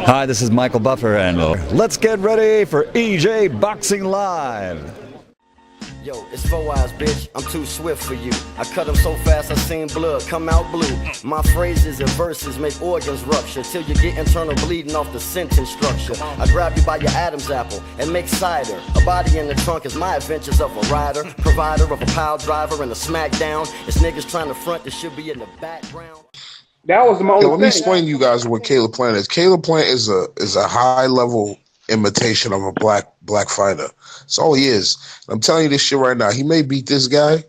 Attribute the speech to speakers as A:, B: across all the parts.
A: Hi, this is Michael Buffer, and let's get ready for EJ Boxing Live.
B: Yo, it's 4 hours, bitch. I'm too swift for you. I cut them so fast I seen blood come out blue. My phrases and verses make organs rupture till you get internal bleeding off the sentence structure. I grab you by your Adam's apple and make cider. A body in the trunk is my adventures of a rider, provider of a pile driver and a smackdown. It's niggas trying to front that should be in the background.
C: That was the only
D: Let me explain to you guys what Caleb Plant is. Caleb Plant is a high level imitation of a black fighter. That's all he is. I'm telling you this shit right now. He may beat this guy,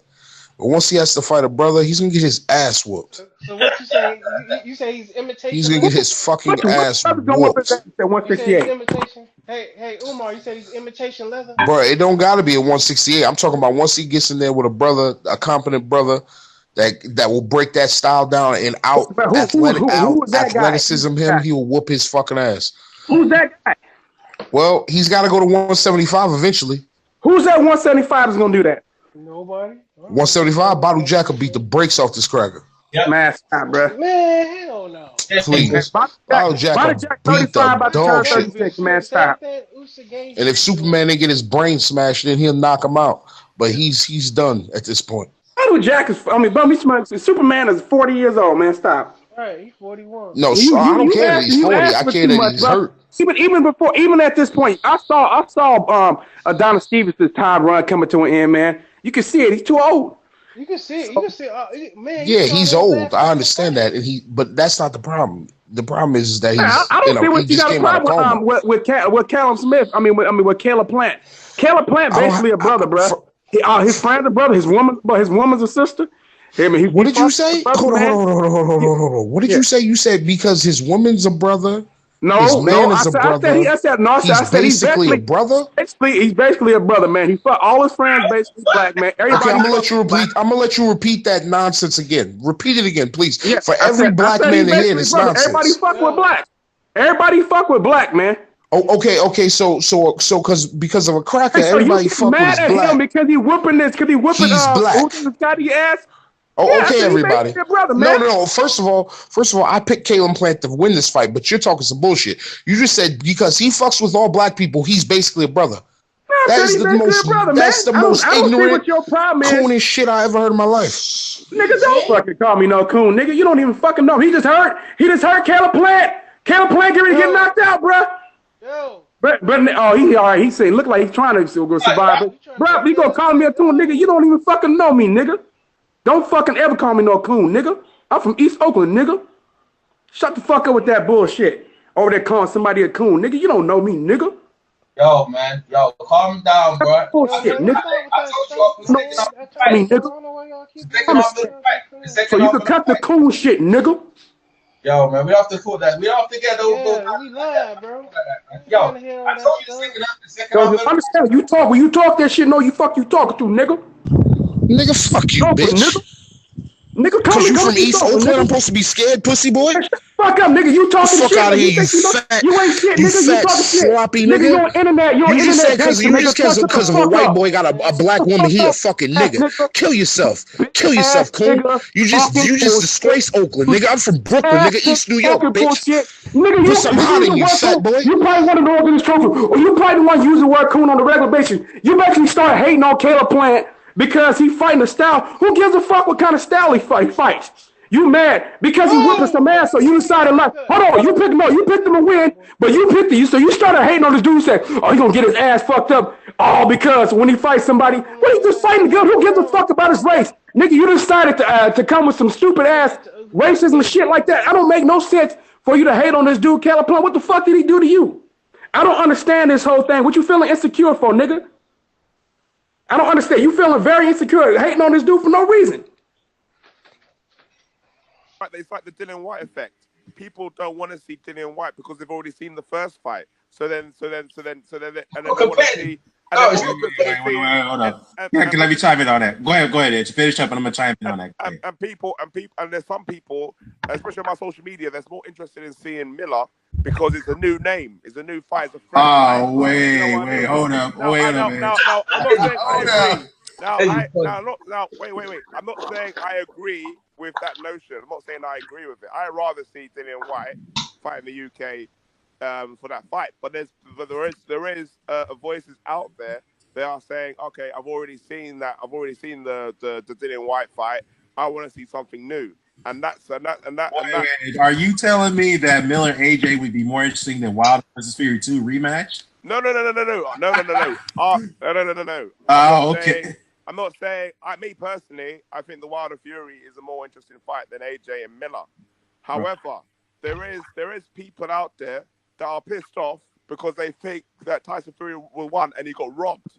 D: but once he has to fight a brother, he's gonna get his ass whooped.
C: So what you say? You say he's imitation?
D: He's gonna get his fucking ass whooped.
C: Imitation? Hey, Umar, you said he's imitation leather?
D: Bro, it don't gotta be a 168. I'm talking about once he gets in there with a brother, a competent brother that will break that style down and out athleticism him, he will whoop his fucking ass.
C: Who's that guy?
D: Well, he's got to go to 175 eventually.
C: Who's that 175 is going to do that? Nobody.
D: 175, Bottle Jack will beat the brakes off this cracker.
C: Yep. Man, stop, bro. Man, hell no.
D: Please. Bottle Jack will beat the dog shit.
C: Man, stop.
D: And if Superman didn't get his brain smashed, then he'll knock him out. But he's done at this point.
C: Bottle Jack is, Superman is 40 years old, man. Stop. Right, he's 41.
D: No, I don't care that he's 40. I care that he's hurt.
C: Even at this point, I saw Adonis Stevens' time run coming to an end, man. You can see it. He's too old. You can see it. Man.
D: Yeah, he's old. I understand that, but that's not the problem. The problem is that
C: I don't see what you got a problem with Callum Smith. With Caleb Plant. Caleb Plant basically a brother, bro. His friend's a brother. His woman's a sister.
D: What did you say? Hold on. What did you say? You said because his woman's a brother. His man is a brother. He's basically a brother.
C: He's basically a brother, man. He fought all his friends basically black, man.
D: Okay, I'm gonna let you repeat that nonsense again. Repeat it again, please. Yeah, for every black man to hear this nonsense.
C: Everybody fuck with black. Everybody fuck with black, man.
D: Oh, okay. So, because of a cracker, everybody fuck with black.
C: Because he whooping this. Because he whooping
D: black.
C: Scotty ass.
D: Oh, yeah, okay, everybody. Brother, no. First of all, I picked Caleb Plant to win this fight, but you're talking some bullshit. You just said because he fucks with all black people, he's basically a brother. That's the most ignorant, coonest shit I ever heard in my life.
C: Nigga, don't fucking call me no coon, nigga. You don't even fucking know. He just hurt Caleb Plant. Caleb Plant getting to get knocked out, bro. Yo. But he all right. He said, look like he's trying to go survive. Bro, you gonna call me a coon, nigga? You don't even fucking know me, nigga. Don't fucking ever call me no coon, nigga. I'm from East Oakland, nigga. Shut the fuck up with that bullshit. Over there calling somebody a coon, nigga. You don't know me, nigga.
E: Yo, man. Yo, calm down, bro.
C: Bullshit, nigga. So you can cut the coon shit, nigga.
E: Yo, man, we have to put that. We have to get those.
C: We live, bro.
E: Yo, I told you the second half.
C: Understand? You talk when you talk that shit. No, you talking to, nigga.
D: Nigga, fuck you, bitch.
C: Nigga,
D: cause you from East Oakland, I'm supposed to be scared, pussy boy.
C: Fuck up, nigga. You talking shit.
D: Fuck out of here, you fat.
C: You ain't shit, nigga. You talking shit.
D: Sloppy nigga.
C: You on internet. You just said
D: because of a white boy got a black woman, he a fucking nigga. Kill yourself, coon. You just disgrace Oakland, nigga. I'm from Brooklyn, nigga, East New York, bitch.
C: Nigga,
D: put something hot in you, fat boy.
C: You probably one of the organist trophy, or you probably the one using the word coon on the regular basis. You basically start hating on Caleb Plant because he fighting a style. Who gives a fuck what kind of style he fights? You mad because he whooping some ass, so you decided like, hold on, you picked him to win, but you picked it. So you started hating on this dude, say, oh, he gonna get his ass fucked up, all because when he fights somebody, well, he's just fighting good. Who gives a fuck about his race, nigga? You decided to come with some stupid ass racism shit like that. I don't make no sense for you to hate on this dude, Cali Plant. What the fuck did he do to you? I don't understand this whole thing. What you feeling insecure for, nigga? I don't understand. You feeling very insecure, hating on this dude for no reason.
F: It's like the Dylan White effect. People don't want to see Dylan White because they've already seen the first fight. So then they want to see.
G: Hold on. Let me chime in on that. Go ahead. Finish up, and I'm gonna chime in on that.
F: And there's some people, especially on my social media, that's more interested in seeing Miller because it's a new name, it's a new fight. It's a
G: wait, hold up, wait a minute.
F: Now, I'm not saying I agree. Wait. I'm not saying I agree with that notion. I'm not saying I agree with it. I'd rather see Dillian White fight in the UK for that fight. But there is voices out there. They are saying, okay, I've already seen that. I've already seen the Dillian White fight. I want to see something new. And that.
G: Wait. Are you telling me that Miller AJ would be more interesting than Wilder versus Fury 2 rematch?
F: No. No.
G: Oh, okay.
F: I'm not saying. Me personally, I think the Wilder Fury is a more interesting fight than AJ and Miller. However, there is people out there that are pissed off because they think that Tyson Fury will won and he got robbed.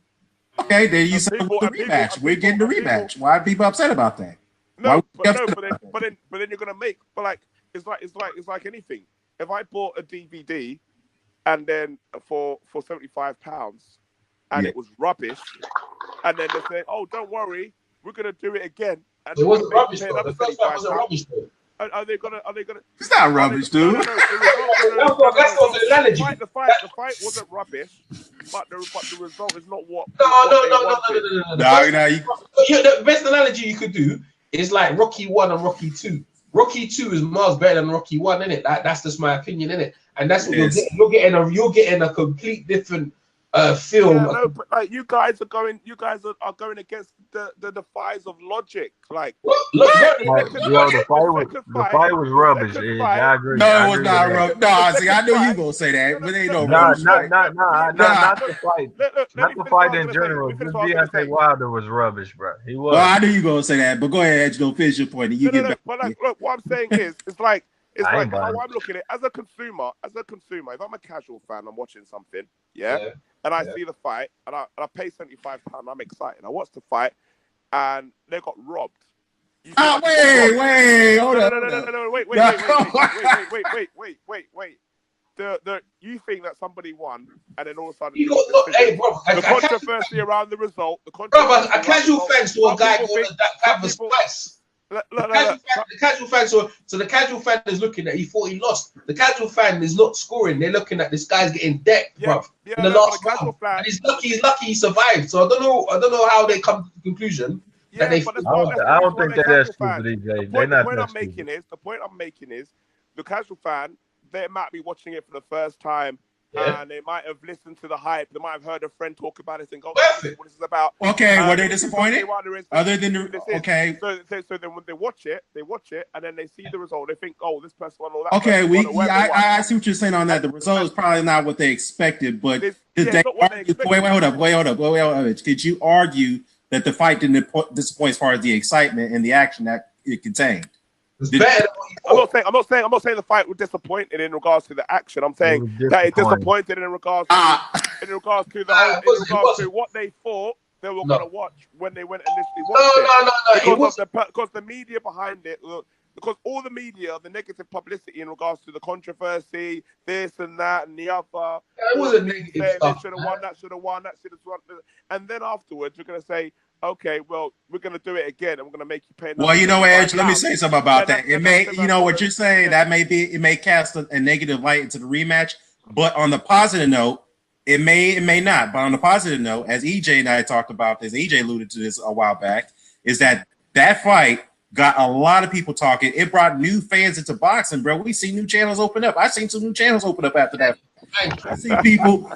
G: Okay, then you said the rematch. We're getting the rematch. Why are people upset about that?
F: But then you're gonna make. But like it's like anything. If I bought a DVD and then for £75 and it was rubbish, and then they say, "Oh, don't worry, we're gonna do it again." And
H: it wasn't rubbish though. The first fight wasn't rubbish though.
F: Are they gonna?
G: It's not rubbish, dude.
H: That's not the analogy.
F: The fight wasn't rubbish, but the result is not what.
H: No. The best analogy you could do is like Rocky 1 and Rocky 2. Rocky 2 is miles better than Rocky 1, innit? That's just my opinion, innit? And that's what you're getting a complete different film.
F: Yeah, no, but like you guys are going against the defies of logic. Like
I: the fight was rubbish. I agree.
G: No, it was not rubbish. No, see, I knew you gonna say that, but ain't no rubbish.
I: Not the fight. Not the fight in general. Just Deontay Wilder was rubbish, bro. He was.
G: Well, I knew you gonna say that, but go ahead, Edge. Finish your point. You get back.
F: But like, look, what I'm saying is, it's like how I'm looking at it as a consumer. If I'm a casual fan, I'm watching something, and I see the fight, and I pay £75. I'm excited. I watch the fight, and they got robbed.
G: Wait, hold on.
F: No, wait. You think that somebody won, and then all of a sudden the controversy around the result.
H: A casual fan saw a guy go that canvas twice. The casual fan is looking at. He thought he lost. The casual fan is not scoring. They're looking at this guy's getting decked, bro. In the last round, and he's lucky he survived. So I don't know how they come to the conclusion that they.
I: I don't think that's stupid, EJ.
F: The point I'm making is the casual fan. They might be watching it for the first time. And they might have listened to the hype. They might have heard a friend talk about it and go, "Oh, this is what this is about."
G: Okay, were they disappointed? Other than okay,
F: so then when they watch it, and then they see the result. They think, "Oh, this person won all that."
G: Okay, I see what you're saying on that. The result is probably not what they expected, but wait, hold up. Could you argue that the fight didn't disappoint as far as the excitement and the action that it contained?
F: I'm not saying the fight was disappointed in regards to the action. I'm saying that it's disappointed in regards to what they thought they were going to watch when they went initially watched it. Because the media behind it, because all the media, the negative publicity in regards to the controversy, this and that and the other.
H: It wasn't negative stuff.
F: They should have won, that should have won. And then afterwards, you're going to say, okay, well, we're going to do it again, and we're going to make you pay.
G: Well, you know, Edge, let me say something about that. It may, you know, what you're saying, that it may cast a negative light into the rematch, but on the positive note, it may not. But on the positive note, as EJ and I talked about this, EJ alluded to this a while back, is that fight got a lot of people talking. It brought new fans into boxing, bro. We see new channels open up. I seen some new channels open up after that. I see people.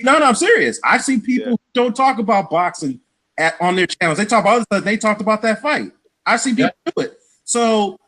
G: No, I'm serious. I see people who don't talk about boxing on their channels. They talk about other stuff. They talked about that fight. I see people do it. So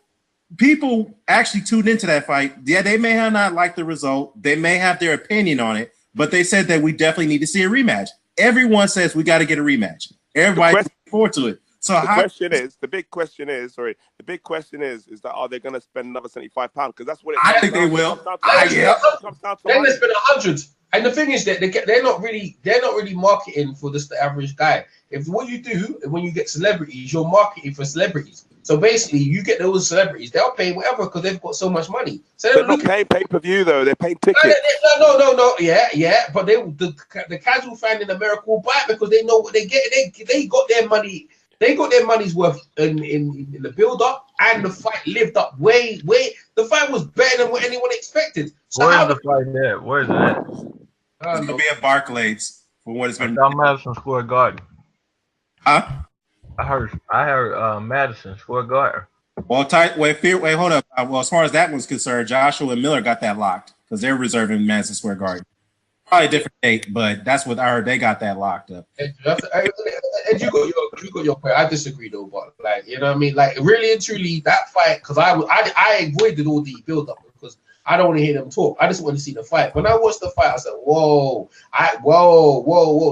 G: people actually tuned into that fight. Yeah, they may have not liked the result. They may have their opinion on it, but they said that we definitely need to see a rematch. Everyone says we got to get a rematch. Everybody's looking forward to it. So
F: the big question is that are they going to spend another £75? Because that's what
G: I think they will.
H: Then they spend 100. And the thing is that they're not really marketing for the average guy. If what you do when you get celebrities, you're marketing for celebrities. So basically, you get those celebrities, they'll pay whatever because they've got so much money. So
F: they're not paying pay-per-view though; they're paying tickets.
H: No. Yeah. But the casual fan in America will buy it because they know what they get. They got their money. They got their money's worth in the build-up, and the fight lived up way. The fight was better than what anyone expected. So
I: where's the fight at? Where's it at?
G: It'll be at Barclays for what it's been.
I: Madison Square Garden.
G: Huh?
I: I heard Madison Square Garden.
G: Well, wait, hold up. Well, as far as that one's concerned, Joshua and Miller got that locked. because they're reserving Madison Square Garden. Probably a different date, but that's what I heard. They got that locked up.
H: And you got your point. I disagree though, but like, you know what I mean? Like, really and truly, that fight, because I avoided all the build up because I don't want to hear them talk. I just want to see the fight. When I watched the fight, I said, whoa,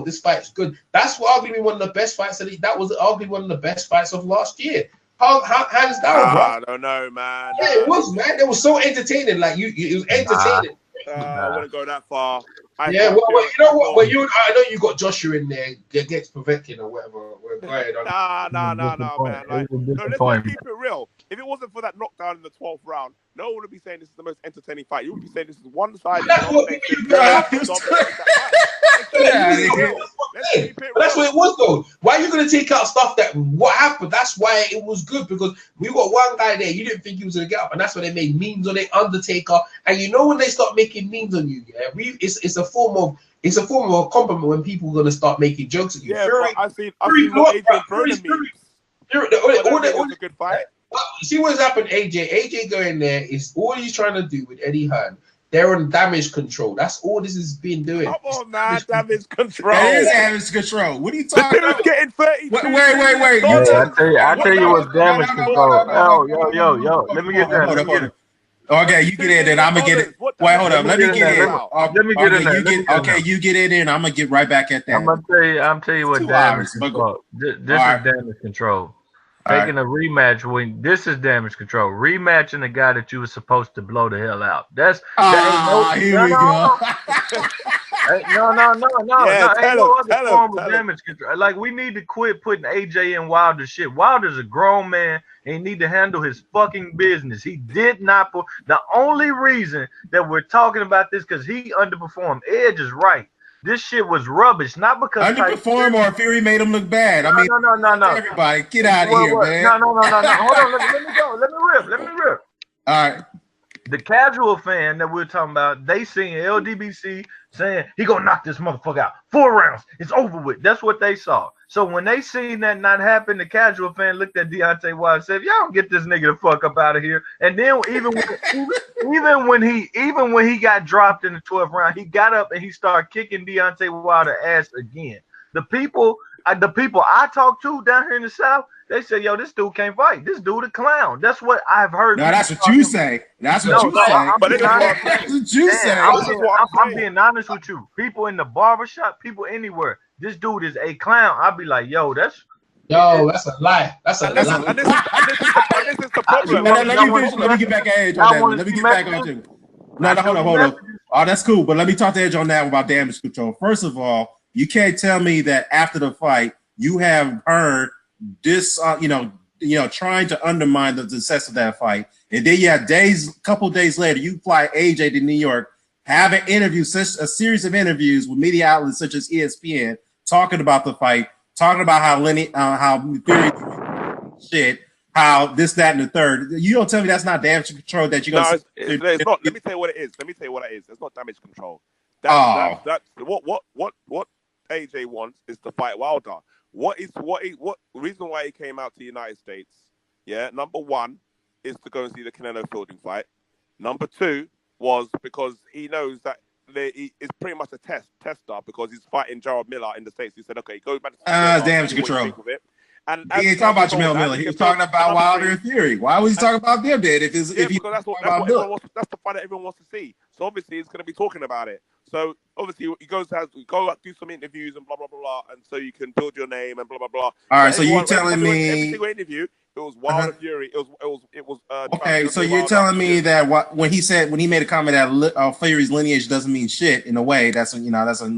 H: this fight's good. That's arguably one of the best fights. That was arguably one of the best fights of last year. How does that work?
F: I don't know, man.
H: Yeah, it was, man. It was so entertaining. Like, it was entertaining.
F: I wouldn't go that far.
H: You know what? Well, I know you got Joshua in there, gets preventing or whatever.
F: Nah, man. Like, let's keep it real. If it wasn't for that knockdown in the 12th round, no one would be saying this is the most entertaining fight. You would be saying this is one-sided.
H: That's what it was, though. Why are you going to take out stuff that what happened? That's why it was good, because we got one guy there. You didn't think he was going to get up, and that's when they made memes on it, Undertaker. And you know when they start making memes on you, it's a form of a compliment when people are going to start making jokes at you.
F: Yeah, but I've seen more Adrian Broner memes.
H: It was a good fight. See what's happened, AJ? AJ going there is all he's trying to do with Eddie Hearn. They're on damage control. That's all this has been doing.
F: Come on, man, damage control.
G: It is damage control. What are you talking about?
F: Getting 30.
G: Wait.
I: I tell you what's damage control. Yo. Let me get that.
G: Hold on. Okay, you get in, and I'm gonna get it. Wait, hold up. Let me get in.
I: Let me get in there.
G: Okay, you get it in. I'm gonna get right back at that.
I: I'm tell you what damage control. This is damage control. Taking a rematch when this is damage control. Rematching the guy that you were supposed to blow the hell out. Here we go. No. Ain't no other form of damage control. Like, we need to quit putting AJ in Wilder's shit. Wilder's a grown man and he need to handle his fucking business. He did not. The only reason that we're talking about this because he underperformed. Edge is right. This shit was rubbish, not because
G: underperform or Fury made him look bad. I mean,
I: no.
G: Everybody, get out of here, man.
I: No. Hold on, let me go. Let me rip.
G: All right.
I: The casual fan that we're talking about, they seen LDBC saying he gonna knock this motherfucker out. 4 rounds, it's over with. That's what they saw. So when they seen that not happen, the casual fan looked at Deontay Wilder and said, "Y'all don't get this nigga the fuck up out of here." And then even when he got dropped in the 12th round, he got up and he started kicking Deontay Wilder ass again. The people I talk to down here in the South, they say, "Yo, this dude can't fight. This dude a clown." That's what I've heard.
G: No, that's what you say. That's what you say. That's what you say.
I: I'm being honest with you. People in the barbershop, people anywhere, this dude is a clown. I'll be like, that's
H: a lie. That's a lie.
F: And this is the problem.
G: Let me get back at Edge on that. Let me get back on you. No, hold on. Oh, that's cool. But let me talk to Edge on that about damage control. First of all, you can't tell me that after the fight you have heard this, trying to undermine the success of that fight, and then you have couple days later, you fly AJ to New York, have an interview, a series of interviews with media outlets such as ESPN, talking about the fight, talking about how Fury shit, how this, that, and the third. You don't tell me that's not damage control. That you gonna?
F: No, it's not. Let me tell you what it is. It's not damage control. That's what AJ wants is to fight Wilder. What reason why he came out to the United States? Yeah, number one is to go and see the Canelo Fielding fight. Number two was because he knows that it's pretty much a tester because he's fighting Gerald Miller in the States. He said, "Okay, go back to
G: damage control." And he ain't talking about Jamel Miller. He was talking about Wilder and Fury. Why was he talking about them then? Because that's
F: the fight that everyone wants to see. So obviously he's going to be talking about it. So obviously he goes do some interviews and blah blah blah, and so you can build your name and blah blah blah.
G: All right, so you're telling me
F: every single interview it was Wilder Fury. It was.
G: Okay, so you're telling me that when he made a comment that Fury's lineage doesn't mean shit in a way that's in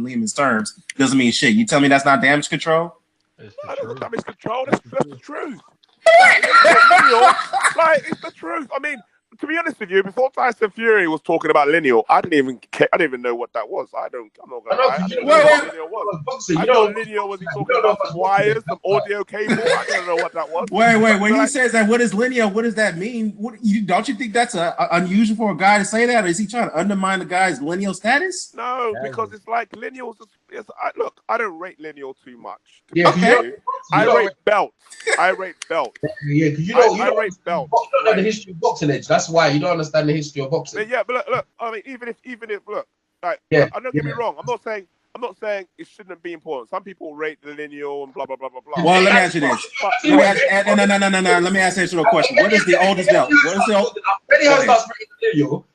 G: layman's terms doesn't mean shit. You tell me that's not damage control?
F: I don't know damage control. That's the truth. It's the truth. I mean, to be honest with you, before Tyson Fury was talking about lineal, I didn't even care. I didn't even know what that was. I'm not gonna lie. I didn't know what lineal was. I know lineal was he talking about some wires, some audio cable. I didn't know what that was.
G: Wait. When he says that, what is lineal? What does that mean? Don't you think that's unusual for a guy to say that? Or is he trying to undermine the guy's lineal status?
F: No, because it's like lineal. Look, I don't rate lineal too much.
H: Yeah,
F: okay? I rate belts.
H: Yeah, because you don't know the history of boxing, Edge. That's why you don't understand the history of boxing.
F: But yeah, but look. I mean, even if look, like,
H: yeah,
F: don't get me wrong. I'm not saying it shouldn't be important. Some people rate the lineal and blah blah blah blah blah.
G: Well, let me ask you this. No. Let me ask you a question. What is the oldest belt? What is the oldest?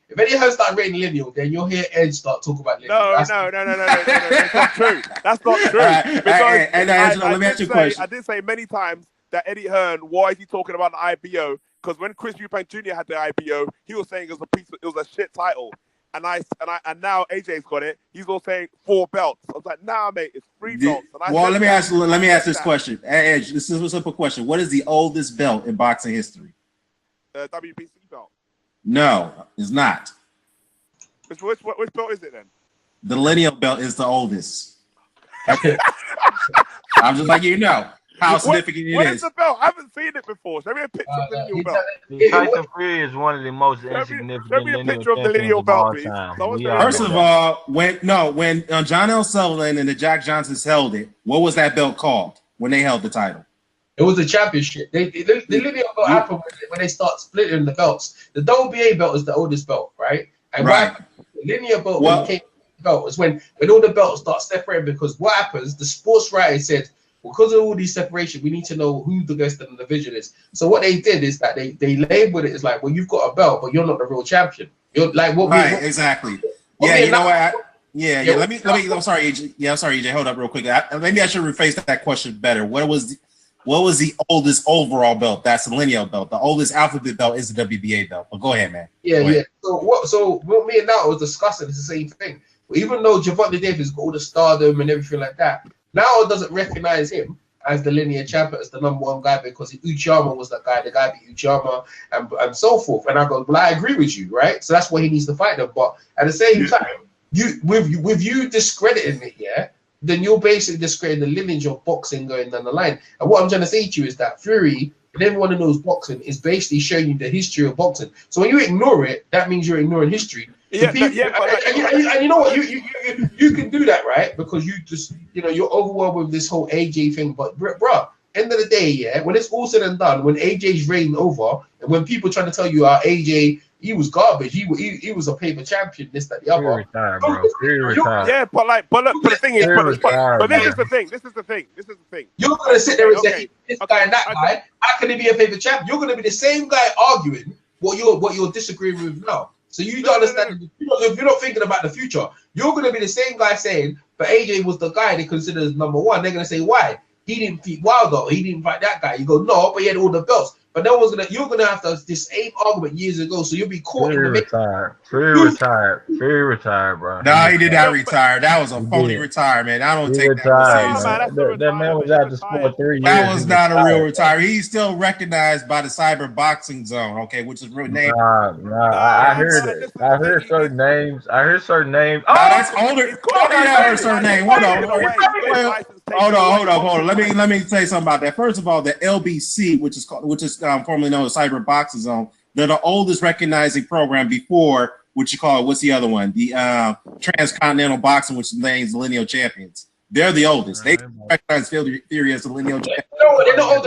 H: If Eddie Hearn starts rating the lineal, then you'll hear Edge start talking about lineal.
F: No. That's not true. That's not true.
G: Let me ask you a question.
F: I did say many times that Eddie Hearn, why is he talking about the IBO? Because when Chris Eubank Jr. had the IBO, he was saying it was a shit title. And now AJ's got it. He's all saying 4 belts. I was like, nah, mate, it's 3 belts.
G: Let me ask this question. Edge, this is a simple question. What is the oldest belt in boxing history?
F: WBC belt.
G: No, it's not.
F: Which belt is it then?
G: The lineal belt is the oldest. I'm just like how significant it is.
F: What is the belt? I haven't seen it before. Show me a picture of the lineal belt.
I: Tyson Fury is one of the most insignificant.
F: Show me a picture of the lineal belt, please.
G: First of all, when John L. Sullivan and the Jack Johnsons held it, what was that belt called when they held the title?
H: It was a championship. The lineal belt happened when they start splitting the belts. The WBA belt is the oldest belt, right? And the lineal belt was when all the belts start separating, because what happens, the sports writer said, because of all these separation, we need to know who the best in the division is. So what they did is that they labeled it as like, well, you've got a belt, but you're not the real champion. You're like
G: exactly. Yeah, you know what? Let me. I'm sorry, AJ. Yeah, I'm sorry, AJ. Hold up, real quick. Maybe I should rephrase that question better. What was the oldest overall belt? That's the lineal belt. The oldest alphabet belt is the WBA belt. But go ahead, man.
H: Yeah. So what me and Nat was discussing is the same thing. Even though Gervonta Davis got all the stardom and everything like that, now it doesn't recognize him as the linear champion, as the #1 guy, because Uchiyama was that guy. The guy beat Uchiyama and so forth. And I go, well, I agree with you, right? So that's why he needs to fight them. But at the same time, with you discrediting it, then you're basically discrediting the lineage of boxing going down the line. And what I'm trying to say to you is that Fury and everyone who knows boxing is basically showing you the history of boxing. So when you ignore it, that means you're ignoring history. And you know what? You can do that, right? Because you just, you're overwhelmed with this whole AJ thing. But, bro, end of the day, when it's all said and done, when AJ's reign over, and when people trying to tell you, AJ, he was garbage, he was a paper champion, this, that, the other.
I: Retired, bro. Retired.
F: Yeah, but the thing is, but this is the thing. This is the thing.
H: You're gonna sit there and say, this guy and that guy, how can he be a paper champ? You're gonna be the same guy arguing what you're disagreeing with now. So you don't understand. If you're not thinking about the future, you're going to be the same guy saying, but AJ was the guy they consider as #1. They're going to say, why? He didn't beat Wilder. He didn't fight that guy. You go, no, but he had all the belts. But no one's you're going to have to the same argument years ago. So you'll be caught in the middle.
I: Very retired, bro.
G: No, he did not retire. That was a phony retirement. I don't take that seriously.
I: That man was out the sport 3 years.
G: That was not a real retire. He's still recognized by the Cyber Boxing Zone, which is real name.
I: I heard it. I heard certain names.
G: Oh, that's older. I heard certain name. Hold on. Let me tell you something about that. First of all, the LBC, which is formerly known as Cyber Boxing Zone, they're the oldest recognizing program before what's the other one? The Transcontinental Boxing, which names the lineal champions. They're the oldest. They recognize Theory as the lineal champion.
H: No, they're not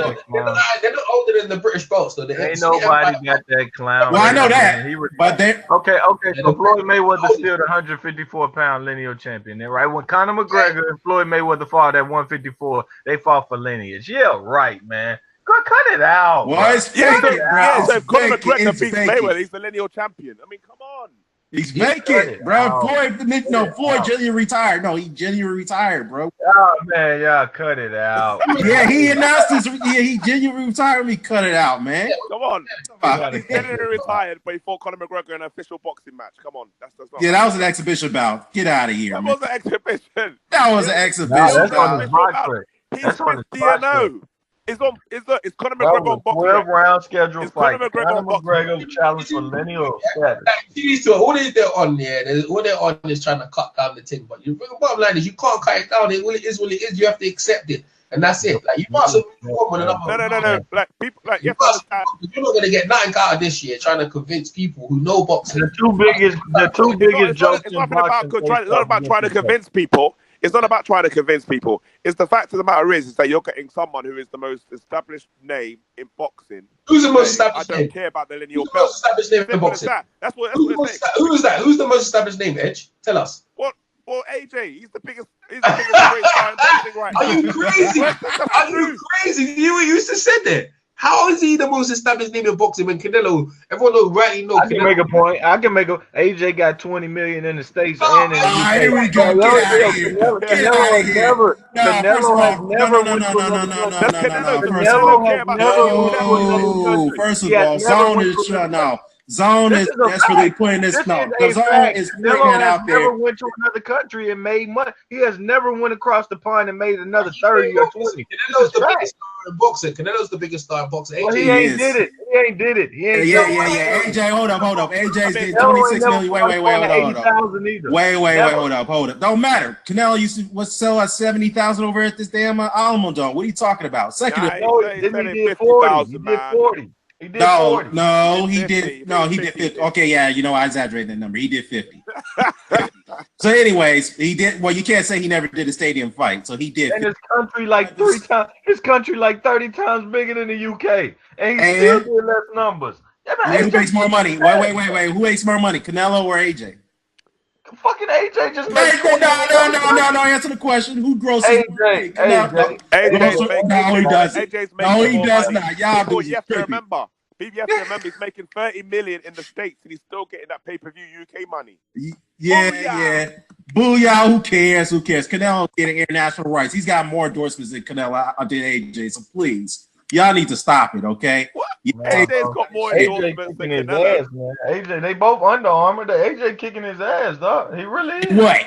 H: older than the British belts. So
I: ain't nobody got that clown.
G: Well, I know that. But they
I: okay. So Floyd Mayweather still the 154-pound lineal champion. Right? When Conor McGregor and Floyd Mayweather fought at 154, they fought for lineage. Yeah, right, man. Cut it out.
G: Well,
F: so Conor McGregor beats Mayweather. He's the lineal champion. I mean, come on.
G: He's vacant, bro. Floyd genuinely retired. No, he genuinely retired, bro.
I: Oh man, y'all cut it out.
G: Yeah, he announced this. Yeah, he genuinely retired. We cut it out, man.
F: Come on. He genuinely retired, but he fought Conor McGregor in an official boxing match. Come on, that's not.
G: Yeah, that was an exhibition bout. Get out of here.
F: That was an exhibition.
G: That was an exhibition.
I: That's on his box.
F: That's on his DNO. It's Conor McGregor on boxing.
I: 12-round schedule fight. Conor McGregor challenge for lineal status.
H: All they're on there, all they're on is trying to cut down the thing. But the bottom line is you can't cut it down. It is what it is. You have to accept it, and that's it. Like you can't one another.
F: No. Like people, like you're
H: not gonna get nothing out of this year trying to convince people who know boxing.
I: The two biggest jokes in boxing.
F: It's not about trying to convince people. It's not about trying to convince people. It's the fact of the matter is that you're getting someone who is the most established name in boxing.
H: Who's the most established name?
F: I don't care about the lineal belt.
H: Who's the most established name in boxing?
F: That's what
H: Who is that? Who's the most established name, Edge? Tell us.
F: What? Well, AJ, he's the biggest great star in boxing right now.
H: Are you crazy? Are you crazy? You used to say that. How is he the most established name in boxing when Canelo? Everyone knows rightly knows.
I: I can make a point. AJ got 20 million in the States
H: and
I: in the UK.
G: Here we go. First of all, Zone is now. Zone is desperately putting this now. Zone is putting it out there.
I: Never went to another country and made money. He has never went across the pond and made another 30 or 20.
H: Canelo's the biggest star in boxing. Canelo's the biggest star in boxing.
I: Well, he ain't did it.
G: Yeah. AJ, hold up. AJ's getting 26 million. Wait, hold up. Don't matter. Canelo used to sell at 70,000 over at this damn Alamo Dome. What are you talking about? Second,
I: he did 40. He did 40. He did 40.
G: He did 50. Okay, yeah, I exaggerated that number. He did 50. So, anyways, he did. Well, you can't say he never did a stadium fight. So he did.
I: And his country like 3 times. His country like 30 times bigger than the UK, and he still did less numbers.
G: Who makes more money? Wait. Who makes more money, Canelo or AJ?
I: Fucking AJ just made.
G: No. Answer the question. Who grosses?
I: AJ.
G: No, he doesn't. No, he does not. Y'all
F: you have to remember. He's making 30 million in the States, and he's still getting that pay-per-view UK money.
G: Yeah. Booyah! Who cares? Canelo getting international rights. He's got more endorsements than Canelo did AJ. So please, y'all need to stop it, okay?
F: What? AJ's got more endorsements than Canelo.
I: Ass, man. AJ, they both Under Armour. The AJ kicking his ass, dog. He really is.
G: What?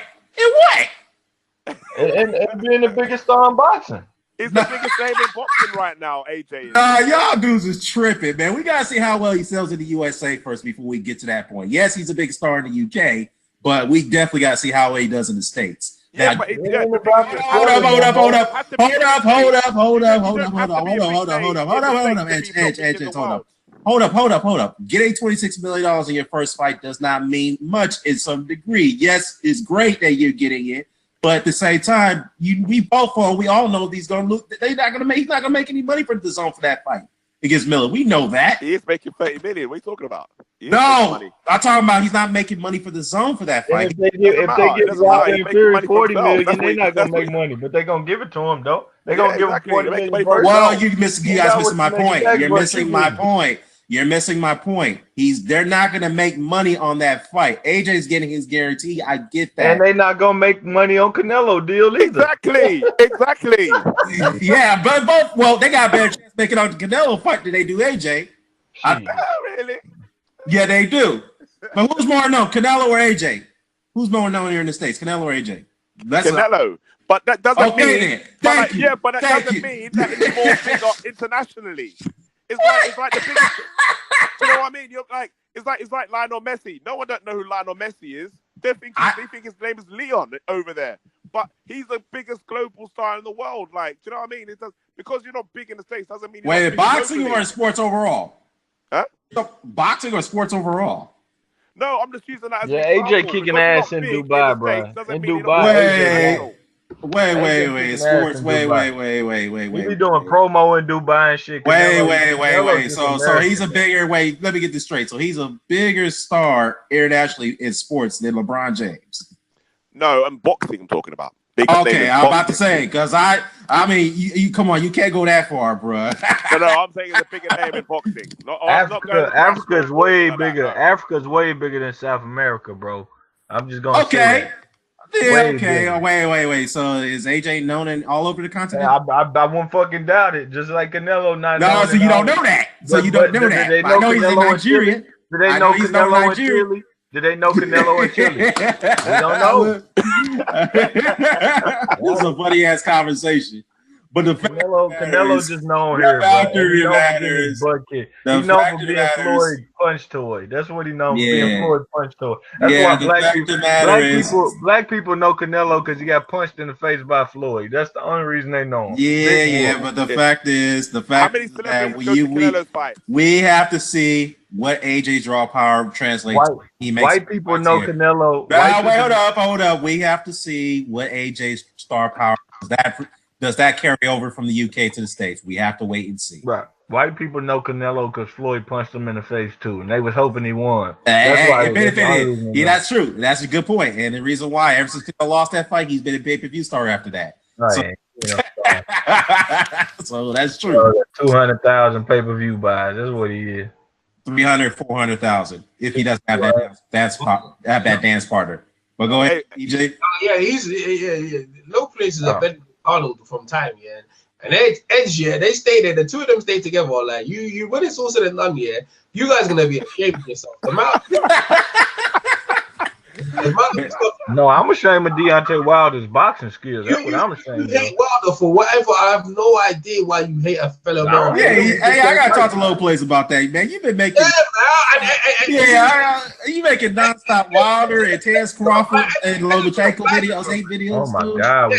I: And being the biggest star in boxing.
F: He's the biggest name in boxing right now, AJ.
G: Y'all dudes is tripping, man. We gotta see how well he sells in the USA first before we get to that point. Yes, he's a big star in the UK, but we definitely gotta see how well he does in the States.
F: Yeah,
G: now,
F: hold
G: up. Getting $26 million in your first fight does not mean much in some degree. Yes, it's great that you're getting it. But at the same time, we all know he's gonna lose. He's not gonna make any money for the zone for that fight against Miller. We know that.
F: He is making 30 million. What are you talking about?
G: No, I'm talking about he's not making money for the zone for that fight.
I: If they give Fury 40 million, they're not gonna make money, but they're gonna give it to him though. They're gonna give him 40 million.
G: Well, you guys missing my point. You're missing my point. They're not gonna make money on that fight. AJ's getting his guarantee. I get that.
I: And they're not gonna make money on Canelo deal either.
F: Exactly.
G: Yeah, but both. Well, they got a better chance making on the Canelo fight than they do AJ.
F: Really?
G: Yeah, they do. But who's more known, Canelo or AJ? Who's more known here in the States, Canelo or AJ?
F: Canelo. But that doesn't mean.
G: Thank you.
F: But that doesn't mean that it's more bigger internationally. It's like the biggest. You know what I mean? It's like Lionel Messi. No one don't know who Lionel Messi is. They think his name is Leon over there. But he's the biggest global star in the world. Like, do you know what I mean? Because you're not big in the States doesn't mean.
G: Wait, boxing or sports overall?
F: Huh?
G: Boxing or sports overall?
F: No, I'm just using that as
I: AJ kicking ass in Dubai, bro. In Dubai.
G: Wait. Sports. Wait.
I: We be doing promo in Dubai and shit.
G: Wait. So he's a bigger. Wait, let me get this straight. So he's a bigger star internationally in sports than LeBron James.
F: No, I'm boxing. I'm talking about.
G: Okay, I'm about to say because I mean, you come on, you can't go that far, bro.
F: No, I'm saying it's a bigger name in boxing.
I: Africa's way bigger. Africa's way bigger than South America, bro. I'm just gonna say that.
G: Yeah, okay. Wait. So is AJ known in all over the continent?
I: I won't fucking doubt it. Just like Canelo,
G: No, so you don't know that. So you don't know that. I know he's in Nigeria.
I: Do they know Canelo in Chile? Do they know Canelo in Chile? We don't know.
G: This is a funny ass conversation. But the
I: Canelo just known here, He known for being Floyd punch toy. That's what he known for, being Floyd punch toy. That's why black people know Canelo because he got punched in the face by Floyd. That's the only reason they know him.
G: But the fact is that we have to see what AJ's draw power translates.
I: White people know Canelo.
G: Hold up. We have to see what AJ's star power does that carry over from the UK to the States. We have to wait and see.
I: Right. White people know Canelo because Floyd punched him in the face too, and they was hoping he won.
G: That's true. That's a good point. And the reason why, ever since Canelo lost that fight, he's been a pay-per-view star after that.
I: Right.
G: So that's true.
I: 200,000 pay-per-view buys. That's what he is.
G: 300, 400,000 if he doesn't have that dance partner. But go ahead, EJ.
H: Yeah, no places have been Arnold from time, and Edge, they stay there. The two of them stay together. Like you, when it's all said and done, you guys gonna be ashamed of yourself.
I: No, I'm ashamed of Deontay Wilder's boxing skills. That's what I'm ashamed of.
H: You hate Wilder for whatever. I have no idea why you hate a fellow American.
G: I gotta talk to Low Place about that, man. You've been making you making nonstop Wilder and Terrence Crawford and Lomachenko videos, hate videos.
I: Oh my God,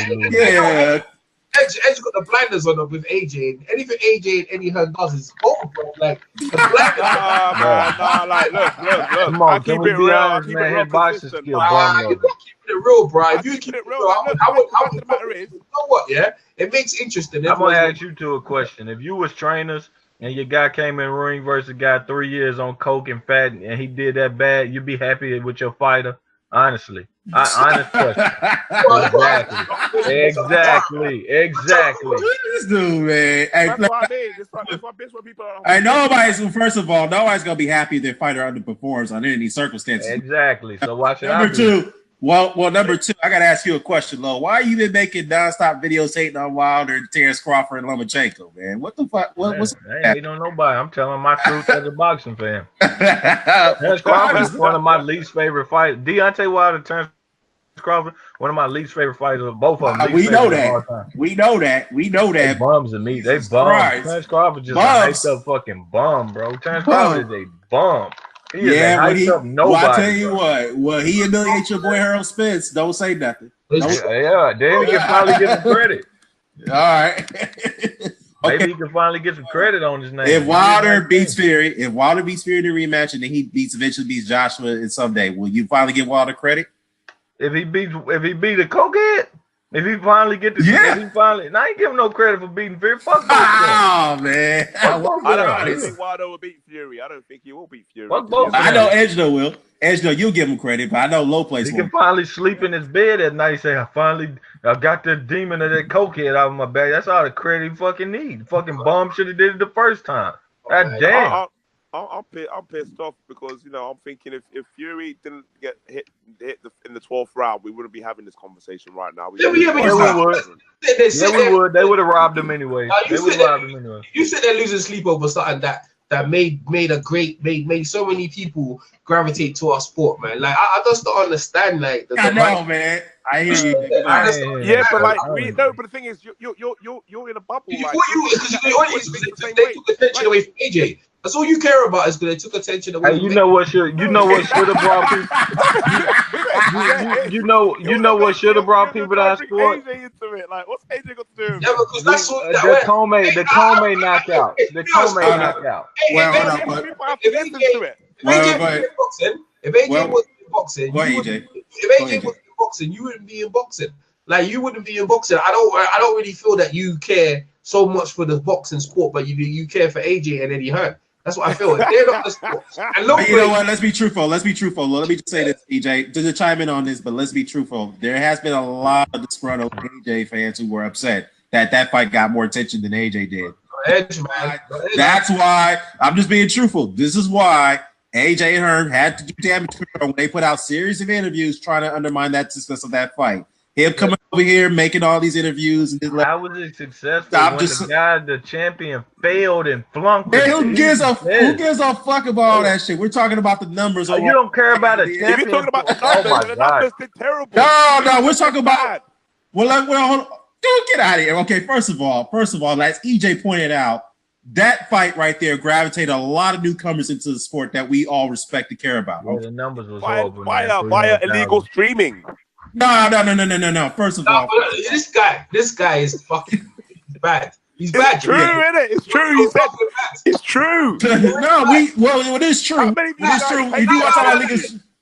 H: Edge got the blinders on with AJ. And anything AJ and Eddie Hearn does is over, bro. Like the blinders.
F: Like look.
I: Come on, keep it real, man. His boxing skill,
H: you're not keeping it real, bro. If you keep it real,
F: the matter is,
H: you know what? Yeah, it makes it interesting.
I: I'm gonna ask you two a question. If you was trainers and your guy came in ring versus a guy 3 years on coke and fat, and he did that bad, you'd be happy with your fighter? Honestly, honest question. Exactly.
G: This dude, man.
F: That's what I mean. That's what people are.
G: First of all, nobody's gonna be happy if their fighter underperforms under any circumstances.
I: Exactly. So watch it.
G: Number two. Number two, I gotta ask you a question, Lo. Why you been making nonstop videos hating on Wilder, Terrence Crawford, and Lomachenko, man? What the fuck?
I: I ain't hating on nobody. I'm telling my truth as a boxing fan. Terrence Crawford is one of my least favorite fighters. Deontay Wilder, Terrence Crawford, one of my least favorite fighters of both of them.
G: We know that.
I: They bums and me. They bums. Terrence Crawford just a hyped up fucking bum, bro. Terrence Crawford is a bum.
G: Well, I tell you what, he humiliates your boy Harold Spence. Don't say nothing.
I: Then he can finally get some credit.
G: All right.
I: Maybe he can finally get some credit on his name.
G: If Wilder beats Fury in the rematch, and then he eventually beats Joshua someday, will you finally give Wilder credit?
I: If he beat a cokehead, if he finally get the I ain't giving no credit for beating Fury. Fuck both
G: oh man.
F: I don't think Wilder will beat Fury. I don't think he will beat Fury.
G: I know Edgeno will. Edgeno, you'll give him credit, but I know Low Place
I: he can finally sleep in his bed at night and say, I got the demon of that cokehead out of my bag. That's all the credit he fucking need. Fucking bum should have did it the first time. God damn.
F: I'm pissed off because I'm thinking if Fury didn't get hit in the 12th round, we wouldn't be having this conversation right now. We
I: would. They would have robbed him anyway.
H: You said they're losing sleep over something that made so many people gravitate to our sport, man. Like I just don't understand. Like
G: man. I hear you.
F: But the thing is, you're in a bubble.
H: They took attention away from AJ. That's all you care about is because they took attention away.
I: You know what should have brought people. you know what should have brought people to our sport.
F: Like, what's AJ got to do?
H: Yeah, because that's what
I: the Comey knockout. The Comey knockout.
H: If AJ was in boxing, you wouldn't be in boxing. Like you wouldn't be in boxing. I don't really feel that you care so much for the boxing sport, but you care for AJ and Eddie Hearn. That's what I feel. They're not the sport. And look,
G: you know what? Let's be truthful. Let me just say this, EJ, just to chime in on this, but let's be truthful. There has been a lot of disgruntled AJ fans who were upset that fight got more attention than AJ did. That's why I'm just being truthful. This is why AJ Hearn had to do damage control when they put out series of interviews trying to undermine that success of that fight. Him coming over here making all these interviews and
I: how was it successful when the champion failed and flunked?
G: Hey, who gives a fuck about all that shit? We're talking about the numbers.
I: You don't care about a champion.
F: If you're talking about the numbers, the numbers did terrible.
G: No, we're talking about. Well, Dude, get out of here. Okay, first of all, as EJ pointed out, that fight right there gravitated a lot of newcomers into the sport that we all respect and care about.
I: Yeah, the numbers was
F: via illegal streaming.
G: No. First of all,
H: this guy is fucking bad. He's bad.
F: It's true, isn't it? It's true. He said it's true.
G: No, it is true. It is true. You do watch our league.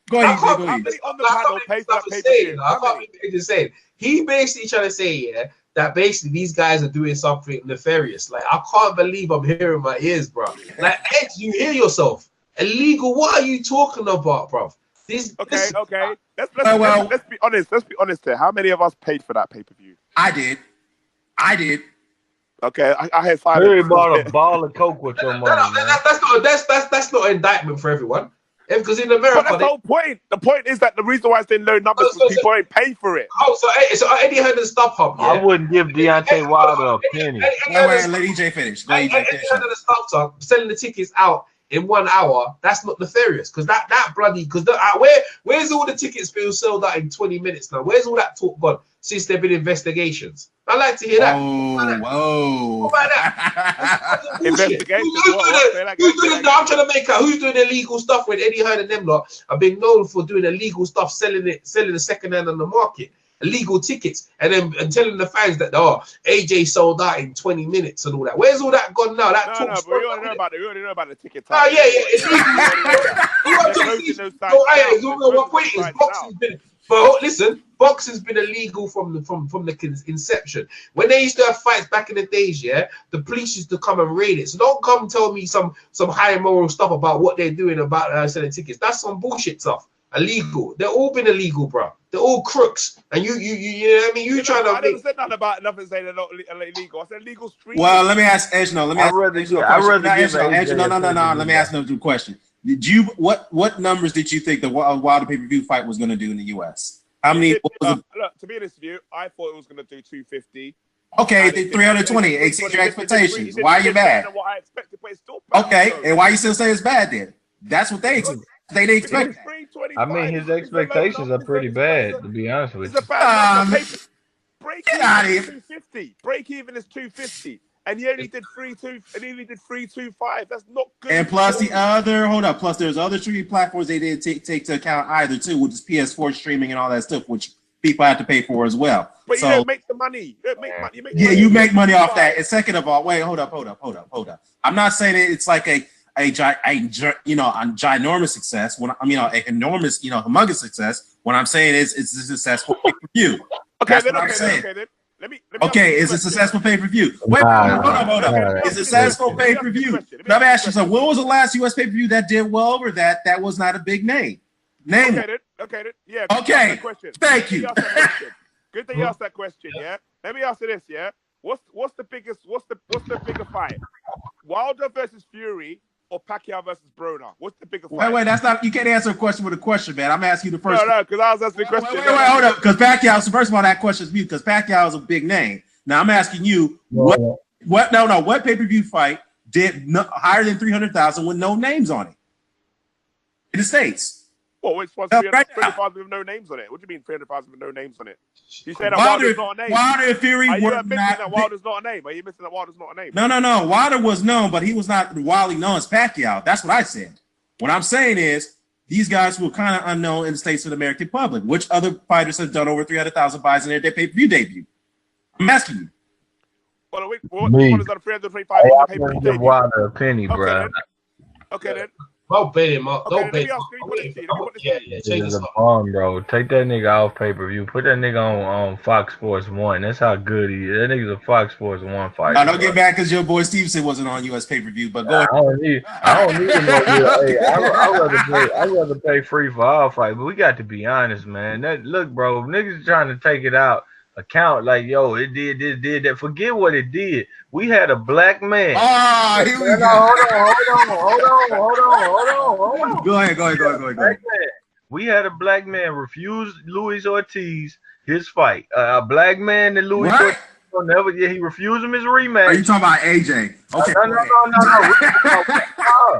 G: Go ahead.
F: How many on the panel pay for that pay-per-view?
H: I can't believe just saying. He basically trying to say, that basically these guys are doing something nefarious. Like, I can't believe I'm hearing my ears, bro. Like, Ed, you hear yourself. Illegal, what are you talking about, bro?
F: Okay. Let's be honest. Let's be honest here. How many of us paid for that pay-per-view?
G: I did.
F: Okay, I had 5.
I: You bought a ball of coke with your money.
H: That's not an indictment for everyone. Because in America,
F: but that's the whole point. The point is that the reason why it's in low numbers is people ain't pay for it.
H: So Eddie Hearn and StubHub. Yeah?
I: I wouldn't give Deontay Wilder a penny.
G: Wait, let EJ finish.
H: Eddie Hearn and StubHub selling the tickets out in 1 hour. That's not nefarious. Because that bloody where's all the tickets being sold out in 20 minutes now? Where's all that talk gone since there've been investigations? I like to hear that.
G: Whoa.
H: What about that?
F: Investigation.
H: Who's doing I'm trying to make out who's doing illegal stuff when Eddie Hearn and them lot are being known for doing illegal stuff, selling the second hand on the market, illegal tickets, and telling the fans that AJ sold out in 20 minutes and all that. Where's all that gone now? That
F: but we already know about it. We already know about the ticket.
H: Oh yeah. But listen, boxing's been illegal from the inception. When they used to have fights back in the days, the police used to come and raid it. So don't come tell me some high moral stuff about what they're doing about selling tickets. That's some bullshit stuff. Illegal. They're all been illegal, bro. They're all crooks. And you know what I mean? You trying to.
F: I never said nothing saying they're not illegal. I said illegal street.
G: Well, let me ask Edgeno. Let me ask Edgeno. Let me ask another question. Did you what numbers did you think the Wilder pay-per-view fight was going to do in the U.S.? How many?
F: Look, to be honest with you, I thought it was going to do 250.
G: Okay, 320 exceeds your expectations. Why are you mad?
F: What I expected, but it's still bad.
G: Okay, and why you still say it's bad then? That's what they expect. They didn't expect.
I: I mean, his expectations are pretty bad, to be honest with you.
F: Break even is 250. Break even is 250. And he only did 325. That's not good.
G: And plus plus there's other streaming platforms they didn't take to account either too, which is PS4 streaming and all that stuff, which people have to pay for as well.
F: But you don't make the money. You don't make money.
G: You make money off that. And second of all, wait, hold up. I'm not saying it's like a ginormous success. When a enormous, humongous success. What I'm saying is it's a successful pay-per-view. That's what I'm saying. Let me is it successful pay-per-view? Wait, hold up. Is it successful pay-per-view? Let me ask you something. When was the last US pay-per-view that did well over that was not a big name? Name it.
F: Okay. Yeah.
G: Okay. Thank you.
F: Good that you asked that question, yeah? Let me ask you this, yeah? What's the bigger fight? Wilder versus Fury or Pacquiao versus Broner? What's the bigger fight?
G: Wait, that's not. You can't answer a question with a question, man. I'm asking you the first.
F: No, because I was asking the question.
G: Wait, hold up. Because Pacquiao. So first of all, that question is mute because Pacquiao is a big name. Now I'm asking you what pay-per-view fight did higher than 300,000 with no names on it in the States?
F: Well, it's 300,000 with no names on it. What do you mean 300,000 with no names on it? You saying that Wilder's not a name?
G: Wilder and Fury
F: were not. That Wilder's not a name? Are you missing that Wilder's not a name?
G: No. Wilder was known, but he was not widely known as Pacquiao. That's what I said. What I'm saying is these guys were kind of unknown in the States of the American public. Which other fighters have done over 300,000 buys in their pay-per-view debut? I'm asking you.
F: Well, what one is that 325 pay-per-view debut?
I: Wilder a penny, bro.
F: Okay, then.
H: Don't bet him up.
F: Don't bet him.
I: It's a bomb, bro. Take that nigga off pay-per-view. Put that nigga on Fox Sports 1. That's how good he is. That nigga's a Fox Sports 1 fighter.
G: I don't get back because your boy Stevenson wasn't on US pay-per-view, but go ahead.
I: I don't need to know. Hey, I'd rather pay free for our fight, but we got to be honest, man. Look, bro, niggas trying to take it out. Account like, yo, it did this, did that. Forget what it did. We had a black man.
G: Here we go. Hold on. Go ahead.
I: We had a black man refuse Luis Ortiz his fight. A black man that Luis Ortiz he refused him his rematch.
G: Are you talking about AJ? Okay.
I: No.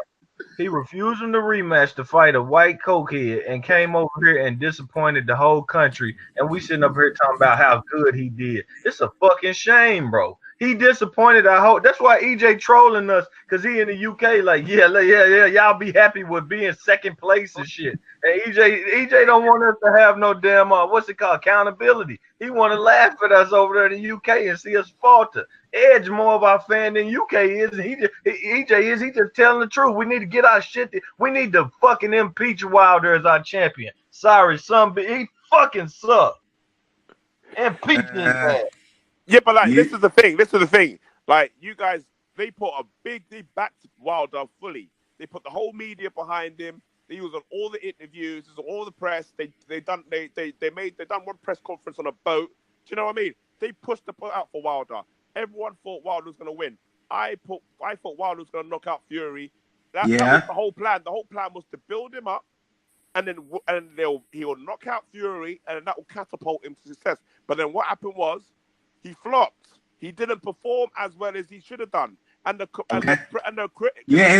I: He refused him the rematch to fight a white cokehead and came over here and disappointed the whole country. And we sitting up here talking about how good he did. It's a fucking shame, bro. He disappointed our whole. That's why EJ trolling us, because he in the UK like, yeah, y'all be happy with being second place and shit. And EJ don't want us to have no damn what's it called, accountability. He want to laugh at us over there in the UK and see us falter. Edge more of our fan than UK is, and EJ is. He just telling the truth. We need to get our shit. We need to fucking impeach Wilder as our champion. Sorry, he fucking suck. Impeach his ass.
F: Yeah, but like this is the thing. Like you guys, they backed Wilder fully. They put the whole media behind him. They was on all the interviews, all the press. They done one press conference on a boat. Do you know what I mean? They pushed the boat out for Wilder. Everyone thought Wilder was gonna win. I thought Wilder was gonna knock out Fury. That was the whole plan. The whole plan was to build him up, and then he will knock out Fury, and then that will catapult him to success. But then what happened was he flopped. He didn't perform as well as he should have done.
G: His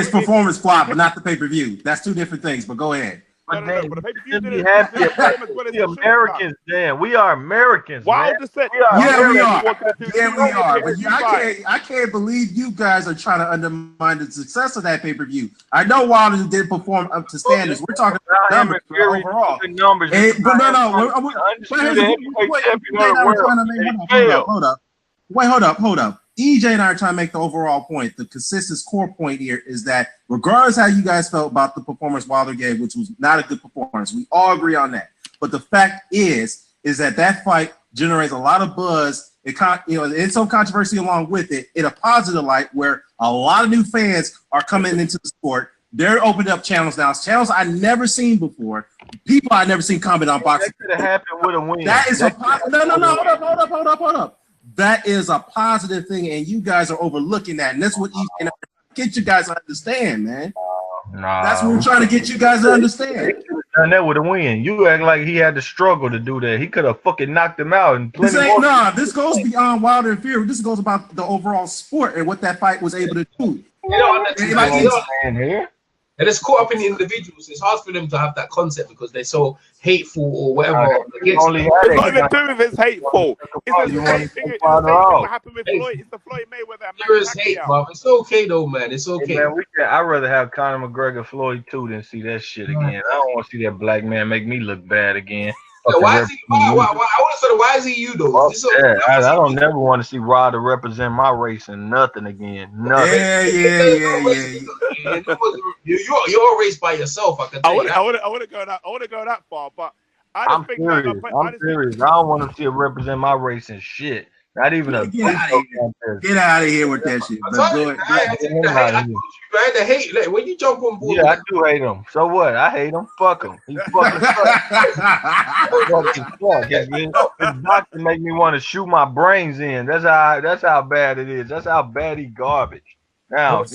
G: performance flopped, but not the pay-per-view. That's two different things. But go ahead.
I: But the pay-per-view didn't happy the Americans, Dan. We are Americans.
F: Wilder said,
G: we are. But I can't believe you guys are trying to undermine the success of that pay-per-view. I know Wilder didn't perform up to standards. We're talking about numbers overall. Hold up. EJ and I are trying to make the overall point. The consistent core point here is that regardless how you guys felt about the performance Wilder gave, which was not a good performance, we all agree on that. But the fact is that fight generates a lot of buzz. It's some controversy along with it in a positive light, where a lot of new fans are coming into the sport. They're opening up channels now. Channels I never seen before. People I never seen comment on boxing.
I: That could have happened with a win.
G: That is hold up. That is a positive thing, and you guys are overlooking that. And that's what get you guys to understand, man. That's what we're trying to get you guys to understand.
I: Done that with a win. You act like he had to struggle to do that. He could have fucking knocked him out. And
G: this goes beyond Wilder and Fury. This goes about the overall sport and what that fight was able to do.
H: And it's caught up in the individuals. It's hard for them to have that concept because they're so hateful or whatever.
F: It's not even doing with it's hateful. It's the same thing that happened with Floyd. It's the Floyd Mayweather.
H: There is hate, bro. It's okay though, man. It's okay.
I: Hey, man, I'd rather have Conor McGregor Floyd too than see that shit again. I don't want to see that black man make me look bad again.
H: Why is he? Why is he you though?
I: I don't never want to see Wilder represent my race in nothing again. Nothing.
H: You're a race by yourself. I can tell you.
F: I want to go that far, but
I: I'm serious. I'm serious. I don't want to see it represent my race and shit. Not even a
G: get out of here with that shit.
H: I had to hate like, when you jump on board.
I: Yeah, I do hate him. So what? I hate him. Fuck him. He fucking sucks. His boxing make me want to shoot my brains in. That's how bad it is. That's how bad he garbage. Now what?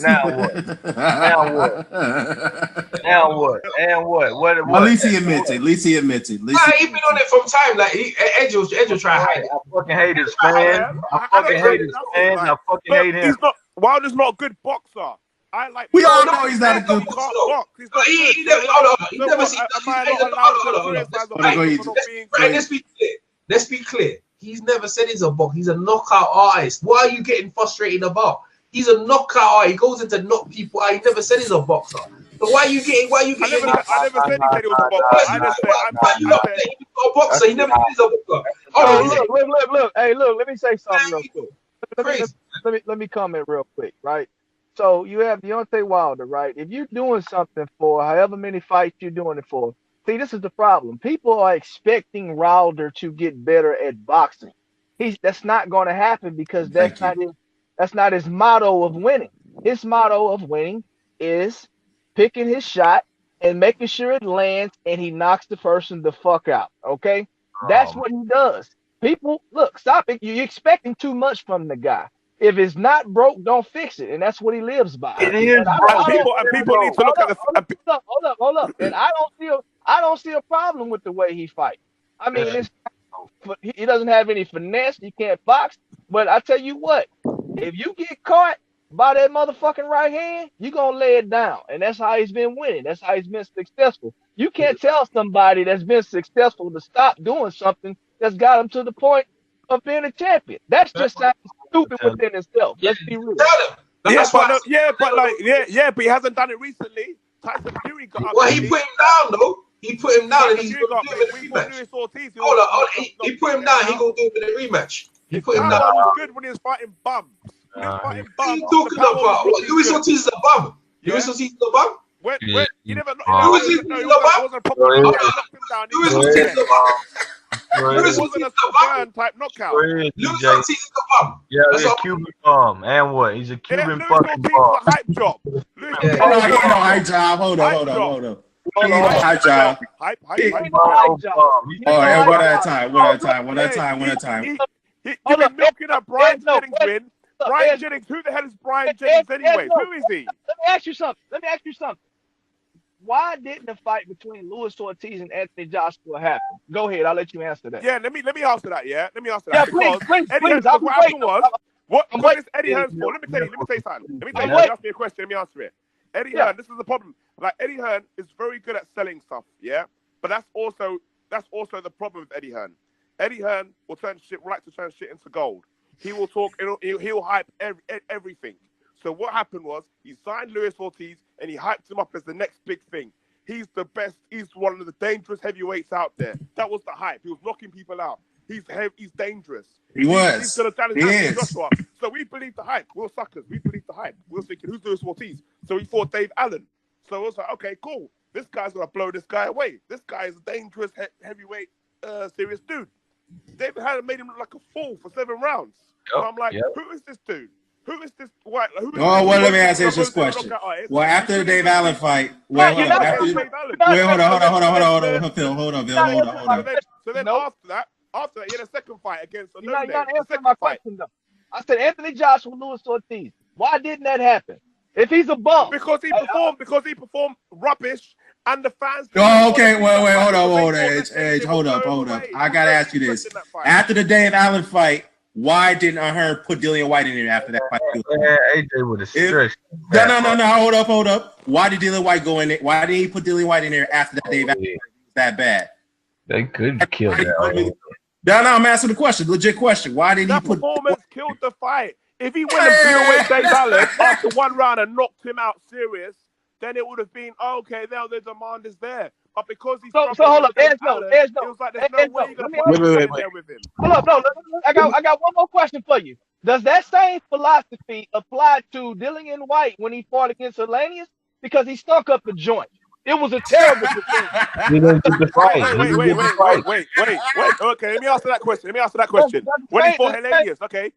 I: Now what? And what?
G: At least he admits it. He's been
H: on it from time. Like Edge will try to hide it.
I: I fucking hate his fans. I fucking hate his fans. I fucking hate him.
F: Wilder's not a good boxer.
G: We all know he's not a good
H: boxer. Let's be clear. He's never said he's a boxer. He's a knockout artist. What are you getting frustrated about? He's a knockout artist. He goes into knock people out. He never said he's a boxer. So why are you getting? I never said he was a boxer. I just said he's a boxer. He never said he's a boxer.
J: Look. Hey, look. Let me say something real quick. Let me comment real quick, right? So you have Deontay Wilder, right? If you're doing something for however many fights you're doing it for, see, this is the problem. People are expecting Wilder to get better at boxing. That's not going to happen because that's not his motto of winning. His motto of winning is picking his shot and making sure it lands and he knocks the person the fuck out. Okay? That's what he does. People, look, stop it. You're expecting too much from the guy. If it's not broke, don't fix it. And that's what he lives by.
F: It is broke. People need to look at the
J: hold up. And I don't see a problem with the way he fights. I mean, he doesn't have any finesse. He can't box. But I tell you what, if you get caught, by that motherfucking right hand, you gonna lay it down. And that's how he's been winning. That's how he's been successful. You can't tell somebody that's been successful to stop doing something that's got him to the point of being a champion. That's just sounds stupid within itself. Let's be real.
F: Yeah, but but he hasn't done it recently. Tyson Fury got up.
H: Well, he put him down though. He put him down, and he's gonna do it in the rematch. Hold on, he put him down. He gonna do it in the rematch. He put him down.
F: That was good when he was fighting bums.
H: What are you talking about? Luis Ortiz is a bum. Luis Ortiz is a bum.
F: You never
H: Luis Ortiz is a bum. Luis Ortiz is a bum. Luis Ortiz is a bum.
F: Type knockout.
H: Luis Ortiz is a bum.
I: Yeah, he's a Cuban bum. And what? He's a Cuban fucking bum.
F: Hype job.
G: Hype job. Hold on. Hype job.
F: Hype.
G: All right, one at a time.
F: He's been milking up Brian Jennings win. Brian Jennings, who the hell is Brian Jennings anyway? Who is he?
J: Let me ask you something. Why didn't the fight between Luis Ortiz and Anthony Joshua happen? Go ahead, I'll let you answer that.
F: Yeah, let me answer that. Yeah, let me answer
J: that.
F: Yeah, please. What happened was, what is Eddie Hearn's for? Let me tell you something. Let me tell you. You ask me a question. Let me answer it. Eddie Hearn, this is the problem. Like Eddie Hearn is very good at selling stuff. Yeah, but that's also the problem with Eddie Hearn. Eddie Hearn will like to turn shit into gold. He will talk. He'll hype everything. So what happened was he signed Luis Ortiz and he hyped him up as the next big thing. He's the best. He's one of the dangerous heavyweights out there. That was the hype. He was knocking people out. He's dangerous.
G: He's
F: gonna challenge Joshua. So we believed the hype. We were suckers. We believed the hype. We were thinking, who's Luis Ortiz? So we fought Dave Allen. So it was like, okay, cool. This guy's gonna blow this guy away. This guy is a dangerous heavyweight, serious dude. David Allen made him look like a fool for 7 rounds. So I'm like, who is this dude? Who is this white?
G: Let me ask you this question. Well, after the Dave Allen fight, hold on, Phil.
F: So then after that, he had a second fight against
J: you gotta answer my question though. I said Anthony Joshua, Luis Ortiz. Why didn't that happen? If he's a bum,
F: because he performed rubbish, and the fans.
G: Oh, okay. Wait, hold on, Edge. Hold up. I gotta ask you this. After the Dave Allen fight, why didn't Hearn put Dillian White in there after that fight?
I: AJ would have stretched.
G: No. Hold up. Why did Dillian White go in there? Why didn't he put Dillian White in there after that Dave Allen fight? That bad?
I: They could kill that.
G: No, I'm asking the question. Legit question. Why didn't he put?
F: Performance killed the fight. If he went and blew away Dave Allen after 1 round and knocked him out serious, then it would have been okay. Now the demand is there, but because he's
J: so hold up, Edge,
F: it was like there's no way you're gonna put him there with him.
J: Hold up, no, I got one more question for you. Does that same philosophy apply to Dillian White when he fought against Elanius? Because he stunk up the joint. It was a terrible performance.
I: He didn't get the fight.
F: Wait. Okay, let me answer that question. When he fought Elanius, okay,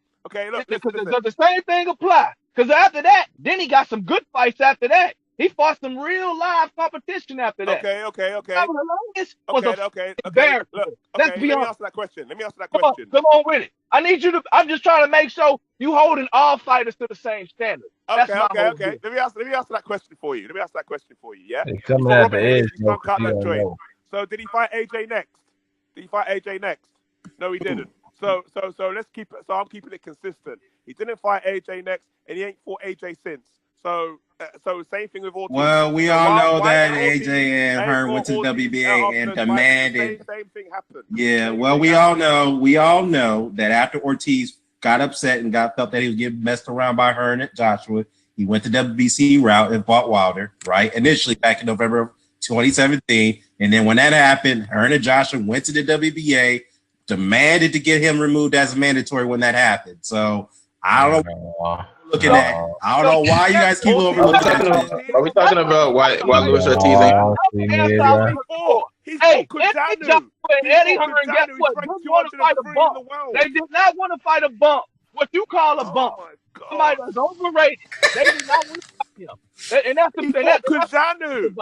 F: look.
J: Does the same thing apply? Because after that, then he got some good fights after that. He fought some real live competition after that.
F: Okay.
J: Look,
F: let me answer that question.
J: Come on with it. I need you to. I'm just trying to make sure you holding all fighters to the same standard.
F: Okay. Let me answer that question for you. Yeah.
I: Coming at the edge.
F: So did he fight AJ next? No, he didn't. So let's keep it. So I'm keeping it consistent. He didn't fight AJ next, and he ain't fought AJ since. So same thing with Ortiz.
G: Well, we all know that AJ and Hearn went to the WBA and demanded.
F: Same thing happened.
G: Yeah. Well, we all know that after Ortiz got upset and felt that he was getting messed around by Hearn and Joshua, he went the WBC route and fought Wilder. Right, initially back in November of 2017, and then when that happened, Hearn and Joshua went to the WBA, demanded to get him removed as a mandatory when that happened. So I don't know. Looking at, I don't know why you guys keep overlooking that.
K: Are we talking about why Luis Ortiz ain't?
J: Hey, Eddie Hearn, guess what? They want to fight a bump. They did not want to fight a bump. What you call a bump? Somebody that's overrated. They did not want to fight him. And that's
F: Kajanu.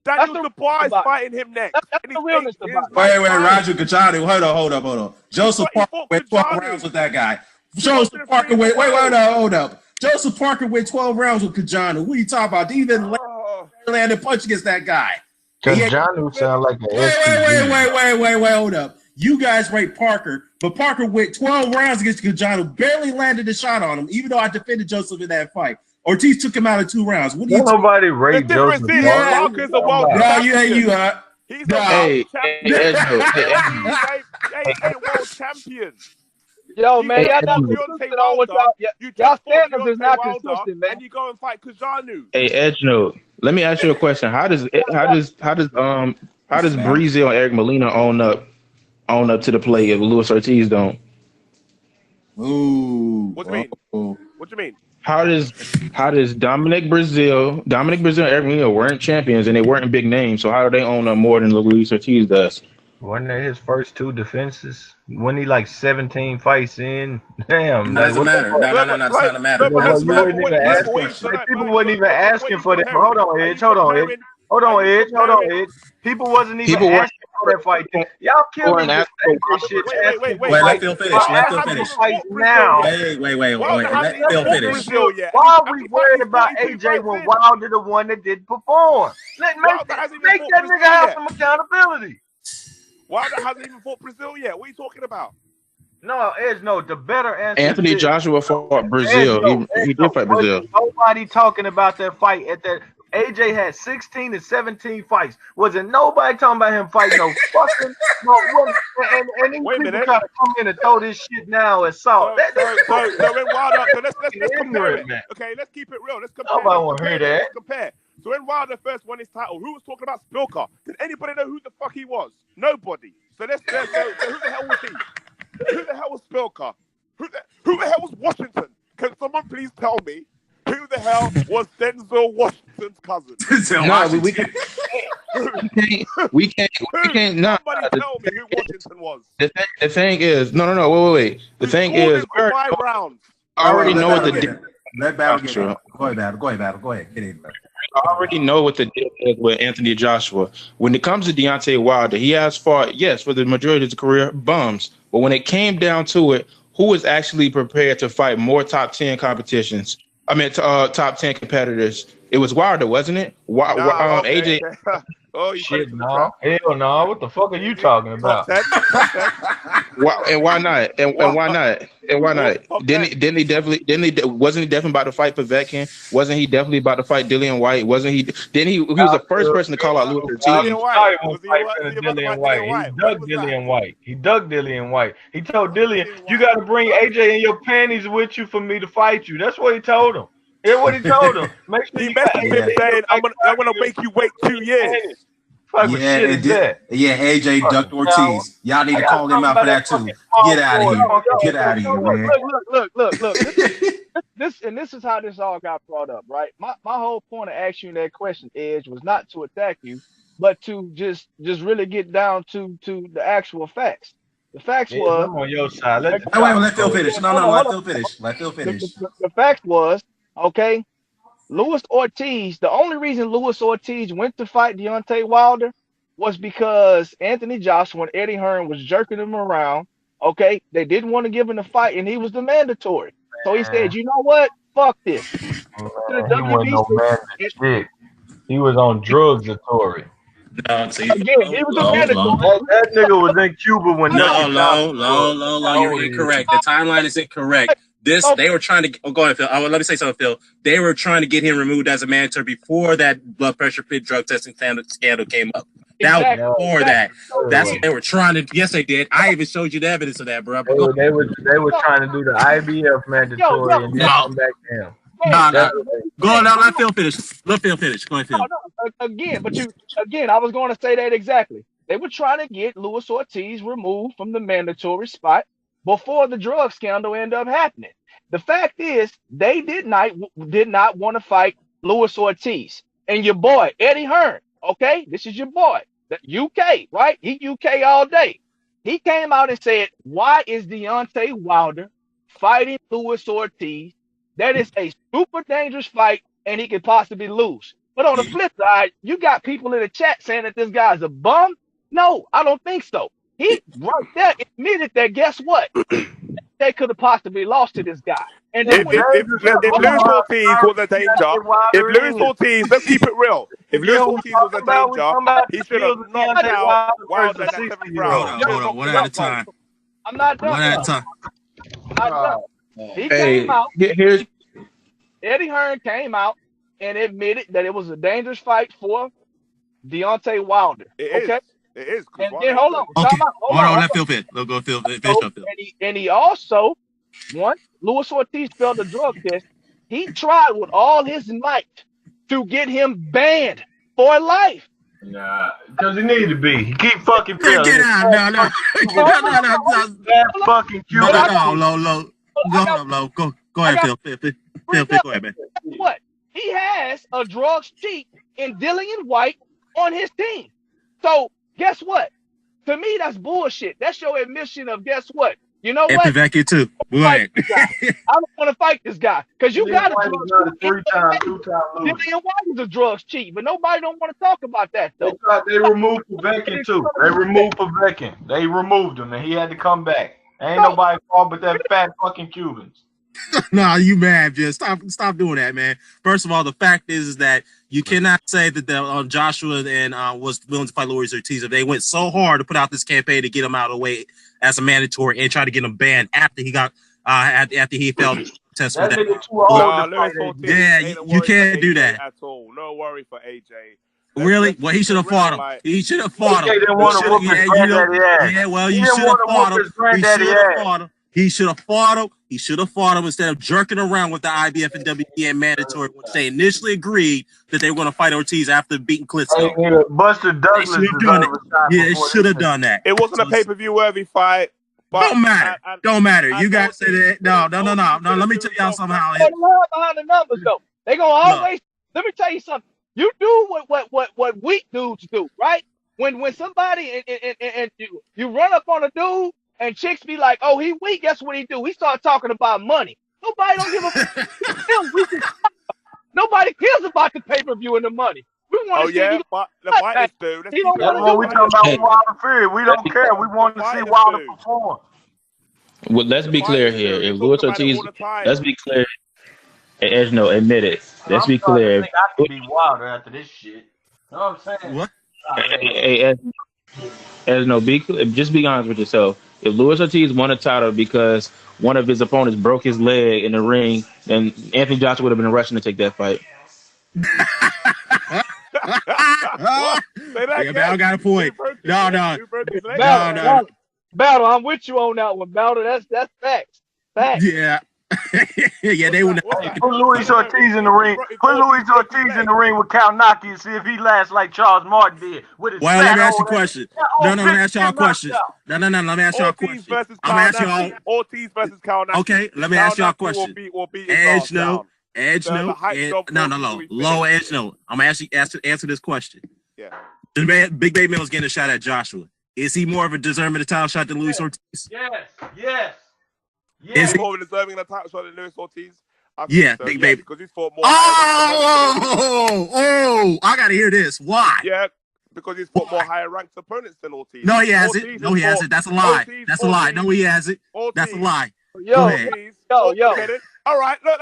F: Daniel Dubois is fighting him next.
J: That's the realness about it.
G: Wait, Roger Kajanu. Hold up. Joseph Parker went 12 rounds with that guy. Joseph Parker went, hold up. Joseph Parker went 12 rounds with Kajanu. What are you talking about? He even landed a punch against that guy.
I: Kajanu sound like an
G: wait, hold up. You guys rate Parker, but Parker went 12 rounds against Cajano, barely landed a shot on him, even though I defended Joseph in that fight. Ortiz took him out in 2 rounds. What do you?
I: Nobody rate Joseph.
F: Parker's a world champion.
G: You, huh?
F: He's a world champion. He's a world champion.
J: Yo, man, y'all not consistent on what y'all standards is not consistent, man.
F: And you go and fight Cajano.
K: Hey, EDGENOTE, let me ask you a question. How does Breezy and Eric Molina own up to the play if Luis Ortiz don't?
G: Ooh.
F: What do you mean? What do you mean?
K: How does Dominic Brazil and Eric Molina weren't champions and they weren't big names, so how do they own up more than Luis Ortiz does?
I: Wasn't that his first 2 defenses? Wasn't he like 17 fights in? Damn.
G: Doesn't matter. No, it's not a matter.
I: People wasn't even asking for that. Hold on, Edge. People wasn't even asking for that fight. Y'all killed me.
G: Wait, let Phil finish. Let Phil finish.
I: Now.
G: Wait. Let Phil finish.
I: Why are we worried about AJ when Wilder the one that didn't perform? Make that nigga have some accountability.
F: Wilder hasn't even fought Brazil yet. What are you talking about?
I: No, Edge, no. The better answer.
K: Anthony Joshua fought Brazil. He did fight Brazil.
I: Nobody talking about that fight at that. AJ had 16 to 17 fights. Wasn't nobody talking about him fighting no fucking no. And these people try to come in and throw this shit now as salt.
F: So let's compare it. Okay, let's keep it real. Let's compare.
I: Nobody want to hear that.
F: Let's compare. So when Wilder first won his title, who was talking about Spilker? Did anybody know who the fuck he was? Nobody. So who the hell was he? Who the hell was Spilker? Who the hell was Washington? Can someone please tell me who the hell was Denzel Washington's cousin?
K: No, we can't. No.
F: Somebody tell me who Washington was.
K: The thing is, no, wait. The thing is,
F: I
K: already know what the
G: Let Battle get in. Go ahead, Battle. Go ahead. Get in, bro.
K: I already know what the deal is with Anthony Joshua. When it comes to Deontay Wilder, he has fought, yes, for the majority of his career, bums. But when it came down to it, who was actually prepared to fight more top 10 competitions? Top 10 competitors. It was Wilder, wasn't it? AJ.
F: Oh,
I: shit, no. Hell no. What the fuck are you talking about?
K: And why not? And why not? And why not? Wasn't he definitely about to fight Povetkin? Wasn't he definitely about to fight Dillian White? Wasn't he? He was the first person to call out Luis Ortiz.
I: He dug Dillian White. He told Dillian, you got to bring AJ in your panties with you for me to fight you. That's what he told him. Here's what he told him. Make sure
F: he messaged him saying, I'm gonna make you wait 2 years.
G: AJ ducked Ortiz. Y'all need to call him out for that too. Get out of here. Get out of here, man.
J: Look. This is how this all got brought up, right? My whole point of asking you that question, Edge, was not to attack you, but to just really get down to the actual facts. The facts was
I: I'm on your side.
G: Let Phil finish. Let Phil finish.
J: The fact was, okay, Luis Ortiz, the only reason Luis Ortiz went to fight Deontay Wilder was because Anthony Joshua and Eddie Hearn was jerking him around. Okay, they didn't want to give him the fight, and he was the mandatory. So he said, you know what? Fuck this.
I: He was on drugs, Tory.
G: No, see,
J: again, he was a mandatory.
I: That nigga was in Cuba when
L: You're incorrect. The timeline is incorrect. They were trying to go ahead, Phil. Let me say something, Phil. They were trying to get him removed as a mandatory before that blood pressure fit drug testing scandal came up. That was before that. That's what they were trying to. Yes, they did. I even showed you the evidence of that, bro.
I: They were trying to do the IBF mandatory and then come back down.
L: Go on now. Let Phil finish. Go ahead, Phil.
J: Again, I was going to say that exactly. They were trying to get Luis Ortiz removed from the mandatory spot before the drug scandal ended up happening. The fact is, they did not want to fight Luis Ortiz. And your boy, Eddie Hearn, okay? This is your boy, the UK, right? He UK all day. He came out and said, why is Deontay Wilder fighting Luis Ortiz? That is a super dangerous fight, and he could possibly lose. But on the flip side, you got people in the chat saying that this guy's a bum. No, I don't think so. He right there admitted that, guess what? they could have possibly lost to this guy. And
F: if Luis Ortiz was a danger, let's keep it real. If Luis Ortiz was a danger, he should have knocked out Wilder in that 7th round.
L: Hold on, one at a time.
J: I'm not done.
L: One at a time.
J: He came out. Eddie Hearn came out and admitted that it was a dangerous fight for Deontay Wilder. Okay?
F: It is.
J: And then, hold on.
L: Okay. Hold on. Let Phil fit. Let's go, Phil.
J: And he also, once Luis Ortiz failed the drug test, he tried with all his might to get him banned for life.
I: Nah, because he needed to be. He keep fucking failing.
L: Get out. No.
I: That fucking Cuban.
L: Go ahead, Phil. Phil, go ahead, man.
J: What? He has a drugs cheat in Dillian White on his team. So, guess what? To me, that's bullshit. That's your admission of guess what? You know what?
L: Vecchio too. Go ahead.
J: I don't want to fight this guy because you got a drugs cheat.
I: 2-time lose.
J: Dillian White is a drugs cheat, but nobody don't want to talk about that though.
I: They removed Povetkin too. They removed Povetkin. They removed him, and he had to come back. Ain't nobody fault but that fat fucking Cubans.
L: No, you mad? Just stop doing that, man. First of all, the fact is that you cannot say that Joshua and was willing to fight Luis Ortiz. If they went so hard to put out this campaign to get him out of the way as a mandatory and try to get him banned after he got after he failed the test for that. You can't do that
F: at all. No worry for AJ.
L: Really? Well, he should have fought him. He should have fought him.
I: You should
L: have fought him. He should have fought him. He should have fought him instead of jerking around with the IBF and WBA mandatory, which they initially agreed that they were going to fight Ortiz after beating Klitschko.
I: Buster Douglas
L: it should have done that.
F: It wasn't a pay-per-view worthy fight.
L: Don't matter. You guys say that. No. Let me tell y'all something.
J: Behind the numbers, though, they gonna always. Let me tell you something. You do what weak dudes do, right? When somebody and you run up on a dude. And chicks be like, oh, he weak. Guess what he do? He start talking about money. Nobody don't give a Nobody cares about the pay-per-view and the money. We want to see
F: the fighters do.
I: That's what we talking about Wilder Fury. We don't care. We want to see Wilder perform.
K: Well, let's be clear here. If Luis Ortiz, let's be clear. Edgeno, admit it. Let's be clear.
I: I can be Wilder after this shit. You know what I'm saying?
L: What?
K: Edgeno, just be honest with yourself. If Luis Ortiz won a title because one of his opponents broke his leg in the ring, then Anthony Joshua would have been rushing to take that fight.
L: Battle got a point. No.
J: Battle, I'm with you on that one. Battle, that's facts. Facts.
L: Yeah. They would
I: put Luis Ortiz in the ring. Put Luis Ortiz in the ring with Cal Naki and see if he lasts like Charles Martin did. Let me
L: ask you a question. Let me ask y'all a question. Let me ask y'all a question. I'm gonna ask y'all.
F: Ortiz versus Cal Naki.
L: Okay, let me ask y'all a question. Edge no. Low Edge no. I'm gonna answer this question.
F: Yeah.
L: Big Baby Mill's getting a shot at Joshua. Is he more of a deserving title shot than Luis Ortiz?
F: Yes. Is he more deserving of a title shot than Luis Ortiz?
L: Yeah, Big Baby.
F: Because he's fought more.
L: I gotta hear this. Why?
F: Yeah, because he's fought more higher ranked opponents than Ortiz.
L: No, he hasn't. No, he hasn't. That's a lie. That's a lie. No, he hasn't. That's a lie.
J: Yo.
F: All right. Look.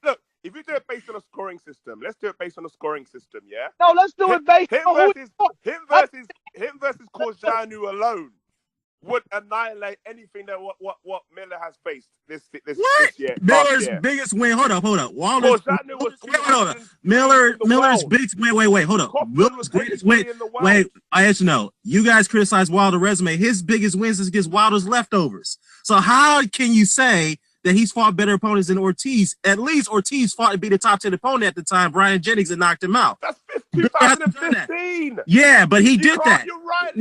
F: Look. If you do it based on a scoring system, let's do it based on a scoring system. Yeah.
J: No, let's do it based on
F: him versus Corjanu alone would annihilate anything that what Miller has faced this year.
L: Miller's biggest win. Hold up. Miller's biggest win. Wait. Hold up. Miller's greatest win. Wait. I have to know. You guys criticize Wilder's resume. His biggest wins is against Wilder's leftovers. So how can you say that he's fought better opponents than Ortiz? At least Ortiz fought to be the top 10 opponent at the time. Brian Jennings had knocked him out.
F: That's 2015.
L: Yeah, but he did that.
F: You're right.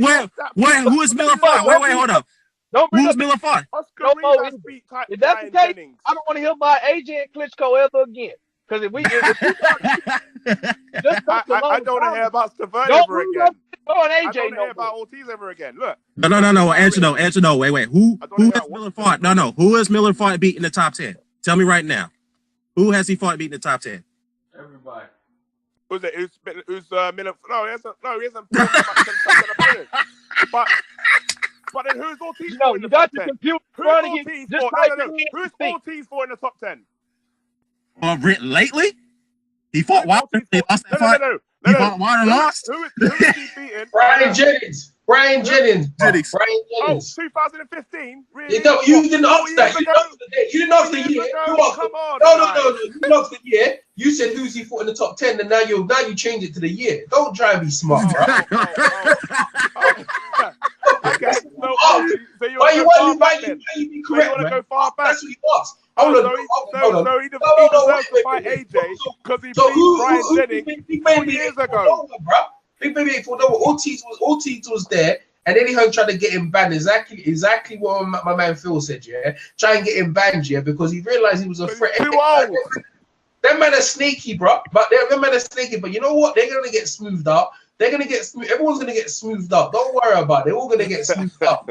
L: Who is Miller fought? Wait, hold up. Who's Miller fought?
J: If that's the case, I don't want to hear about AJ and Klitschko ever again. Because if we I
F: don't want to hear about Stavern ever again.
J: I don't
F: hear about Ortiz ever again. Look.
L: No. Answer no. Wait. Who has Miller fought? No. Who has Miller fought beat in the top 10? Tell me right now. Who has he fought beat in the top 10?
F: Everybody. Who's it? Who's Miller? No, he hasn't. But But then who's Ortiz
J: You
F: for
J: know,
F: in the
J: you got
F: top
J: the
F: 10?
J: computer
F: Who's
J: running.
F: Ortiz
J: Just
F: for?
J: type
F: No.
J: it in.
F: Who's Ortiz for in the top 10?
G: Lately, he fought Wilder. He lost that fight. He fought Wilder and lost.
F: Who is he beating?
H: Brian Jennings. Brian Jennings.
F: Oh, 2015? Really?
H: You didn't ask that. You didn't ask the year.
F: Come on.
H: No. You didn't ask the year. You said who's he fought in the top 10, and now you change it to the year. Don't try and be smart, bro.
F: Okay.
H: Why you be correct?
F: You want to go far back?
H: That's what he asked. Hold on.
F: So he deserves to fight AJ because he beat Brian Jennings 4 years ago.
H: Big Baby 8 Ortiz was there, and Eddie Hearn tried to get him banned. Exactly what my man Phil said, yeah. Try and get him banned, yeah, because he realized he was a threat.
F: Too old.
H: Them men are sneaky, bro. But them men are sneaky. But you know what? They're gonna get smoothed up. They're gonna get everyone's gonna get smoothed up. Don't worry about it. They're all gonna get smoothed up.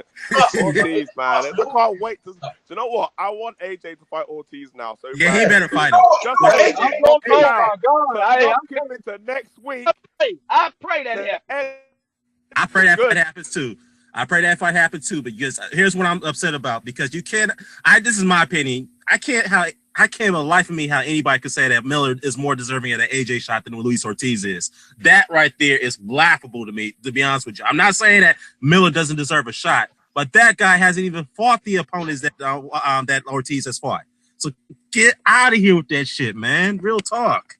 F: Ortiz, man. I can't wait to. You know what? I want AJ to fight Ortiz now. So
G: yeah, he better fight him.
F: Just like I'm coming to next week.
J: I pray that happens.
G: I pray that fight happens too. I pray that fight happens too. Because here's what I'm upset about. Because you can't. This is my opinion. I can't for the life of me how anybody could say that Miller is more deserving of an AJ shot than Luis Ortiz is. That right there is laughable to me, to be honest with you. I'm not saying that Miller doesn't deserve a shot, but that guy hasn't even fought the opponents that Ortiz has fought. So get out of here with that shit, man. Real talk.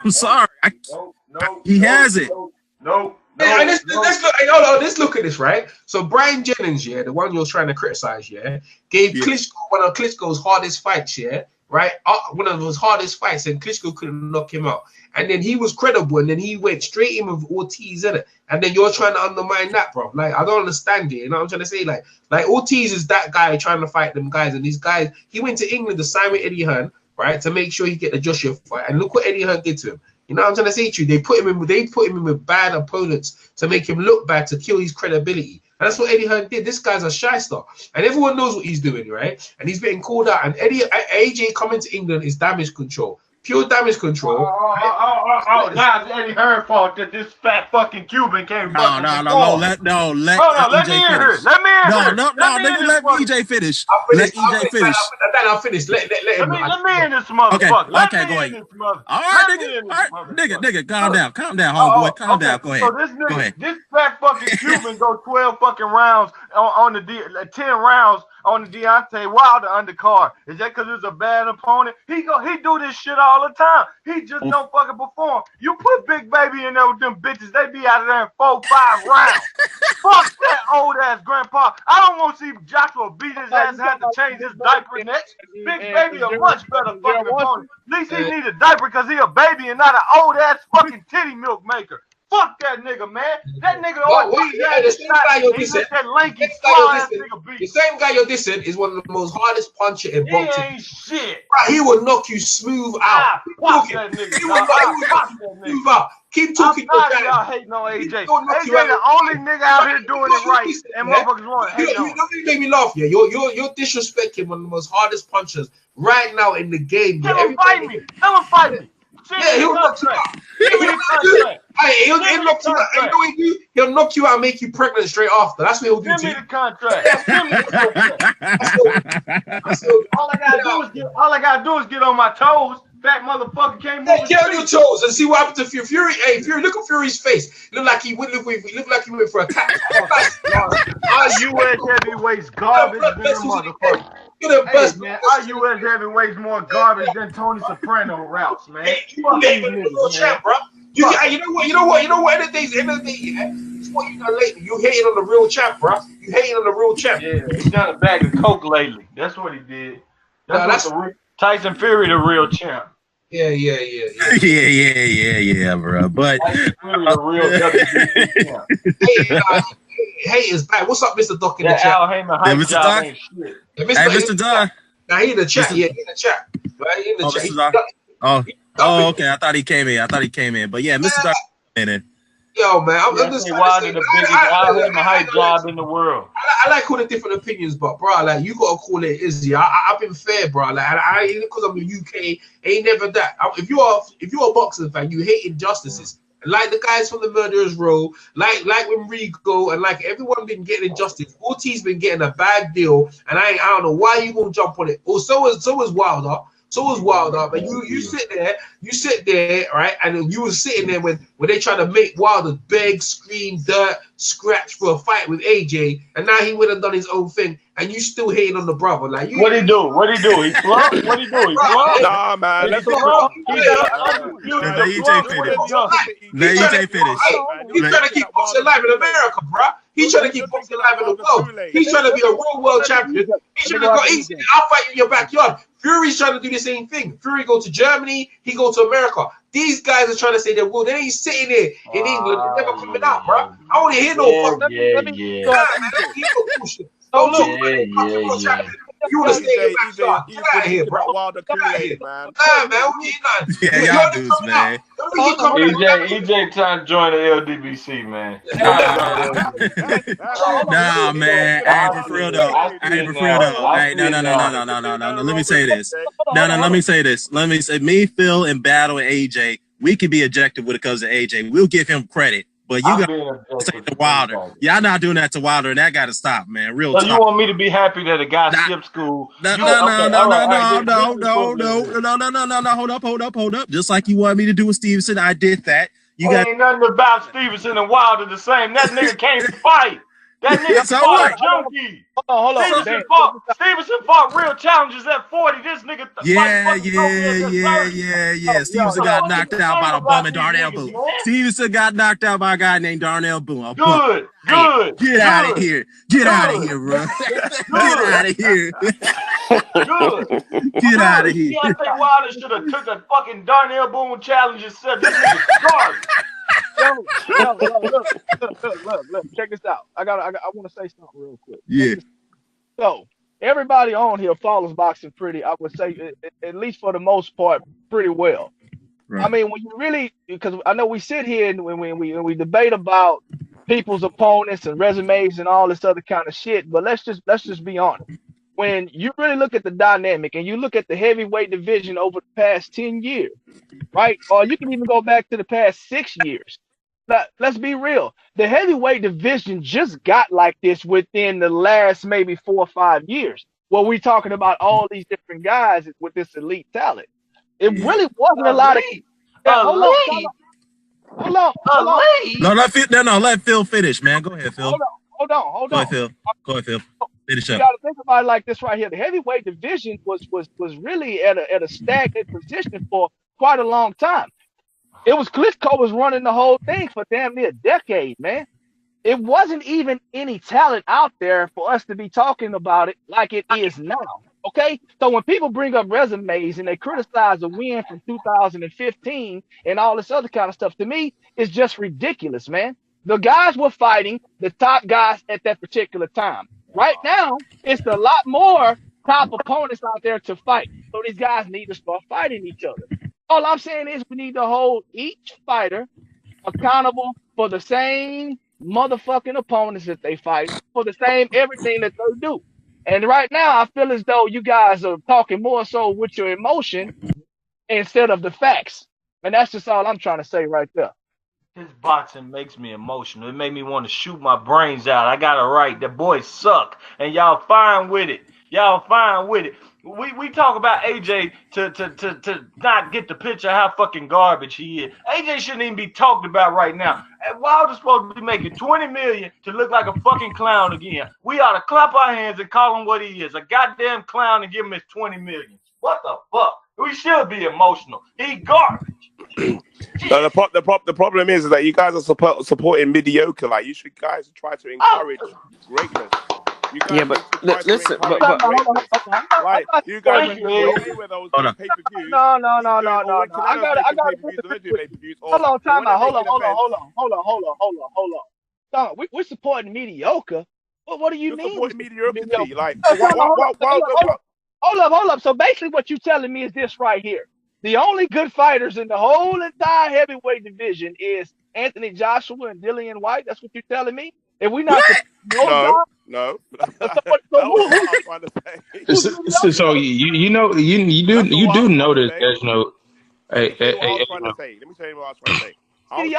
G: I'm sorry. He hasn't.
H: No. Let's look at this, right? So Brian Jennings, yeah, the one you're trying to criticize, yeah, gave Klitschko one of Klitschko's hardest fights, yeah, right? One of his hardest fights, and Klitschko couldn't knock him out. And then he was credible, and then he went straight in with Ortiz in it. And then you're trying to undermine that, bro. Like, I don't understand it. You know what I'm trying to say? Like Ortiz is that guy trying to fight them guys, and these guys, he went to England to sign with Eddie Hearn, right, to make sure he get the Joshua fight. And look what Eddie Hearn did to him. You know what I'm trying to say to you? They put him in with bad opponents to make him look bad, to kill his credibility. And that's what Eddie Hearn did. This guy's a shyster. And everyone knows what he's doing, right? And he's getting called out. And AJ coming to England is damage control. Pure damage control.
I: Now it's Eddie Hearn's fault that this fat fucking Cuban came.
G: Let EJ finish. Let EJ finish.
H: I'll finish. Let him.
I: Let me in this motherfucker.
G: Okay, go ahead. All right, nigga, calm down, homeboy, calm down. Go ahead.
I: So
G: go ahead.
I: This fat fucking Cuban go 12 fucking rounds on the 10 rounds on the Deontay Wilder undercard. Is that because it's a bad opponent? He do this shit all the time. He just don't fucking perform. You put Big Baby in there with them bitches, they be out of there in 4-5 rounds. Fuck that old ass grandpa. I don't want to see Joshua beat his ass and have to change his diaper next. Big Baby a much better fucking opponent. At least he need a diaper because he a baby and not an old ass fucking titty milk maker. Fuck that nigga, man. That nigga
H: the same guy you're dissing is one of the most hardest puncher in boxing.
I: He ain't shit.
H: He will knock you smooth out. He will knock you smooth out. Keep talking.
I: Y'all hating on AJ. AJ the only nigga out here doing it right, and motherfuckers want to hate on.
H: You know what made me laugh? Yeah, you're disrespecting one of the most hardest punchers right now in the game.
I: Tell him fight me.
H: Yeah, he'll knock you out. He'll knock you out. And he'll knock you out and make you pregnant straight after. That's what he'll do to you.
I: Give me the contract. All I gotta do is get on my toes. Fat motherfucker came over.
H: Get on your toes and see what happens to Fury. Hey, Fury, look at Fury's face. Look like he went for a cat.
I: Our U.S. heavyweights garbage than the motherfucker. Man, our U.S. heavyweights more garbage than Tony Soprano routes, man. Fuck these niggas, man.
H: You know what? End of the day, yeah. It's what you done lately. You hating on the real champ, bro. You hating on the real champ.
I: Yeah, he done a bag of coke lately. That's what he did. Tyson Fury, the real champ.
H: Yeah,
G: bro. But
I: Tyson Fury, the real WBC champ.
H: Hey, is back. What's up, Mr. Doc in the chat?
G: Mr. Doc. Hey, Mr. Doc.
H: Now he in the chat. Yeah, he in the chat. Right, he in the chat.
G: Oh, okay. I thought he came in. But yeah, Mr. Doc in it.
H: Yo, man, I'm just
I: the biggest hype job in the world.
H: I like all the different opinions, but bro, like you gotta call it Izzy. I've been fair, bro. Like I because I'm in the UK, ain't never that. If you're a boxing fan, you hate injustices. like the guys from the Murderers Row, like when Rigo and like everyone been getting injustice. Ortiz been getting a bad deal, and I don't know why you gonna jump on it. Oh, so was Wilder. So was Wilder, but you sit there, right? And you was sitting there when they try to make Wilder beg, scream, dirt, scratch for a fight with AJ, and now he would have done his own thing, and you still hating on the brother. Like you,
I: what he do? What he do? He slumped? What he do? He slumped?
F: Nah, man.
G: Let EJ finish.
H: He's trying to keep boxing alive in America, bro. He's trying to keep boxing alive in the world. He's trying to be a real world champion. He's trying to go easy. I'll fight you in your backyard. Fury's trying to do the same thing. Fury go to Germany. He go to America. These guys are trying to say they're will. They ain't sitting there in England. They're never coming out, bro. I want to hear no fuck. You want to stay in your backyard. Get out of here, bro.
F: Wilder Kool-Aid, man.
H: Man,
G: yeah, y'all dudes, man.
I: EJ trying to join the LDBC, man.
G: Nah, man. Hey, for real though. Hey, no. Let me say this. Let me say this. Let me say, me, Phil, and Battle and AJ, we can be objective when it comes to AJ. We'll give him credit. But you gotta say to Wilder. Y'all not doing that to Wilder, and that gotta stop, man. Real
I: so
G: talk.
I: You want me to be happy that a guy skipped school?
G: No. Hold up. Just like you wanted me to do with Stevenson, I did that.
I: Ain't nothing about Stevenson and Wilder the same. That nigga can't fight. That nigga fought a junkie.
J: Hold on.
I: Stevenson fought real challenges at 40. This nigga.
G: Yeah. Stevenson got knocked out by the bum and Darnell Boone. Stevenson got knocked out by a guy named Darnell Boone.
I: Good.
G: Get out of here. Get out of here, bro. Get out of here. Get out of here.
I: I think Wilder should have took a fucking Darnell Boone challenge and said this nigga's garbage.
J: Look, check this out. I want to say something real quick.
G: Yeah.
J: So everybody on here follows boxing pretty, I would say, at least for the most part, pretty well. Right. I mean, when you really, because I know we sit here and when we debate about people's opponents and resumes and all this other kind of shit, but let's just be honest. When you really look at the dynamic and you look at the heavyweight division over the past 10 years, right? Or you can even go back to the past 6 years. Let's be real. The heavyweight division just got like this within the last maybe 4 or 5 years. Where we're talking about all these different guys with this elite talent. It really wasn't a lot of. Hold on.
G: No, let Phil finish, man. Go ahead, Phil.
J: Hold on.
G: Go ahead, Phil. Finish up.
J: You got to think about it like this right here. The heavyweight division was really at a stagnant position for quite a long time. It was Klitschko was running the whole thing for damn near a decade, man. It wasn't even any talent out there for us to be talking about it like it is now. Okay, so when people bring up resumes and they criticize the win from 2015 and all this other kind of stuff, to me, it's just ridiculous, man. The guys were fighting the top guys at that particular time. Right now, it's a lot more top opponents out there to fight. So these guys need to start fighting each other. All I'm saying is we need to hold each fighter accountable for the same motherfucking opponents that they fight, for the same everything that they do. And right now, I feel as though you guys are talking more so with your emotion instead of the facts. And that's just all I'm trying to say right there.
I: This boxing makes me emotional. It made me want to shoot my brains out. I got it right. The boys suck. And y'all fine with it. We talk about AJ to not get the picture of how fucking garbage he is. AJ shouldn't even be talked about right now. Wilder's supposed to be making $20 million to look like a fucking clown again. We ought to clap our hands and call him what he is, a goddamn clown, and give him his $20 million. What the fuck? We should be emotional. He garbage.
F: No, the problem is that you guys are supporting mediocre. Like you guys try to encourage greatness.
M: Yeah, but listen,
F: right? You guys with those pay-per-views.
J: No. I got hold on, time out. Hold on. We're supporting mediocre. What do you mean?
F: Supporting mediocrity, like
J: hold up. So basically, what you're telling me is this right here: the only good fighters in the whole entire heavyweight division is Anthony Joshua and Dillian White. That's what you're telling me. If we not
F: no.
K: So you do notice there's no.
F: Let me tell you what I was trying to say. I'm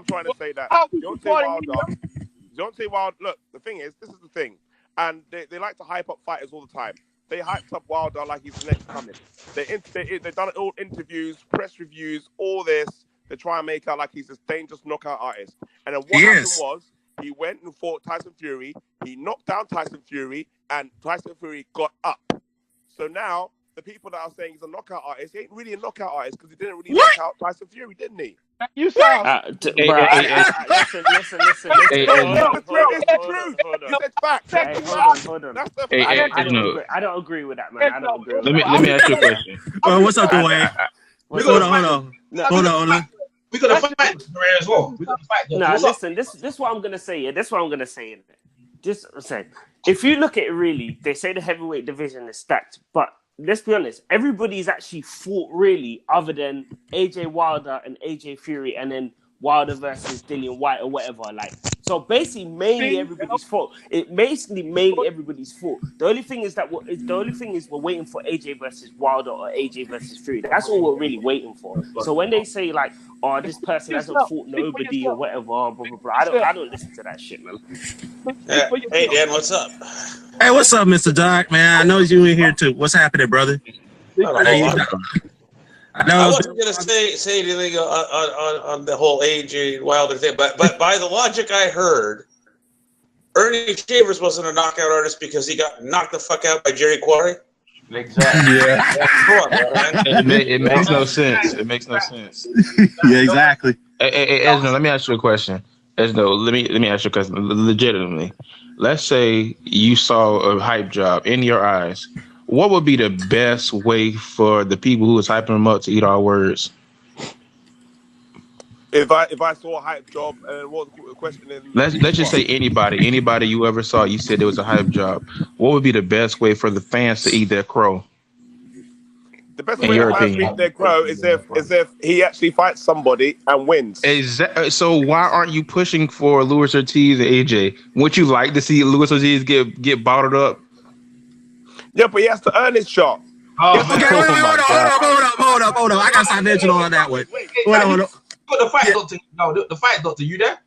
F: trying to say that Deontay Wilder. Look, the thing is, this is the thing, and they like to hype up fighters all the time. They hyped up Wilder like he's the next coming. They've done all interviews, press reviews, all this. They try and make out like he's this dangerous knockout artist. And then what happened was he went and fought Tyson Fury. He knocked down Tyson Fury, and Tyson Fury got up. So now the people that are saying he's a knockout artist, he ain't really a knockout artist because he didn't really knock out Tyson Fury, didn't he?
J: You sound.
M: Listen.
F: It's the truth. It's fact.
M: Hold on.
F: That's the
M: fact. I don't agree with that, man. I don't agree with that.
K: Let me ask you a question.
L: What's up, Dwayne? Hold on.
H: We're gonna fight as well.
M: No, listen. This is what I'm gonna say. Yeah, this is what I'm gonna say. Just say, if you look at it really, they say the heavyweight division is stacked, but let's be honest, everybody's actually fought really, other than AJ Wilder and AJ Fury, and then Wilder versus Dillian White or whatever. Like, so basically, mainly everybody's fought. Everybody's fought. The only thing is we're waiting for AJ versus Wilder or AJ versus Fury. That's all we're really waiting for. So when they say like, "Oh, this person hasn't fought nobody" or whatever, blah blah blah, I don't listen to that shit, man.
N: Hey, Dan, what's up?
L: Hey, what's up, Mr. Doc? Man, I know you in here too. What's happening, brother?
N: I wasn't going to say anything on the whole AJ Wilder thing, but by the logic I heard, Ernie Shavers wasn't a knockout artist because he got knocked the fuck out by Jerry Quarry.
K: Exactly. Yeah. It makes no sense. It makes no sense.
L: Yeah, exactly.
K: Hey, Esno, let me ask you a question. Esno, let me ask you a question. Legitimately, let's say you saw a hype job in your eyes. What would be the best way for the people who was hyping him up to eat our words?
F: If I saw a hype job, and what was the question?
K: Let's just say anybody you ever saw, you said it was a hype job. What would be the best way for the fans to eat their crow?
F: The best way for fans to eat their crow is if he actually fights somebody and wins.
K: So why aren't you pushing for Luis Ortiz and AJ? Would you like to see Luis Ortiz get bottled up?
F: Yeah, but he has to earn his shot.
L: Hold up. I got something to on that one. Hold on.
H: The fight doctor. No, the fight doctor. You there?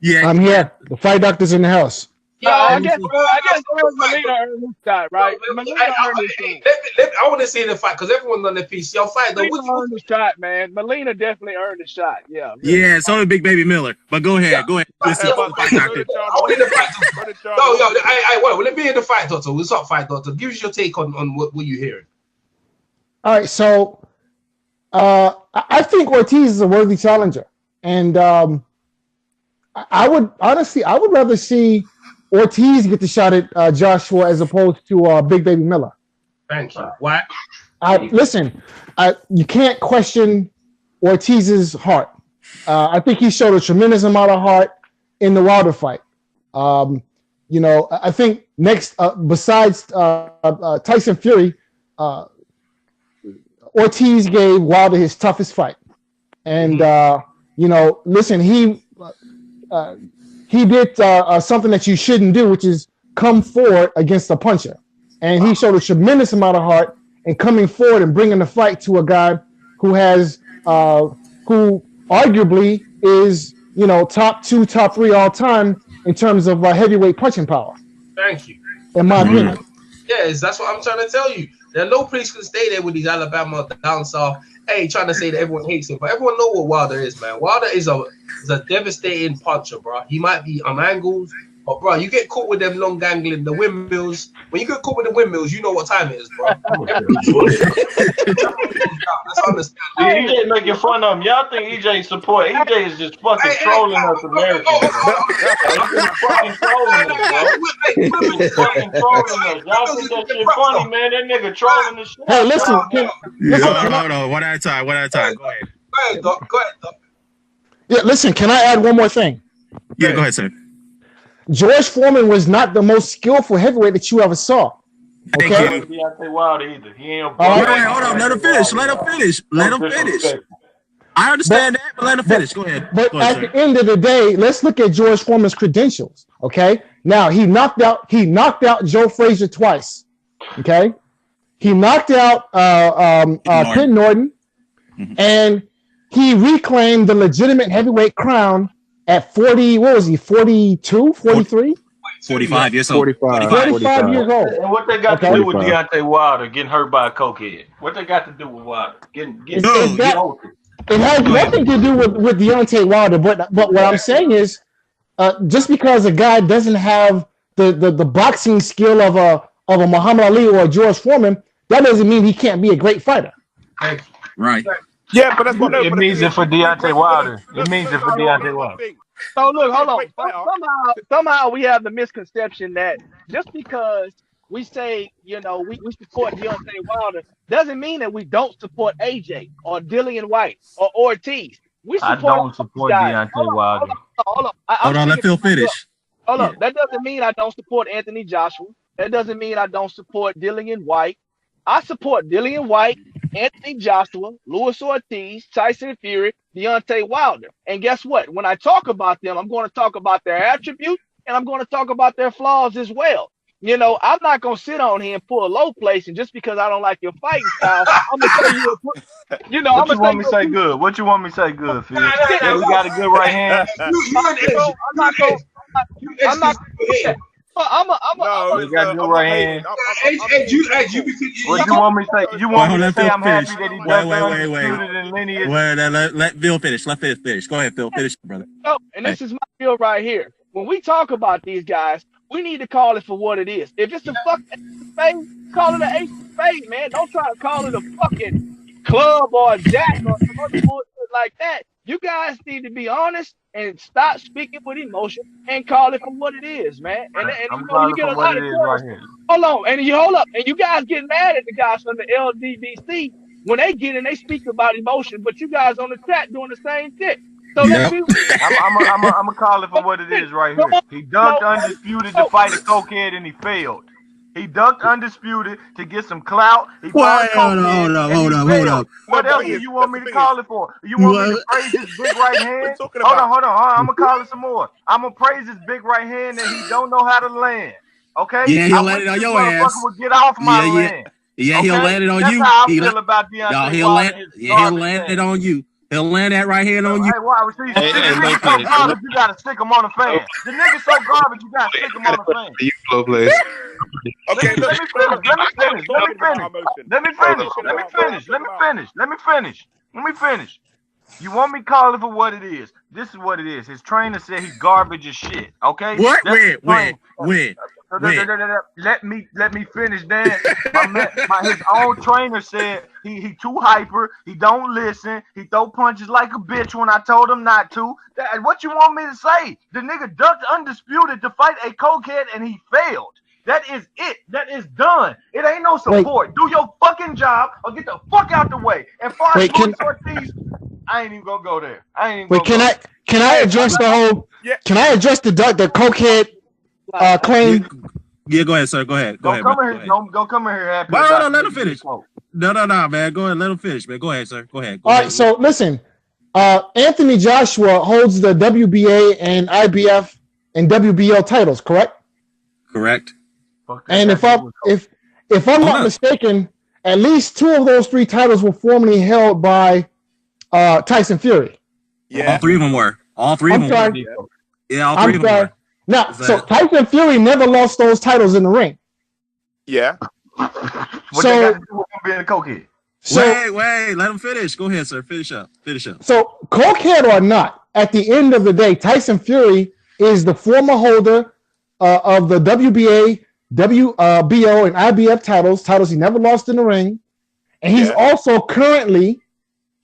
L: Yeah,
C: I'm here. The fight doctor's in the house.
J: I guess Melina earned his shot, right?
H: I want to see the fight because everyone's on the piece. Yo, fight though.
J: Melina earned the shot, man. Melina definitely earned the shot. Yeah.
L: Yeah, so did Big Baby Miller. But go ahead. Listen,
H: let me hear the fight doctor. What's up, fight doctor? Give us your take on what you're hearing.
C: All right, so I think Ortiz is a worthy challenger, and I would rather see Ortiz get the shot at Joshua as opposed to Big Baby Miller.
H: Thank you. Why?
C: Listen, you can't question Ortiz's heart. I think he showed a tremendous amount of heart in the Wilder fight. I think next, besides Tyson Fury, Ortiz gave Wilder his toughest fight. And, listen, he did something that you shouldn't do, which is come forward against a puncher. And he showed a tremendous amount of heart in coming forward and bringing the fight to a guy who has, who arguably is, top 2, top 3 all time in terms of heavyweight punching power.
H: Thank you.
C: In my opinion.
H: Yes, that's what I'm trying to tell you. There no place can stay there with these Alabama down south. Hey, trying to say that everyone hates him, but everyone know what Wilder is, man. Wilder is a devastating puncher, bro. He might be on angles, but bro, you get caught with them long angling, the windmills. When you get caught with the windmills, you know what time it is, bro. That's understandable.
I: EJ making fun of him. Y'all think EJ support? EJ is just fucking trolling us Americans. He's fucking trolling us, bro. He's fucking trolling us. Y'all think that shit funny, man? That nigga trolling the shit.
C: Hey, listen.
L: Hold on. One at a time. Go ahead.
H: Go ahead, Doc.
C: Yeah, listen, can I add one more thing?
L: Yeah, go ahead, sir.
C: George Foreman was not the most skillful heavyweight that you ever saw. Okay.
I: Thank you. Deontay Wilder either. He ain't.
L: All right, hold on. Let him finish. I understand that, but let him finish. Go ahead.
C: But at the end of the day, let's look at George Foreman's credentials. Okay. Now he knocked out Joe Frazier twice. Okay. He knocked out Ken Norton, and
O: he reclaimed the legitimate heavyweight crown at 40. What was he? 42, 43?
L: 45 years old.
O: 45 years old.
I: And what they got to do with Deontay Wilder getting hurt by a cokehead? What they got to do with Wilder getting
O: it has nothing to do with Deontay Wilder. But what I'm saying is, just because a guy doesn't have the boxing skill of a Muhammad Ali or a George Foreman, that doesn't mean he can't be a great fighter.
L: Right.
F: Yeah, but that's what
I: it means it for Deontay Wilder. It means it for Deontay Wilder.
J: So look, hold on. Somehow we have the misconception that just because we say, you know, we support Deontay Wilder doesn't mean that we don't support AJ or Dillian White or Ortiz.
I: I don't support Deontay Wilder.
J: Hold on, let Phil finish. Hold up. That doesn't mean I don't support Anthony Joshua. That doesn't mean I don't support Dillian White. I support Dillian White, Anthony Joshua, Luis Ortiz, Tyson Fury, Deontay Wilder. And guess what? When I talk about them, I'm going to talk about their attributes and I'm going to talk about their flaws as well. You know, I'm not going to sit on here and pull a low place, and just because I don't like your fighting style, I'm going to tell you, you know,
I: what you want me to say good? What you want me to say good, Phil? Yeah, we got a good right hand. We got a good right hand. What you want me to say? You want me to say I'm happy that he does undisputed in lineage?
L: Let Phil finish. Let Phil finish. Go ahead, Phil. Finish, brother.
J: Oh, and this is my deal right here. When we talk about these guys, we need to call it for what it is. If it's a fucking spade, call it an ace of spade, man. Don't try to call it a fucking club or a jack or some other bullshit like that. You guys need to be honest and stop speaking with emotion and call it for what it is, man. And you know, you get a lot of right here. Hold on, and you hold up, and you guys get mad at the guys from the LDBC when they get in, they speak about emotion, but you guys on the chat doing the same shit. So let's be
I: I'm gonna call it for what it is right here. He dunked undisputed to fight a cokehead and he failed. He dunked undisputed to get some clout. He
L: hold up.
I: What else do you want me to call it for? You want me to praise his big right hand? Hold on. I'm gonna call it some more. I'm gonna praise his big right hand that he don't know how to land. Okay?
L: Yeah, he'll land it on your ass.
I: Would get off my land.
L: Yeah, he'll land it on you.
I: That's how I feel about Deontay.
L: He'll land it on you. He'll land that right hand on you.
I: Hey, you gotta stick him on the fan. The nigga's so garbage, you gotta stick him on the fan.
K: You blow players.
I: Okay, let me finish. You want me to call it for what it is? This is what it is. His trainer said he's garbage as shit. Okay?
L: What? Wait.
I: Let me finish, Dan. His own trainer said he too hyper. He don't listen. He throw punches like a bitch when I told him not to. What you want me to say? The nigga ducked undisputed to fight a cokehead and he failed. That is it. That is done. It ain't no support. Do your fucking job or get the fuck out the way. And far as Ortiz, I ain't even gonna go there.
O: Can I address the whole? Yeah. Can I address the cokehead claim?
L: Yeah, go ahead, sir. Go ahead.
I: Don't come here happy.
L: No, let him finish. No, man. Go ahead, let him finish, man. Go ahead, sir. Go ahead.
O: All right. So listen, Anthony Joshua holds the WBA and IBF and WBO titles, correct?
L: Correct.
O: And if I'm not mistaken, at least 2 of those 3 titles were formerly held by Tyson Fury.
L: Yeah, all 3 of them were. All 3 of them were. Yeah, all 3 of them were.
O: Now, so Tyson Fury never lost those titles in the ring.
F: Yeah.
I: What they got to do with him being a cokehead?
L: Wait, let him finish. Go ahead, sir. Finish up.
O: So, cokehead or not, at the end of the day, Tyson Fury is the former holder of the WBA, WBO, and IBF titles he never lost in the ring. And he's also currently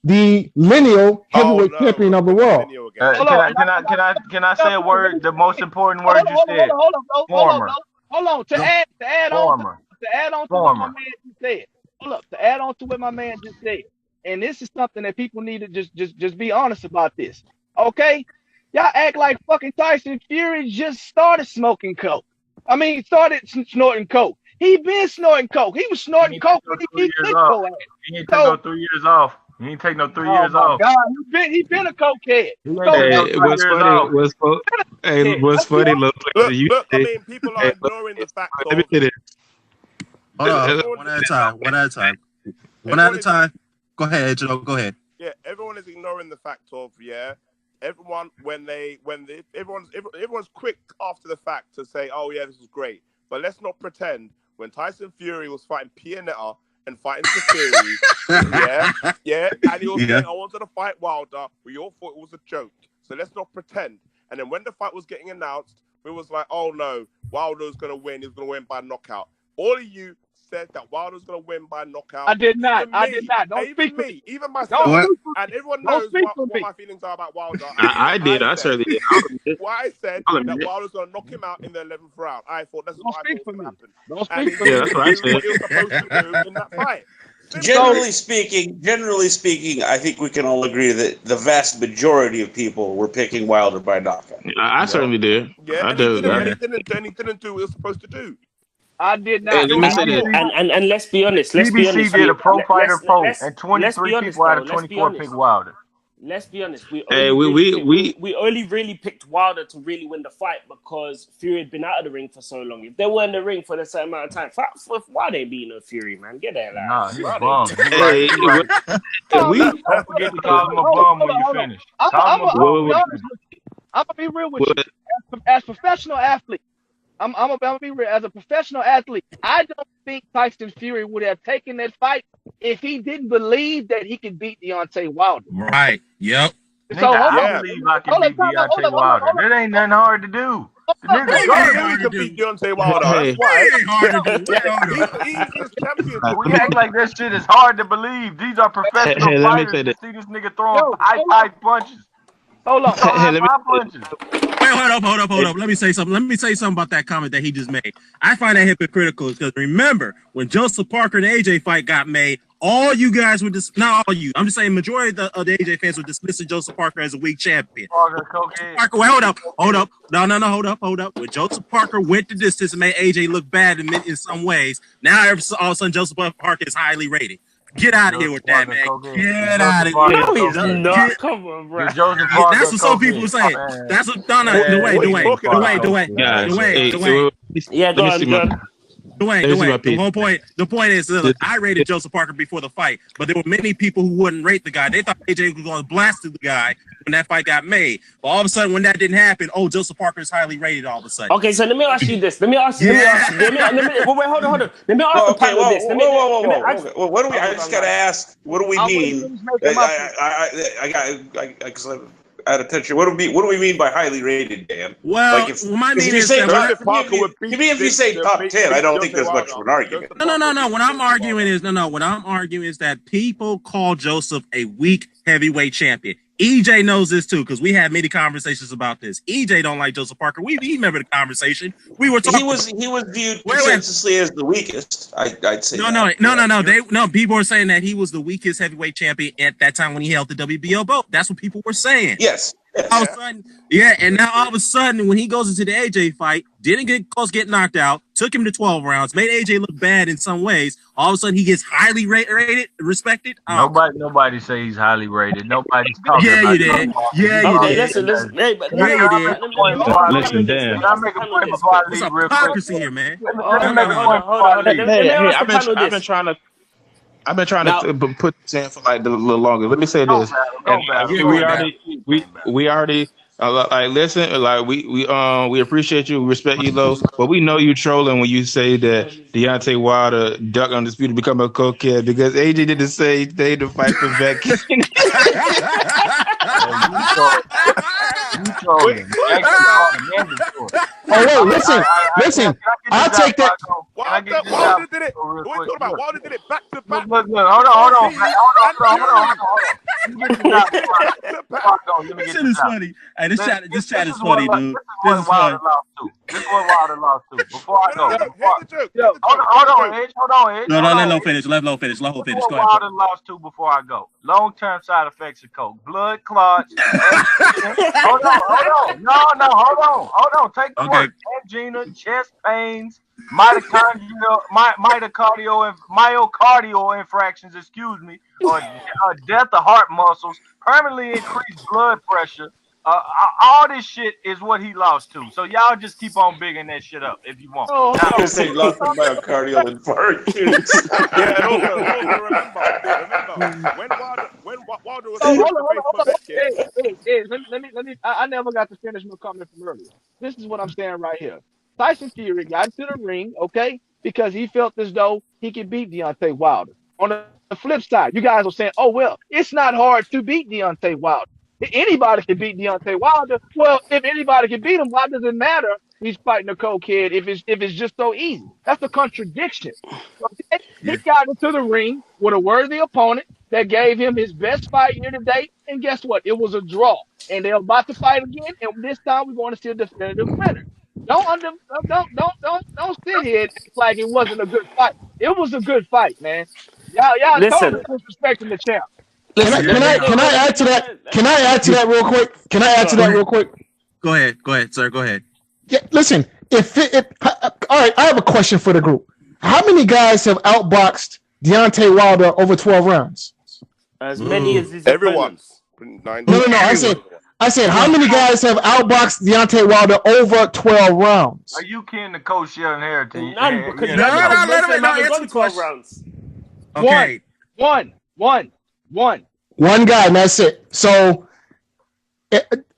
O: the lineal heavyweight champion of the world.
I: Can I say a word? The most important word you said.
J: Hold on. To add on to what my man just said. Hold up. To add on to what my man just said. And this is something that people need to just be honest about this. Okay? Y'all act like fucking Tyson Fury just started smoking coke. I mean, started snorting coke. He been snorting coke. He was snorting coke when he beat Klitschko.
I: He ain't take no 3 years off. He ain't take no 3 years off.
J: God, he been a cokehead.
K: What's funny? Look,
F: I mean, people are ignoring the fact.
L: Let me finish. Hold on, one at a time. Go ahead, Joe. Go ahead.
F: everyone is ignoring the fact of everyone everyone's quick after the fact to say, oh yeah, this is great, but let's not pretend when Tyson Fury was fighting Pianetta and fighting Fury, and he was saying, I wanted to fight Wilder, we all thought it was a joke, so let's not pretend. And then when the fight was getting announced, we was like, oh no, Wilder's gonna win, he's gonna win by knockout. All of you said that Wilder's going to win by knockout.
J: I did not. I did not. Don't speak for me.
F: Even myself. And everyone knows what my feelings are about Wilder.
K: I did. I certainly did.
F: Why I said that Wilder's going to knock him out in the 11th round. I thought that's what I thought was going to happen.
J: Don't speak for me.
K: Yeah, that's what I said.
F: What he was supposed to do in that fight.
N: Generally speaking, I think we can all agree that the vast majority of people were picking Wilder by knockout.
K: I certainly did.
F: Yeah,
K: I did.
F: He didn't do what he was supposed to do.
J: I did not.
M: And let's be honest.
I: BBC did a pro fighter poll, and 23 people out of 24 picked Wilder.
M: Let's be honest. We only really picked Wilder to really win the fight because Fury had been out of the ring for so long. If they were in the ring for the same amount of time, why they beat no Fury, man? Get that out.
I: Nah, he's bum. Don't forget to call him a bum when you finish.
J: I'm gonna be real with you. As professional athlete. I'm about to be real. As a professional athlete, I don't think Tyson Fury would have taken that fight if he didn't believe that he could beat Deontay Wilder.
G: Right. Yep.
I: So I believe I can beat Deontay Wilder. That ain't nothing hard to do. The nigga
F: can beat Deontay Wilder.
K: Hey.
I: We act like that shit is hard to believe. These are professional fighters. You see this nigga throwing high punches.
J: Hold on.
G: Hold up. Let me say something about that comment that he just made. I find that hypocritical because remember, when Joseph Parker and AJ fight got made, all you guys were not all you. I'm just saying majority of the AJ fans were dismissing Joseph Parker as a weak champion. Parker, wait, hold up. No, hold up. When Joseph Parker went the distance and made AJ look bad in some ways, now all of a sudden Joseph Parker is highly rated. Get out of here with that, man. Get out of here.
M: No, he's not. Come on, bro.
G: That's what some people say. That's what Dwayne.
M: Yeah, go on.
G: Dwayne, the point is, look, I rated Joseph Parker before the fight, but there were many people who wouldn't rate the guy. They thought AJ was going to blast the guy when that fight got made. But all of a sudden, when that didn't happen, Joseph Parker is highly rated all of a sudden.
M: Okay, so let me ask you this. Wait, hold on. Let me ask the panel this.
N: Whoa. What do we? I just gotta ask. What do we mean? Out of attention. What do we mean by highly rated, Dan?
G: Well, my meaning is that
N: even if you say top 10, I don't think there's much of an argument.
G: No. What I'm arguing is that people call Joseph a weak heavyweight champion. EJ knows this too, because we had many conversations about this. EJ don't like Joseph Parker. We remember the conversation. We were talking.
N: He was viewed consensusly as the weakest. I'd say.
G: No. People were saying that he was the weakest heavyweight champion at that time when he held the WBO belt. That's what people were saying.
N: Yes.
G: All of a sudden, and now all of a sudden, when he goes into the AJ fight, didn't get knocked out, took him to 12 rounds, made AJ look bad in some ways. All of a sudden, he gets highly rated, respected.
I: Nobody say he's highly rated. Nobody's talking about
G: it. Yeah, you did.
I: Listen, Dan.
G: Can I make a point before I leave real quick? Here, man.
K: I've been trying to put this in for like a little longer. Let me say this. We already listen. Like we appreciate you, we respect you, Lo, but we know you trolling when you say that Deontay Wilder duck undisputed become a cokehead because AJ did the same thing to fight for Becky.
O: Oh wait, listen. I'll take that.
F: Wilder did it. What are you talking about? Wilder did it back to back.
I: Look, hold on.
G: This shit is funny. Hey, this chat is funny, dude.
I: This is funny. This is what Wilder lost to. Before I go. Hold on, Edge.
G: No, let Lo finish. Go ahead.
I: Wilder lost to before I go. Long-term side effects of coke. Blood clots. Hold on. Take the word. Angina, chest pains, myocardial infractions, or death of heart muscles, permanently increased blood pressure. All this shit is what he lost to. So y'all just keep on bigging that shit up if you want.
N: I say he lost to myocardial infarction.
F: Yeah, and also remember, when Wilder was
J: Hold
F: supposed
J: on,
F: to face
J: hold on.
F: Povetkin.
J: Hey, let me. I never got to finish my comment from earlier. This is what I'm saying right here. Tyson Fury got into the ring, okay, because he felt as though he could beat Deontay Wilder. On the flip side, you guys are saying, oh, well, it's not hard to beat Deontay Wilder. Anybody can beat Deontay Wilder. Well, if anybody can beat him, why does it matter he's fighting a cokehead if it's just so easy? That's a contradiction. Okay? He got into the ring with a worthy opponent that gave him his best fight here today. And guess what? It was a draw. And they're about to fight again. And this time we're going to see a definitive winner. Don't sit here and act like it wasn't a good fight. It was a good fight, man. Y'all totally disrespecting the champ.
O: Can I add to that? Can I add to that real quick? Can I add to that real quick?
L: Go ahead, sir. Go ahead.
O: Yeah, listen. All right, I have a question for the group. How many guys have outboxed Deontay Wilder over 12 rounds?
M: As many as his
F: everyone.
O: No. I said, how many guys have outboxed Deontay Wilder over 12 rounds?
I: Are you kidding the coach Sheldon Harrington?
M: None, because
L: let him answer the
M: 12 rounds.
L: Okay.
J: One.
O: One guy, and that's it. So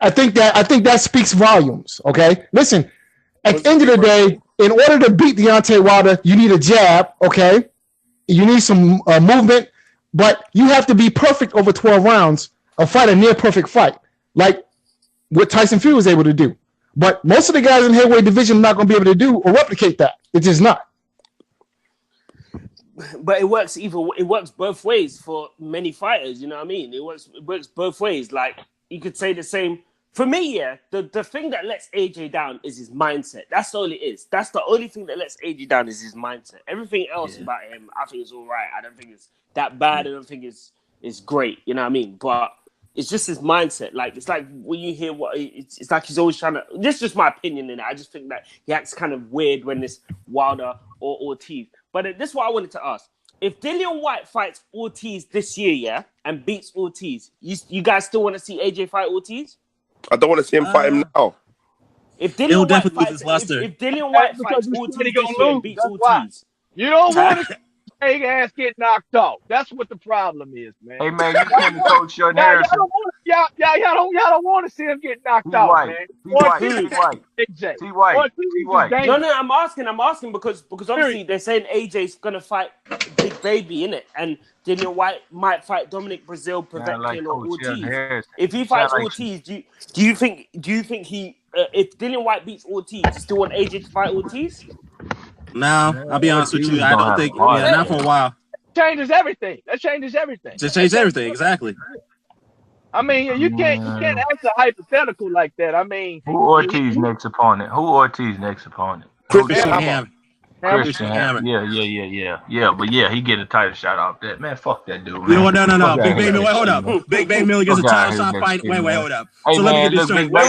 O: I think that speaks volumes. Okay, listen. At the end of the day, in order to beat Deontay Wilder, you need a jab. Okay, you need some movement, but you have to be perfect over 12 rounds or fight a near perfect fight, like what Tyson Fury was able to do. But most of the guys in the heavyweight division are not going to be able to do or replicate that. It's just not.
M: But it works both ways for many fighters, you know what I mean? It works both ways. Like, you could say the same. For me, yeah, the thing that lets AJ down is his mindset. That's all it is. That's the only thing that lets AJ down is his mindset. Everything else about him, I think it's all right. I don't think it's that bad. I don't think it's great, you know what I mean? But it's just his mindset. Like, it's like when you hear it's like he's always trying to, this is just my opinion in it. I just think that he acts kind of weird when it's Wilder or Ortiz. But this is what I wanted to ask. If Dillian White fights Ortiz this year, yeah, and beats Ortiz, you guys still want to see AJ fight Ortiz?
F: I don't want to see him fight him now.
M: If Dillian White fights, if Dillian White fights Ortiz this year and beats Ortiz,
J: you don't want to big ass get knocked off. That's what the problem is, man.
I: Hey man, you can't coach Sheldon Harrison.
J: Y'all don't want to see him get knocked off, man.
I: T. White.
M: No, I'm asking because obviously they're saying AJ's gonna fight Big Baby, innit? And Dillian White might fight Dominic Brazil, Povetkin, or Ortiz. If he fights Ortiz, do you think he if Dillian White beats Ortiz, you still want AJ to fight Ortiz?
L: No, I'll be honest with you. I don't think, not for a while.
J: Changes everything. That changes everything.
L: Just changes everything, exactly.
J: I mean, you can't answer hypothetical like that. I mean,
I: who Ortiz next opponent? Christian Hammer. Christian Hammer. Yeah. But yeah, he get a title shot off that. Man, fuck that dude. Man.
L: You know what? No. Big Baby Miller, hold up. Big Baby Miller gets a title shot fight. Wait, hold up. So let me get this straight.
N: Big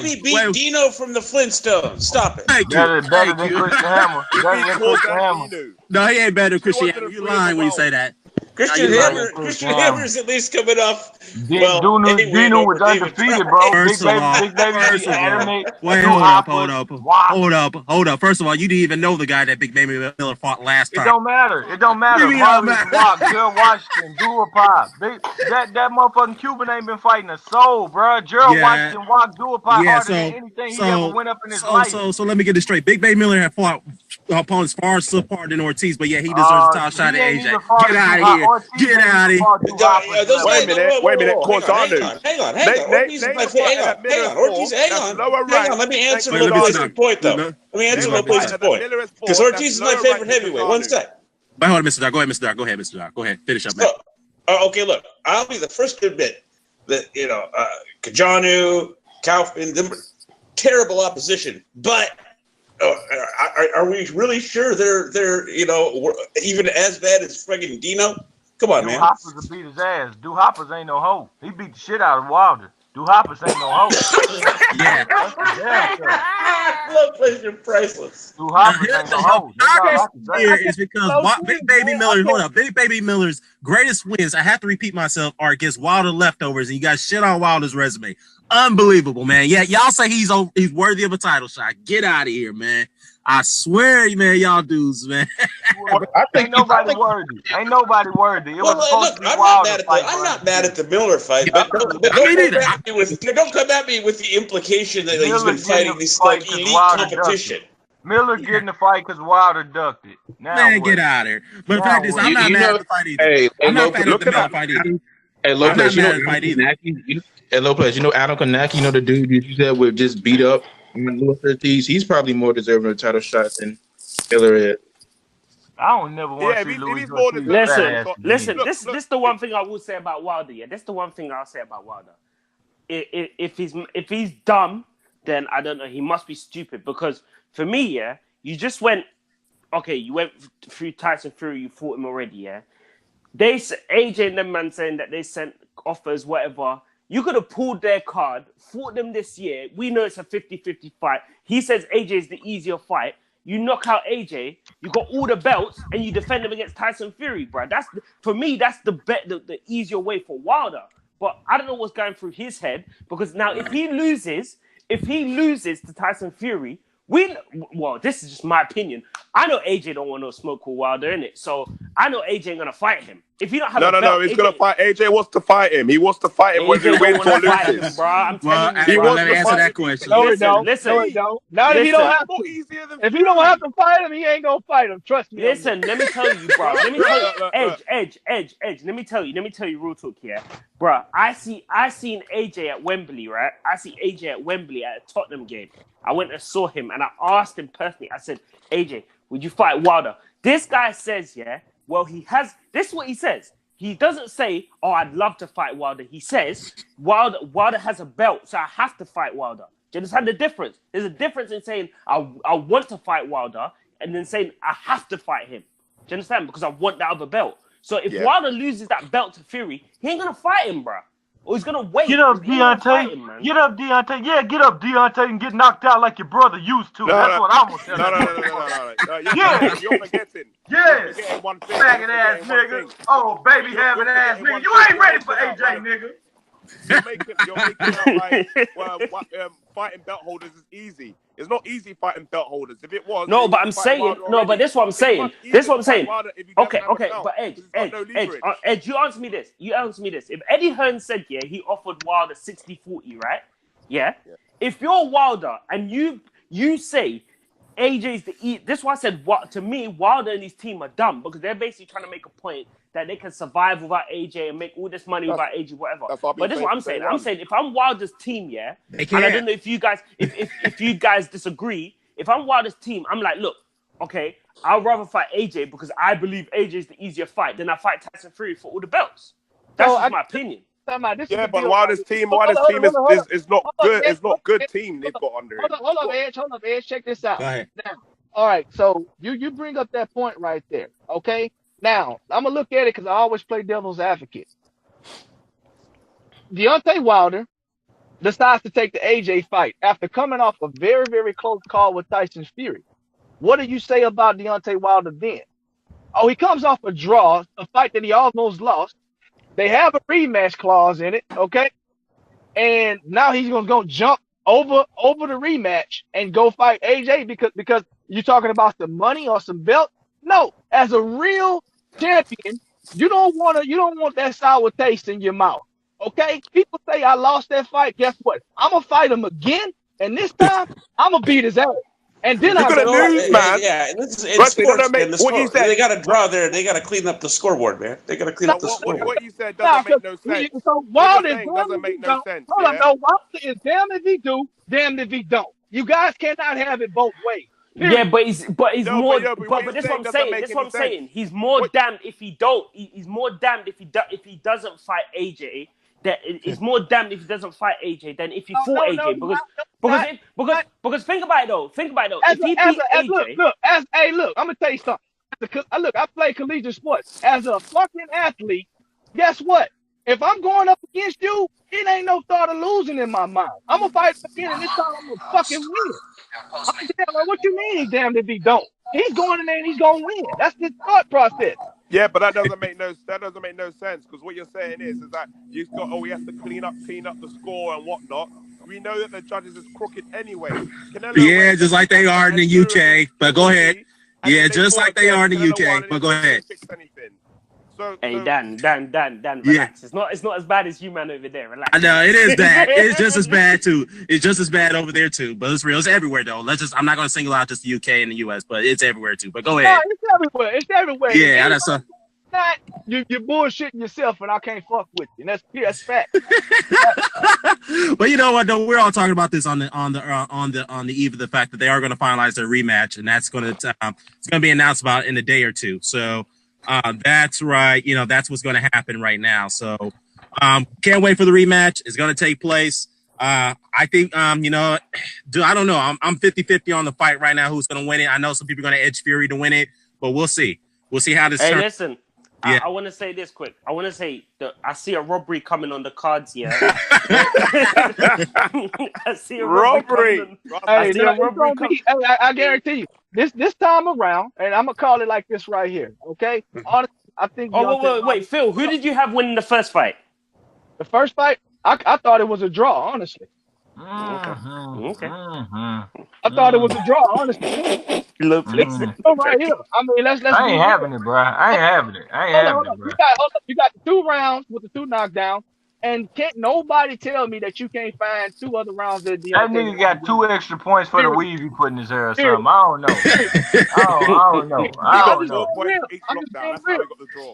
N: Baby beat Dino from the Flintstones. Stop it.
L: Thank you.
I: Better than Christian Hammer.
L: No, he ain't better than Christian Hammer. You lying when you say that.
N: Christian Hammer's at least coming off. Well,
I: Dino was undefeated, bro.
L: First of all, hold up. First of all, you didn't even know the guy that Big Baby Miller fought last time.
I: It don't matter. Gerald Washington, Dua Pop. That motherfucking Cuban ain't been fighting a soul, bro. Gerald Washington walked Dua Pop harder than anything he ever went up in his life.
L: So let me get this straight. Big Baby Miller had fought opponents far subpar than Ortiz, but yeah, he deserves a top shot at AJ. Get out of here. Get out of here.
F: Wait a minute.
N: Hang on. Ortiz, hang on. Let me answer Loplace's point, though. Let me answer Loplace's point. Because Ortiz is my favorite heavyweight. One sec.
L: But hold on, Mr. Doc. Go ahead, Mr. Doc. Go ahead. Finish up, man.
N: Okay, look. I'll be the first to admit that, Kajanu, Kaufman, them terrible opposition. But are we really sure they're even as bad as friggin' Dino? Come on, man.
I: Hoppers will beat his ass. Hoppers ain't no hoe. He beat the shit out of Wilder. Hoppers ain't no hoe.
L: Yeah.
N: Loplace, you're priceless.
I: Hoppers ain't no hoe.
L: Here is because Big Baby Miller. Hold up. Big Baby Miller's greatest wins, I have to repeat myself, are against Wilder leftovers, and you guys shit on Wilder's resume. Unbelievable, man. Yeah, y'all say he's worthy of a title shot. Get out of here, man. I swear, man, y'all dudes, man.
I: Ain't nobody worthy. Ain't nobody worthy. It was supposed to be
N: I'm not mad at the Miller fight, but don't come at me with the implication that he's been fighting this like elite competition.
I: Miller getting the fight because Wilder ducked it. Now
L: man, get out of here. But the fact is, I'm not mad at the fight either.
K: Hey,
L: I'm not mad at the Miller fight either.
K: Hey, Lopez, you know Lopez, you know Adam Kanaki, you know the dude you said would just beat up Louis Ortiz. He's probably more deserving of title shot than Miller is.
I: I don't never want to see Louis Ortiz.
M: Listen. This is the one thing I will say about Wilder. Yeah, that's the one thing I'll say about Wilder. If he's dumb, then I don't know. He must be stupid because for me, yeah, you just went. Okay, you went through Tyson Fury. You fought him already. Yeah, AJ and them man saying that they sent offers, whatever. You could have pulled their card, fought them this year. We know it's a 50-50 fight. He says AJ is the easier fight. You knock out AJ, you got all the belts, and you defend him against Tyson Fury, bro. For me, that's the easier way for Wilder. But I don't know what's going through his head because now if he loses to Tyson Fury, this is just my opinion. I know AJ don't want no smoke with Wilder, innit? So I know AJ ain't gonna fight him. If you don't have
F: no, he's gonna fight. AJ wants to fight him. He wants to fight him whether he wins or loses.
M: Bro, I'm telling you.
L: He wants to answer that question.
J: No, he don't. No, he don't. Not if he don't have to. If he don't have to fight him, he ain't gonna fight him. Trust me.
M: Listen, let me tell you, bro. Let me tell you, Edge. Let me tell you real talk here, bro. I seen AJ at Wembley, right? I see AJ at Wembley at a Tottenham game. I went and saw him, and I asked him personally. I said, AJ, would you fight Wilder? This guy says, yeah. Well, he has. This is what he says. He doesn't say, "Oh, I'd love to fight Wilder." He says, "Wilder has a belt, so I have to fight Wilder." Do you understand the difference? There's a difference in saying I want to fight Wilder and then saying I have to fight him. Do you understand? Because I want that other belt. So if Wilder loses that belt to Fury, he ain't gonna fight him, bro. Or he's gonna wait.
I: Get up, Deontay. Get up, Deontay. Yeah, get up, Deontay, and get knocked out like your brother used to. That's what I'm gonna tell you.
F: No. You're forgetting.
I: Yes. Faggot ass nigga. Oh, baby having ass nigga. You ain't ready for AJ, nigga.
F: You're making out like fighting belt holders is easy. It's not easy fighting belt holders. If it was,
M: but I'm saying, but this is what I'm saying. Okay, but Edge, you answer me this. If Eddie Hearn said, yeah, he offered Wilder 60-40, right? Yeah. If you're Wilder and you say AJ's this is why I said, to me, Wilder and his team are dumb because they're basically trying to make a point that they can survive without AJ and make all this money without AJ, whatever. But this is what I'm saying. I'm saying if I'm Wilder's team, yeah, and I don't know if you guys, if you guys disagree. If I'm Wilder's team, I'm like, look, okay, I'd rather fight AJ because I believe AJ is the easier fight than I fight Tyson Fury for all the belts. That's just my opinion.
F: Yeah, but Wilder's team is not good. It's not good team they've got under it.
J: Hold up, Edge. Check this out.
L: Go ahead.
J: Now, all right, so you bring up that point right there, okay? Now, I'm going to look at it because I always play devil's advocate. Deontay Wilder decides to take the AJ fight after coming off a very, very close call with Tyson Fury. What do you say about Deontay Wilder then? Oh, he comes off a draw, a fight that he almost lost. They have a rematch clause in it, okay? And now he's going to go jump over the rematch and go fight AJ because you're talking about some money or some belt. No, as a real champion, you don't want that sour taste in your mouth. Okay? People say I lost that fight. Guess what? I'm gonna fight him again, and this time I'm gonna beat his ass. And then
F: I'm gonna lose, man.
N: Yeah, this is in sports. They got to draw there. They got to clean up the scoreboard, man. They got to clean up the scoreboard.
F: What you said doesn't make no sense.
J: So Wilder doesn't make no sense. Hold on, no. Wilder is damned if he do, damned if he don't. You guys cannot have it both ways.
M: Yeah, but he's more. But this is what I'm saying. This is what I'm saying. He's more damned if he don't. He's more damned if he doesn't fight AJ. That he's more damned if he doesn't fight AJ than if he fought AJ because think about it though. If he beat AJ,
J: look, I'm gonna tell you something. Look, I play collegiate sports as a fucking athlete. Guess what? If I'm going up against you, it ain't no thought of losing in my mind. I'm gonna fight again, and this time I'm gonna fucking win. What you mean he's damned if he don't? He's going in there and he's gonna win. That's his thought process.
F: Yeah, but that doesn't make no sense because what you're saying is that he has to clean up the score and whatnot. we know that the judges is crooked anyway.
G: Yeah, just like they are in the UK. But go ahead. Yeah, just like they are in the UK. But go ahead.
F: So,
M: hey, Dan, relax. Yeah. It's not as bad as you, man, over there. Relax.
G: I know it is bad. It's just as bad too. It's just as bad over there too. But it's real. It's everywhere though. I'm not gonna single out just the UK and the US, but it's everywhere too. But go ahead.
J: No, it's everywhere. It's everywhere.
G: Yeah, that's a.
J: Not you're bullshitting yourself, and I can't fuck with you. And that's fact.
G: But you know what? Though we're all talking about this on the eve of the fact that they are going to finalize their rematch, and that's going to it's going to be announced about in a day or two. So that's right. You know, that's what's going to happen right now. So can't wait for the rematch. It's going to take place. I think you know, I don't know. I'm 50-50 on the fight right now. Who's going to win it? I know some people are going to edge Fury to win it, but we'll see. We'll see how this.
M: Hey, listen.
G: Yeah.
M: I want to say this quick. I want to say that I see a robbery coming on the cards here. I see a robbery.
J: I guarantee you. This time around, and I'm gonna call it like this right here. Okay. Honestly, I think.
M: Oh wait, Phil. Who did you have winning the first fight?
J: The first fight, I thought it was a draw. Honestly.
M: Okay.
J: I thought it was a draw. Honestly. Right here. I mean, let's.
I: I ain't having it, bro. I ain't having it. Bro.
J: You got 2 rounds with the 2 knockdowns, and can't nobody tell me that you can't find 2 other rounds that
I: that nigga got 2 extra points for the weave he put in his hair or something. I don't know. I don't know.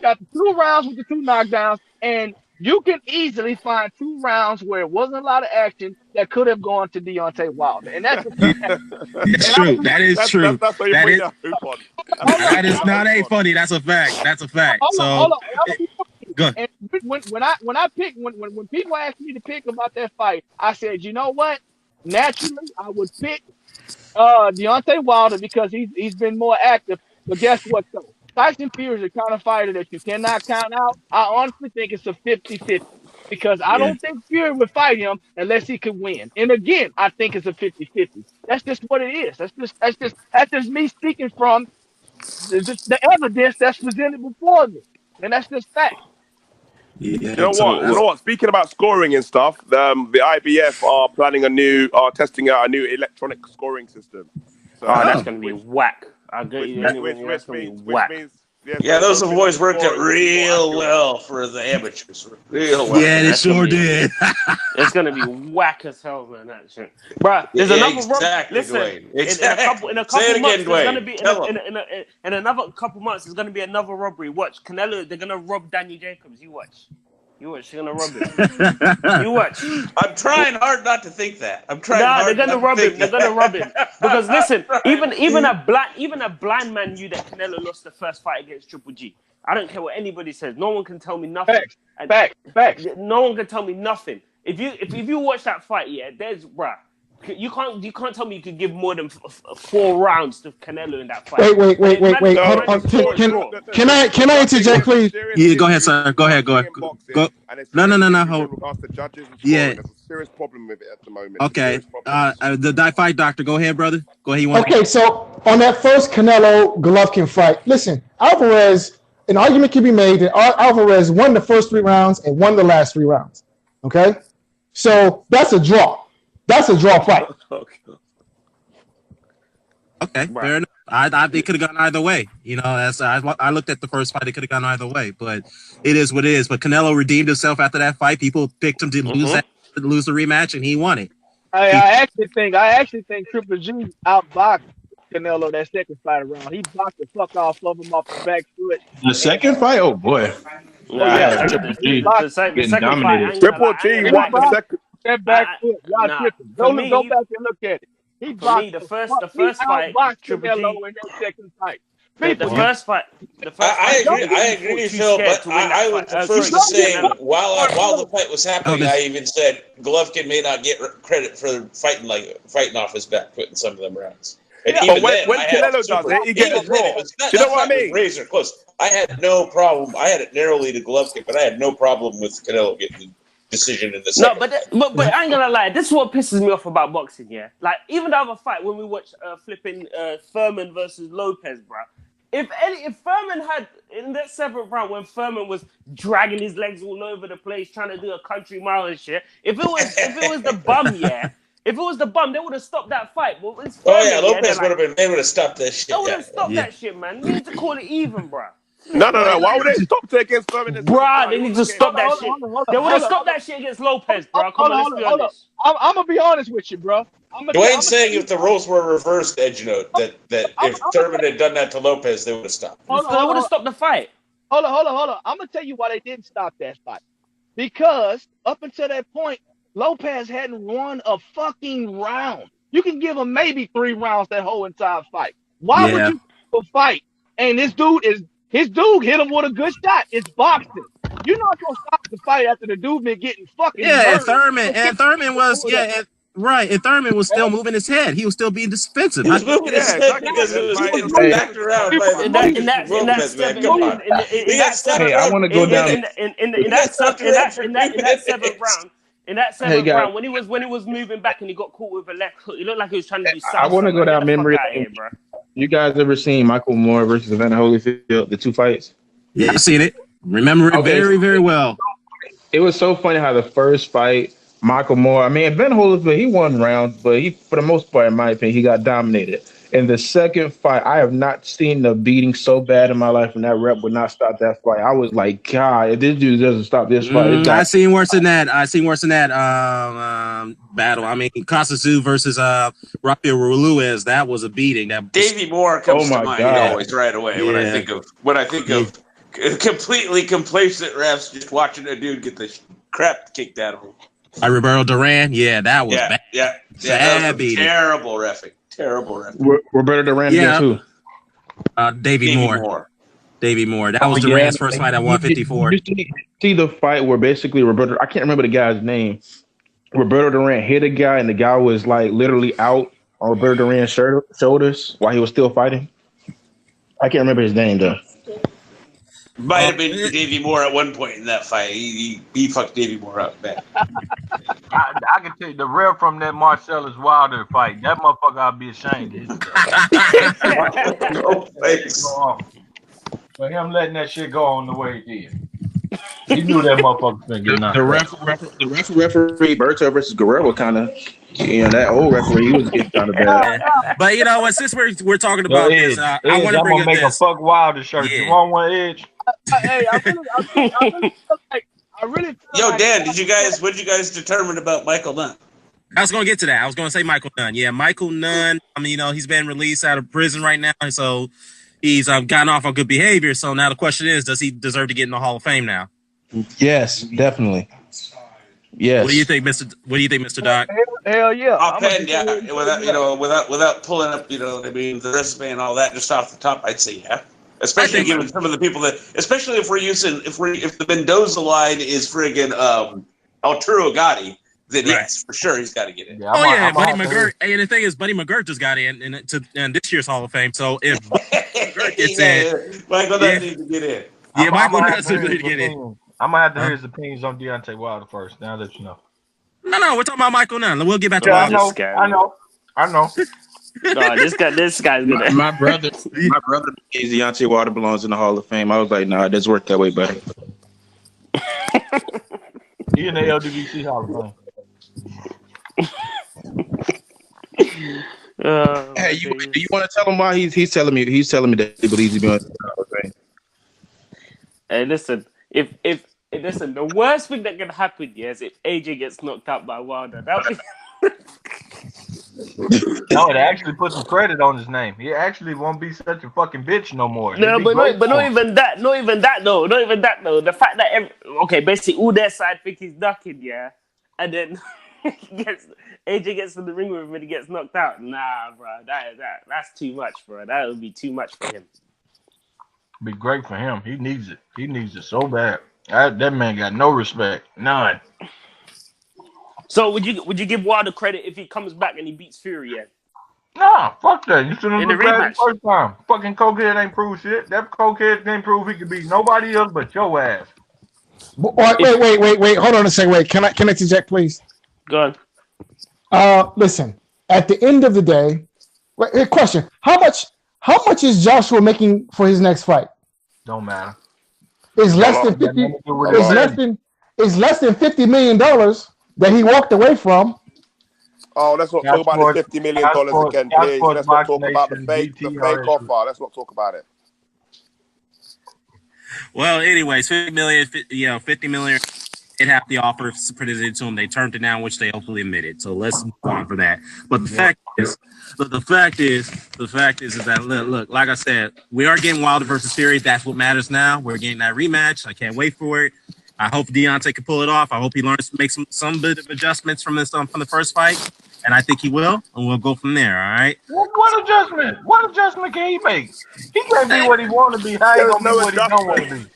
J: Got the 2 rounds with the 2 knockdowns, and you can easily find 2 rounds where it wasn't a lot of action that could have gone to Deontay Wilder, and that's
G: it's true. That is true. That is not a funny. That's a fact. That's a fact.
J: Hold on.
G: Good.
J: And when people ask me to pick about that fight, I said, you know what? Naturally, I would pick Deontay Wilder because he's been more active. But guess what, though? Tyson Fury is the kind of fighter that you cannot count out. I honestly think it's a 50-50 because I don't think Fury would fight him unless he could win. And again, I think it's a 50-50. That's just what it is. That's just me speaking from the evidence that's presented before me, and that's just fact.
F: Yeah, you know what? Speaking about scoring and stuff, the IBF are testing out a new electronic scoring system. So,
M: that's going to be whack. I agree.
N: Which means those boys worked it real well for the amateurs. Real well.
G: Yeah, they sure did.
M: It's gonna be whack as hell, man. That shit, bro. There's another
N: exactly,
M: listen.
N: Exactly.
M: In a couple months, there's gonna be in another couple months. There's gonna be another robbery. Watch, Canelo. They're gonna rob Danny Jacobs. You watch. They're gonna rob him. You watch.
N: I'm trying hard not to think that.
M: They're gonna rob him. They're gonna rob him because listen, even a blind man knew that Canelo lost the first fight against Triple G. I don't care what anybody says. No one can tell me nothing.
J: Facts.
M: No one can tell me nothing. If you watch that fight, there's bruh. You can't tell me you could give more than 4 rounds to Canelo in that fight.
O: Wait. Hold on. Can I interject, please?
G: Yeah, go ahead, sir. Go ahead. Go. No. Hold. Yeah.
F: There's a serious problem with it at the moment.
G: Okay. The fight doctor. Go ahead, brother. Go ahead.
O: Okay, so on that first Canelo Golovkin fight, listen, Alvarez. An argument can be made that Alvarez won the first 3 rounds and won the last 3 rounds. Okay, so that's a draw. That's a draw fight.
G: Okay, fair enough. I think it could have gone either way. You know, I looked at the first fight; it could have gone either way. But it is what it is. But Canelo redeemed himself after that fight. People picked him to lose the rematch, and he won it.
J: I actually think Triple G outboxed Canelo that second fight around. He boxed the fuck off of him off the back foot.
K: The second fight? Oh boy.
M: Triple G. The second fight.
F: Triple G won the second.
J: That back foot, y'all tripping. Go back and look at it. He boxed
M: the first fight.
J: Triple G in that second fight.
M: The first fight.
N: I agree, Phil. But I was the first to say while the fight was happening, I even said Golovkin may not get credit for fighting off his back foot in some of them rounds. And even
F: when Canelo does it, he gets a draw. You know what I mean?
N: Razor close. I had no problem. I had it narrowly to Golovkin, but I had no problem with Canelo getting the decision in the second.
M: No, but I ain't gonna lie. This is what pisses me off about boxing. Yeah, like even the other fight when we watched flipping Thurman versus Lopez, bro. If Furman had in that 7th round when Furman was dragging his legs all over the place trying to do a country mile and shit, if it was the bum, if it was the bum, they would have stopped that fight. But it's Furman,
N: Lopez they would have stopped that shit.
M: They would have stopped that shit, man. They need to call it even, bro.
F: No. Why would they stop it against Furman?
M: Bruh, they need to stop that shit. They would have stopped that shit against Lopez, bro. Come on, let's be honest.
J: I'm gonna be honest with you, bro.
N: Dwayne's saying if the roles were reversed, EDGENOTE, that if Thurman had done that to Lopez, they would have stopped.
M: They would have stopped the fight.
J: Hold on. I'm gonna tell you why they didn't stop that fight. Because up until that point, Lopez hadn't won a fucking round. You can give him maybe 3 rounds that whole entire fight. Why would you fight? And his dude hit him with a good shot. It's boxing. You're not gonna stop the fight after the dude been getting fucking
L: and
J: murdered.
L: Thurman was right. And Thurman was still moving his head. He was still being defensive.
N: He was moving his head because it was backed around by Lopez, man. Come on.
K: I want to go down
M: in that 7th round. In that 7th round, when he was moving back and he got caught with a left hook, it looked like he was trying to do something.
K: I want to go down memory lane. You guys ever seen Michael Moore versus Evander Holyfield, the 2 fights?
L: Yeah, I've seen it. Remember it very, very well.
K: It was so funny how the first fight, Michael Moore, Evander Holyfield, he won rounds, but for the most part, in my opinion, he got dominated. In the second fight, I have not seen the beating so bad in my life, and that rep would not stop that fight. I was like, God, if this dude doesn't stop this fight.
L: I seen worse than that. Battle. Costa versus Rafael Ruiz. That was a beating.
N: Davey Moore comes to mind always right away when I think of completely complacent refs just watching a dude get the crap kicked out of him.
L: Roberto Duran. Yeah, that was bad.
N: Yeah, that was terrible reffing.
K: Roberto Duran against who?
L: Davey Moore. Davey Moore. That was Duran's first fight at 154.
K: You see the fight where basically Roberto, I can't remember the guy's name. Roberto Duran hit a guy and the guy was like literally out on Roberto Duran's shoulders while he was still fighting. I can't remember his name though.
N: Might have been Davey Moore at one point in that fight. He fucked Davey Moore up, man.
I: I can tell you the ref from that Marcellus Wilder fight. That motherfucker, I'd be ashamed of. For him letting that shit go on the way it did. He knew that motherfucker was get knocked.
K: The referee Berto versus Guerrero kind of, that old referee, he was getting kind of bad.
L: But you know what? Since we're talking about this, I want to bring up
I: make a fuck Wilder shirt. You want one, Edge?
J: Hey, I really
N: Yo, Dan, what did you guys determine about Michael Nunn?
L: I was going to get to that. I was going to say Michael Nunn. Yeah, Michael Nunn. He's been released out of prison right now, so he's gotten off on good behavior. So now the question is, does he deserve to get in the Hall of Fame now?
K: Yes, definitely. Yes.
L: What do you think, Mr. Doc?
J: Hell yeah.
N: Offhand, without pulling up, the resume and all that, just off the top, I'd say yeah. Especially given some of the people especially if the Mendoza line is friggin' Arturo Gatti, then yes, for sure he's got to get in.
L: Yeah, Buddy McGirt. And the thing is, Buddy McGirt just got in this year's Hall of Fame. So if McGirt gets in,
N: Michael Nunn needs to get in.
L: Yeah, Michael Nunn needs to get in.
I: I'm gonna have to hear his opinions on Deontay Wilder first. Now that you know.
L: No, we're talking about Michael Nunn. We'll get back to Wilder.
I: I know.
M: No, this guy's good.
K: My brother is Deontay Wilder belongs in the Hall of Fame. I was like, nah, it doesn't work that way, buddy.
I: He in the LWC Hall of Fame.
K: Hey, do you want to tell him why he's telling me that he believes he's going to the Hall of Fame?
M: Hey, listen, if the worst thing that can happen is if AJ gets knocked out by Wilder.
I: No, it actually put some credit on his name. He actually won't be such a fucking bitch no more.
M: No, but not even that. Not even that though. The fact that basically all their side think he's ducking, and then AJ gets in the ring with him and he gets knocked out. Nah, bro, that's too much, bro. That would be too much for him.
I: Be great for him. He needs it. He needs it so bad. That man got no respect. None.
M: So would you give Wilder credit if he comes back and he beats Fury yet?
I: Nah, fuck that. You shouldn't
M: have
I: looked at it first time. Fucking cokehead ain't prove shit. That cokehead ain't prove he could beat nobody else but your ass.
O: Wait. Hold on a second. Wait, can I interject, please?
M: Go on.
O: Listen. At the end of the day, question: How How much is Joshua making for his next fight?
I: Don't matter.
O: It's less than 50. It's less than $50 million that he walked away from.
F: Oh, let's not talk about the $50 million again, please. Let's not talk about the fake offer. Let's not talk about it.
L: Well, anyways, 50 million. It have the offer presented to them. They turned it down, which they hopefully admitted. So let's move on for that. But the fact is that look, like I said, we are getting Wilder versus Fury. That's what matters now. We're getting that rematch. I can't wait for it. I hope Deontay can pull it off. I hope he learns to make some bit of adjustments from the first fight, and I think he will. And we'll go from there. All right.
I: What adjustment? What adjustment can he make? He can't be what he want to be. How he gonna be what he don't want to be?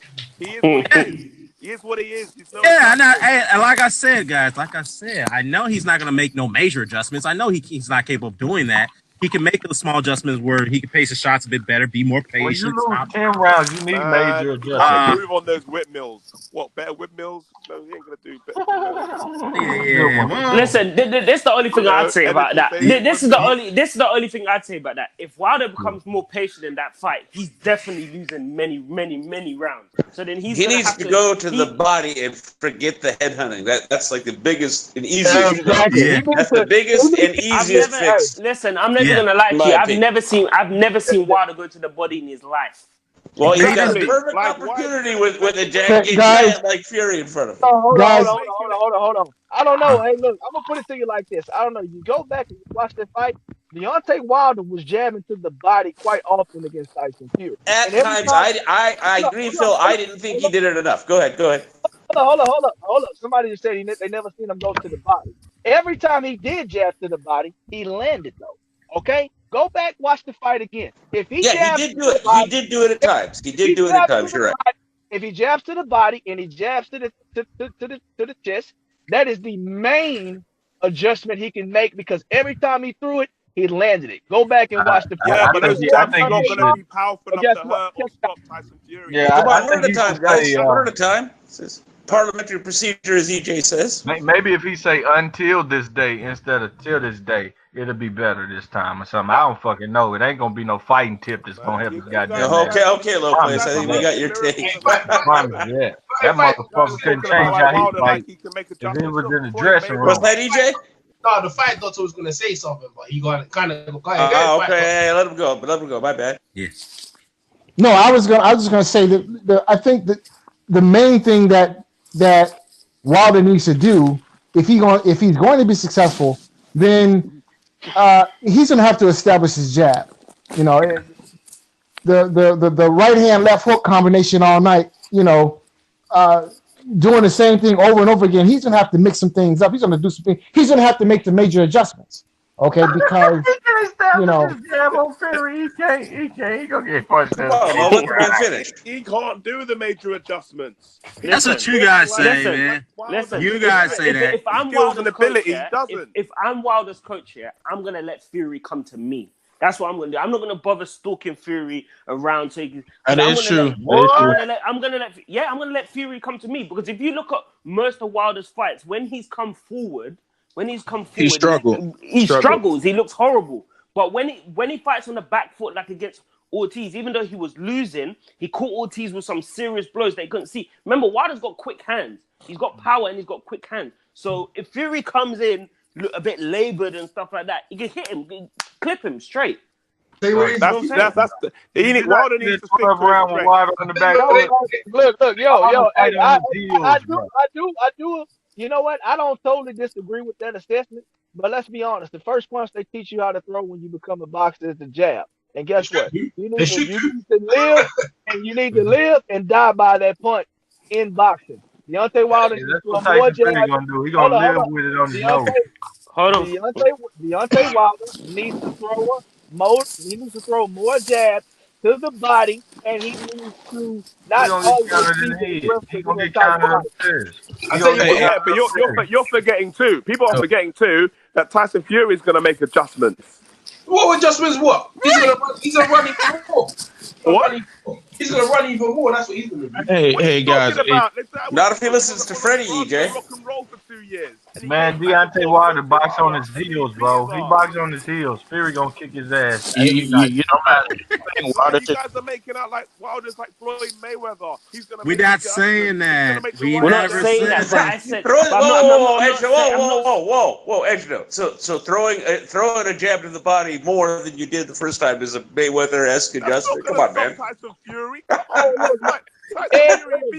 F: He is what he is. He is what he is.
L: And like I said, guys, I know he's not going to make no major adjustments. I know he's not capable of doing that. He can make those small adjustments where he can pace his shots a bit better, be more patient.
I: When you lose 10 rounds, you need major adjustments.
F: Move on those whip mills. What, better whip mills? No, he ain't going to do better.
M: Listen, this is the only thing I'd say about that. This is the only thing I'd say about that. If Wilder becomes more patient in that fight, he's definitely losing many rounds. So then he
N: needs to go to the body and forget the headhunting. That's like the biggest and easiest. That's the biggest and easiest fix.
M: Listen, I'm never gonna lie to you. I've never seen Wilder go to the body in his life.
N: Well, he got a perfect opportunity with a giant like Fury in front of him.
J: Hold on. I don't know. Hey, look, I'm gonna put it to you like this. I don't know. You go back and you watch that fight. Deontay Wilder was jabbing to the body quite often against Tyson Fury.
N: At times, I agree, Phil. I didn't think he did it enough. Go ahead.
J: Hold on. Somebody just said they never seen him go to the body. Every time he did jab to the body, he landed though. Okay, go back, watch the fight again. If he
N: he did do it. He did do it at times. You're right.
J: If he jabs to the body and he jabs to the chest, that is the main adjustment he can make because every time he threw it, he landed it. Go back and watch the fight.
F: Yeah, but those jabs are not going to be powerful enough to hurt or stop Tyson Fury.
N: Yeah, one at a time, guys. One at a time. This is parliamentary procedure, as EJ says.
I: Maybe if he say until this day instead of till this day, it'll be better this time or something. I don't fucking know. It ain't gonna be no fighting tip that's gonna help the goddamn.
N: Okay, low place. I think we got your take.
I: Yeah, that motherfucker couldn't change how he fight. He was in the dressing room.
N: What's that, EJ?
H: No, the fight doctor was gonna say something, but he got kind of.
N: Okay, let him go. My bad.
L: Yeah.
O: No, I was just gonna say that I think that the main thing that Wilder needs to do if he's going to be successful, then he's going to have to establish his jab. You know, the right hand left hook combination all night. You know, doing the same thing over and over again. He's going to have to mix some things up. He's going to do something. He's going to have to make the major adjustments. Okay, because you know,
I: he can't gonna get punched.
F: He can't do the major adjustments.
L: That's what you guys say, man.
M: Listen,
L: you guys say that.
M: If I'm Wilder's coach, if I'm Wilder's coach here, I'm gonna let Fury come to me. That's what I'm gonna do. I'm not gonna bother stalking Fury around.
K: That is true.
M: I'm gonna let Fury come to me because if you look at most of Wilder's fights, when he's come forward. He struggles. He looks horrible. But when he fights on the back foot, like against Ortiz, even though he was losing, he caught Ortiz with some serious blows that he couldn't see. Remember, Wilder's got quick hands. He's got power and he's got quick hands. So if Fury comes in a bit labored and stuff like that, you can hit him, clip him straight.
F: Wilder needs to stick
I: around with Wilder on the back foot.
J: Look, yo, I do. You know what? I don't totally disagree with that assessment, but let's be honest. The first punch they teach you how to throw when you become a boxer is the jab. And guess what? You need to live and die by that punch in boxing. Deontay Wilder needs to throw more jabs.
I: He's going to live with it on his nose.
M: Hold on.
J: Deontay Wilder needs to throw more jabs to the body, and he needs to not always
I: He's gonna get counted upstairs.
F: But you're forgetting too. People are forgetting too that Tyson Fury is going to make adjustments.
H: What adjustments? What? He's gonna run. He's a running football.
F: What?
H: He's gonna run even more. That's what he's gonna do.
K: Hey guys.
N: Not if he listens to Freddie, EJ.
F: Rock and roll for 2 years.
I: Man, Deontay Wilder box on his heels, bro. He boxed on his heels. Fury gonna kick his ass.
K: You know,
F: you guys are making out like Wilder's like Floyd Mayweather. He's gonna.
G: We're not saying that.
N: We're not saying that. But I said, whoa, EDGENOTE. So throwing a jab to the body more than you did the first time is a Mayweather-esque adjustment. Come on, man.
F: Tyson Fury.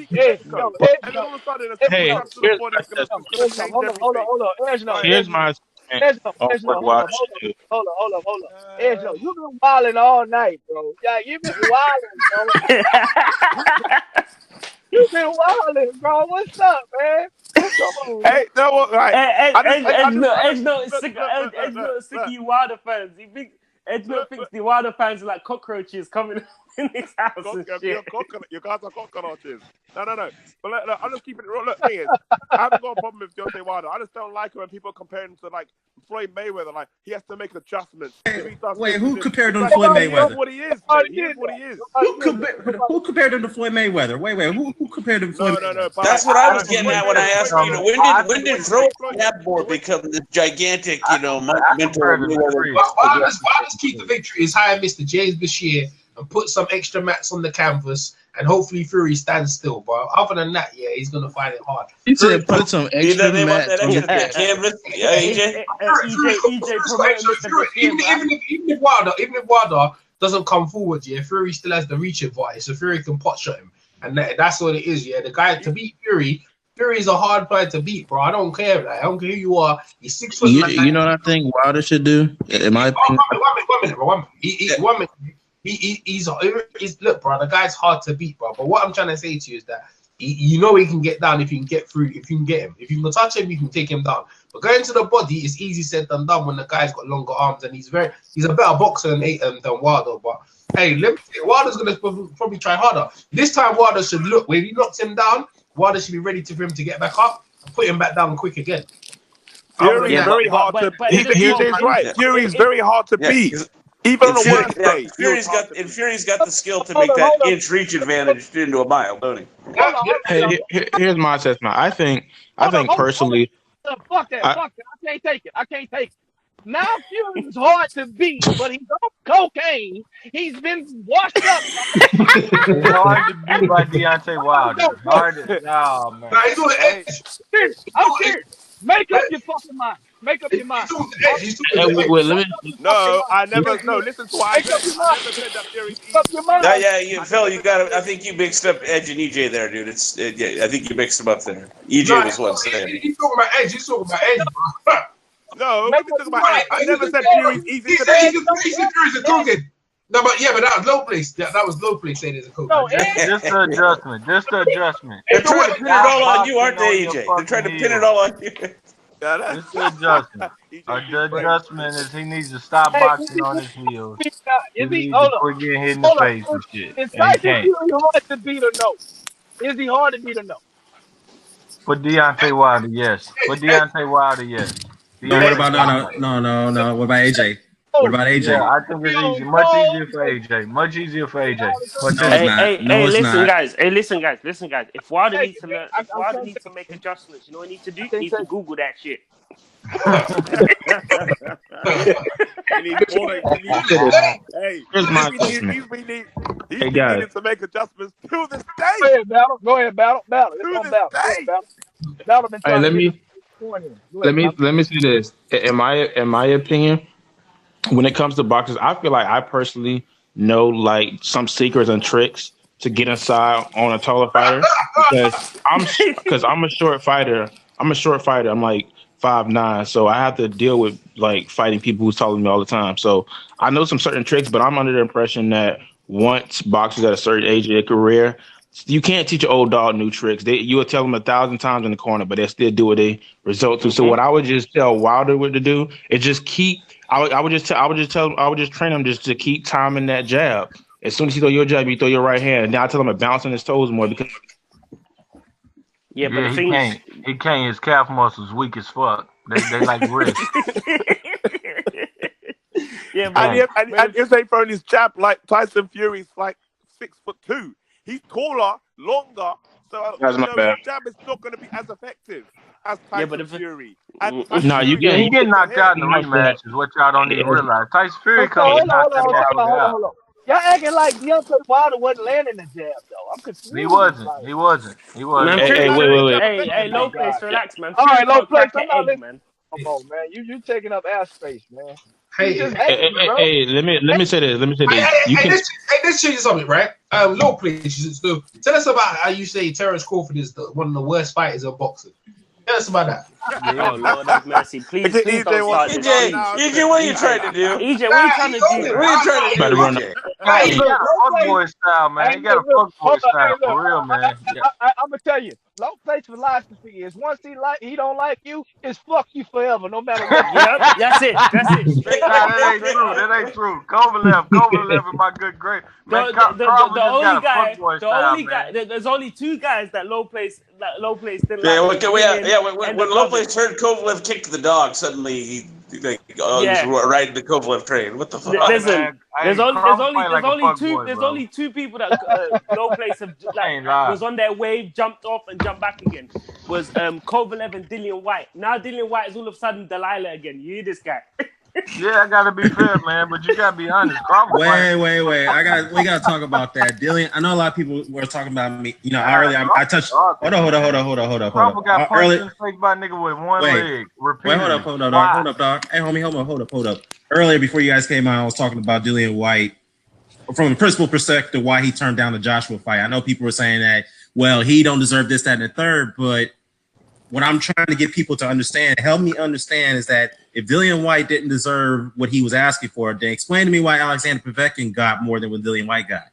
K: Here's my
J: Hold on. EDGENOTE, you've been wilding all night, bro. Yeah, you've been wilding, bro. You've been wilding, bro. What's up, man?
F: Hey, no, what? Right?
M: EDGENOTE is sick of you Wilder fans. He thinks EDGENOTE thinks the Wilder fans are like cockroaches coming in his house.
F: You guys are cockroaches. No. But look, I'm just keeping it real. Look, thing is, I haven't got a problem with Deontay Wilder. I just don't like it when people compare him to like Floyd Mayweather. Like he has to make adjustments.
G: Wait, who compared him to Floyd Mayweather?
F: What he is. He is what he is.
G: Who compared him to Floyd Mayweather? Wait, who compared him to Floyd Mayweather?
F: No.
N: That's what I was getting at when I asked you. When did throwing that board become this gigantic, mental?
H: Why does keep the victory is hire Mr. James Bashir and put some extra mats on the canvas, and hopefully Fury stands still. But other than that, yeah, he's gonna find it hard.
K: He said put some extra mats on the
N: canvas. Yeah, EJ.
H: Even if Wilder doesn't come forward, yeah, Fury still has the reach advantage, so Fury can pot shot him, and that's what it is. Yeah, the guy to beat Fury is a hard player to beat, bro. I don't care. Like, I don't care who you are. He's 6 foot.
K: You know what I think Wilder should do? In my opinion.
H: 1 minute, bro. 1 minute. 1 minute. He's look, bro. The guy's hard to beat, bro. But what I'm trying to say to you is that he can get down if you can get through. If you can get him, if you can touch him, you can take him down. But going to the body is easy said than done when the guy's got longer arms and he's a better boxer than Wilder. But hey, Wilder's gonna probably try harder this time. Wilder should look when he knocks him down. Wilder should be ready for him to get back up and put him back down quick again.
F: Fury is very hard to beat. Fury is very hard to beat. Even on the worst day.
N: Fury's got the skill to make that inch reach advantage into a mile, don't he?
K: Hey, here's my assessment. I think personally.
J: Fuck that. I can't take it. Now Fury's hard to beat, but he's on cocaine. He's been washed up.
I: It's hard to beat by Deontay Wilder. Man.
H: Nah, he's doing it.
J: I'm serious. Make up your fucking mind. Make up your mind.
F: No, I never. No, listen to what I said. I never said that Fury's easy.
N: Phil, you got. I think you mixed up Edge and EJ there, dude. I think you mixed them up there. EJ was one saying.
H: He's talking about Edge. He's talking about Edge, bro.
F: No, we're talking about Edge. I never said Fury's easy.
H: He said Fury's a cocaine. No, but that was low place. That was low place saying it's a cocaine.
I: No, just the adjustment.
N: They're trying to pin it all on you, aren't they, EJ? They're trying to pin it all on you.
I: It's the adjustment. The adjustment is he needs to stop boxing on his heels. He needs to quit getting hit in the face and shit.
J: Is Tyson Fury hard to beat or no? Is he hard to beat or no?
I: For Deontay Wilder, yes. What about
G: no? What about AJ? What about AJ?
I: Yeah, I think it's easy. Much easier for AJ.
M: Listen, guys. If Wilder needs to learn, if Wilder needs to make adjustments, you know what he needs to do? He needs to Google that shit.
F: He's needing to make adjustments to this day.
J: Go ahead, battle.
K: Hey, let me see this. In my opinion, when it comes to boxers, I feel like I personally know like some secrets and tricks to get inside on a taller fighter because I'm a short fighter. I'm like 5'9", so I have to deal with like fighting people who's taller than me all the time. So I know some certain tricks, but I'm under the impression that once boxers at a certain age of their career, you can't teach an old dog new tricks. You will tell them 1,000 times in the corner, but they still do what they result to. So what I would just tell Wilder what to do is just keep. I would just train him just to keep timing that jab. As soon as you throw your jab, you throw your right hand. Now I tell him to bounce on his toes more because.
M: Yeah, but
I: he can't. His calf muscles weak as fuck. They like wrist.
F: Yeah, and if they throw his jab like Tyson Fury's like 6'2". He's taller, longer, so
K: That's my bad.
F: his jab is not going to be as effective as Tyson Fury. And
K: No, you
I: Yeah,
K: get
I: he get knocked out in the rematch is what y'all don't even realize. Tyson Fury comes and knocks that motherfucker out.
J: Y'all acting like Deontay Wilder wasn't landing the jab though. I'm confused.
I: He wasn't. He wasn't. He wasn't.
K: Hey, wait.
M: Hey, low place, relax, man.
J: All right, low place.
M: I'm not listening.
J: Man. Come on, man. You taking up airspace, man.
H: Hey,
K: let me say this.
H: Let's change something, right? Low place. So tell us about how you say Terrence Crawford is one of the worst fighters in boxing. Tell us about that.
M: Oh, Lord have mercy. Please don't start this.
N: EJ, what are you trying to do?
M: EJ, what are you trying to do?
N: What are you trying to do?
I: Hey, he got a fuckboy style, man. He got a fuckboy style for real, man.
J: I'm gonna tell you, low place philosophy is once he don't like you, it's fuck you forever, no matter what.
M: Yep, that's it.
I: That ain't true. That ain't true. Kovalev is my good great. Man,
M: The only guy. There's only two guys that low place didn't like.
N: When low place heard Kovalev kicked the dog, suddenly he's riding the Kovalev train. What the fuck?
M: Listen, there's only two people that low place have was on their wave, jumped off and jumped back again. Was Kovalev and Dillian White. Now Dillian White is all of a sudden Delilah again. You hear this guy?
I: Yeah, I gotta be fair, man, but you gotta be honest.
G: Wait. We gotta talk about that. Dillian, I know a lot of people were talking about me. You know, I touched. Hold on.
I: Crawford got punched in the face by a nigga with one leg.
G: Wait, hold up, dog. Hey, homie, hold up. Earlier, before you guys came out, I was talking about Dillian White from the principal perspective, why he turned down the Joshua fight. I know people were saying that, well, he don't deserve this, that, and the third, but what I'm trying to get people to understand, help me understand, is that if Dillian White didn't deserve what he was asking for, then explain to me why Alexander Povetkin got more than what Dillian White got.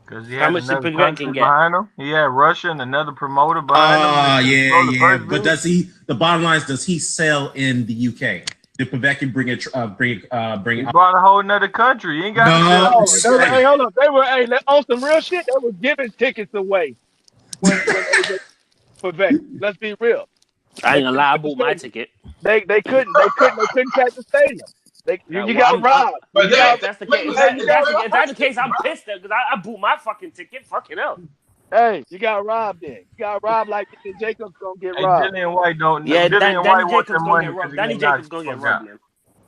I: Because he had another country behind him. He had Russia and another promoter behind him.
G: Yeah. But the bottom line is, does he sell in the UK? Did Povetkin bring it? He
I: brought a whole nother country. You ain't got
J: Hey, hold up. They were on some real shit. They were giving tickets away. Povetkin. Let's be real.
M: I ain't gonna lie. I bought my ticket.
J: They couldn't catch the stadium. You got robbed.
M: If that's the case, I'm pissed because I bought my fucking ticket. Fucking hell.
J: Hey, you got robbed then. You got robbed like Jacobs gonna get robbed.
I: Dillian White don't.
M: Yeah,
I: Dillian
M: Danny
I: White
M: Jacobs gonna get robbed. Danny Jacobs gonna get robbed, man.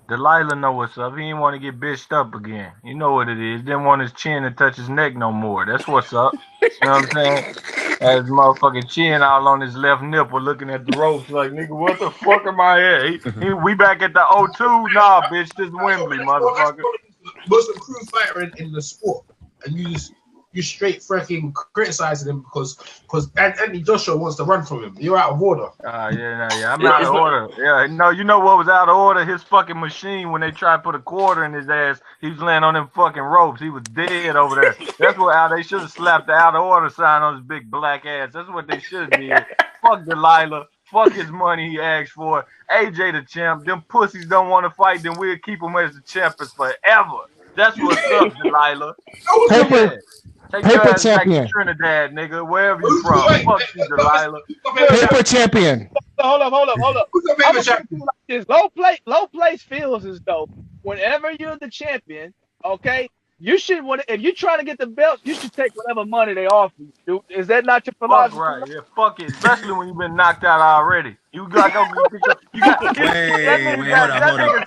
I: Delilah know what's up. He didn't want to get bitched up again. You know what it is. Didn't want his chin to touch his neck no more. That's what's up. You know what I'm saying? Had his motherfucking chin out on his left nipple looking at the ropes like, nigga, what the fuck am I at? We back at the O2? Nah, bitch, this Wembley, motherfucker.
H: Most crew fighter in the sport. And you straight freaking criticizing him because Anthony Joshua wants to run from him. You're out of order.
I: Yeah, I'm out of order. Yeah, no, you know what was out of order? His fucking machine when they tried to put a quarter in his ass. He was laying on them fucking ropes. He was dead over there. That's what they should have slapped the out of order sign on his big black ass. That's what they should have did. Fuck Delilah. Fuck his money he asked for. AJ the champ. Them pussies don't want to fight, then we'll keep him as the champions forever. That's what's up, Delilah.
O: Paper champion.
I: Trinidad, nigga, wherever you from. Fuck you, Delilah.
O: Paper champion.
J: Hold up. Low place feels as though whenever you're the champion, okay, you should if you're trying to get the belt, you should take whatever money they offer you. Dude, is that not your philosophy?
I: Fuck right, yeah, fuck it. Especially when you've been knocked out already. You gotta go hold up.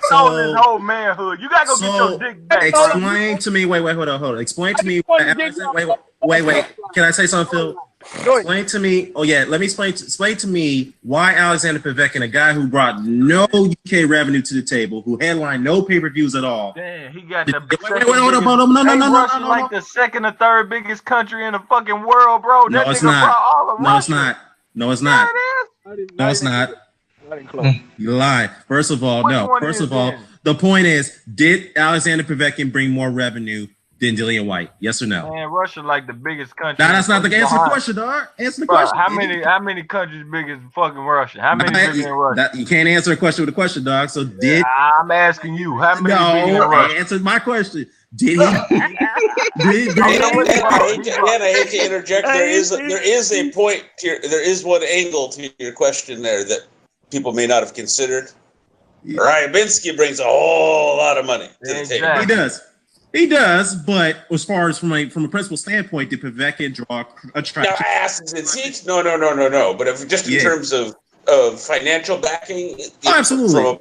I: So his whole manhood. You gotta go get your dick back.
G: Explain to me. Wait, hold on. Explain to me. Wait. Can I say something, Phil? Explain to me. Oh yeah, let me explain to me why Alexander Povetkin, a guy who brought no UK revenue to the table, who headlined no pay-per-views at all.
I: Damn, he got the
G: hold up. No.
I: Like the second or third biggest country in the fucking world, bro.
G: No, it's not. No, it's not. You're lying. First of all, no. First of all, the point is, did Alexander Povetkin bring more revenue than Dillian White? Yes or no?
I: Man, Russia like the biggest country.
G: Nah, that's not the answer to the question, dog. Answer the question.
I: How many countries big as fucking Russia? How many big in Russia?
G: You can't answer a question with a question, dog. So did
I: I'm asking you, how many big in Russia?
G: Answer my question. Did he?
N: I hate to interject. There is a point here. There is one angle to your question there that people may not have considered. Ryan Binsky brings a whole lot of money to the table.
G: He does. He does, but as far as from a principal standpoint, did Povetkin draw attraction?
N: No, asses and seats? No. But if just in terms of financial backing,
G: absolutely.
N: From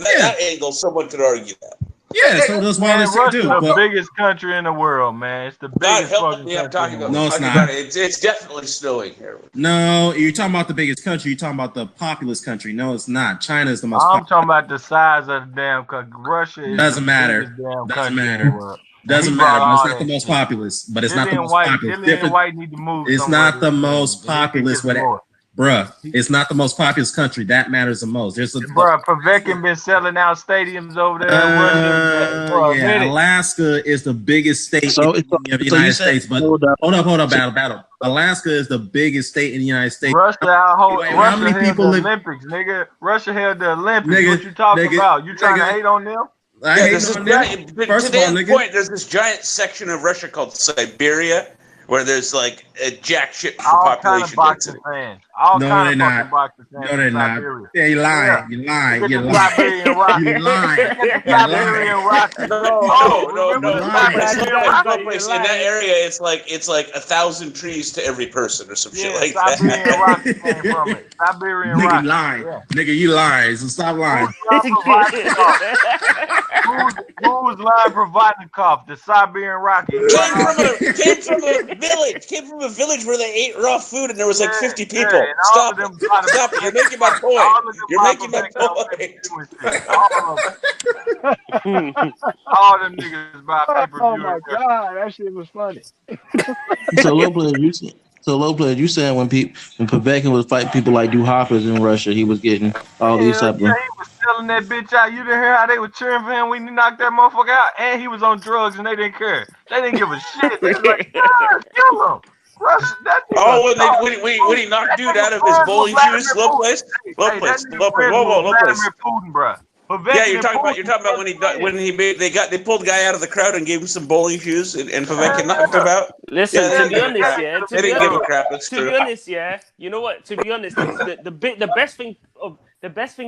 N: that angle, someone could argue that.
G: Yeah, so that's why they
I: Russia's
G: do.
I: the biggest country in the world, man. It's the biggest fucking country.
N: I'm talking about.
G: No, it's not.
N: It's definitely snowing here.
G: No, you're talking about the biggest country. You're talking about the populous country. No, it's not. China is the most.
I: I'm talking about the size of the damn country. Russia is
G: doesn't matter. Doesn't matter. Doesn't matter. But it's not the most populous. But it's not the most populous.
I: White need to move.
G: It's not the most populous. Bruh, it's not the most populous country. That matters the most.
I: Bruh, Povetkin been selling out stadiums over there.
G: Yeah, Alaska is the biggest state in the United States. But hold up, battle. Alaska is the biggest state in the United States.
I: Russia
G: how many people
I: live?
G: live?
I: Olympics, nigga. Russia held the Olympics. What you talking about? You trying to hate on them?
N: First of all, point, there's this giant section of Russia called Siberia, where there's like a jack shit for population density.
I: No, they're not.
G: No, they're not. Yeah, you lying. You lying.
I: You lying.
N: No. In that area, it's like 1,000 trees to every person or some shit like that.
I: Siberian Rocky came from it. Siberian
G: Nigga
I: Rocky.
G: lying. Nigga, you lying. So stop lying.
I: Who was lying for Vodnikov? The Siberian Rocky.
N: Came from a village where they ate raw food and there was like 50 people. Stop it. You're making my point.
I: All them niggas buy pay-per-view.
J: Oh my god, that shit was funny.
P: So low player, you saying when Povetkin was fighting people like Hoppers in Russia, he was getting all these supplements.
I: Yeah, he was selling that bitch out. You didn't hear how they were cheering for him when he knocked that motherfucker out, and he was on drugs and they didn't care. They didn't give a shit. They was like, kill him. Russia,
N: when he knocked dude out of his bowling shoes, low place.
I: Putin, bro.
N: Yeah, you're talking about when they pulled the guy out of the crowd and gave him some bowling shoes and Povetkin knocked him out.
M: Listen, to be honest,
N: they didn't give a crap. That's true.
M: To be honest, you know what? To be honest, the best thing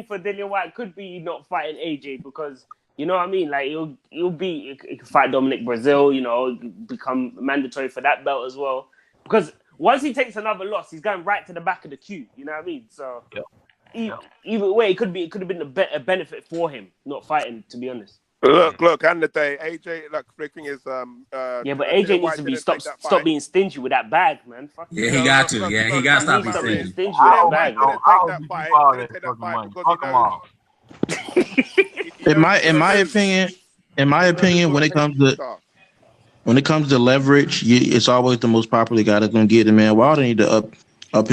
M: for Dillian White could be not fighting AJ because you know what I mean. Like he can fight Dominic Brazil. You know, become mandatory for that belt as well. Because once he takes another loss, he's going right to the back of the queue. You know what I mean? So. Yeah. Either way, it could have been a benefit for him not fighting. To be honest.
F: Look, and the day AJ, like the thing is,
M: but AJ needs to be stop being stingy with that bag, man.
G: Yeah, he got to. Yeah, he got to stop being stingy.
M: With that bag.
P: In my opinion, when it comes to leverage, it's always the most popular guy that's gonna get it, man. Wilder need to up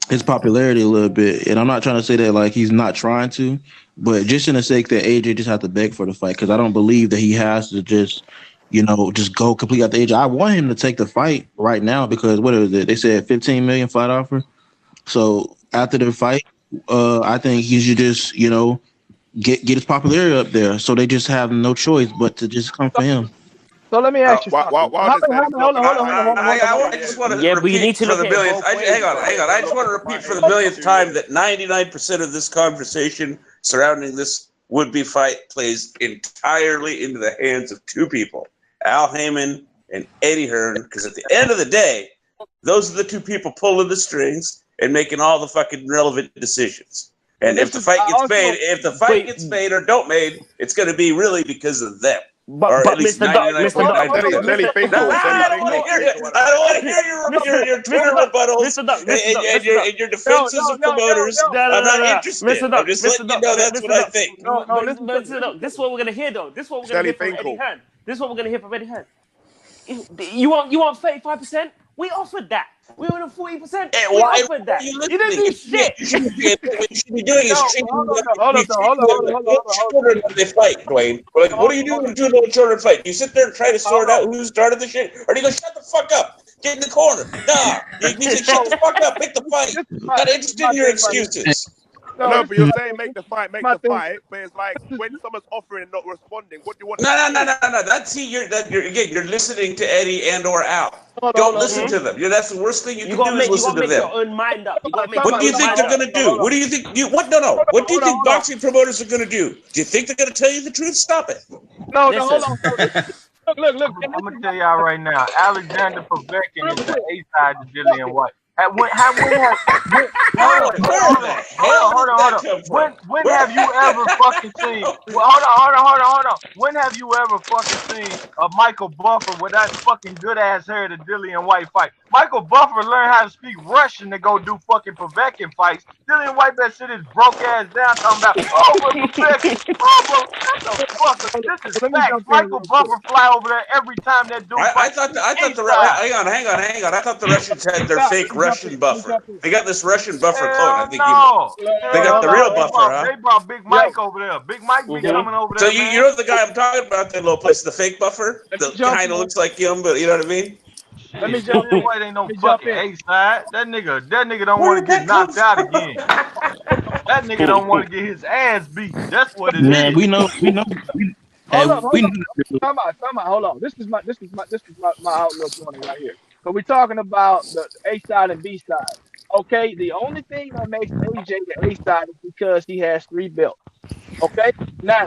P: his popularity a little bit, and I'm not trying to say that like he's not trying to, but just in the sake that AJ just have to beg for the fight, because I don't believe that he has to just go complete out the AJ. I want him to take the fight right now because what is it? They said 15 million fight offer. So after the fight, I think he should just get his popularity up there. So they just have no choice but to just come for him.
J: So let me ask you something. Hold on.
N: I just want to repeat for the millionth. Hang on. I just want to repeat for the millionth time that 99% of this conversation surrounding this would-be fight plays entirely into the hands of two people, Al Heyman and Eddie Hearn, because at the end of the day, those are the two people pulling the strings and making all the fucking relevant decisions. And if the fight gets made, or don't made, it's going to be really because of them.
M: But Mr.
N: I don't want to hear your Twitter rebuttals and your defenses of promoters. I'm not interested. I'm just letting you know that's what I think.
M: This is what we're gonna hear though. This is what we're gonna hear from Eddie Hearn. This is what we're gonna hear from Eddie Hearn. You want 35%? We offered that. We were on 40%. We offered that. You didn't do shit.
N: What you should be doing is hold on. They fight, Dwayne. Like, what are you doing to a children fight? You sit there and try to sort out who started the shit, or do you go shut the fuck up? Get in the corner. Nah, you say shut the fuck up. Pick the fight. Not interested in your excuses.
F: No, but you're saying make the fight, but it's like when someone's offering and not responding, what do you want?
N: No. That's you're listening to Eddie and/or Al. Don't listen to them. That's the worst thing you can do is listen to them.
M: You gotta make your own mind up.
N: What do you think they're gonna do? What do you think? What do you think boxing promoters are gonna do? Do you think they're gonna tell you the truth? Stop it.
J: No, hold on. Look.
I: I'm gonna tell y'all right now. Alexander Povetkin is the A side to Dillian White. When have you ever fucking seen? Hold on. When have you ever fucking seen a Michael Buffer with that fucking good ass hair to Dillian White fight? Michael Buffer learned how to speak Russian to go do fucking Povetkin fights. Dillian White better sit his broke ass down talking about Povetkin. This is facts. Michael Buffer fly over there every time that dude.
N: I thought the hang on. I thought the Russians had their fake Russian buffer. They got this Russian buffer clone. I think they got the real buffer, huh?
I: They brought Big Mike over there. Big Mike be coming over there.
N: So you know the guy I'm talking about, that little place, the fake buffer? The kind of looks like him, but you know what I mean?
I: Let me jump in. White ain't no fucking A side. That nigga don't want to get knocked out again. That nigga don't want to get his ass beat. That's what it is.
P: Man, we know.
J: Hold on. Hold on. This is my outlook on it right here. So we're talking about the A side and B side. Okay, the only thing that makes AJ the A side is because he has 3 belts. Okay, now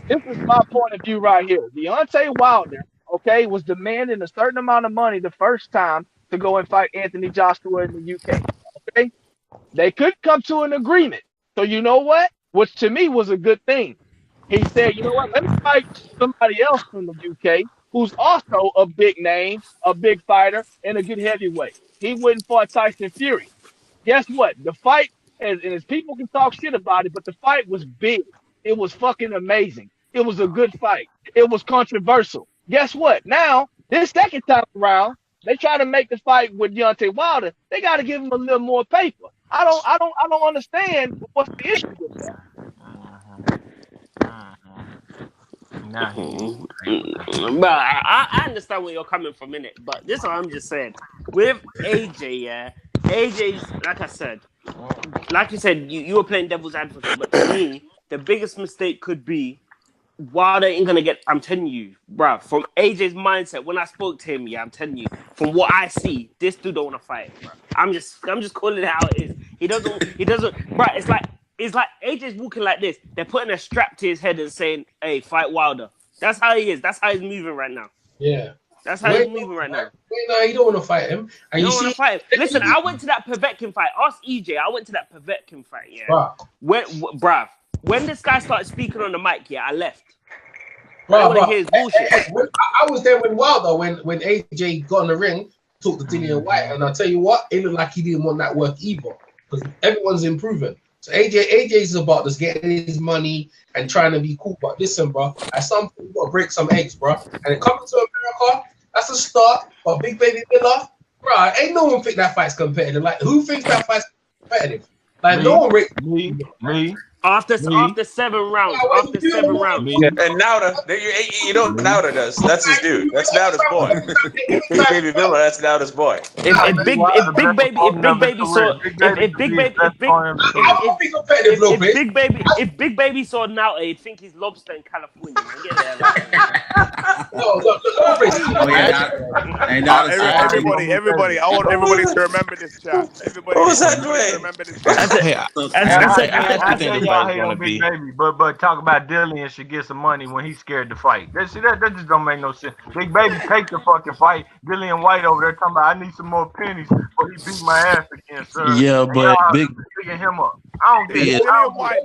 J: this is my point of view right here. Deontay Wilder, okay, was demanding a certain amount of money the first time to go and fight Anthony Joshua in the UK. Okay, they could come to an agreement. So you know what? Which to me was a good thing. He said, you know what? Let me fight somebody else from the UK who's also a big name, a big fighter, and a good heavyweight. He went and fought Tyson Fury. Guess what? The fight, and as people can talk shit about it, but the fight was big. It was fucking amazing. It was a good fight. It was controversial. Guess what? Now, this second time around, they try to make the fight with Deontay Wilder. They got to give him a little more paper. I don't understand what's the issue with that.
M: But I understand where you're coming from in it, but this is what I'm just saying. With AJ, yeah, AJ's like I said, like you said, you were playing devil's advocate, but to me, the biggest mistake could be Wilder ain't gonna get. I'm telling you, bro. From AJ's mindset, when I spoke to him, yeah, I'm telling you, from what I see, this dude don't want to fight, bro. I'm just calling it how it is. He doesn't, bro. It's like AJ's walking like this. They're putting a strap to his head and saying, "Hey, fight Wilder." That's how he is. That's how he's moving right now.
H: Yeah.
M: That's how he's moving right now.
H: No, you don't want to fight him. And you don't want to
M: fight him. Listen, I went to that Povetkin fight. Ask EJ. I went to that Povetkin fight. Yeah. Bruv. When this guy started speaking on the mic, yeah, I left. I don't want to hear his bullshit.
H: I was there when Wilder, when AJ got in the ring, talked to Dillian White, and I'll tell you what, it looked like he didn't want that work either, because everyone's improving. So AJ's about just getting his money and trying to be cool. But listen, bro, at some point you gotta break some eggs, bro. And coming to America, that's a start. But Big Baby Miller, bro, ain't no one think that fight's competitive. Like, who thinks that fight's competitive? Like, no one rates
I: me.
M: After 7 rounds. After 7 rounds.
N: And Nauta, you know what Nauta does. That's his dude. That's Nauta's boy. Big Baby Miller, that's Nauta's boy.
M: If Big Baby saw Nauta, he'd think he's lobster in California.
F: Everybody, I want everybody to remember this chat. Everybody,
N: what was that doing?
F: Remember this
I: chat. I hate on Big Baby, but talk about Dillian should get some money when he's scared to fight. That just don't make no sense. Big Baby take the fucking fight. Dillian White over there talking about I need some more pennies before he beat my ass again, sir.
P: Yeah, but
I: picking him up. I don't get it.
F: Dillian White.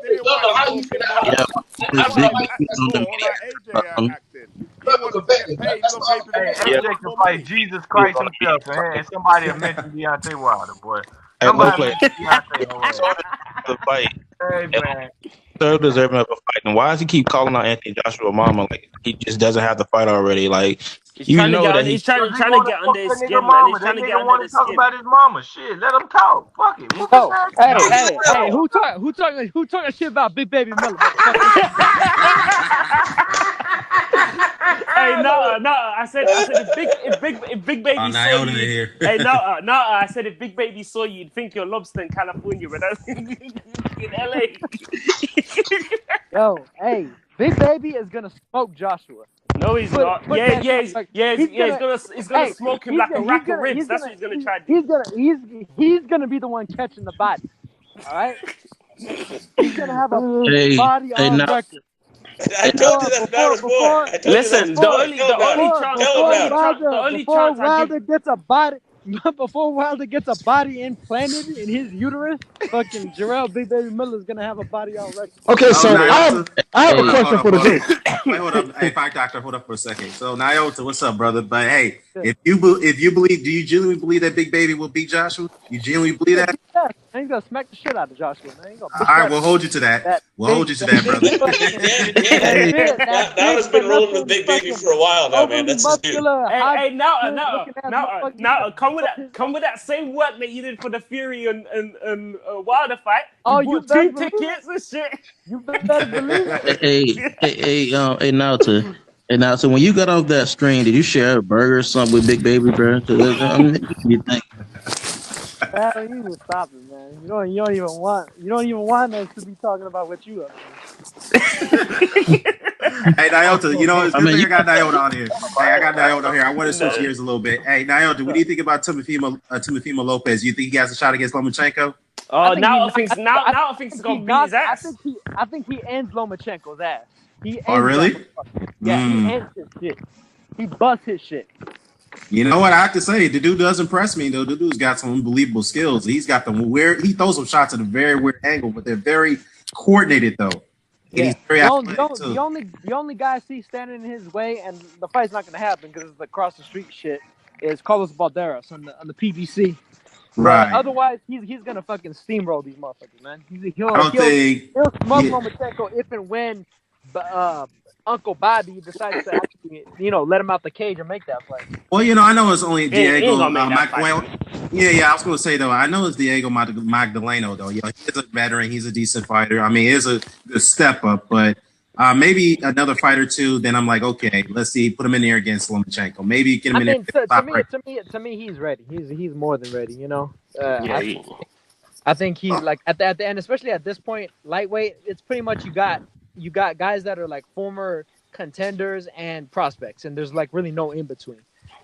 I: AJ can fight Jesus Christ himself, and somebody mentioned Deontay Wilder, boy. Somebody
P: the fight.
I: Hey, man.
P: So deserving of a fight. And why does he keep calling out Anthony Joshua mama? Like, he just doesn't have the fight already. Like,
M: he's trying to get under his skin, man. He's trying to get under his skin.
I: Talk about his mama. Shit, let him talk. Fuck it.
Q: Hey, who talking shit about Big Baby Miller?
M: Hey, no. I said if Big Baby saw you. Hey, no. I said if Big Baby saw you, you'd think you're lobster in California, but in LA.
Q: Yo, hey, Big Baby is gonna smoke Joshua.
M: No, he's not. He's gonna smoke him like a rack of ribs. That's what he's gonna try to do.
Q: He's gonna be the one catching the body. All right. He's gonna have a body on record.
N: I told you that's not his boy.
M: Listen, the only chance
Q: Wilder gets a body. Before Wilder gets a body implanted in his uterus, fucking Jarrell Big Baby Miller is gonna have a body on record.
O: Okay, so I have a question for the group.
G: Wait, hold up. Hey, Fire Doctor, hold up for a second. So, Nyota, what's up, brother? But hey, if you believe, do you genuinely believe that Big Baby will beat Joshua? You genuinely believe that?
Q: Yeah, and he's gonna smack the shit out of Joshua, man.
G: All right, we'll hold you to that. We'll hold you to that, brother.
N: Now has been rolling with Big Baby for a while now, man. That's his dude.
M: Hey, now, come with that same work that you did for the Fury and Wilder fight.
Q: Oh,
M: you bought 2 tickets and shit.
Q: You better believe it.
P: Now, so when you got off that screen, did you share a burger or something with Big Baby, bro? You think?
Q: Man, you would stop it, man. You don't even want us to be talking about what you up to.
G: Hey, Nyota, you know, it's good thing I got Nyota on here. Hey, I got Nyota on here. I want to switch gears a little bit. Hey, Nyota, what do you think about Timofimo Lopez? You think he has a shot against Lomachenko?
M: Now I think he's gonna beat his ass.
Q: I think he ends Lomachenko's ass.
G: Really?
Q: Yeah, he ends his shit. He busts his shit.
G: You know what I have to say? The dude does impress me, though. The dude's got some unbelievable skills. He's got he throws some shots at a very weird angle, but they're very coordinated, though. And he's very athletic, too.
Q: The only guy I see standing in his way, and the fight's not gonna happen because it's across the street shit, is Carlos Balderas on the PBC.
G: Right.
Q: Otherwise, he's gonna fucking steamroll these motherfuckers, man. He'll smoke Lomachenko if and when Uncle Bobby decides to actually, let him out the cage and make that play.
G: Well, I know it's only Diego Magdaleno. Yeah, I was going to say, though, I know it's Diego Magdaleno, though. He's a veteran. He's a decent fighter. I mean, it's a good step up, but maybe another fight or two, then I'm like, okay, let's see, put him in there against Lomachenko. Maybe get him in there.
Q: To me, he's ready. He's more than ready, I think he's like at the end, especially at this point, lightweight, it's pretty much you got guys that are like former contenders and prospects, and there's like really no in between.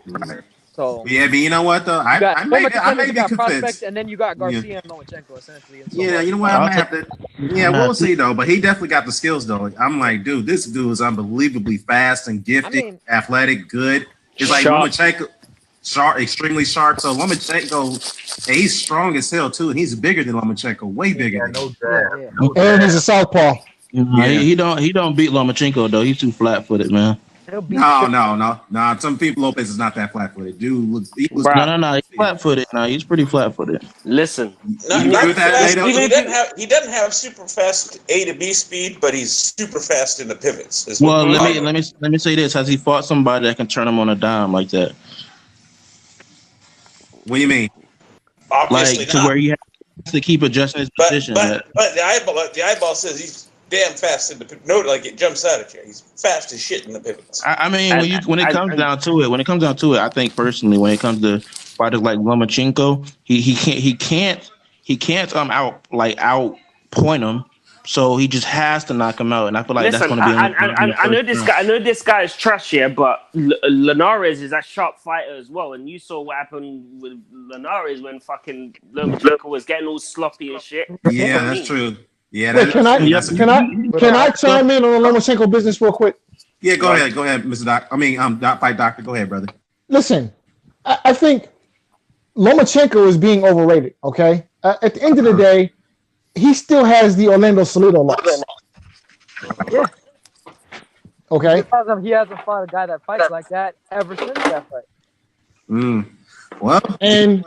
G: Right.
Q: So
G: yeah, but you know what though, I may be convinced.
Q: And then you got Garcia and Lomachenko essentially. And so
G: you know what? I might have to. Yeah, we'll see though. But he definitely got the skills though. I'm like, dude, this dude is unbelievably fast and gifted, athletic, good. It's like Lomachenko, sharp, extremely sharp. So Lomachenko, he's strong as hell too, and he's bigger than Lomachenko, way bigger.
O: And he's a southpaw.
P: He don't beat Lomachenko though. He's too flat-footed, man.
G: No. Some people Lopez is not that flat-footed. Dude looks.
P: No. He's flat-footed. No, he's pretty flat-footed.
M: Listen,
N: he doesn't have super fast A to B speed, but he's super fast in the pivots.
P: Well, let me say this: has he fought somebody that can turn him on a dime like that?
G: What do you mean?
N: Obviously
P: like to where he has to keep adjusting his position.
N: But the eyeball says he's damn fast in the like it jumps out at you. He's fast as shit in the pivots.
P: I mean, when it comes down to it, I think personally, when it comes to fighters like Lomachenko, he can't out point him. So he just has to knock him out, and I feel like that's going to be.
M: I know this guy is trash here, but Linares is a sharp fighter as well. And you saw what happened with Linares when fucking Lomachenko was getting all sloppy and shit.
G: Yeah, that's true. Yeah,
O: wait, can I chime in on the Lomachenko business real quick?
G: Yeah, go ahead, Mr. Doc. I mean, Fight Doctor. Go ahead, brother.
O: Listen, I think Lomachenko is being overrated. Okay, at the end of the day, he still has the Orlando Salido loss.
Q: Yeah.
O: Okay.
Q: He hasn't fought a guy that fights like that ever since that fight.
G: Well,
O: and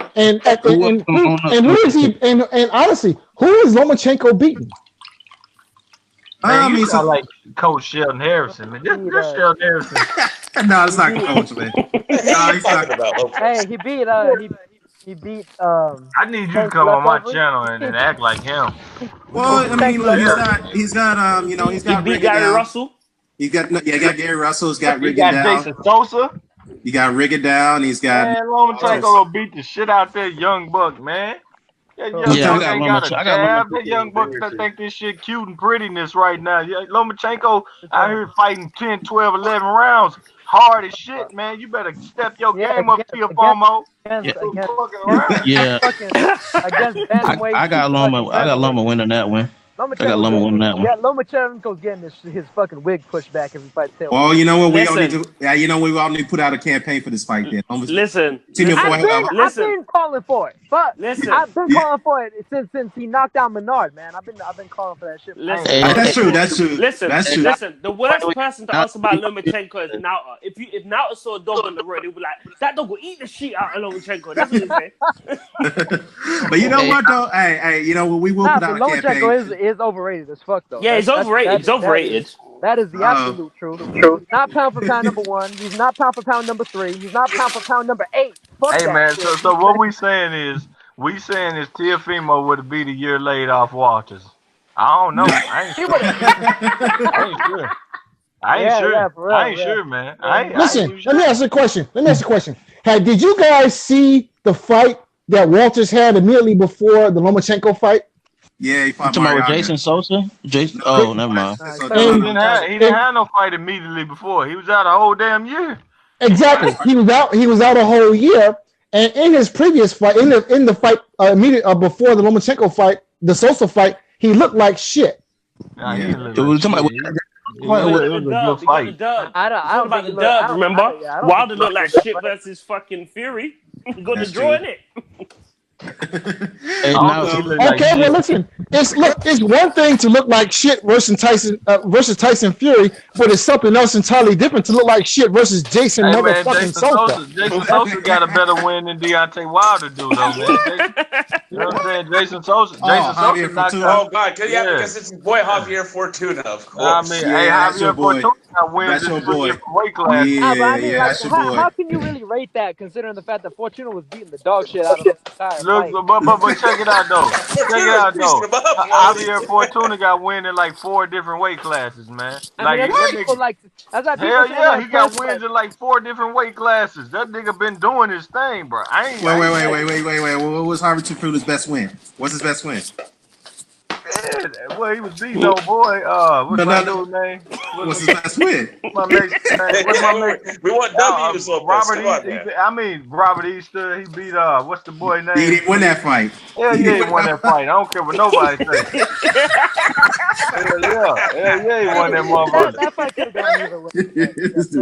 O: who is he? And honestly, who is Lomachenko beating?
I: Man, you sound like Coach Sheldon Harrison, man. This Sheldon Harrison.
G: No, it's not Coach, man. No, he's talking about.
Q: Hey, he beat. He beat.
I: I need you to come on my channel and act like him.
G: Well, I mean, look, he's got he's got.
M: He beat Gary Russell.
G: He got Gary Russell. He's got Riggin down.
I: Jason Sosa.
G: You got Riggin down. He's got.
I: Man, Lomachenko will beat the shit out that young buck, man. Yeah,
P: Yeah, I
I: ain't got a jab. That young buck that think this shit cute and prettiness right now. Yeah, Lomachenko out here fighting 10, 12, 11 rounds. Hard as shit, man. You better step your game up to your FOMO.
Q: Against
P: bantamweight. I got Loma winning that one. I got Loma winning that one.
Q: Yeah, Lomachenko's getting his fucking wig pushed back if he fights Taylor.
G: Well, you know what? We all need to. Yeah, you know we all need to put out a campaign for this fight. Then
Q: I've been calling for it, but I've been calling for it since he knocked out Menard, man. I've been calling for that shit.
G: That's true.
M: Listen.
G: That's true.
M: Listen. The worst person to ask about Lomachenko is Nauta. If Nauta saw a dog on the road, he'd be like, "That dog will eat the shit out of Lomachenko." That's what he say.
G: But you know what though? Hey, you know what? We will put out a campaign.
Q: Lomachenko is overrated as fuck though.
M: Yeah, he's overrated. He's overrated.
Q: That is the absolute truth. He's not pound for pound number 1. He's not pound for pound number 3. He's not pound for pound number 8. Fuck
I: hey man, so what we saying is Teofimo would have beat a year laid off Walters. I don't know. I ain't sure, man.
O: Listen, let me ask you a question. Did you guys see the fight that Walters had immediately before the Lomachenko fight?
G: Yeah, he fought
P: with Jason Sosa. Oh, never mind.
I: He didn't have no fight immediately before. He was out a whole damn year.
O: Exactly. He was out a whole year. And in his previous fight, in the fight immediately before the Lomachenko fight, the Sosa fight, he looked like shit.
M: It was a good fight. I don't about the dub. Remember, Wilder looked like shit versus fucking Fury. Got the draw in it.
O: Okay, well, listen. It's one thing to look like shit versus Tyson Fury, but it's something else entirely different to look like shit versus Jason motherfucking Sosa.
I: Jason Sosa got a better win than Deontay Wilder do, though, man. You know what I'm saying? Jason Sosa.
N: Oh God, because it's your boy Javier Fortuna, of course.
I: Javier Fortuna wins in different weight class.
Q: How can you really rate that, considering the fact that Fortuna was beating the dog shit out of him?
I: Look, but check it out though. Javier Fortuna got win in like 4 different weight classes, man. Hell yeah, he got wins in like 4 different weight classes. That nigga been doing his thing, bro.
G: Wait. What was Javier Fortuna's best win? What's his best win?
I: Well, he was beating old boy. What's my dude's name?
G: What's his best win?
I: What's my name?
N: We want W's.
I: Robert Easter. He beat what's the boy name?
G: He didn't win that fight.
I: Yeah, he didn't win that fight. I don't care what nobody says. Yeah, he won that motherfucker.
Q: That fight could have gone either way.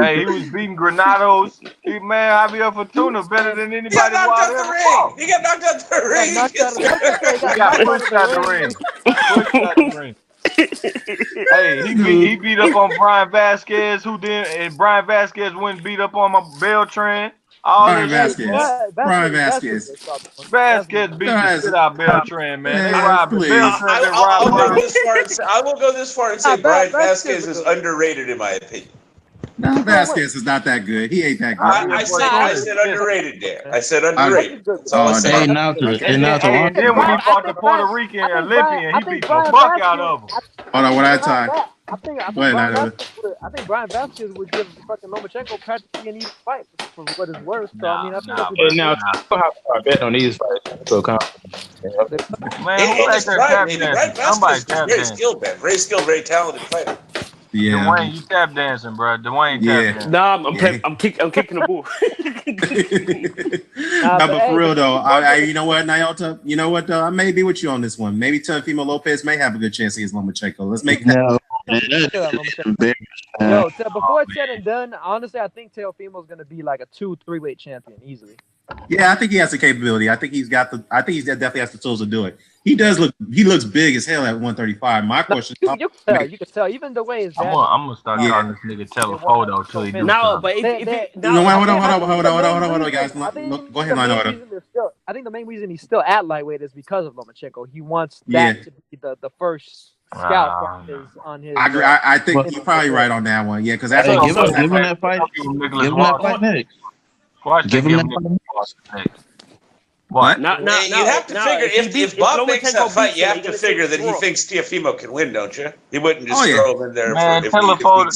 I: Hey, he was beating Granados. Javier Fortuna better than anybody.
N: He got knocked out the ring. He got
I: pushed out the ring. Hey, he beat up on Brian Vasquez, and Brian Vasquez went and beat up on my Beltran.
G: Brian Vasquez
I: beat the shit out of Beltran, man.
N: I will go this far and say Brian Vasquez is underrated, in my opinion.
G: No, Vasquez is not that good. He ain't that good.
N: I said underrated there. I said underrated. That's all I said.
I: And then when he fought the Puerto Rican Olympian, he beat the fuck out of him.
G: Hold on, one at a time.
Q: I think Brian Vasquez would give fucking Lomachenko practically an even fight for what is worse. So I mean, I think
K: I bet on these fights. So
I: man, who back there tap dancing? Somebody tap dancing.
N: Very skilled, very talented fighter.
I: Yeah, Dwayne, you tap dancing, bro. Dwayne tap dancing.
M: Nah, I'm kicking the ball.
G: But for real though, you know what, Nyota? You know what though? I may be with you on this one. Maybe Teofimo Lopez may have a good chance against Lomachenko. Let's make that.
Q: Before it's said and done, honestly, I think Teofimo is going to be like a 2-3 weight champion easily.
G: Yeah, I think he has the capability. I think he definitely has the tools to do it. He looks big as hell at 135. My question
Q: you can tell even the way his
I: I'm gonna start calling this nigga telephoto till he do something.
G: Hold on, guys. Go ahead,
Q: I think the main reason he's still at lightweight is because of Lomachenko. He wants that to be the first scout on his.
G: I agree. I think you're probably right on that one. Yeah, because that's
P: give him that fight. Give him that fight next.
I: Give him that fight next.
G: What?
N: You have to figure if Bob makes that fight, you have to figure that he thinks Teofimo can win, don't you? He wouldn't just throw him in there.
I: Man, Telefoto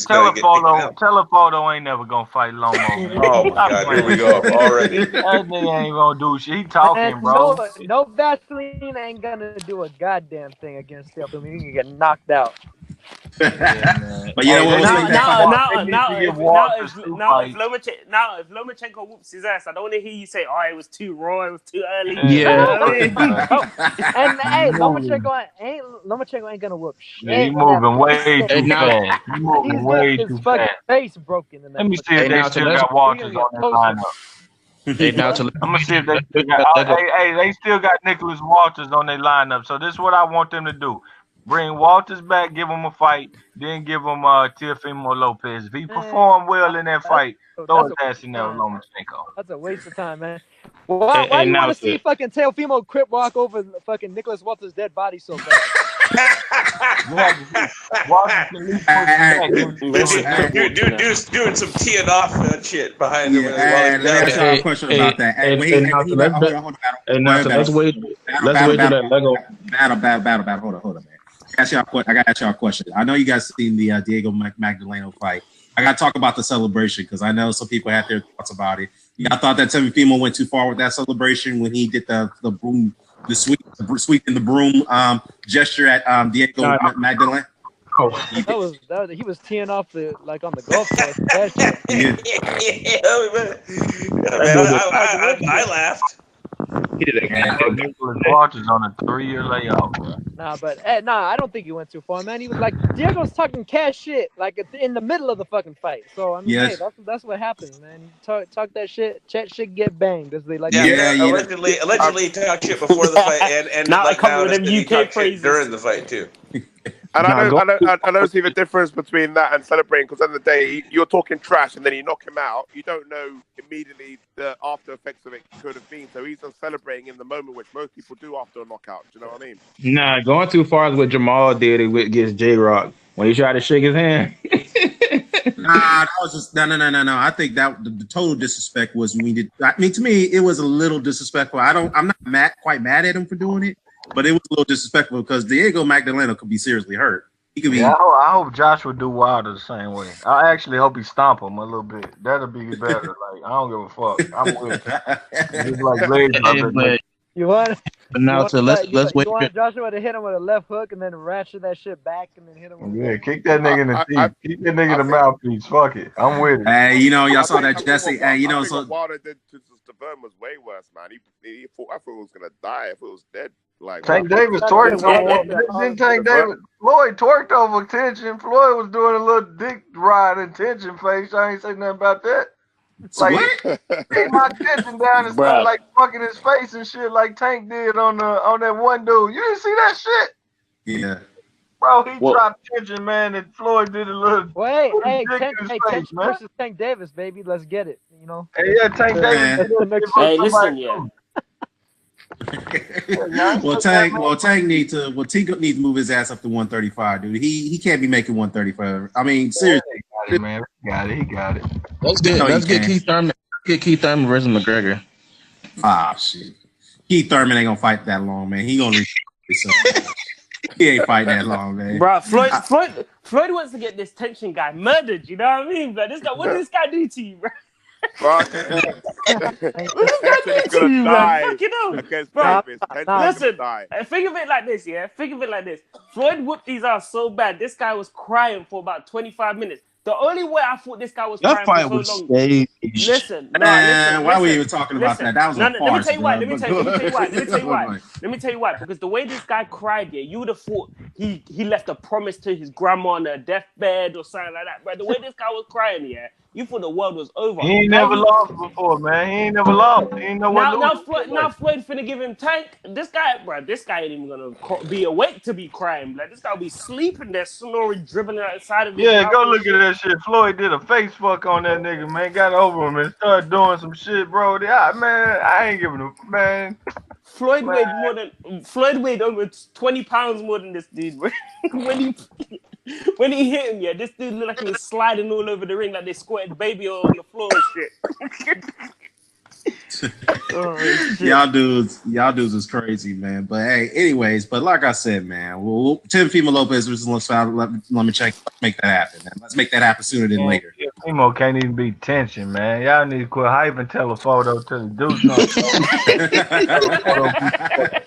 I: ain't never gonna fight Lomo, man.
N: Oh my God, here we go already.
I: That nigga ain't gonna do shit. He talking, bro.
Q: No Vaseline ain't gonna do a goddamn thing against Teofimo. He can get knocked out.
G: But you know what?
M: If Lomachenko whoops his ass, I don't want to hear you say, "Oh, it was too raw, it was too early."
I: Yeah.
Q: And hey, Lomachenko ain't gonna whoop shit.
I: Yeah, he moving way too fast. He moving way too
Q: his fucking
I: fast.
Q: face broken. In that
I: Let me see if they still got Walters on their lineup. I'm gonna see if they still got. They still got Nicholas Walters on their lineup. So this is what I want them to do. Bring Walters back, give him a fight, then give him Teofimo Lopez. If he perform well in that fight, throw his ass in there with Lomachenko.
Q: That's a waste of time, man. Why you want to see fucking Teofimo crip walk over fucking Nicholas Walters' dead body so bad?
N: Doing some teeing off shit behind him.
G: Let me ask y'all a question about that.
K: Let's wait till that Lego
G: battle. Hold on, man. I gotta ask y'all a question. I know you guys seen the Diego Magdaleno fight. I gotta talk about the celebration because I know some people had their thoughts about it. I thought that Teofimo went too far with that celebration when he did the broom, the sweep in the broom gesture at Diego Magdaleno.
Q: Oh, he was teeing off on the golf course. That shit.
N: I laughed.
K: He did it.
I: Nicholas Walters on a 3-year layoff, bro.
Q: I don't think he went too far, man. He was like, Diego's talking cash shit, like in the middle of the fucking fight. So I mean, hey, that's what happens, man. Talk that shit, chat shit, get banged. As they like.
N: Allegedly he talked shit before the fight, and
M: now
N: like
M: now he talked shit
N: during the fight too.
F: And I don't see the difference between that and celebrating, because at the end of the day, you're talking trash and then you knock him out. You don't know immediately the after effects of it could have been. So he's just celebrating in the moment, which most people do after a knockout. Do you know what I mean?
K: Nah, going too far is what Jamal did against J-Rock when he tried to shake his hand.
G: Nah, that was just no. I think that the total disrespect was when we did. I mean, to me, it was a little disrespectful. I'm not quite mad at him for doing it. But it was a little disrespectful because Diego Magdaleno could be seriously hurt. He could be.
I: Yeah, I hope Josh would do Wilder the same way. I actually hope he stomp him a little bit. That'll be better. Like, I don't give a fuck. I'm with it. Just like Blade.
Q: You want?
P: But now, let's wait.
Q: You want Joshua to hit him with a left hook and then ratchet that shit back and then hit him.
I: Yeah, kick that nigga in the teeth. Kick that nigga in the mouthpiece. Fuck it. I'm with it.
G: Hey, y'all saw that Jesse. Hey,
F: what Wilder did to Stavern was way worse, man. He thought, I thought he was gonna die. I thought it was dead. Like
I: Tank Davis twerked over. Didn't Tank Davis? Floyd twerked over tension. Floyd was doing a little dick ride in tension face. I ain't saying nothing about that. Like, take my tension down and started like fucking his face and shit, like Tank did on that one dude. You didn't see that shit?
G: Yeah.
I: Bro, he dropped tension, man, and Floyd did a little.
Q: Hey, tension versus Tank Davis, baby. Let's get it. You know.
I: Hey, yeah, Tank Davis.
M: Hey, listen, yeah.
G: Tank needs to move his ass up to 135, dude. He can't be making 135. I mean, seriously,
I: he got it.
P: Let's get Keith Thurman. Get Keith Thurman versus McGregor.
G: Ah, shit. Keith Thurman ain't gonna fight that long, man. He gonna he ain't fighting that long, man.
M: Bro, Floyd wants to get this tension guy murdered. You know what I mean? But what did this guy do to you, bro? Listen, think of it like this, yeah? Think of it like this. Floyd whooped his ass so bad, this guy was crying for about 25 minutes. The only way I thought this guy was crying for so long. Listen,
G: why were you even talking about that? That was a farce.
M: Let me tell you why. Because the way this guy cried, yeah, you would have thought he left a promise to his grandma on her deathbed or something like that. But the way this guy was crying, yeah, you thought the world was over.
I: He ain't never lost before, man. He ain't never lost. He ain't
M: now Floyd finna give him Tank. This guy ain't even gonna be awake to be crying. Like, this guy will be sleeping there, snoring, dribbling outside of his
I: Yeah, go look at that shit. Floyd did a face fuck on that nigga, man. Got over him and started doing some shit, bro. Man, I ain't giving a man.
M: Floyd weighed over 20 pounds more than this dude, bro. When he hit him, yeah, this dude looked like he was sliding all over the ring like they squirted baby on the floor and shit.
G: Y'all dudes is crazy, man. But hey, anyways, but like I said, man, Teofimo Lopez was let me make that happen, man. Let's make that happen sooner than later.
I: Teofimo can't even be tension, man. Y'all need to quit hyping Telephoto to the dude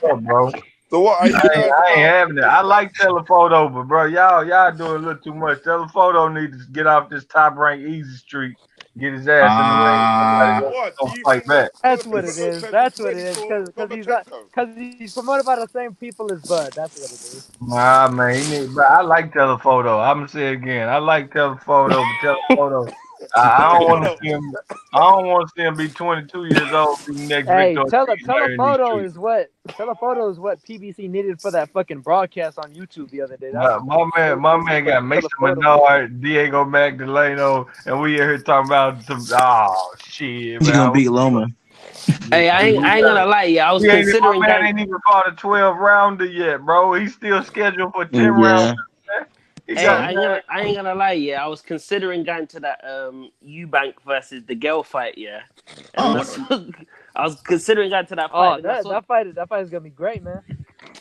I: something. Bro.
F: So what?
I: I ain't having it. I like Telephoto, but bro, y'all doing a little too much. Telephoto needs to get off this top rank easy street. Get his ass in the ring. Fight back.
Q: That's what it is. That's what it is. Because he's promoted by the same people as Bud. That's what it is.
I: Nah, man. I like Telephoto. I'm gonna say it again. I like Telephoto, but Telephoto. I don't want to see him. I don't want to see him be 22 years old. Next
Q: Telephoto is what PBC needed for that fucking broadcast on YouTube the other day.
I: My man got Mason Menard, Diego Magdaleno, and we here talking about some. Oh shit,
P: He gonna beat Loma.
M: Hey, I ain't gonna lie, yeah. I was considering.
I: My man ain't even fought a 12 rounder yet, bro. He's still scheduled for 10 rounds.
M: Hey, I ain't gonna lie, yeah. I was considering going to that Eubank versus the girl fight, yeah. I was considering going to that fight.
Q: That fight is gonna be great, man.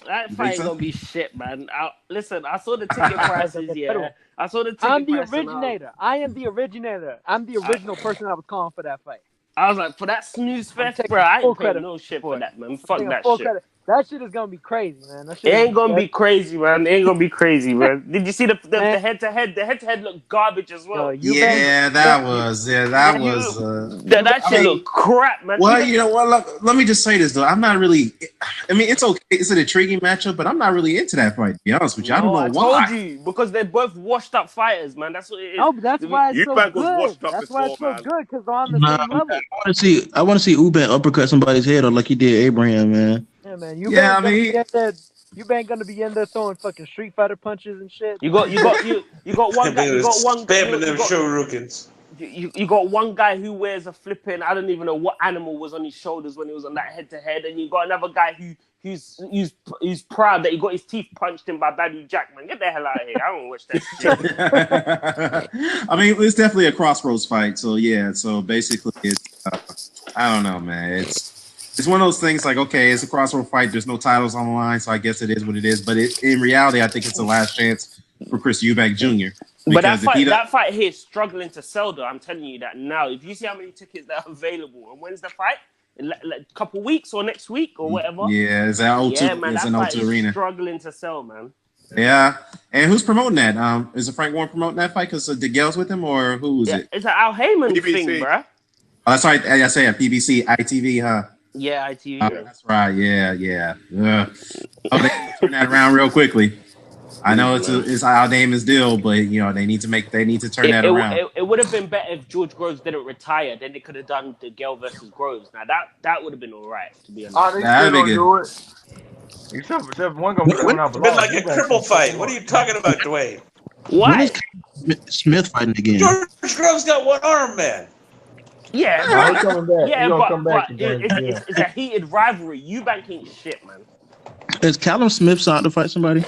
M: That fight is gonna be shit, man. Listen, I saw the ticket prices, yeah. I saw the ticket
Q: I'm the
M: prices.
Q: originator. I am the originator. I'm the original person I was calling for that fight.
M: I was like, for that snooze fest, bro, I ain't paying no shit for that, man. Fuck that shit.
Q: Credit. That shit is gonna be crazy, man.
M: It ain't gonna be crazy, man. It ain't gonna be crazy, man. Did you see the head-to-head? The head-to-head looked garbage as well. That shit looked crap, man.
G: Well, you know what? Let me just say this though. I'm not really. I mean, it's okay. It's an intriguing matchup, but I'm not really into that fight. To be honest with you, I don't know why.
M: I told you because they're both washed-up fighters, man. That's what it is.
Q: Oh, but that's why it's so good. That's why it's so good because they're on the same level.
P: I want to see Eubank uppercut somebody's head or like he did Abraham, man.
Q: Yeah, man. Eubank gonna be in there throwing fucking Street Fighter punches and shit.
M: You got one guy. You got one
N: spamming them shurikens.
M: You got one guy who wears a flipping. I don't even know what animal was on his shoulders when he was on that head-to-head, and you got another guy who's proud that he got his teeth punched in by Badu Jack. Man, get the hell out of here! I don't watch that shit.
G: I mean, it's definitely a crossroads fight. So yeah. So basically, it's I don't know, man. It's one of those things like, okay, it's a crossroad fight. There's no titles on the line, so I guess it is what it is. But in reality, I think it's the last chance for Chris Eubank Jr.
M: But that fight here is struggling to sell, though. I'm telling you that now. If you see how many tickets that are available, and when's the fight? Like a couple weeks or next week or whatever.
G: Yeah, it's an O2.
M: Yeah, man,
G: it's
M: that
G: an
M: fight
G: O2
M: is
G: arena.
M: Struggling to sell, man.
G: Yeah, and who's promoting that? Is it Frank Warren promoting that fight because DeGale's with him, or who is it?
M: It's an Al Heyman thing, bro.
G: Oh, that's right. I say PBC, ITV, huh?
M: Yeah, ITV.
G: That's right. Yeah. Oh, they turn that around real quickly. I know it's Al Damon's deal, but you know they need to turn that around.
M: It would have been better if George Groves didn't retire. Then they could have done the Gale versus Groves. Now that would have been all right, to be honest.
I: Oh, they still don't do it. Except one gonna put one out.
N: It's been like a triple fight. What are you talking about, Dwayne?
M: What?
P: Smith fighting again.
N: George Groves got one arm, man.
M: Yeah,
I: he's coming back.
M: but it's a heated rivalry. Eubank ain't shit, man.
P: Is Callum Smith out to fight somebody?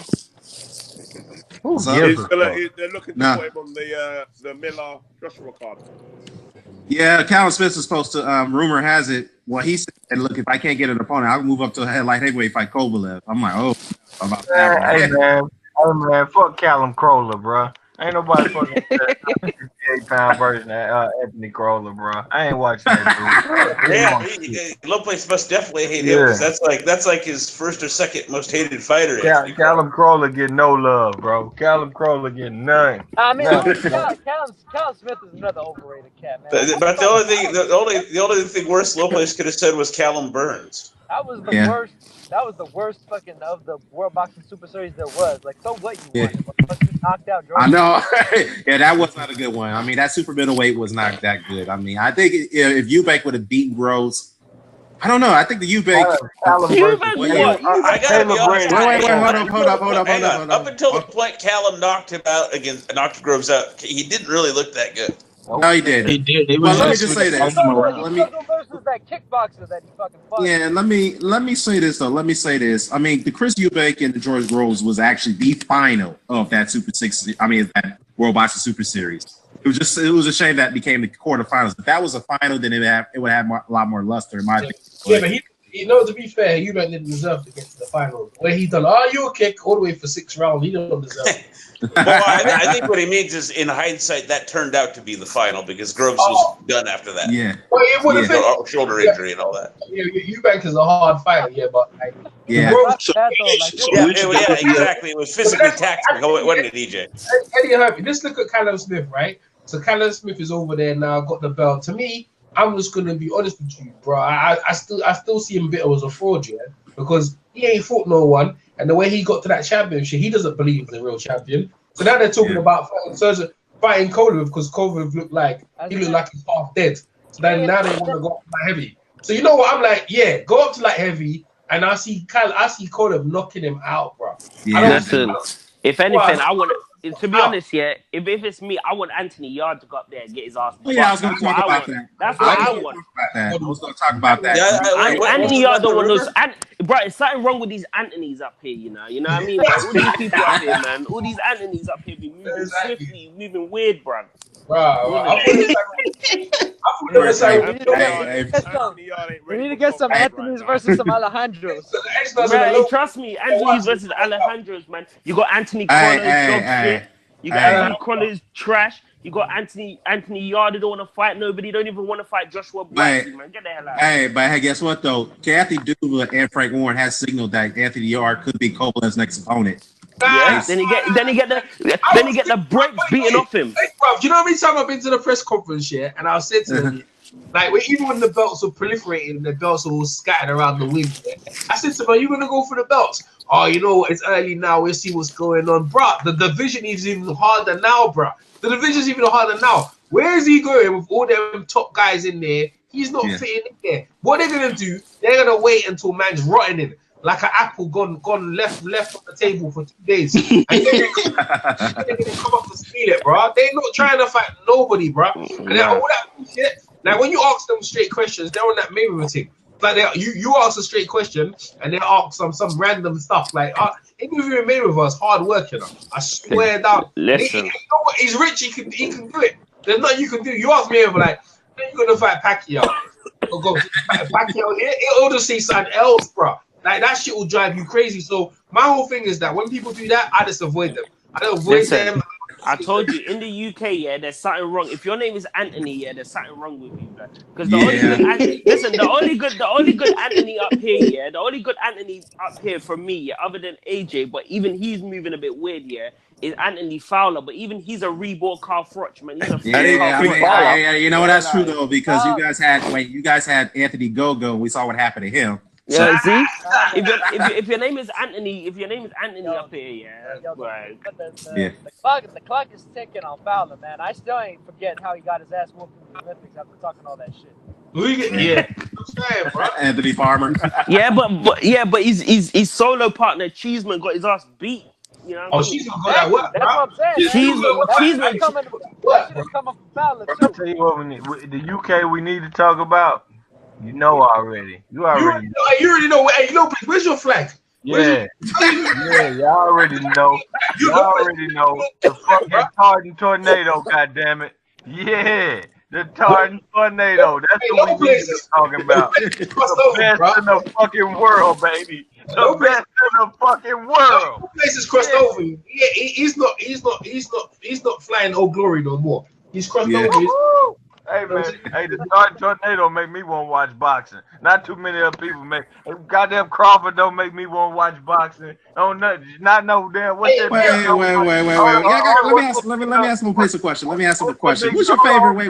F: They're looking to put him on the Miller Joshua card.
G: Yeah, Callum Smith is supposed to. Rumor has it. Well, he said, "Look, if I can't get an opponent, I'll move up to a light heavyweight fight Kovalev." I'm like, "Oh, about that."
I: Hey man, fuck Callum Crowler, bro. Ain't nobody fucking 58-pound version of Anthony Crowler, bro. I ain't watching that dude.
N: Yeah, Lopez must definitely hate him because that's like his first or second most hated fighter.
I: Callum Crowler get no love, bro. Callum Crowler get none.
Q: I mean, Callum Smith is another overrated cat, man.
N: But the only thing worse Lopez could have said was Callum Burns.
Q: That was the worst. That was the worst fucking of the World Boxing Super Series there was. Like, so what you wanted? Knocked out Jordan.
G: I know. Yeah, that was not a good one. I mean, that super middleweight was not that good. I mean, I think if Eubank would have beaten Groves, I don't know. I think the Eubank.
N: I gotta be honest.
G: Wait, hold up.
N: Up until the point Callum knocked Groves out, he didn't really look that good.
G: No, he did.
P: He did.
G: Well, let me just say this.
Q: Versus that kickboxer that he fucking fought.
G: Yeah, let me say this though. Let me say this. I mean, the Chris Eubank and the George Groves was actually the final of that that World Boxing Super Series. It was a shame that became the quarterfinals. If that was a final, then it would have a lot more luster in my opinion.
H: Yeah, but to be fair, Eubank didn't deserve to get to the final. Where he done, you a kick all the way for 6 rounds. He didn't deserve it.
N: Well, I think what he means is, in hindsight, that turned out to be the final because Groves was done after that.
G: Yeah.
H: Well, it would have been
N: shoulder injury and all that.
H: Yeah, Eubank is a hard fighter, but like,
N: exactly. It was physically taxing, wasn't it, EJ?
H: Eddie Herpy, let's look at Callum Smith, right? So Callum Smith is over there now, got the belt. To me, I'm just gonna be honest with you, bro. I still see him a bit as a fraud, yeah, because he ain't fought no one, and the way he got to that championship, he doesn't believe he's the real champion. So now they're talking about fighting Kovalev because Kovalev looked like he's half dead. So then now they want to go up to light heavy. So you know what? I'm like, yeah, go up to light heavy, and I see Kovalev knocking him out, bro.
M: Yeah, if anything, I want to be honest, yeah. If it's me, I want Anthony Yard to go up there and get his ass.
G: Oh, yeah, I was going to talk about that.
M: That's what I want.
G: I was going to talk about that.
M: Anthony Yard don't want those. Bro, there's something wrong with these Anthonys up here, you know what I mean? Like, all these people up here, man. All these Anthonys up here be moving swiftly, moving weird, bro.
Q: We need to get some Anthony's versus some Alejandros.
M: Man, trust me, Anthony's versus Alejandros, man. You got Anthony Crowley's dog shit. You got Anthony Crowley's trash. You got Anthony Yarde don't want to fight. Nobody don't even want to fight Joshua Buckley, man. Get the hell out.
G: But hey, guess what though? Kathy Duvall and Frank Warren has signaled that Anthony Yarde could be Copeland's next opponent.
M: Yes. Then he get the brakes beaten off him.
H: Hey, bro, you know how many times I've been to the press conference, yeah, and I said to them, like, even when the belts were proliferating and the belts were all scattered around the wind, yeah, I said to them, are you gonna go for the belts? Oh, you know, it's early now. We'll see what's going on, bro. The division is even harder now, bro. The division's even harder now. Where is he going with all them top guys in there? He's not fitting in there. What they're gonna do? They're gonna wait until man's rotting in. Like an apple gone left on the table for 2 days. And they're gonna come up to steal it, bro. They're not trying to fight nobody, bro. And then all that shit. Like when you ask them straight questions, they're on that Mayweather thing. Like you ask a straight question and they ask some random stuff. Like interviewing Mayweather is hard work, you know. I swear down.
M: Listen.
H: You know what? He's rich. He can do it. There's nothing you can do. You ask Mayweather like, when you gonna fight Pacquiao? Or go fight Pacquiao here? It'll just say something else, bro. Like that shit will drive you crazy. So my whole thing is that when people do that, I just avoid them. I don't avoid them.
M: I told you in the UK, yeah, there's something wrong. If your name is Anthony, yeah, there's something wrong with you, man. Because the only good Anthony up here, yeah, the only good Anthony up here for me, yeah, other than AJ, but even he's moving a bit weird, yeah, is Anthony Fowler. But even he's a reborn Carl Froch, man. He's a
G: you know what? That's true though, because you guys had Anthony Go-Go. We saw what happened to him.
M: Yeah, see, if your name is Anthony, up here,
Q: the clock is ticking on Fowler, man. I still ain't forget how he got his ass whooped in the Olympics after talking all that shit.
G: Anthony Farmer.
M: but his solo partner Cheeseman got his ass beat. You know
H: Cheeseman got that work.
Q: That's what I'm saying. Cheeseman coming from Fowler too.
I: I'll tell you what, the UK we need to talk about. You know already. You already know.
H: You already know. Hey, you know, where's your flag?
I: Yeah. Y'all already know. Y'all already know. The fucking Tartan Tornado, goddammit. Yeah. The Tartan Tornado. That's what we need to be talking about. The best in the fucking world, baby. The best in the fucking world.
H: No places crossed over you. He's not flying Old Glory no more. He's crossed over.
I: Hey man, the Tartan Tornado make me want to watch boxing. Not too many other people make. Goddamn Crawford don't make me want to watch boxing. Don't not know damn what that.
G: Wait. Let me ask him a question. Who's your favorite? Wait.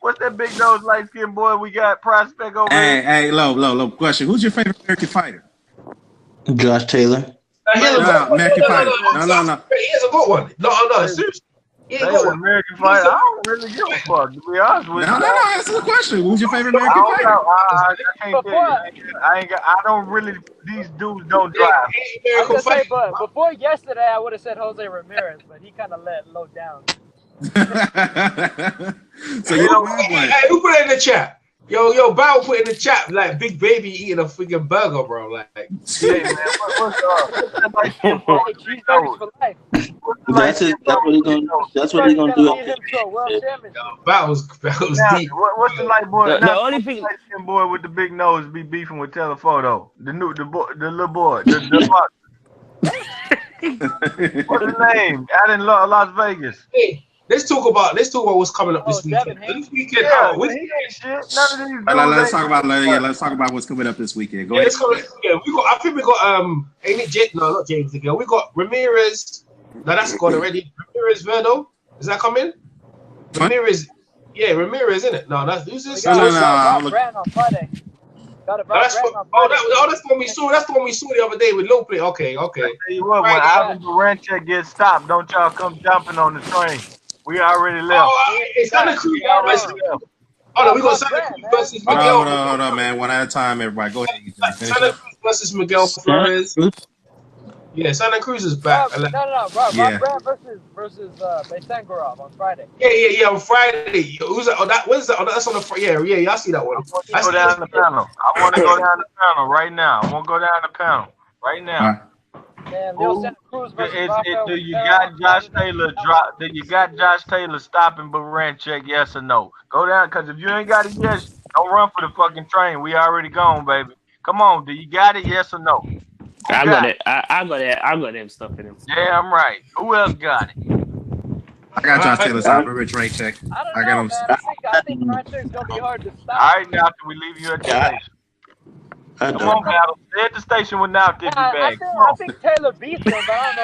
I: What's that big nose light skinned boy we got prospect over here?
G: Hey, low question. Who's your favorite American fighter?
P: Josh Taylor.
G: American fighter. No.
H: He hasn't got one. No. Seriously.
I: American fighter. I don't really give a fuck, to be honest with you.
G: No. Answer the question. Who's your favorite American fighter?
I: I don't really. These dudes don't drive.
Q: I was gonna say, but before yesterday, I would have said Jose Ramirez, but he kind of let low down.
H: So you know, who put it in the chat? Yo, Battle put in the chat like Big Baby eating a freaking burger, bro. Like,
I: hey man, what's
P: That's it. That's what he's gonna. That's what he's gonna do.
H: Battle's deep.
I: What's the light boy?
M: The only thing,
I: light boy with the big nose be beefing with Telephoto. The little boy, the what's his name? Out in Las Vegas.
H: Hey, let's talk about what's coming up this weekend. This weekend,
G: let's talk about what's coming up this weekend. Go ahead.
H: I think we got ain't it James? No, not James again. We got Ramirez. No, that's gone already. Ramirez Verdo. Is that coming? Ramirez. Yeah, Ramirez, isn't it? No, that's who's this?
J: No. Brand on Friday.
H: That's the one we saw. That's the one we saw the other day with low play. Okay.
I: I tell you what, when Ivan Baranchek gets stopped, don't y'all come jumping on the train. We already left.
H: It's Santa Cruz. Oh no, we got Santa Cruz versus Miguel.
G: Hold on, man. One at a time, everybody. Go ahead.
H: Santa Cruz versus Miguel Flores. Yeah, Santa Cruz is back.
J: No. Rob Brand versus Besangorov on Friday.
H: Yeah. On Friday. Who's that? Oh, that's on the Friday. Yeah. I see that one.
I: I want to go down the panel. I want to go down the panel right now. I want to go down the panel right now.
J: Man, Santa Cruz versus
I: do you got Josh Taylor drop? Do you got Josh Taylor stopping Baranchek? Yes or no? Go down, because if you ain't got it, yes, don't run for the fucking train. We already gone, baby. Come on, do you got it? Yes or no?
M: I got it. I got them stuff in him.
I: Yeah, I'm right. Who else got it?
G: I got Josh Taylor stopping Baranchek.
J: I got him. I think Baranchek's gonna be hard to stop.
I: All right, now can we leave you at the station? Come on, Battle. Stay at the station with now. Get you back.
J: I think Taylor beats him, but I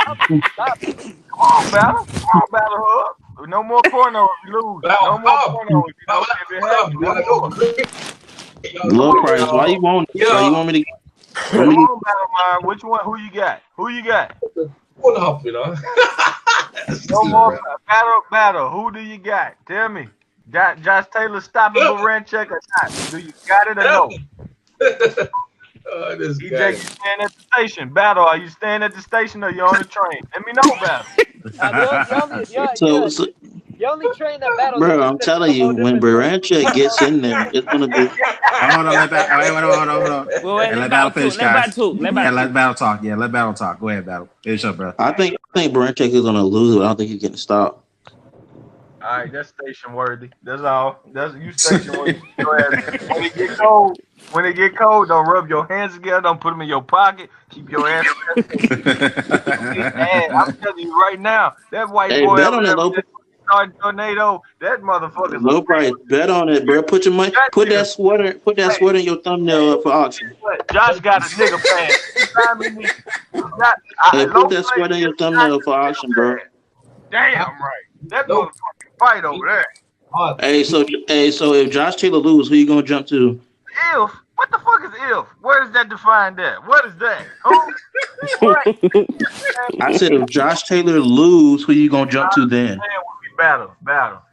J: don't know if stop him.
I: Come on, Battle. Come on, Battle Hub. No more porno if you lose. No more porno if you don't.
P: Low price. Why you want? Why you want me to?
I: Come on, Battle Mind. Which one? Who you got?
H: Hold up, you know.
I: No more battle. Who do you got? Tell me. Josh Taylor stopping Baranchek or not? Do you got it or no? EJ, you staying at the station? Battle, are you staying at the station or you on the train? Let me know, Battle.
J: The only train that Battle.
P: Bro, I'm telling you, when Baranchek gets in there, it's gonna be.
G: Hold on. Let Battle finish, guys. Let Battle talk. Yeah, let Battle talk. Go ahead, Battle. Finish up, bro.
P: I think Baranchek is gonna lose, but I don't think he's getting stopped.
I: All right, that's station worthy. That's all. That's you station worthy. When it get cold, don't rub your hands together. Don't put them in your pocket. Keep your ass. I'm telling you right now, that white boy
P: bet on it,
I: tornado. That motherfucker.
P: Low price. Bet on it, bro. Put your money. Put that sweater in your thumbnail up for auction.
I: Josh got a nigga fan.
P: Put that sweater in your thumbnail for auction, bro.
I: Damn right. That motherfucking fight over there.
P: Hey, so if Josh Taylor lose, who you gonna jump to?
I: If? What the fuck is if? Where is that defined at? What is that?
P: I said if Josh Taylor lose, who you gonna jump to then?
I: Battle.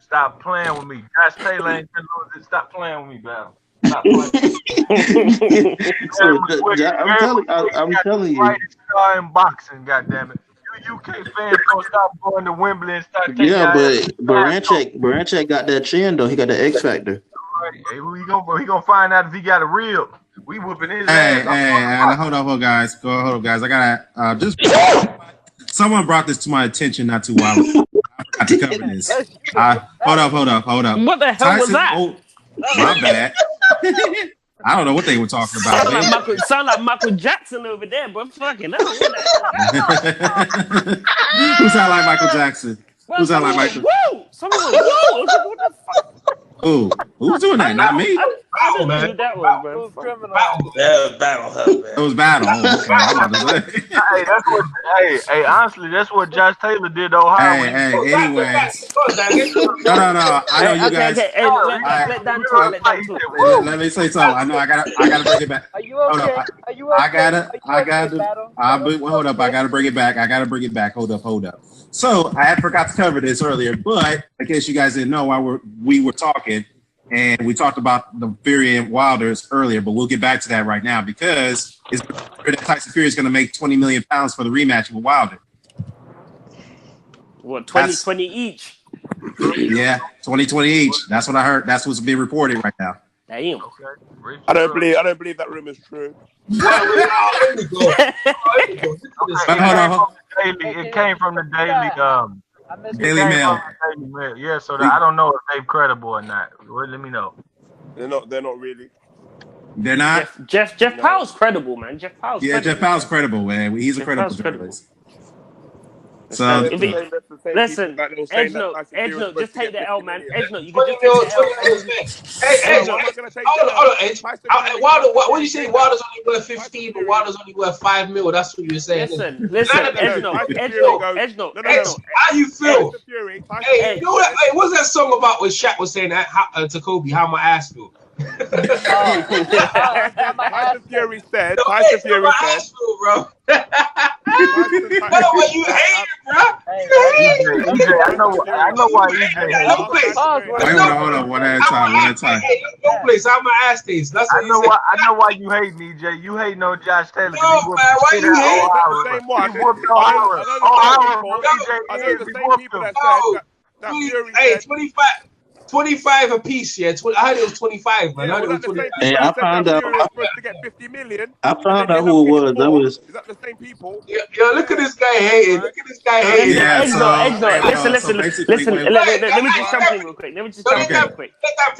I: Stop playing with me. Josh Taylor ain't gonna lose it. Stop playing with me, Battle. Stop playing.
P: I'm telling you.
I: Right star in boxing, goddammit. UK fans gonna stop going to Wembley and start taking.
P: Yeah, but Baranchek got that chin though. He got the X factor.
I: Hey, he gonna find out if he got a reel. We whooping his ass.
G: Hey, hold up, guys. I gotta just. Someone brought this to my attention not too long ago. I forgot to cover this. Hold up.
M: What the hell was that?
G: Oh, my bad. I don't know what they were talking about.
M: Sound like Michael Jackson over there, but fucking hell.
G: Who sound like Michael Jackson? Who sound like Michael?
M: Woo! Someone went, whoa! What the fuck?
G: Who? Who's doing that? Not me.
M: I didn't know who that was, bro.
N: Yeah, Battle Hub, man.
G: It was Battle.
I: Hey, honestly, that's what Josh Taylor did to Ohio.
G: Hey, anyways. No. I know you guys.
M: Okay. Let Dan talk.
G: Let me say something. I know I gotta bring it back.
J: Are you okay? Are you okay?
G: I gotta hold up. I gotta bring it back. Hold up. So I had forgot to cover this earlier, but in case you guys didn't know, while we were talking, and we talked about the Fury and Wilders earlier, but we'll get back to that right now because Tyson Fury is going to make £20 million for the rematch with Wilder.
M: What, 20 each?
G: Yeah, 20 each. That's what I heard. That's what's being reported right now.
M: Damn.
I: Okay.
F: I don't believe that rumor is true.
I: It came from the Daily
G: Daily Mail.
I: Yeah, so I don't know if they're credible or not. Let me know.
F: They're not really.
G: They're not.
M: Jeff Powell's credible, man. Jeff Powell's credible.
G: Jeff Powell's credible, man. He's a credible journalist. So
M: listen, Edgenote, just take the L, man. Edgenote, you can just take the L.
H: Hey, hold on, Edge. What do you say? Wilder's only worth 15, but Wilder's only worth 5 mil. That's what you're saying.
M: Listen, Edgenote.
H: How you feel? Hey, you know what? Hey, what's that song about when Shaq was saying to Kobe, how my ass feel?
F: Tyson Fury said.
H: Bro. What you hating, bro?
I: I know why EJ.
G: Hold on. One at a time.
H: No place. How my ass tastes. That's what
I: I know why you hate EJ. You hate no Josh Taylor.
H: No, man. Why you hate?
F: I know the same people that said that Fury said.
H: 25 a piece, yeah. I heard it was 25, man. I heard it was 25.
P: Hey, I found out.
F: To get 50 million.
P: I found out who it was. That was.
F: Is that the same people?
H: Yeah, look at this guy hating.
M: Listen. Let me just jump in real quick. Let
H: that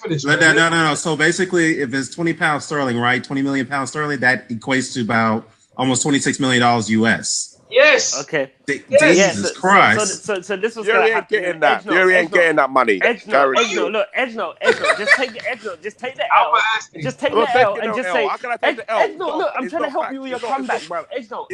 H: finish.
G: No. So basically, if it's 20 pounds sterling, right? 20 million pounds sterling, that equates to about almost $26 million US.
H: Yes.
M: Okay.
G: Jesus Christ.
M: So this was
F: Fury ain't getting that. Fury ain't getting that money.
M: Edgenote, just take the L. Just take the L and just say, Edgenote, I'm trying to help you with your comeback, bro. Edgenote,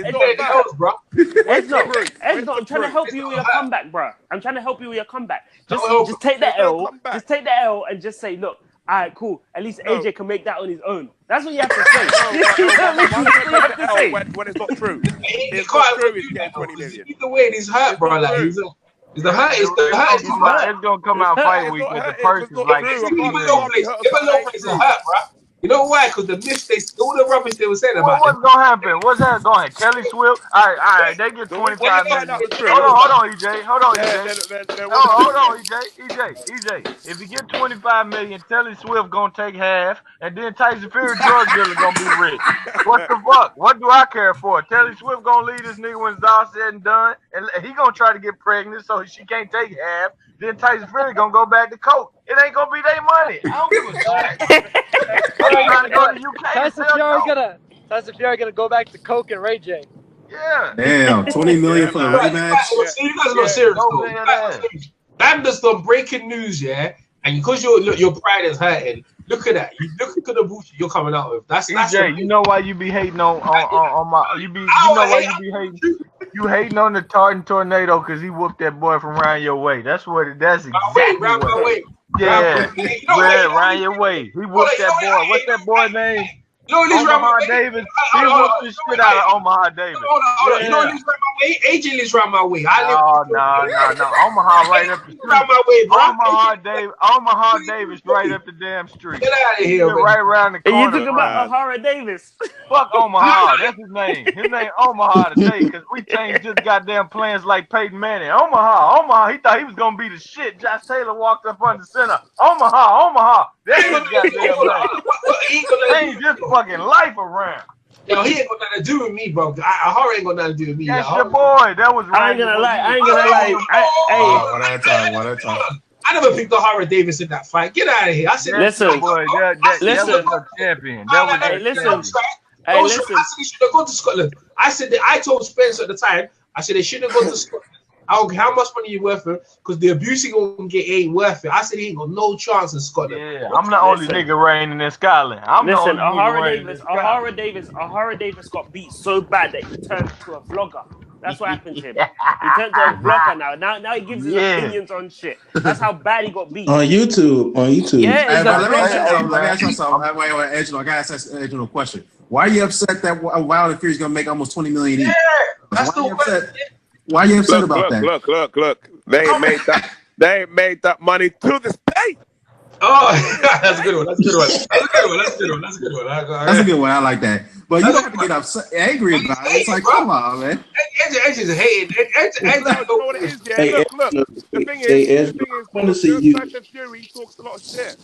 M: I'm trying to help you with your comeback, bro. I'm trying to help you with your comeback. Just take the L. Just take the L and just say, look. All right, cool. At least AJ can make that on his own. That's what you have to say.
F: When it's not true. It's not true. He's getting 20 million.
H: Either way, he's hurt, bro. Like the hurt is
I: It's gonna come out fight week with the person like.
H: Even low place is hurt, bro. You know why? Because the mistakes, all the rubbish they were saying about
I: what's gonna happen? What's that going? Kelly Swift. All right. They get 25 million. Hold on, EJ. Hold on, EJ. If you get 25 million, Kelly Swift gonna take half, and then Tyson Fury drug dealer gonna be rich. What the fuck? What do I care for? Kelly Swift gonna leave this nigga when it's all said and done, and he gonna try to get pregnant so she can't take half. Then Tyson Fury gonna go back to coke. It ain't gonna be their money. I don't give a shit. I'm trying to go to UK.
Q: Tyson Fury gonna go back to coke and Ray J.
I: Yeah.
G: Damn, 20 million for the rematch.
H: You guys are not serious though. That does some breaking news, yeah. And because your pride is hurting, look at that. You look at the bullshit you're coming out with. That's
I: EJ, you know why you be hating on my you know why you be hating. You hating on the Tartan Tornado because he whooped that boy from round your way. That's exactly
H: round my way.
I: Yeah, round your way. He whooped that boy. What's that boy name? Omaha Davis. He whooped the shit out of Omaha Davis.
H: Hold on. You know who lives right my way? AJ lives right my way.
I: No. Omaha right up the street.
H: Right my way, bro.
I: Omaha Davis right up the damn street.
H: Get out of here, man.
I: Right around the corner.
M: And you talking about O'Hara Davis?
I: Fuck Omaha. That's his name. His name Omaha today because we changed just goddamn plans like Peyton Manning. Omaha. He thought he was going to be the shit. Josh Taylor walked up under center. Omaha. That's his goddamn name. Change this fucking life around.
H: Yo, he ain't got nothing to do with me, bro. O'Hara ain't got nothing to do with me.
I: That's your boy. That was right.
M: I ain't gonna lie.
G: One at a time.
H: I never picked O'Hara Davis in that fight. Get out of here. I said,
M: listen,
I: boy, that was a champion.
H: Listen. I said they should have gone to Scotland. I told Spence at the time, I said they should have gone to Scotland. I don't care how much money you worth it, because the abuse he gonna get ain't worth it. I said he ain't got no chance in Scotland.
I: Yeah, I'm the only nigga reigning in Scotland.
M: O'Hara Davis got beat so bad that he turned to a vlogger. That's what happened to him. He turned to a vlogger now. Now he gives his opinions on shit. That's how bad he got beat.
P: On YouTube.
M: Yeah,
G: let me ask you something. Wait, Angelo, I gotta ask Angelo a question. Why are you upset that Wilder Fury's gonna make almost 20 million each?
H: That's the upset.
G: Why are you upset about that?
F: Look. They ain't made that money to this day.
H: Oh, that's a good one. That's a good one.
G: I like that. But you don't have to get upset, angry about it. It's like, come on, man.
H: Edge is hating.
F: Look. The thing is, Tyson Fury talks a lot of shit.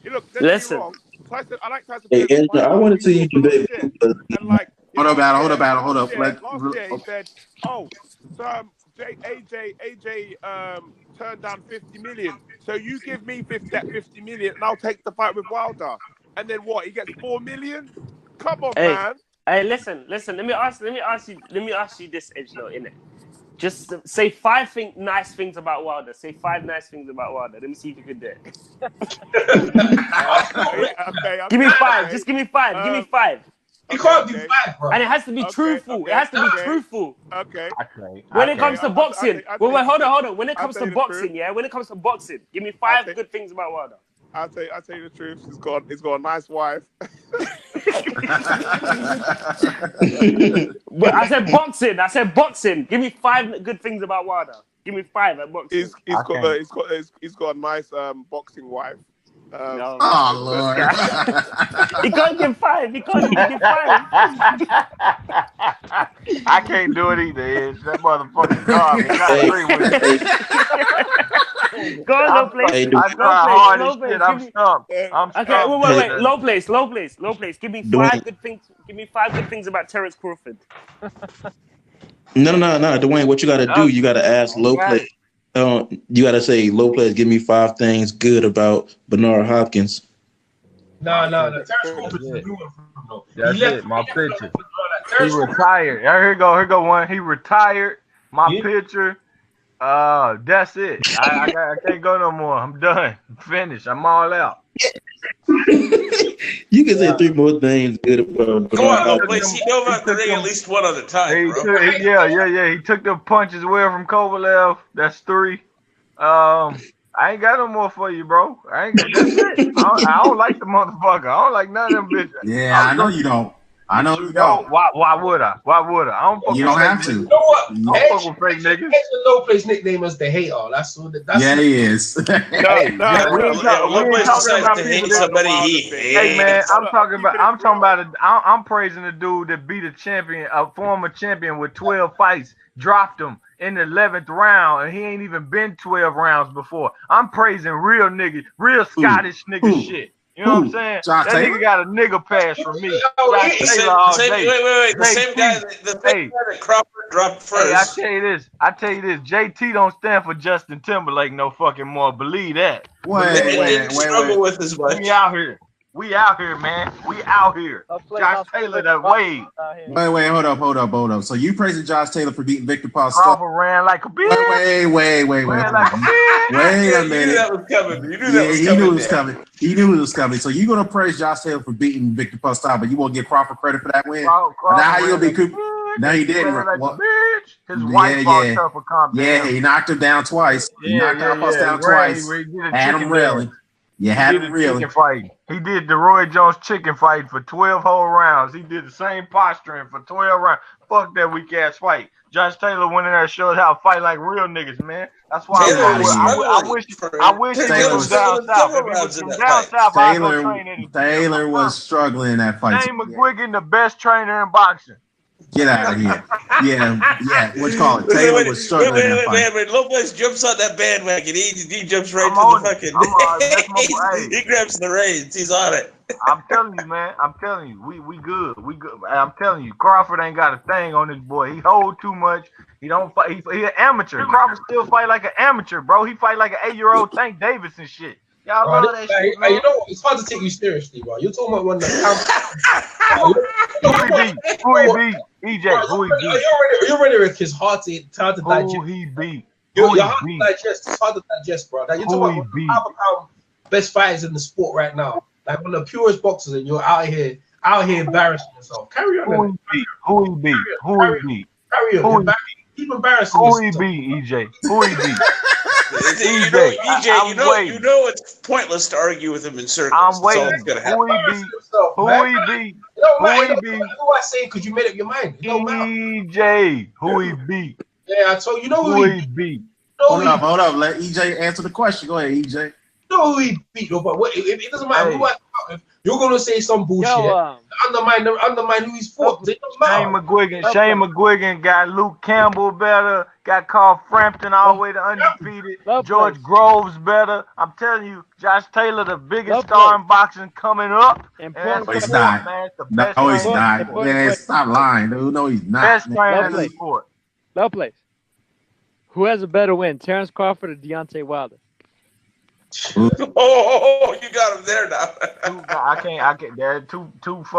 F: Look, don't
M: Listen.
F: get me wrong. Tyson, I like Tyson.
P: Hey, Andrew, I want to see you debate.
F: And like,
G: Hold up.
F: last year he said, "Oh, so AJ turned down 50 million. So you give me that 50 million, and I'll take the fight with Wilder." And then what? He gets 4 million. Come on, man.
M: Hey, listen. Let me ask you this, Edgelord, innit? Just say 5 nice things about Wilder. Say 5 nice things about Wilder. Let me see if you can do it.
F: Okay,
M: give me 5. Just give me 5. Give me 5.
H: You can't do 5, bro.
M: And it has to be truthful. It has to be truthful.
F: Okay.
M: When it comes to boxing, wait, hold on. When it comes to boxing, give me 5 good things about Wilder.
F: I'll tell you the truth. He's got a nice wife.
M: But I said boxing. Give me 5 good things about Wilder. Give me 5 at boxing.
F: He's got a nice boxing wife.
G: Oh Lord!
M: He can't give 5. He can't even give 5.
I: I can't do it either. It's that motherfucking car. I agree with it.
M: Go on, low place.
I: I try hard as shit. I'm stumped.
M: Okay, wait. Low place. Give me 5 good things. Give me 5 good things about Terence Crawford.
P: No, Dwayne. What you got to do? You got to ask low play. You got to say low players. Give me 5 things good about Bernard Hopkins.
H: No. Terence Crawford is a new one from him, though.
I: That's it. My picture. He retired. Here go one. He retired. My picture. That's it. I can't go no more. I'm done. I'm finished. I'm all out.
P: You can say 3 more things good about.
N: Come on, low place. He dove out the ring at least one at a time, bro.
I: Yeah. He took the punches well from Kovalev. That's 3. I ain't got no more for you, bro. That's it. I don't like the motherfucker. I don't like none of them bitches.
G: Yeah, I know you don't. I know you don't.
I: Why would I? I don't fuck
G: you don't have to.
H: You know what?
I: I don't fuck with fake niggas.
H: The low place nickname is the hater. That's what.
G: Yeah, he is.
I: We ain't talking about people. Hey man, I'm talking about. I'm praising the dude that beat a former champion with 12 fights, dropped him in the 11th round, and he ain't even been 12 rounds before. I'm praising real niggas, real Scottish nigga shit. You know what I'm saying?
G: Josh
I: that
G: Taylor?
I: nigga got a nigga pass from me.
N: Wait. The same guy that Crawford dropped first.
I: Hey, I tell you this. JT don't stand for Justin Timberlake no fucking more. Believe that.
N: Wait. Struggle with his wife.
I: We out here, man. We out here. Josh Taylor, that Wade.
G: Wait, hold up. So you praising Josh Taylor for beating Victor Postol?
I: Crawford ran like a bitch.
G: Wait.
I: Ran like a bitch.
G: Wait a minute.
N: You knew that was coming.
G: He knew it was coming. So you're gonna praise Josh Taylor for beating Victor Postol, but you won't give Crawford credit for that win. Now how you gonna be? No, he didn't.
I: His wife fucked up a comment.
G: Yeah, he knocked him down twice. He knocked Postol down twice. Had him railing. You had him reeling.
I: He did the Roy Jones chicken fight for 12 whole rounds. He did the same posturing for 12 rounds. Fuck that weak ass fight. Josh Taylor went in there and showed how to fight like real niggas, man. That's why I wish he was down south.
G: Taylor was struggling in that fight.
I: Shane McGuigan, the best trainer in boxing.
G: Get out of here. Yeah. What you call it? Taylor was struggling in that fight.
N: Wait. Lopez jumps on that bandwagon. He jumps right to the fucking. He grabs the reins. He's on it.
I: I'm telling you, man. I'm telling you, we good. We good. I'm telling you, Crawford ain't got a thing on this boy. He hold too much. He don't fight. He an amateur. Crawford still fight like an amateur, bro. He fight like an 8-year-old Tank Davis and shit. Y'all love that shit,
H: you know what? It's hard to take you seriously, bro. You're talking about one that.
I: Who he beat? EJ. Who he beat?
H: Your rhetoric is hard to digest.
I: Who he beat?
H: You're hard to digest. It's hard to digest, bro. Like, you're talking about best fighters in the sport right now. Like one of the purest boxers, and you're out here embarrassing yourself. Carry on.
I: Who he beat?
H: Carry on. Keep embarrassing
I: yourself. Who he beat, EJ? Who he beat?
N: EJ, you know it's pointless to argue with him in circles.
I: I'm waiting. Who he beat? Who he beat?
H: Who I say because you made up your mind.
I: EJ. Who he beat?
H: Yeah, I told you.
I: Who he beat?
G: Hold up. Let EJ answer the question. Go ahead, EJ.
H: You know who he beat, but it doesn't matter who I talk with. you're gonna say some bullshit. Undermine who he's fought.
I: Shane McGuigan got Luke Campbell better. Got Carl Frampton all the way to undefeated. George Groves better. I'm telling you, Josh Taylor, the biggest star in boxing coming up.
R: No, he's not. No, he's not. Man, stop lying, dude. No, he's not.
I: Best trainer in the sport.
Q: Lovelace. Who has a better win, Terrence Crawford or Deontay Wilder?
N: Oh, you got him there now.
I: I can't. They're too tough.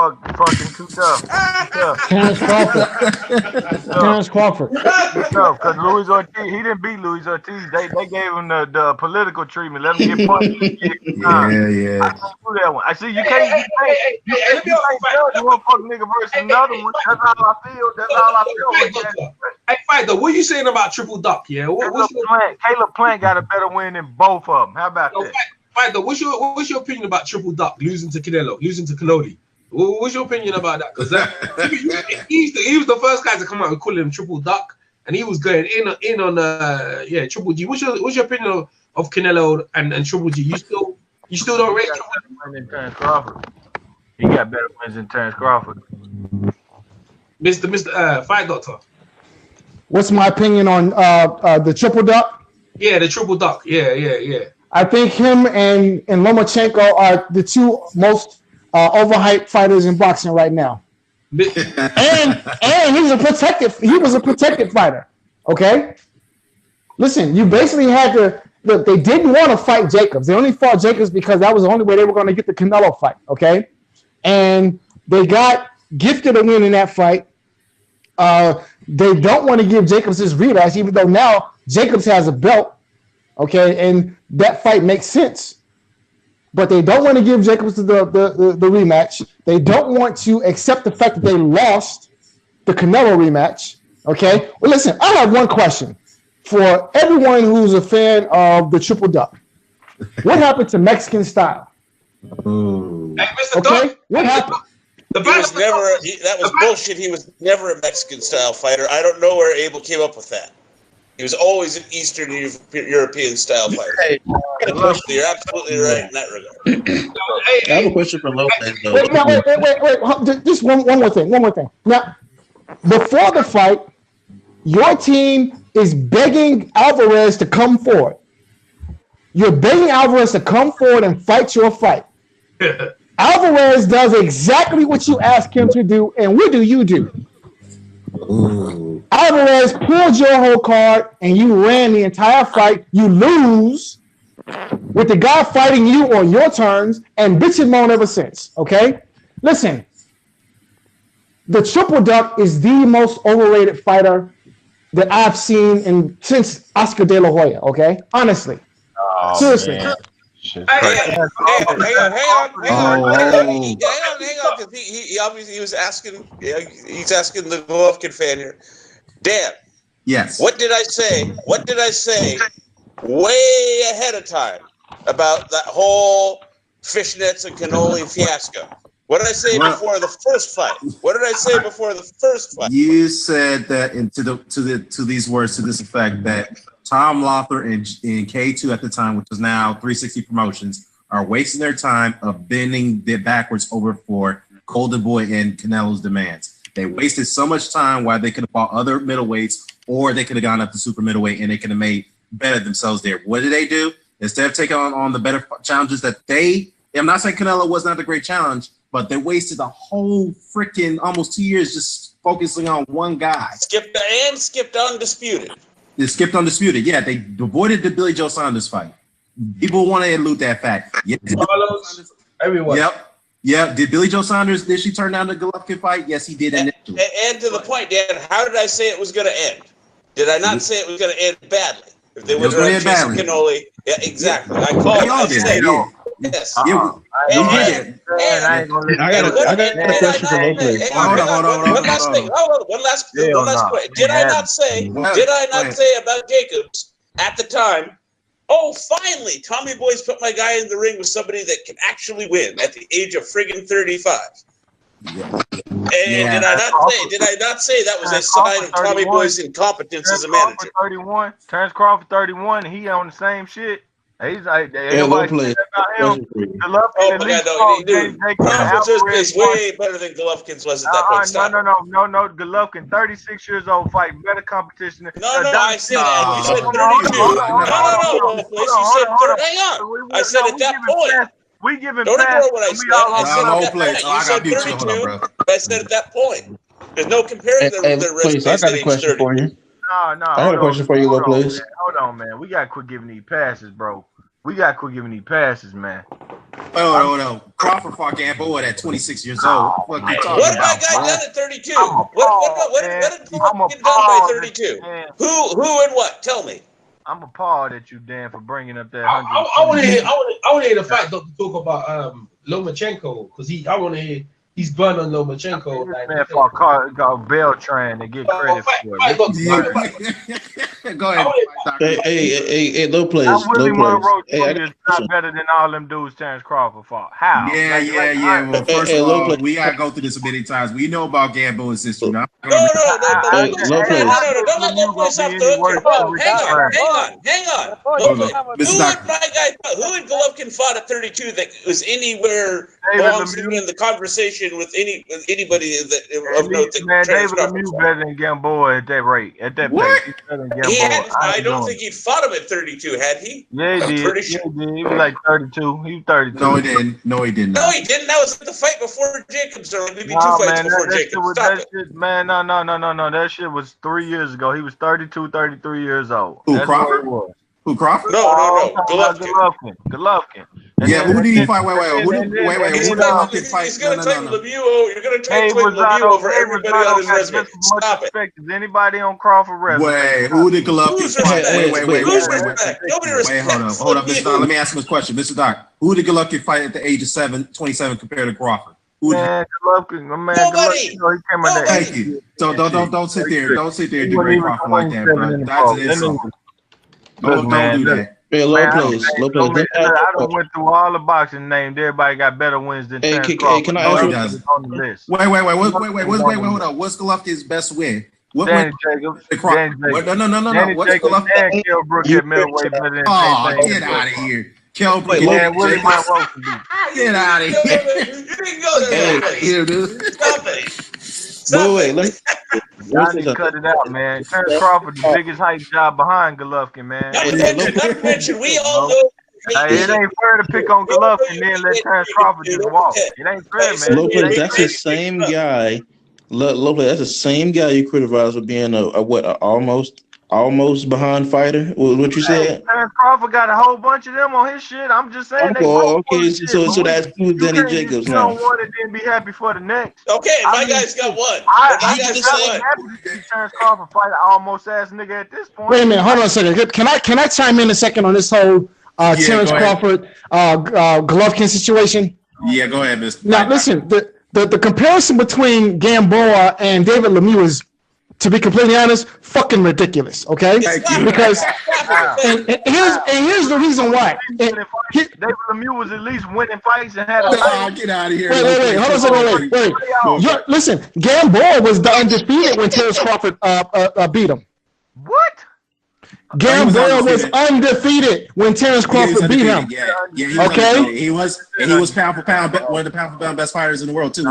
O: Terrence Crawford.
I: Because Luis Ortiz, he didn't beat Luis Ortiz. They gave him the political treatment. Let him get punched.
R: Yeah.
I: I can't do that one. I see you can't. You can't judge one fuck nigga versus another one. That's all I feel.
H: Hey, Fighter, what are you saying about Triple Duck? Yeah,
I: Caleb Plant got a better win than both of them. How about that?
H: Fighter, what's your opinion about Triple Duck losing to Canelo, losing to Canodi? What's your opinion about that? Because he was the first guy to come out and call him Triple Duck, and he was going in on Triple G. What's your opinion of Canelo and Triple G? You still don't rate
I: Terrence Crawford. He got better wins than Terrence Crawford.
H: Mr. Fight Doctor.
O: What's my opinion on the Triple Duck?
H: Yeah, the Triple Duck. Yeah.
O: I think him and Lomachenko are the two most overhyped fighters in boxing right now. and he was a protected fighter. Okay? Listen, you basically had to look, they didn't want to fight Jacobs. They only fought Jacobs because that was the only way they were going to get the Canelo fight. Okay? And they got gifted a win in that fight. They don't want to give Jacobs his rematch, even though now Jacobs has a belt. Okay, and that fight makes sense. But they don't want to give Jacobs the rematch. They don't want to accept the fact that they lost the Canelo rematch. Okay? Well, listen, I have one question for everyone who's a fan of the Triple Duck. What happened to Mexican style?
R: Ooh.
H: Hey, Mr. Duck,
O: what happened?
N: That was bullshit. He was never a Mexican style fighter. I don't know where Abel came up with that. He was always an Eastern European style fighter. You're absolutely right in that regard.
P: I have a question for Lopez, though.
O: Wait. Just one more thing. Now, before the fight, your team is begging Alvarez to come forward. You're begging Alvarez to come forward and fight your fight. Alvarez does exactly what you ask him to do, and what do you do?
R: Ooh.
O: Alvarez pulled your whole card, and you ran the entire fight. You lose with the guy fighting you on your terms, and bitch and moan ever since. Okay, listen. The Triple Duck is the most overrated fighter that I've seen since Oscar De La Hoya. Okay, honestly, seriously.
N: Man. Hang on, because he obviously was asking. He's asking the Golovkin fan here. Dan.
R: Yes.
N: What did I say? Way ahead of time about that whole fishnets and cannoli fiasco. What did I say before the first fight?
R: You said that to these words to this effect that Tom Loeffler and K2 at the time, which was now 360 Promotions, are wasting their time of bending their backwards over for Golden Boy and Canelo's demands. They wasted so much time while they could have fought other middleweights, or they could have gone up to super middleweight and they could have made better themselves there. What did they do? Instead of taking on the better challenges that I'm not saying Canelo was not a great challenge, but they wasted a whole freaking almost 2 years just focusing on one guy.
N: Skipped Undisputed.
R: They skipped Undisputed. Yeah, they avoided the Billy Joe Saunders fight. People want to elude that fact. Yeah.
H: Everyone.
R: Yep. Did Billy Joe Saunders, did she turn down the Golovkin fight? Yes, he did.
N: And to the point, Dan, how did I say it was going to end? Did I not say it was going to end badly? If they were going to chase Cannoli. Yeah, exactly. I called it. Yes.
R: I got a question for Lopez.
N: Hold on. One last point. Did I not say about Jacobs at the time? Oh, finally, Tommy Boy's put my guy in the ring with somebody that can actually win at the age of friggin' 35.
R: Yeah.
N: Did I not say that was a sign of Tommy Boy's incompetence as a manager?
I: Terrence Crawford 31. He on the same shit. He's like,
P: low play.
N: Oh my God, no, Crawford's is way better than Golovkin's was at that point. Stop.
I: No. Golovkin, 36 years old, fight better competition.
N: No, I said you said 32. No, you said 30. Hang on. I said at that point.
I: We give him
N: Don't ignore what I
I: said.
N: You said 32. I said at that point. There's no comparing the
P: Please, I got a question for you.
I: No.
P: I have a question for you, Low Place.
I: Hold on, man. We gotta quit giving these passes, bro. We gotta quit giving these passes, man.
R: Oh no. Crawford fought Gamboa at 26 years old. What
N: my guy done at 32? What did Golovkin done by 32? Who and what? Tell me.
I: I'm appalled at you, Dan, for bringing up that.
H: I want to hear the fact to talk about Lomachenko because I want to hear he's burned on Lomachenko.
I: This man fought Beltran to get credit for it.
R: Go ahead.
P: Hey, Low Place.
I: Willie Monroe Jr. is not better than all them dudes Terrence Crawford fought. How?
R: Yeah. Well, first of all, we gotta go through this a many times. We know about Gamboa's sister. No. Don't
N: let Low Place off the hook. Hang on. Who in Golovkin fought at 32 that was anywhere belongs in the conversation with anybody that of note?
I: Man, David Lemieux better than Gamboa at that rate. At that pace.
N: I don't think he fought him at 32, had he?
I: Yeah, he did.
N: Pretty sure.
I: He was like 32. He was 32.
R: No, he didn't.
N: No, he didn't. That was the fight before Jacobs, or maybe 2 fights before Jacobs.
I: No. That shit was 3 years ago. He was 32, 33 years old.
R: Who, Crawford? Who, Crawford?
N: No.
I: Golovkin.
R: Yeah, who did he fight? Wait. Who did Golovkin fight?
N: He's going to take Lemieux. You're going to try to claim Lemieux over everybody on his resume. Stop it.
I: Is anybody on Crawford resume?
R: Wait, who did Golovkin fight? Wait.
N: Who's respect? Nobody respects.
R: Hold up, Mr. Doc. Let me ask him this question. Mr. Doc, who did Golovkin fight at the age of 27 compared to Crawford?
I: Golovkin,
N: nobody.
R: Thank you. So don't sit there. Don't sit there and degrade Crawford like that, bro. That's an insult. Don't do that.
P: Hey, Low Place.
I: I done went through all the boxing names. Everybody got better wins than Terrence Crawford.
P: Can I ask you
I: on the list?
R: Wait, hold on. What's Golovkin's best win?
I: Danny Jacobs.
R: No. What's Golovkin?
I: Dan Kell Brook at middleweight better than
R: get out of here. Kell Brook.
I: Get out of here.
N: You didn't go there.
R: Dude.
N: Stop it.
I: Y'all need to cut it out, man. Terrence Crawford, the biggest hype job behind Golovkin, man.
N: Not to mention, we all know.
I: It ain't fair to pick on Golovkin and then let Terrence Crawford just walk. It ain't fair, man.
P: Low Place, that's the same guy. Low Place, that's the same guy you criticized for being a almost behind fighter. What you said?
I: Terrence Crawford got a whole bunch of them on his shit. I'm just saying.
P: Okay, so that's who Danny Jacobs now.
I: You don't want it, then be happy for the next.
N: Okay, my guy's got one.
I: I'm just happy to see Terrence Crawford fight an almost ass nigga at this point.
O: Wait a minute, hold on a second. Can I chime in a second on this whole Terrence Crawford Golovkin situation?
R: Yeah, go ahead, Mr.
O: Now listen, the comparison between Gamboa and David Lemieux is, to be completely honest, fucking ridiculous. Okay, because and here's the reason why.
I: David Lemieux was at least winning fights and had
R: a get out of here.
O: Wait, hold on a second. Wait. Listen, Gamboa was undefeated when Terrence Crawford beat him.
I: What?
O: Gamboa was undefeated when Terrence Crawford beat him.
R: Yeah, he was pound for pound one of the pound for pound best fighters in the world too.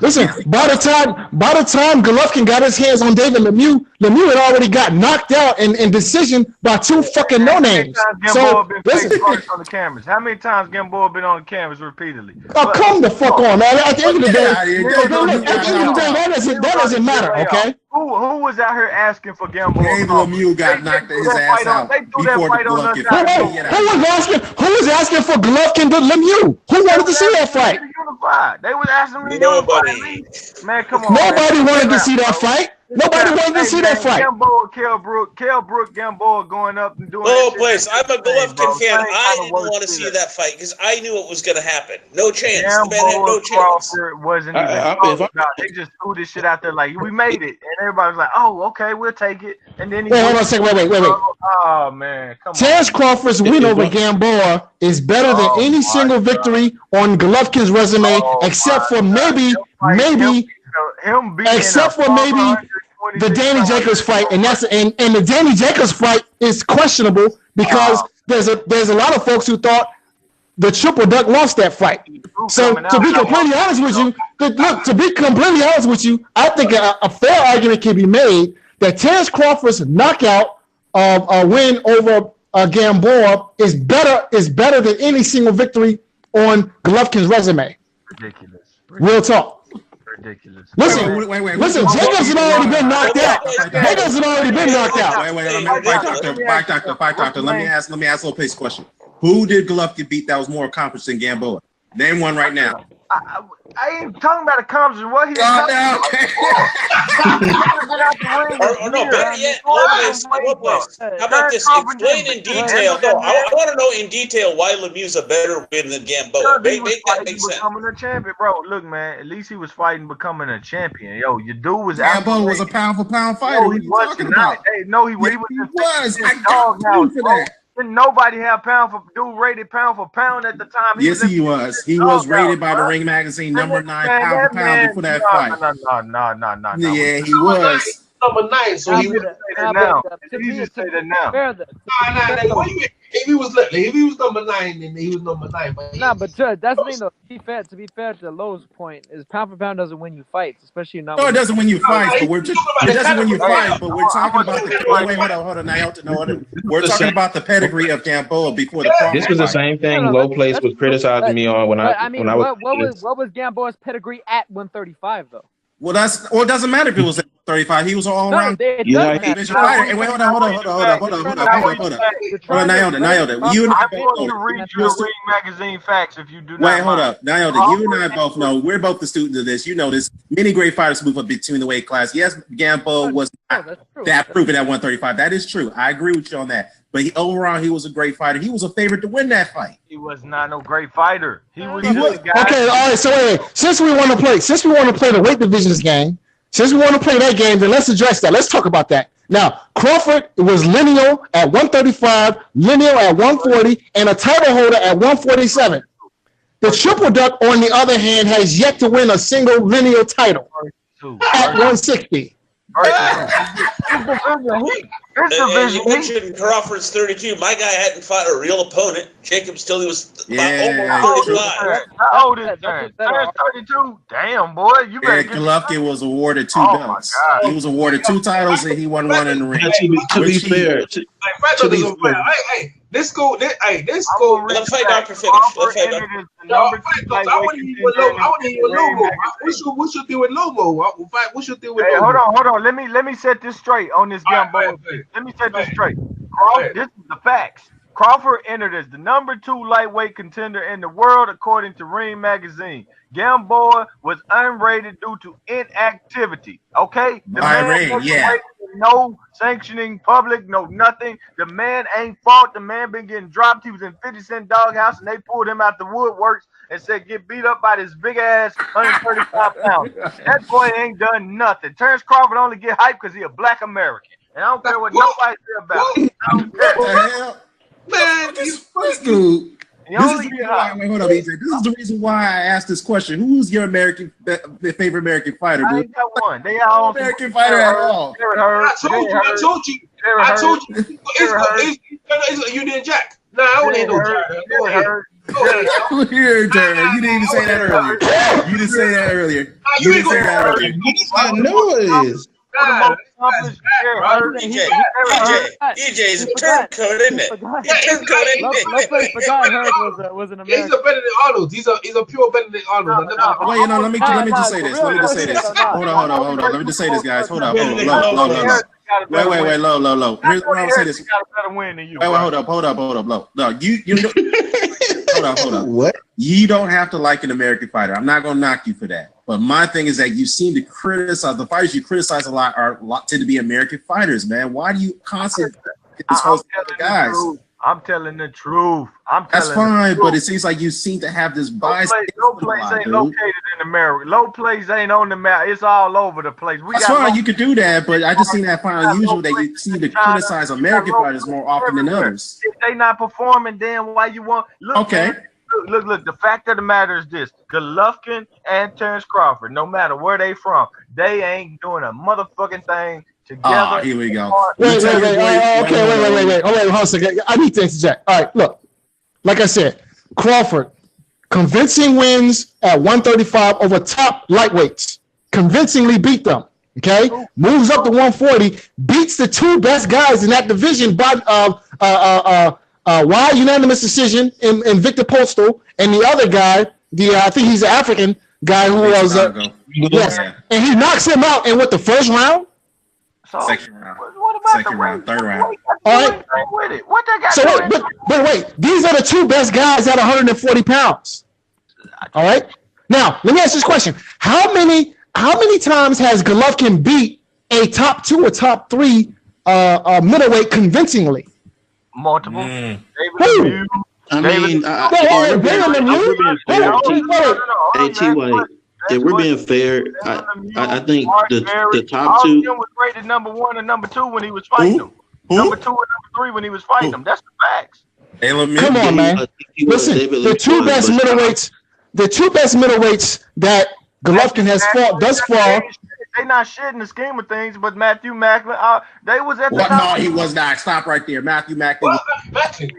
O: Listen, by the time Golovkin got his hands on David Lemieux had already got knocked out in decision by 2 fucking no names. So listen,
I: on the cameras. How many times Gamboa been on the cameras repeatedly?
O: Oh, come the fuck on, man! At the end of the day, that doesn't matter. Okay.
I: Who was out here asking for Gamboa?
R: David Lemieux got knocked his ass out before the Golovkin fight.
O: Who was asking for Golovkin to Lemieux? Who wanted to see that fight?
I: They was asking me.
N: Nobody.
I: Man, come on.
O: Nobody wanted to see that fight. Nobody wanted to see that fight.
I: Gamboa, Kell Brook, Gamboa going up and doing.
N: Oh, please! I'm a Golovkin fan. I didn't want to see that fight because I knew it was going to happen. No chance. The man had no chance.
I: Wasn't even they just threw this shit out there like we made it, and everybody was like, "Oh, okay, we'll take it." And then
O: hold on a second. Wait.
I: Oh man, come on.
O: Terrence Crawford's win over Gamboa is better than any single victory on Golovkin's resume, except for maybe the Danny Jacobs fight, and the Danny Jacobs fight is questionable because there's a lot of folks who thought the Triple Duck lost that fight. So to be completely honest with you, I think a fair argument can be made that Terrence Crawford's knockout win over Gamboa is better than any single victory on Golovkin's resume.
I: Ridiculous.
O: Real talk.
I: Ridiculous.
O: Listen, listen. Jacobs had already been knocked out. Jacobs had already been knocked out.
G: Fight doctor. Let me ask Lopez a question. Who did Golovkin beat that was more accomplished than Gamboa? Name one right now.
I: I ain't talking about accomplishment. What he
N: better yet, Lopez, how about this? Explain in detail. No, I want to know in detail why Lemieux's a better win than Gamboa. Make that make sense.
I: Becoming a champion, bro. Look, man. At least he was fighting, becoming a champion. Yo, your dude was.
G: Gamboa was a pound for pound fighter.
I: No, he wasn't. Hey, no, he was.
G: He was. I got you for that.
I: Didn't nobody have dude rated pound for pound at the time?
G: Yes, he was. He was rated by the Ring Magazine number 9 pound for pound before that fight.
I: No.
G: Yeah, he was.
H: Number 9, so he would
I: say that now. You just say that now.
H: If he was number 9, then he was number 9.
Q: But Judge, that's the thing though. To be fair to Lowe's point, is pound for pound doesn't win you fights, especially not.
G: No, it doesn't win you fights, but we're talking about the. Wait, hold on. We're talking about the pedigree of Gamboa before the.
K: This was the same thing Low Place was criticizing me on when I was.
Q: What was Gamboa's pedigree at 135 though?
G: Well, it doesn't matter if it was at 35. He was all around. Wait, hold on. You and I both
I: read your Ring Magazine facts if you do not.
G: Wait, hold up. Nailed it. You and I both know. We're both the students of this. You know this. Many great fighters move up between the weight class. Yes, Gamboa was not that proven at 135. That is true. I agree with you on that. But overall, he was a great fighter. He was a favorite to win that fight.
I: He was not no great fighter. He was.
O: Okay, all right. So wait, since we want to play the weight divisions game, since we want to play that game, then let's address that. Let's talk about that. Now, Crawford was lineal at 135, lineal at 140, and a title holder at 147. The Triple Duck, on the other hand, has yet to win a single lineal title at 160.
N: You mentioned Crawford's 32. My guy hadn't fought a real opponent. Jacob still he was almost 35.
I: How old is that? 32? Damn, boy. You better get
G: Golovkin was awarded 2 belts. He was awarded 2 titles and he won 1 in the ring.
K: To be fair.
H: Let's go.
N: Let fight Dr. finish. Let's fight Dr.
H: I want to hear Lobo. What should do with Lobo? What should do with Lobo?
I: Hold on. Let me set this straight on this Gamboa. Let me set this straight. This is the facts. Crawford entered as the number 2 lightweight contender in the world, according to Ring Magazine. Gamboa was unrated due to inactivity. Okay? The man no sanctioning public, no nothing. The man ain't fought. The man been getting dropped. He was in 50 Cent doghouse, and they pulled him out the woodworks and said, get beat up by this big ass 135 pounds. That boy ain't done nothing. Terrence Crawford only get hyped because he a black American. And I don't care what nobody say about it. I don't care.
G: Man, this dude. Hold up, EJ. This is the reason why I asked this question. Who's your favorite American fighter, dude?
I: I ain't got one. They all
G: American fighder at all.
H: I told you. You didn't Jack. Nah, I ain't no Jack.
G: You didn't even say that earlier. You didn't say that earlier.
K: I know it is.
N: EJ is a turncoat, isn't it?
Q: Was an American.
H: He's a better than Arnold. He's a pure better than Arnold.
G: Wait, let me just say this. Hold on. Let me just say this, guys. Hold up. Low. Wait, low. Here's what I'm saying. This. Wait, hold up, low. No, you hold up.
K: What?
G: You don't have to like an American fighter. I'm not gonna knock you for that. But my thing is that you seem to criticize the fighters you criticize a lot tend to be American fighters, man. Why do you constantly get this whole guys?
I: I'm telling the truth.
G: That's fine, but it seems like you seem to have this bias.
I: Low place ain't located in America. Low place ain't on the map. It's all over the place.
G: That's fine. You could do that, but I just seem that find unusual that you seem to criticize American fighters more often than others.
I: If they not performing, then why you want? Look, Look. The fact of the matter is this: Golovkin and Terrence Crawford, no matter where they from, they ain't doing a motherfucking thing together.
R: Here we go.
O: Wait. Hold on a second. I need to interject. All right, look. Like I said, Crawford, convincing wins at 135 over top lightweights. Convincingly beat them. Okay, moves up to 140, beats the two best guys in that division by wide unanimous decision in Victor Postal, and the other guy, I think he's an African guy who was yes, and he knocks him out in the first round.
R: Second round, third round.
O: All right.
I: What they got?
O: So wait, these are the two best guys at 140 pounds. All right. Now let me ask this question: How many times has Golovkin beat a top 2 or top 3 middleweight convincingly?
I: Multiple.
P: I mean, if we're being fair, I think the top 2
I: was rated number 1 and number 2 when he was fighting them. Number 2 and number 3 when he was fighting them. That's the facts.
O: Come on, man. Listen, the two best middleweights that Golovkin has fought thus far.
I: They not shit in the scheme of things, but Matthew Macklin, they was at the top.
R: No, he was not. Stop right there. Matthew Macklin. Matthew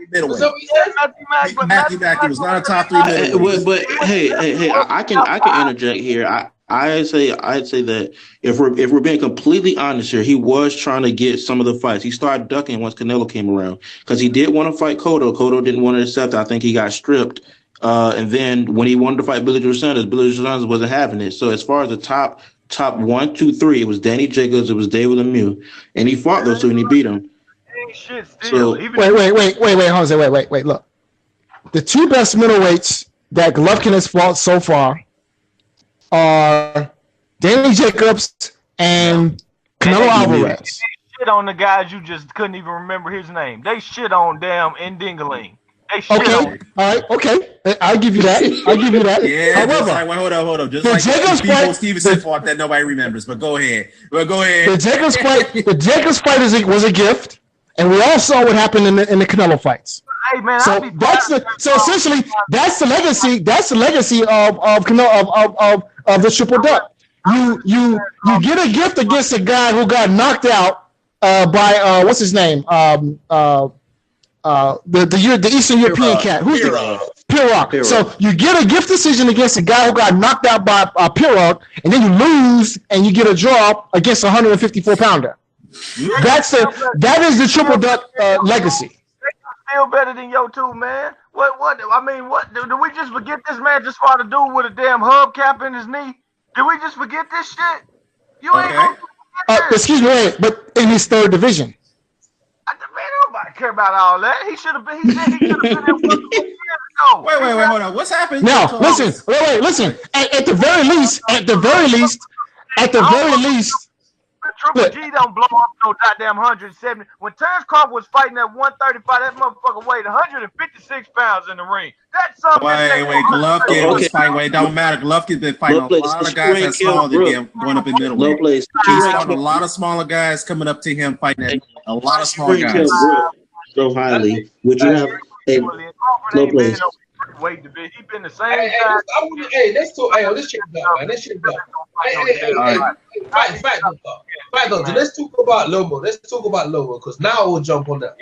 R: Macklin was not a top 3 middleweight.
P: But hey, I can interject here. I'd say that if we're being completely honest here, he was trying to get some of the fights. He started ducking once Canelo came around because he did want to fight Cotto. Cotto didn't want to accept it. I think he got stripped. And then when he wanted to fight Billy Joe Saunders wasn't having it. So as far as the top 1, 2, 3, it was Danny Jacobs, it was David Lemieux, and he fought those two and he beat them. So
O: Wait, Jose, wait. Look, the two best middleweights that Golovkin has fought so far are Danny Jacobs and Canelo Alvarez.
I: They shit on the guys you just couldn't even remember his name. They shit on damn Ndingaling.
O: Okay, all right, okay. I'll give you that.
R: Yeah, however, hold up. Just like Steve Stevenson fought that nobody remembers. But go ahead. The
O: Jacobs fight was a gift, and we all saw what happened in the Canelo fights.
I: Hey man,
O: so essentially that's the legacy. That's the legacy of Canelo of the triple duck. You get a gift against a guy who got knocked out by what's his name? The Eastern European cat. Who's Pirog. So you get a gift decision against a guy who got knocked out by Pirog, and then you lose and you get a draw against a 154-pounder. That is the triple duck legacy.
I: Still better than yo too, man. What? I mean, what? Did we just forget this man just fought a dude with a damn hubcap in his knee? Did we just forget this shit? You ain't gonna forget this.
O: Excuse me, but in his third division.
I: Man, nobody care about all that. He should have been. He said he should have been there 1 years ago.
R: Wait, hold on. What's happening?
O: Now, listen. At the very least.
I: Triple G don't blow up no goddamn 170. When Terrence Crawford was fighting at 135, that motherfucker weighed 156 pounds in the ring. That's something.
R: Wait. Golovkin was fighting. Wait, don't matter. Golovkin's been fighting a lot of guys that's smaller than him, going up in middleweight. He's fought a lot of smaller guys coming up to him, fighting at a lot of smaller guys.
P: So highly. Would you have a low place?
I: He been the same guy.
H: Let's talk. Let's check it out, man. Let's check it out. Fact though, let's talk about Lomo. Because now we'll jump on that.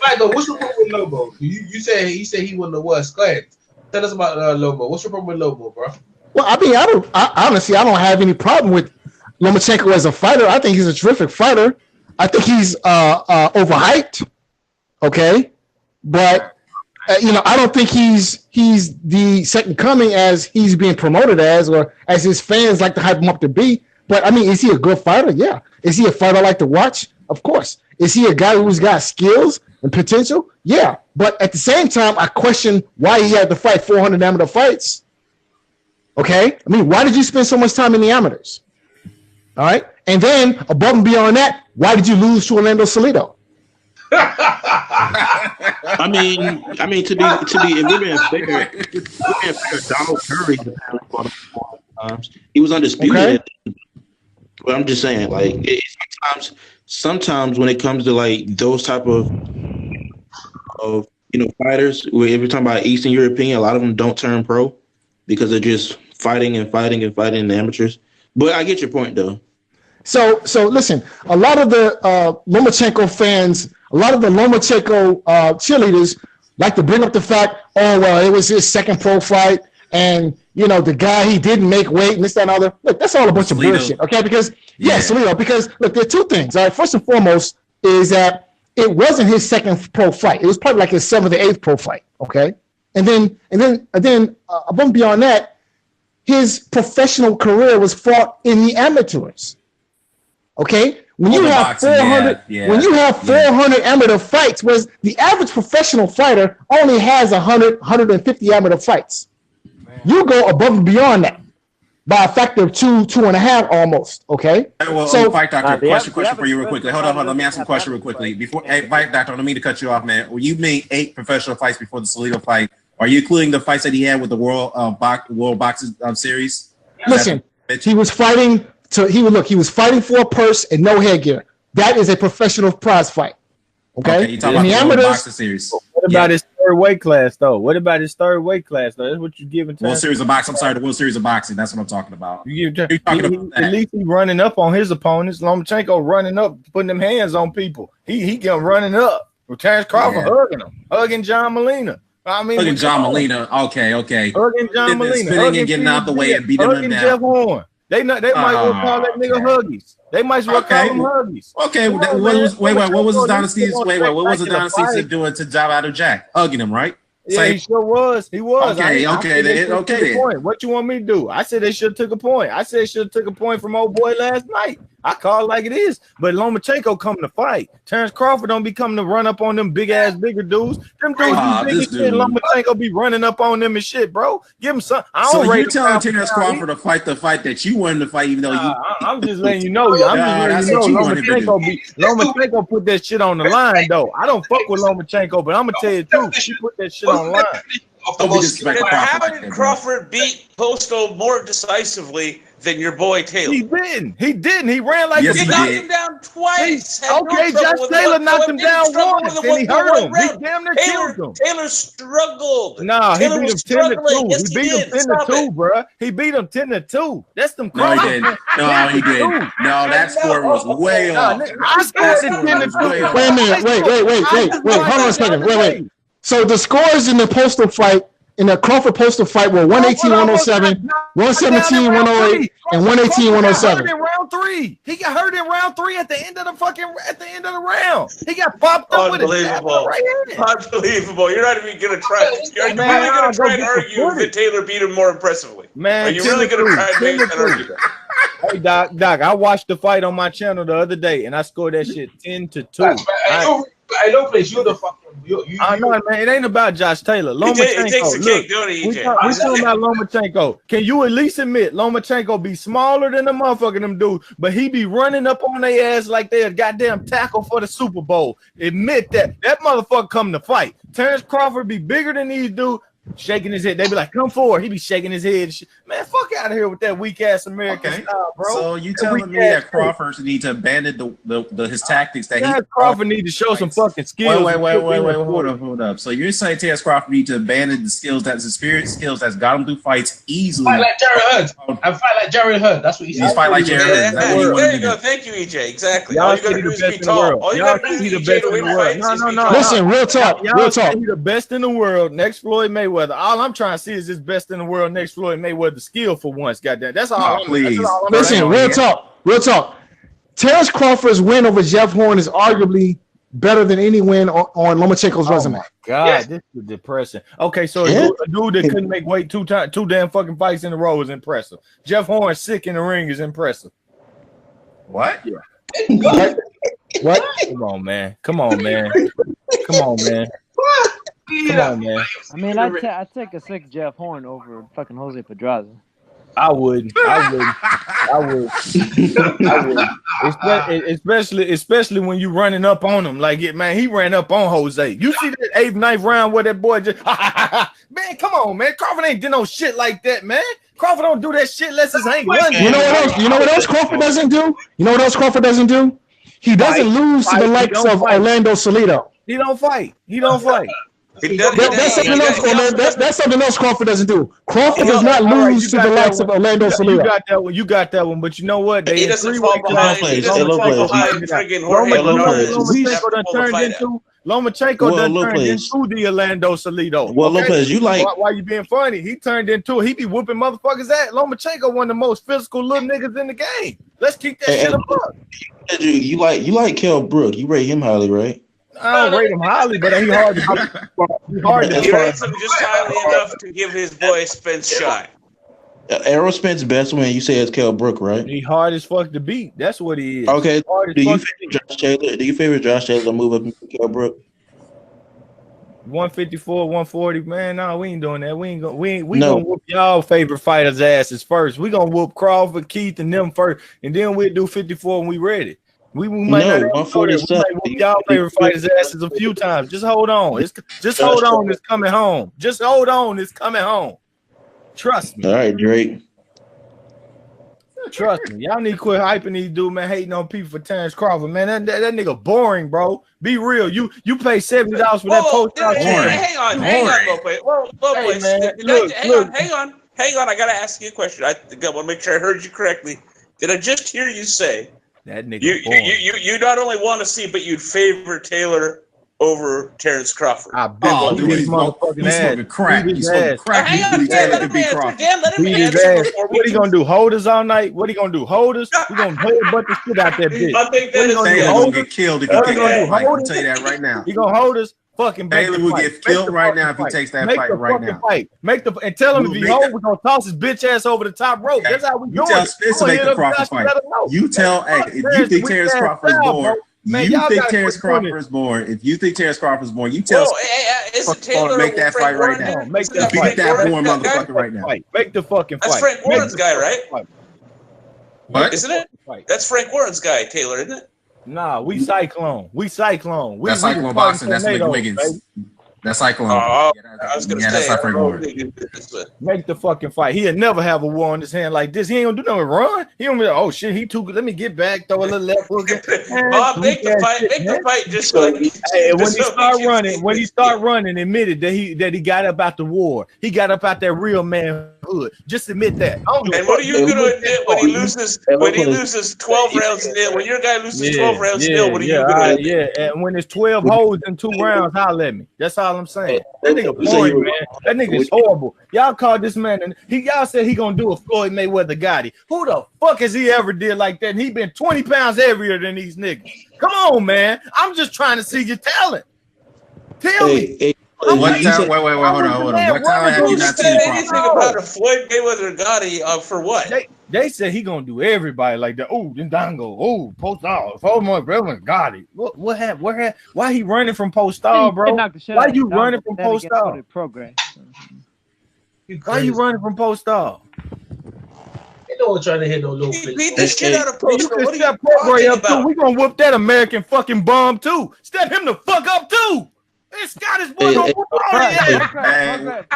H: Fact though, what's your problem with Lomo? You said he wasn't the worst. Go ahead. Tell us about Lomo. What's your problem with Lomo, bro?
O: Well, I mean, honestly, I don't have any problem with Lomachenko as a fighter. I think he's a terrific fighter. I think he's overhyped. Okay, but I don't think he's the second coming as he's being promoted as, or as his fans like to hype him up to be. But I mean, is he a good fighter? Yeah. Is he a fighter I like to watch? Of course. Is he a guy who's got skills and potential? Yeah. But at the same time, I question why he had to fight 400 amateur fights. Okay. I mean, why did you spend so much time in the amateurs? All right. And then above and beyond that, why did you lose to Orlando Salido?
P: I mean, to be, if we're being fair, Donald Curry he was undisputed. Okay. But I'm just saying, like, sometimes when it comes to like those type of fighters, if you're talking about Eastern European, a lot of them don't turn pro because they're just fighting in the amateurs. But I get your point though.
O: So listen, a lot of the Lomachenko fans, a lot of the Lomachenko cheerleaders like to bring up the fact, oh, well, it was his second pro fight, and, you know, the guy, he didn't make weight, and this, that, and other. Look, that's all a bunch of bullshit, okay? Because, Salido, because, look, there are two things, all right? First and foremost is that it wasn't his second pro fight. It was probably like his 7th or 8th pro fight, okay? And then above and beyond that, his professional career was fought in the amateurs. Okay, when you have 400, when you have 400 amateur fights, was the average professional fighter only has 100, 150 amateur fights. You go above and beyond that by a factor of 2, 2.5 almost. Okay.
R: Well, so, Fight Doctor, question for you real quickly. Hold on. Let me ask you a question real quickly. Before, hey, Fight Doctor, I don't mean to cut you off, man. When you made 8 professional fights before the Salido fight, are you including the fights that he had with the World Boxing Series?
O: Listen, he was fighting. He was fighting for a purse and no headgear. That is a professional prize fight. Okay.
R: You talking about the World Boxing Series.
I: What about his third weight class though? What about his third weight class though? That's what you're giving to
R: World Series of Boxing. I'm sorry, the World Series of Boxing. That's what I'm talking about.
I: You're talking about that. At least he's running up on his opponents. Lomachenko running up, putting them hands on people. He got running up. Terrence Crawford hugging John Molina. I mean,
R: hugging John Molina. Okay.
I: Hugging John Molina.
R: Spinning and getting out the way and beating him down.
I: Jeff Horn. They might well call that nigga Huggies. They might well call him Huggies.
R: Okay, what was his dynasty's? What was the dynasty's doing to Jabba Jack? Hugging him, right?
I: Yeah, he sure was. He was.
R: Okay.
I: What you want me to do? I said they should have took a point. I said they should have took a point from old boy last night. I call it like it is. But Lomachenko coming to fight. Terrence Crawford don't be coming to run up on them bigger dudes. Them dudes be big as shit. Lomachenko be running up on them and shit, bro. Give him some.
R: So you telling Terrence Crawford to fight the fight that you wanted to fight, even though you.
I: I'm just letting you know. Lomachenko put that shit on the line, though. I don't fuck with Lomachenko, but I'm gonna tell you too. She put that shit on the line.
N: How did Crawford beat Posto more decisively than your boy Taylor?
I: He didn't. He ran like
N: he knocked him down twice.
I: Okay, Josh Taylor knocked him down once, and he hurt him. He damn near killed him.
N: Taylor struggled.
I: Nah, he beat him 10-2. He beat him 10-2, bro. He beat him 10-2. That's them.
R: No, he didn't. No, he didn't. No, that score was way off.
I: I scored it 10-2.
O: Wait a minute. Wait. Hold on a second. Wait. So the scores in the Postal fight, in the Crawford Postal fight, were 118-107, 117-108, and 118-107.
I: In round 3, he got hurt in round 3 at the end of the round. He got popped up with it.
N: Unbelievable! You're not even gonna try. You're really gonna try and argue that Taylor beat him more impressively.
I: Man,
N: are you really gonna try and make that argument?
I: Hey Doc, I watched the fight on my channel the other day, and I scored that shit 10-2.
H: I know, place you're the fucking.
I: I know, man. It ain't about Josh Taylor. Lomachenko.
N: It takes a cake, don't it, EJ?
I: We talking about Lomachenko. Can you at least admit Lomachenko be smaller than the motherfucker them dudes, but he be running up on their ass like they're a goddamn tackle for the Super Bowl? Admit that motherfucker come to fight. Terrence Crawford be bigger than these dudes. Shaking his head, they be like, "Come forward." He be shaking his head. Man, fuck out of here with that weak ass American style, bro.
R: So you telling me that Crawford need to abandon his tactics that
I: Crawford need to show some fucking skills.
R: Wait, hold up. So you're saying Terrence Crawford need to abandon the skills that's the spirit skills that's got him through fights easily.
H: Fight like Jared Hurd. And fight like Jared Hurd. That's what he said.
R: Fight like Jared Hurd.
N: There you go. Thank you, EJ. Exactly. All you gotta do is be tall. All you gotta do is be EJ to win fights.
O: No. Listen, real talk.
I: He the best in the world. Next Floyd Mayweather. All I'm trying to see is this best in the world next Floyd Mayweather skill for once. Goddamn, that's all.
O: Listen, real talk. Terrence Crawford's win over Jeff Horn is arguably better than any win on Lomachenko's resume.
I: My God, this is depressing. Okay, so a dude that couldn't make weight two damn fucking fights in a row is impressive. Jeff Horn sick in the ring is impressive.
R: What?
O: Yeah. What?
I: Come on, man. Come on, man.
Q: I mean, I take a sick Jeff Horn over fucking Jose Pedraza.
I: I would. Especially when you running up on him like it, man. He ran up on Jose. You see that 8th, 9th round where that boy just man, come on, man. Crawford ain't did no shit like that, man. Crawford don't do that shit unless his ain't running.
O: You know what else Crawford doesn't do? He doesn't lose to the likes of Orlando Salido.
I: He don't fight.
O: That's something else Crawford doesn't do. Crawford does not lose to the likes of Orlando Salido.
I: You got that one. You got that one. But you know what?
N: He doesn't fall behind. He doesn't fall behind friggin' Jorge
I: Lomachenko done turned into Lomachenko done turned into the Orlando Salido.
P: Well, Lopez, you like
I: why you being funny? He turned into he be whooping motherfuckers ass. Lomachenko one of the most physical little niggas in the game. Let's keep that shit up.
P: You like Kell Brook. You rate him highly, right?
I: I don't rate him highly, but he hard to beat. He hard to
N: He rates him just highly enough to give his boy Spence shot.
P: Errol Spence best when you say it's Kell Brook, right?
I: He hard as fuck to beat. That's what he is.
P: Okay. Do you favor Josh Taylor to move up to Kell Brook?
I: 154, 140, man. No, we ain't doing that. We gonna whoop y'all favorite fighters' asses first. We gonna whoop Crawford, Keith, and them first, and then we'll do 54 when we ready. We might not 147. We might whoop y'all favorite fighters' asses a few times. Just hold on. Just hold on. It's coming home. Just hold on. It's coming home. Trust me.
P: All right, Drake.
I: Trust me. Y'all need to quit hyping these dudes, man, hating on people for Terrence Crawford, man. That nigga boring, bro. Be real. You pay $70 for that post.
N: Hang on, Lopez. Lopez, hang on. I gotta ask you a question. I want to make sure I heard you correctly. Did I just hear you say
I: that nigga?
N: You not only want to see, but you'd favor Taylor over Terrence Crawford?
I: I bet he's smoking crack.
N: He's smoking crack. Hang on, let him answer.
I: What he gonna do? Holders all night? What he gonna do? Holders? We gonna headbutt the shit out that bitch.
R: Taylor gonna get killed if he takes that fight. I'll tell you that right now.
I: He gonna hold us. Fucking
R: Taylor will get killed right now if he takes that fight right now.
I: And tell him if he hold, we're gonna toss his bitch ass over the top rope. That's how we do it.
R: You tell Spence to make the Crawford fight. You tell, if you think Terrence Crawford is born. You think Terrence Crawford is born? If you think Terrence Crawford is born, you tell
N: Taylor
R: make that fight right now. Beat that born motherfucker right now.
I: Make the fucking fight.
N: That's Frank Warren's guy, right?
R: What?
N: Isn't it? That's Frank Warren's guy, Taylor, isn't it?
I: Nah, we Cyclone.
R: That's Cyclone boxing. That's Mick Wiggins. That's Cyclone.
N: I was gonna say,
R: that's not Frank Warren.
I: Make the fucking fight. He'll never have a war in his hand like this. He ain't gonna do nothing. Run. He don't be like, oh shit, he too good. Let me get back. Throw a little left hook.
N: Bob, make the fight. Just like
I: when he start running, admitted that he got up out the war. He got up out that real manhood. Just admit that.
N: And what are you gonna admit when he loses 12 rounds nil? When your guy loses 12 rounds nil, what are you gonna admit?
I: Yeah, and when it's 12 holes in 2 rounds, holler at me. That's all I'm saying. That nigga boring, man. That nigga is horrible. Y'all called this man, and y'all said he gonna do a Floyd Mayweather Gotti. Who the fuck has he ever did like that? And he been 20 pounds heavier than these niggas. Come on, man. I'm just trying to see your talent. Tell me.
R: Wait, hold on. What talent have you not seen?
N: Anything about a Floyd Mayweather Gotti for what?
I: They said he gonna do everybody like that. Oh, Dindango. Oh, Postal. Oh my brother, Gotti. What happened? Why he running from Postal, bro? Why you running from Postal? Why you running from Postal?
H: They don't trying to hit no little
N: bitch. Beat the shit out of Postal. What are you
I: talking
N: about?
I: Too. We gonna whoop that American fucking bum too. Step him the fuck up too. This Scottish boy gonna whoop all
O: that.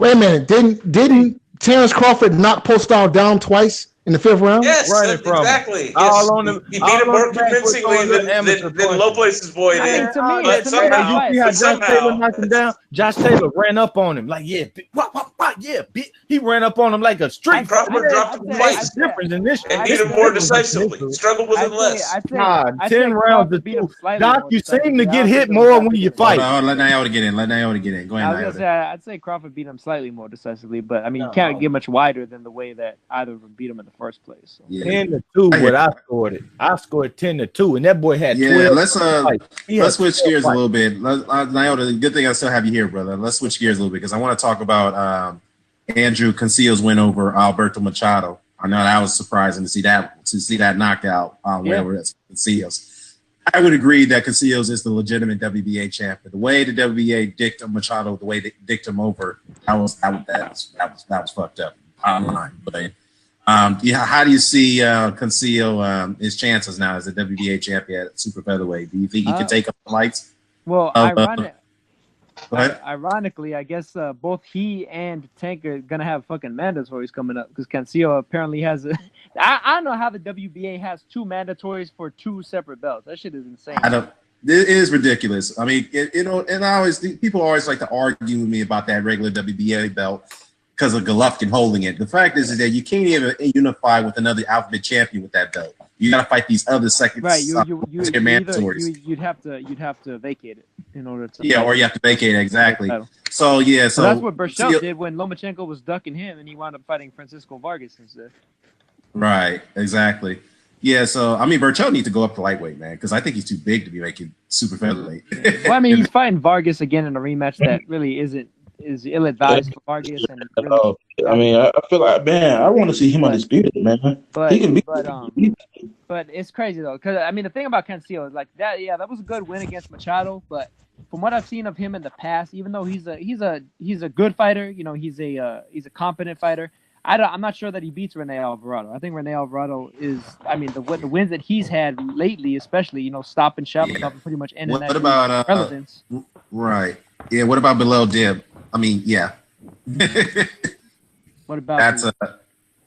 O: Wait a minute. Didn't Terrence Crawford knock Postal down twice in the 5th round?
N: Yes, exactly. All on him. He beat him more convincingly than Lopez's boy did.
I: You see how Josh Taylor knocked him down? Josh Taylor ran up on him like, he ran up on him like a street.
N: Crawford dropped him twice.
I: Difference in this.
N: And beat him more decisively. Struggled with him less.
I: 10 rounds to 2. Doc, you seem to get hit more when you fight.
R: Let Naomi get in. Go ahead,
Q: Naomi. I'd say Crawford beat him slightly more decisively, but I mean, you can't get much wider than the way that either of them beat him in the first place. So.
I: 10-2. What I scored it. I scored 10-2, and that boy had 12.
R: Let's switch gears a little bit. Naomi, the good thing I still have you here, brother. Let's switch gears a little bit because I want to talk about Andrew Casillas win over Alberto Machado. I know that was surprising to see that knockout wherever it's Casillas. I would agree that Casillas is the legitimate WBA champion. The way the WBA dicked Machado, the way they dicked him over, that was fucked up. But how do you see Casillas his chances now as a WBA champion at super featherweight? Do you think he can take up the lights?
Q: Well, ironically, I guess both he and Tank are gonna have fucking mandatories coming up because Casillas apparently has a. I don't know how the WBA has 2 mandatories for 2 separate belts. That shit is insane.
R: It is ridiculous. I mean, and people always like to argue with me about that regular WBA belt because of Golovkin holding it. The fact is that you can't even unify with another Alphabet champion with that belt. You got to fight these other second mandatories.
Q: You'd have to vacate it in order to.
R: Yeah, or you have to vacate it, exactly. So that's
Q: what Berchelt did when Lomachenko was ducking him, and he wound up fighting Francisco Vargas instead.
R: Right, exactly. Yeah, so I mean, Berchelt needs to go up to lightweight, man, because I think he's too big to be making super featherweight.
Q: Well, I mean, he's fighting Vargas again in a rematch that really is ill-advised for Vargas. And really,
P: I mean, I feel like, man, I want to see him undisputed, man.
Q: But,
P: he can be.
Q: But it's crazy though, because I mean, the thing about Cancio is like that. Yeah, that was a good win against Machado, but from what I've seen of him in the past, even though he's a good fighter, you know, he's a competent fighter. I'm not sure that he beats Rene Alvarado. I think Rene Alvarado is, I mean, the wins that he's had lately, especially, you know, stop and pretty much ending
R: What about
Q: relevance.
R: Right. Yeah. What about Bilal Dib? I mean, yeah.
Q: What about
R: that's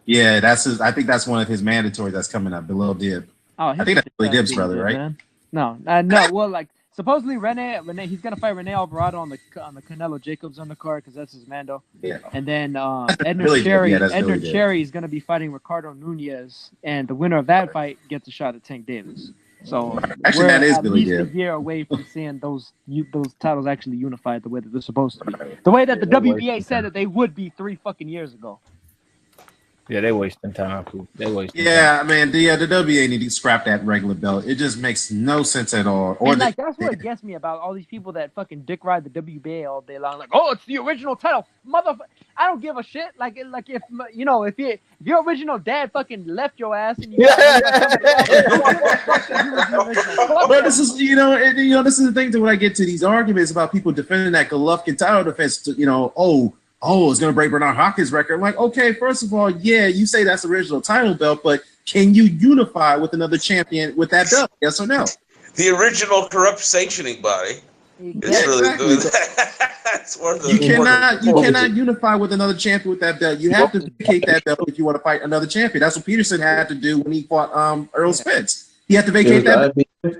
R: that's his. I think that's one of his mandatories that's coming up. Bilal Dib.
Q: Oh,
R: I think that's Billy Dib's brother, right?
Q: Man. No. Well, like supposedly Rene, he's gonna fight Rene Alvarado on the Canelo Jacobs undercard because that's his Mando.
R: Yeah.
Q: And then Edner Cherry is gonna be fighting Ricardo Nunez, and the winner of that fight gets a shot at Tank Davis. So
R: actually, that is Billy Dib.
Q: A year away from seeing those titles actually unified the way that they're supposed to be, the way that the WBA said that they would be 3 fucking years ago.
I: Yeah, they wasting time.
R: Yeah, man. The WBA need to scrap that regular belt. It just makes no sense at all.
Q: And like that's what gets me about all these people that fucking dick ride the WBA all day long. Like, oh, it's the original title, motherfucker. I don't give a shit. Like if you know if your original dad fucking left your ass and you.
R: But this is this is the thing that when I get to these arguments about people defending that Golovkin title defense, it's going to break Bernard Hopkins' record. I'm like, okay, first of all, yeah, you say that's the original title belt, but can you unify with another champion with that belt? Yes or no?
N: The original corrupt sanctioning body is really doing that. That's one of the.
R: You cannot unify with another champion with that belt. You have to vacate that belt if you want to fight another champion. That's what Peterson had to do when he fought Earl Spence. He had to vacate that belt.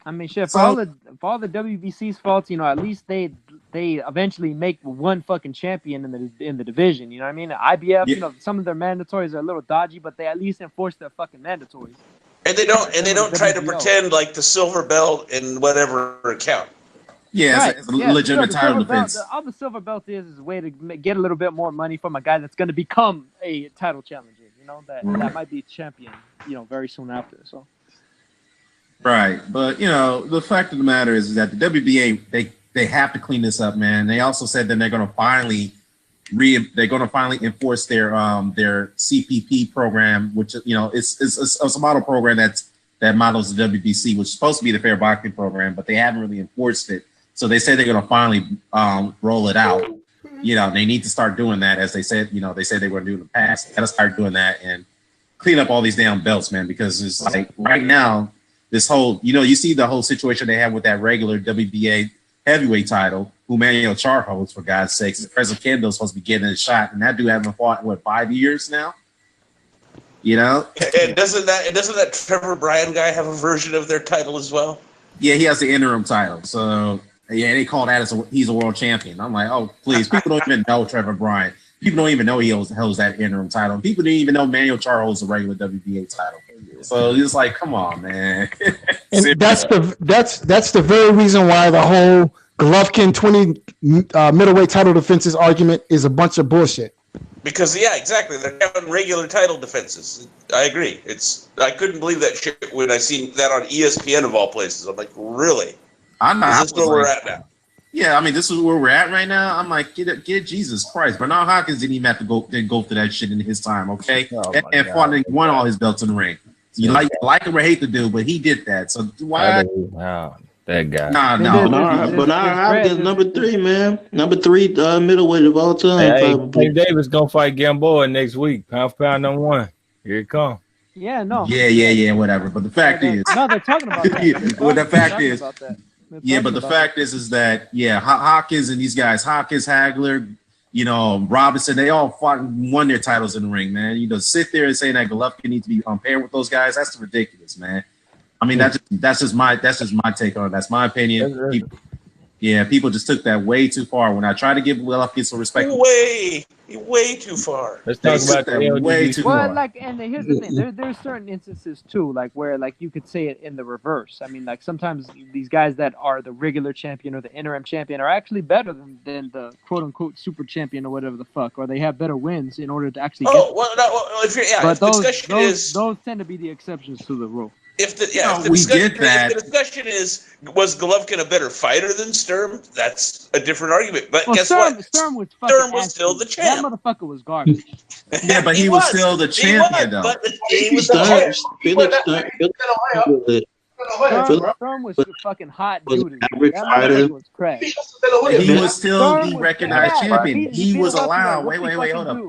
Q: I mean, shit. For all the WBC's faults, you know, at least they eventually make one fucking champion in the division. You know what I mean? The IBF, you know, some of their mandatories are a little dodgy, but they at least enforce their fucking mandatories.
N: And they don't try to pretend like the silver belt and whatever account.
R: Yeah, right. It's a legitimate title defense.
Q: All the silver belt is a way to get a little bit more money from a guy that's going to become a title challenger. You know that might be champion. You know, very soon after. So.
R: Right, but you know the fact of the matter is that the WBA they have to clean this up, man. They also said that they're going to finally enforce their CPP program, which you know it's a model program that models the WBC, which is supposed to be the fair boxing program, but they haven't really enforced it. So they say they're going to finally roll it out. You know, they need to start doing that, as they said. You know, they said they were going to do in the past. They got to start doing that and clean up all these damn belts, man. Because it's like right now. This whole, you know, you see the whole situation they have with that regular WBA heavyweight title, who Manuel Char holds, for God's sakes. President Kendo's supposed to be getting a shot, and that dude hasn't fought in, 5 years now? You know?
N: And doesn't that Trevor Bryan guy have a version of their title as well?
R: Yeah, he has the interim title. So, yeah, they call that he's a world champion. I'm like, oh, please. People don't even know Trevor Bryan. People don't even know he holds that interim title. People didn't even know Manuel Char holds the regular WBA title. So it's like, come on, man.
O: And that's the very reason why the whole Golovkin 20 middleweight title defenses argument is a bunch of bullshit.
N: Because yeah, exactly. They're having regular title defenses. I agree. I couldn't believe that shit when I seen that on ESPN of all places. I'm like, really?
R: I'm not.
N: Is this where we're at now?
R: Yeah, I mean, this is where we're at right now. I'm like, get Jesus Christ. Bernard Hopkins didn't even have to go through that shit in his time, okay? And fought and won all his belts in the ring. You like him or hate the dude, but he did that. So why?
I: Wow, that guy.
R: No.
P: Bernard Hopkins, number 3, man. Number 3 middleweight of all time.
I: Hey, Davis gonna fight Gamboa next week. Pound for pound #1. Here it comes.
Q: Yeah, no.
R: Yeah, whatever. But the fact is,
Q: no, they're talking about that.
R: Well, the fact is, yeah, but the fact is that Hopkins and these guys, Hopkins, Hagler, you know, Robinson, they all fought and won their titles in the ring, man. You know, sit there and say that Golovkin needs to be paired with those guys, that's ridiculous, man. I mean, that's just my take on it. That's my opinion. People just took that way too far. When I try to give Golovkin some respect,
N: way too far.
I: Let's talk about
R: that way too far.
Q: Well, like, and here's the thing: there's certain instances too, like where like you could say it in the reverse. I mean, like sometimes these guys that are the regular champion or the interim champion are actually better than the quote unquote super champion or whatever the fuck, or they have better wins in order to actually. But those tend to be the exceptions to the rule.
N: If the discussion is, was Golovkin a better fighter than Sturm? That's a different argument. But guess what?
Q: Sturm was
N: still the champ.
Q: That motherfucker was garbage.
R: Yeah, but he was still the champion, though.
N: But he was the
Q: Sturm was fucking hot dude.
P: That
Q: was crash.
R: He was still the recognized champion. He was allowed. Wait, hold up.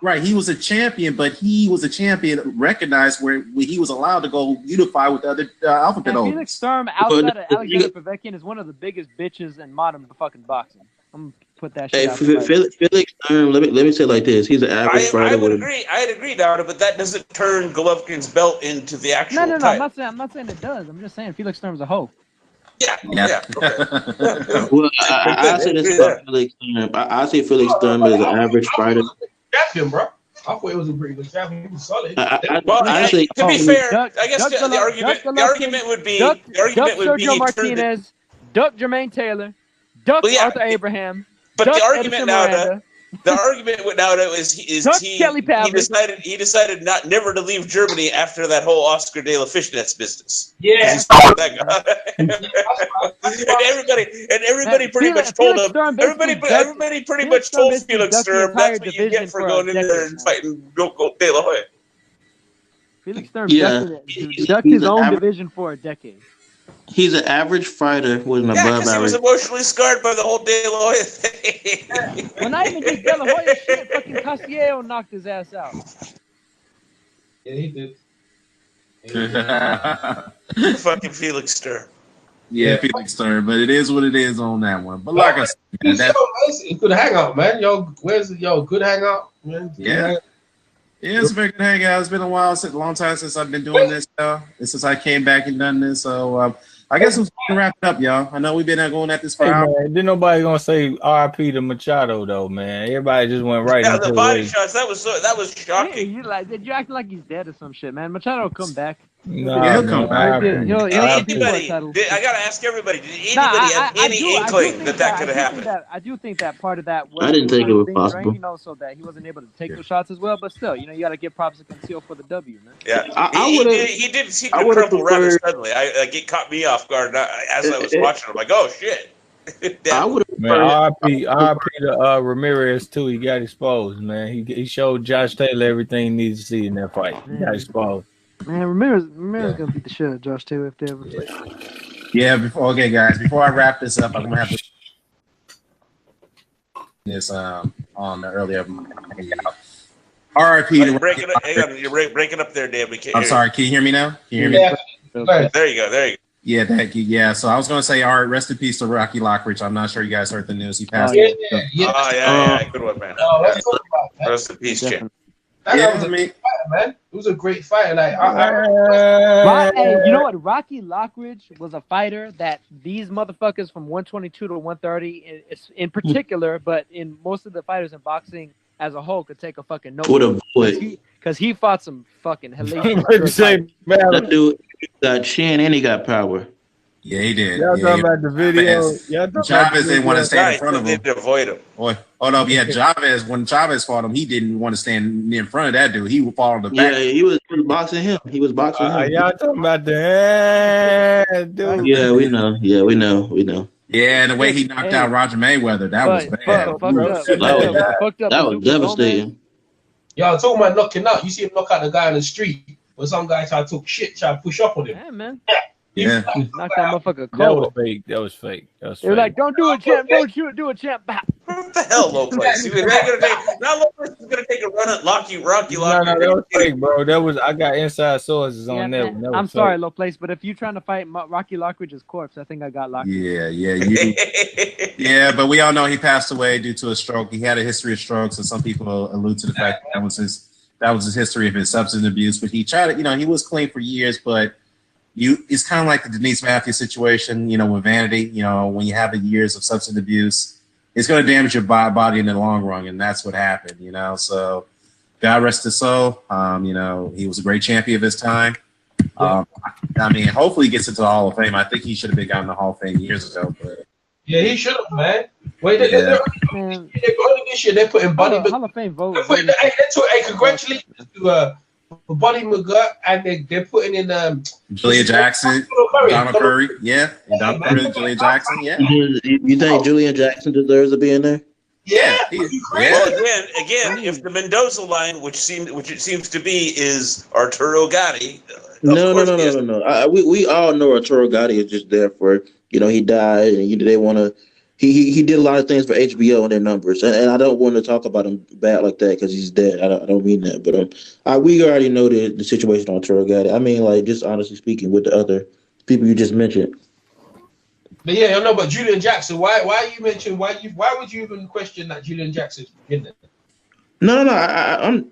R: Right, he was a champion, but he was a champion recognized where he was allowed to go unify with the other alphabet owners.
Q: Felix Sturm, outside of Alexander Povetkin, is one of the biggest bitches in modern fucking boxing. I'm gonna put that shit out there.
P: Felix Sturm, let me say it like this: he's an average fighter.
N: I'd agree, Dowda, but that doesn't turn Golovkin's belt into the actual.
Q: No.
N: title.
Q: I'm not saying it does. I'm just saying Felix Sturm's a hoe.
N: Yeah. Okay.
P: Well, I say this about Felix Sturm. I say Felix Sturm is an average fighter.
H: Champion, bro. I thought it was a pretty good champion. He was solid.
N: To be fair, I guess the argument would be
Q: Sergio Martinez, duck Jermaine Taylor, duck Arthur Abraham.
N: But the argument now, is he decided never to leave Germany after that whole Oscar de la Fishnets business.
H: Yeah.
N: And everybody pretty much told him. Everybody pretty much told Felix Sturm that's what you get for going in there and fighting De La Hoya.
Q: Felix Sturm ducked his own division for a decade.
P: He's an average fighter with an above average.
N: He was emotionally scarred by the whole De La Hoya thing.
Q: Well, not even just De La Hoya shit. Fucking Castillejo knocked his ass out.
H: Yeah, he did.
N: Fucking Felix Sturm.
R: Yeah, Felix Sturm, but it is what it is on that one. But like I said, man,
H: it's good hangout, man. Good hangout, man.
R: Yeah. Yeah, it's a very good hangout. It's been a long time since I've been doing this, since I came back and done this. So I guess we're gonna wrap it up, y'all. I know we've been going at this for hours.
I: Didn't nobody gonna say RP to Machado though, man. Everybody just went right into
N: the body shots. That was shocking.
Q: You acting like he's dead or some shit, man. Machado will come back.
I: No, he'll come back.
N: I gotta ask everybody. Did anybody have any inkling that could have happened?
Q: I do think that part of that was
P: I didn't think it was possible.
Q: So that he wasn't able to take those shots as well. But still, you got to give props to Conceal for the W, man.
N: Yeah, he did seem to crumble rather suddenly. It caught me off guard as I was watching. I'm like, oh shit.
P: I would have
I: RP to Ramirez too. He got exposed, man. He showed Josh Taylor everything he needs to see in that fight. He got exposed.
Q: Man, Ramirez gonna beat the shit out of Josh Taylor if they ever play.
R: Yeah, before I wrap this up, I'm gonna have to this on the earlier hangout. RIP.
N: You're breaking up there, Dan. We can't.
R: I'm sorry. Can you hear me now? Can you hear me?
N: Yeah. There you go.
R: Yeah, thank you. Yeah, so I was going to say, all right, rest in peace to Rocky Lockridge. I'm not sure you guys heard the news. He passed
N: away. Yeah. Good one, man.
H: Let's talk about that.
N: Rest in peace, champ.
H: That was a great fighter, man. It was a great fighter.
Q: You know what? Rocky Lockridge was a fighter that these motherfuckers from 122 to 130 in particular, but in most of the fighters in boxing as a whole could take a fucking note. Because he fought some fucking hellacious.
P: That dude got chin and he got power.
R: Yeah, he did.
I: Y'all talking about the video?
R: Chavez didn't want to stand in front of him.
N: They avoid him.
R: Hold up, Chavez. When Chavez fought him, he didn't want to stand in front of that dude. He would fall on the back.
P: Yeah, he was boxing him. Y'all
I: talking about the dude?
P: Yeah, we know.
R: Yeah, and the way he knocked out Roger Mayweather, that was bad.
P: That was devastating.
H: Y'all talking about knocking out. You see him knock out the guy on the street, but some guy tried to push up on him.
Q: Yeah, man.
R: Yeah.
Q: Knock that motherfucker cold.
I: That was fake.
Q: They were like, don't do it, champ. Don't do it, champ.
N: What the hell, Lopez? Lopez is gonna take a run at Rocky.
I: No, that was fake, bro. I got inside sources on that one.
Q: I'm sorry, Lopez, but if you're trying to fight Rocky Lockridge's corpse, I think I got locked.
R: Yeah, but we all know he passed away due to a stroke. He had a history of strokes, and some people allude to the fact that was his history of his substance abuse. But he tried to, he was clean for years, but it's kind of like the Denise Matthews situation, with vanity. When you have the years of substance abuse, it's going to damage your body in the long run, and that's what happened. So God rest his soul. He was a great champion of his time. Hopefully he gets into the Hall of Fame. I think he should have been gotten the Hall of Fame years ago. But
H: yeah, he should have, man. Wait, they're only this year they're putting Buddy McGirt.
Q: Hall of Fame vote.
H: Congratulations to Buddy McGirt, and they're putting in
R: Julia Jackson, Donald Curry, and Donald Curry, Julia Jackson,
P: You think Julian Jackson deserves to be in there?
N: Yeah. Well, again, if the Mendoza line, which it seems to be, is Arturo Gatti.
P: No. We all know Arturo Gatti is just there for he died and they want to. He did a lot of things for HBO and their numbers, and I don't want to talk about him bad like that because he's dead. I don't mean that, but we already know the situation on Arturo Gatti. I mean, like, just honestly speaking, with the other people you just mentioned.
H: But yeah, I know. But Julian Jackson, why you mentioned why would you even question that Julian Jackson's in there?
P: No. I'm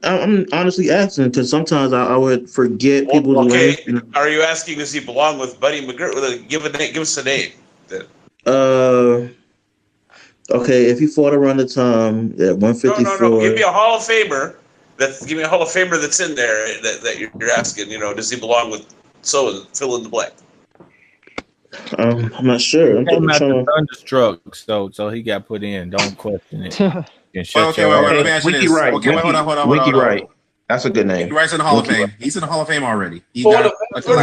P: honestly asking because sometimes I would forget people's names.
N: Are you asking does he belong with Buddy McGirt? Give us a name.
P: Okay, if he fought around the time at 154.
N: No. Give me a Hall of Famer. Give me a Hall of Famer that's in there that you're asking. Does he belong with fill in the blank?
P: I'm not sure.
I: He came out the Thunderstruck, so he got put in. Don't question it.
R: Let me ask you this.
P: Wright.
R: Okay, hold on.
P: Winky Wright. That's a good name.
R: Winky Wright's in the Hall of Fame. He's in the Hall of Fame already.
N: That's what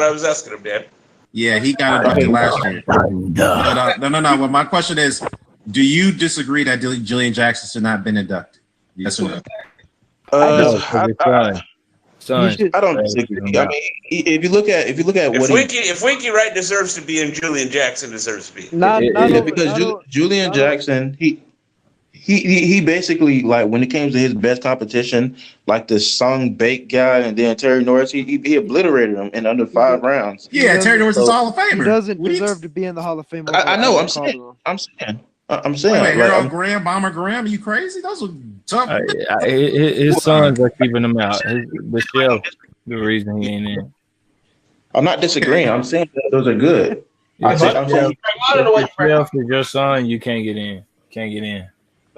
N: I was asking him, Dan.
R: Yeah, he got inducted last year. No. Well, my question is, do you disagree that Julian Jackson should not have been inducted? Yes or no?
P: I don't disagree. I mean, if you look at
N: if Winky Wright deserves to be in, Julian Jackson deserves to be.
P: Because Julian Jackson, he basically, like, when it came to his best competition, like the Sung Bake guy and then Terry Norris, he obliterated him in under 5 rounds.
R: Yeah, Terry Norris is Hall of Famer.
Q: He doesn't deserve to be in the Hall of Fame.
P: I know. I'm saying.
R: Wait, Harold Graham, Bomber Graham, are you crazy? Those are tough.
I: His sons are keeping him out. Michelle, the reason he ain't in.
P: I'm not disagreeing. I'm saying that those are good.
I: If your son, you can't get in.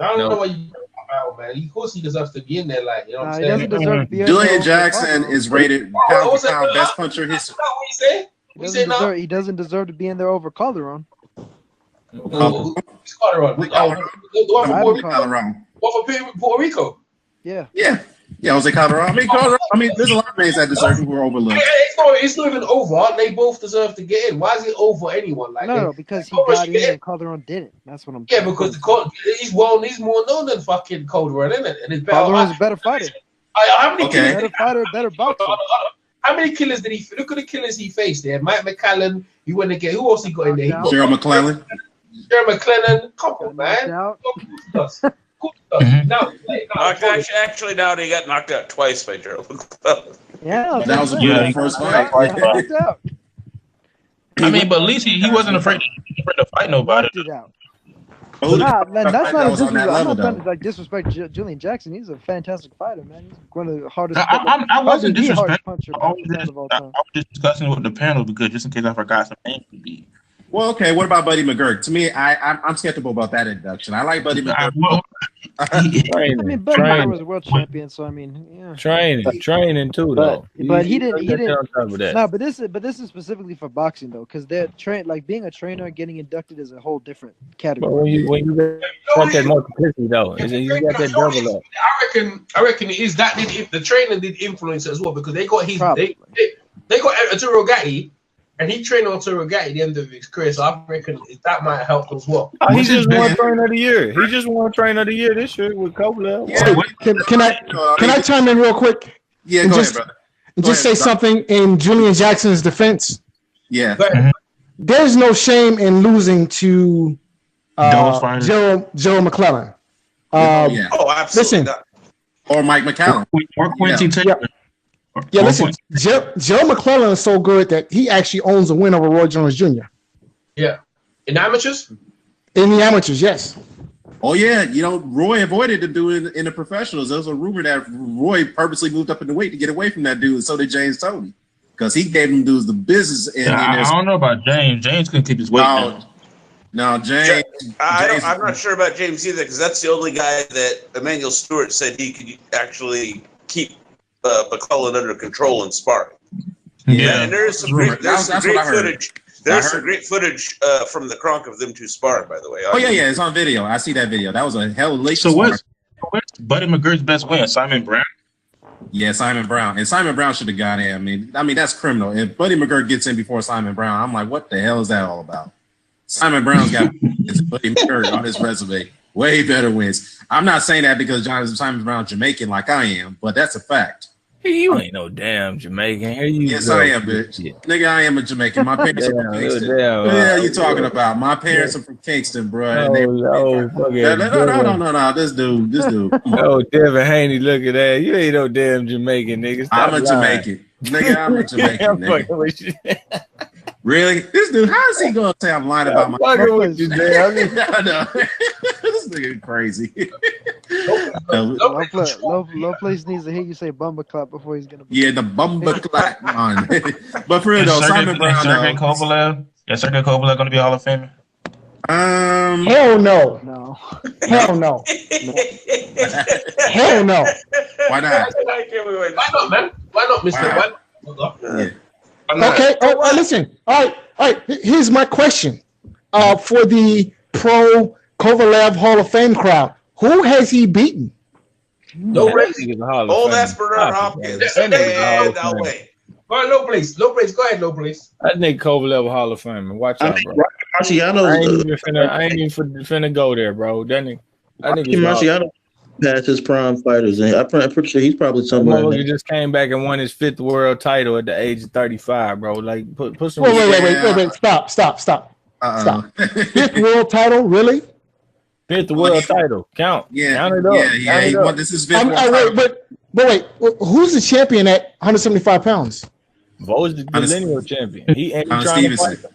H: I don't know what you talking about, man. Of course, he deserves to be in there. Like, you know what I'm saying?
Q: He doesn't deserve to be in
R: Julian Jackson is rated pound for pound best puncher in history.
Q: He doesn't deserve to be in there over Calderon.
H: Calderon. Puerto Rico.
Q: Yeah.
R: Jose Calderon. I mean, there's a lot of names that deserve who were overlooked.
H: It's not even over. They both deserve to get in. Why is it over anyone? Like,
Q: no, because he got in and Calderon didn't. That's what I'm saying.
H: Yeah, because he's more known than fucking Calderon, isn't it? And
Q: Calderon's a better fighter.
H: How many killers?
Q: Better fighter, better boxer.
H: How many killers did he? Look at the killers he faced there. Mike McCallan. He went again. Who else he got in there?
R: Cheryl McClellan.
H: Come on, man.
N: Actually, now he got knocked out twice by Gerald McClellan.
Q: Yeah,
R: that was a good first fight.
K: I mean, but at least he wasn't afraid to fight nobody.
Q: That's not I'm not trying to disrespect Julian Jackson. He's a fantastic fighter, man. He's one of the hardest.
K: I wasn't disrespecting.
Q: I
K: was just discussing with the panel because just in case I forgot some names to be.
R: Well, okay. What about Buddy McGirt? To me, I'm skeptical about that induction. I like Buddy McGirt.
Q: I mean, Buddy McGirt was a world champion, so I mean, yeah.
I: Training too, though.
Q: But he didn't. No, but this is specifically for boxing though, because they're like being a trainer and getting inducted is a whole different category.
I: But when you got that multiplicity though, you got that double up.
H: I reckon it is that the trainer did influence it as well because they got they got Arturo Gatti. And he trained Arturo Gatti at the end of his career, so I reckon that might help as well.
I: He just won Trainer of the Year. He just won Trainer of the Year this year with Kovalev.
O: Yeah. Can I chime in real quick?
R: Yeah, go ahead, brother.
O: Just say something in Julian Jackson's defense.
R: Yeah.
O: There's no shame in losing to Joe McClellan.
N: Oh, absolutely.
O: Listen,
N: not.
R: Or Mike McCallum.
K: Or Quincy Taylor.
O: Yeah, listen, Joe McClellan is so good that he actually owns a win over Roy Jones Jr.
H: Yeah. In amateurs?
O: In the amateurs, yes.
R: Oh, yeah. Roy avoided to do it in the professionals. There was a rumor that Roy purposely moved up in the weight to get away from that dude, and so did James Toney. because he gave them dudes the business. And
K: I don't know about James. James couldn't keep his weight down.
R: No, James.
N: I'm not sure about James either, because that's the only guy that Emmanuel Stewart said he could actually keep McClellan under control in sparring.
R: Yeah,
N: and there's some great footage. There's some great footage from the Kronk of them two sparring, by the way.
R: Oh yeah, it's on video. I see that video. That was a hell of a late.
K: So what's Buddy McGirt's best win? Simon Brown.
R: Yeah, Simon Brown. And Simon Brown should have got in. I mean, that's criminal. If Buddy McGirt gets in before Simon Brown, I'm like, what the hell is that all about? Simon Brown's got Buddy McGirt on his resume. Way better wins. I'm not saying that because Simon Brown's Jamaican like I am, but that's a fact.
I: You ain't no damn Jamaican.
R: Yes, I am, bitch. Nigga, I am a Jamaican. My parents are from Kingston. What the hell you talking about? My parents are from Kingston, bro. No, this dude.
I: Oh, Devin Haney, look at that. You ain't no damn Jamaican, nigga.
R: I'm a Jamaican. Nigga, I'm a Jamaican, nigga. Really? This dude, how is he going to say I'm lying about my
I: with you, damn.
R: I know. This nigga crazy.
J: Low place needs to hear you say bumper clap before he's gonna.
R: Yeah, the bumper clap on. But for real though, Simon Brown.
K: Sergey Kovalev. Yeah, Sergey Kovalev going to be a Hall of Famer.
O: Hell no.
J: No.
O: Hell no. Hell no.
R: Why not?
H: Why not, man? Why not, Mr.
R: Yeah.
O: Okay. Listen. All right. Here's my question. For the pro Kovalev Hall of Fame crowd, who has he beaten?
N: No racing. Old ass Bernard Hopkins. And Elway.
H: Go ahead, low place. Go ahead, low place.
I: I think Kovalev Hall of Fame. Watch out, bro.
P: Marciano.
I: I ain't even finna go there, bro. That nigga.
P: Marciano past his prime fighters, and I'm pretty sure he's probably somewhere.
I: He just came back and won his 5th world title at the age of 35, bro. Like, put some.
O: Wait! Stop! 5th world title, really?
I: 5th world title. Count.
R: Yeah.
I: Count it up.
R: Yeah. He won. This is 5th world title.
O: Wait. Who's the champion at 175 pounds?
I: Vo's the lineal champion. He ain't trying to fight him.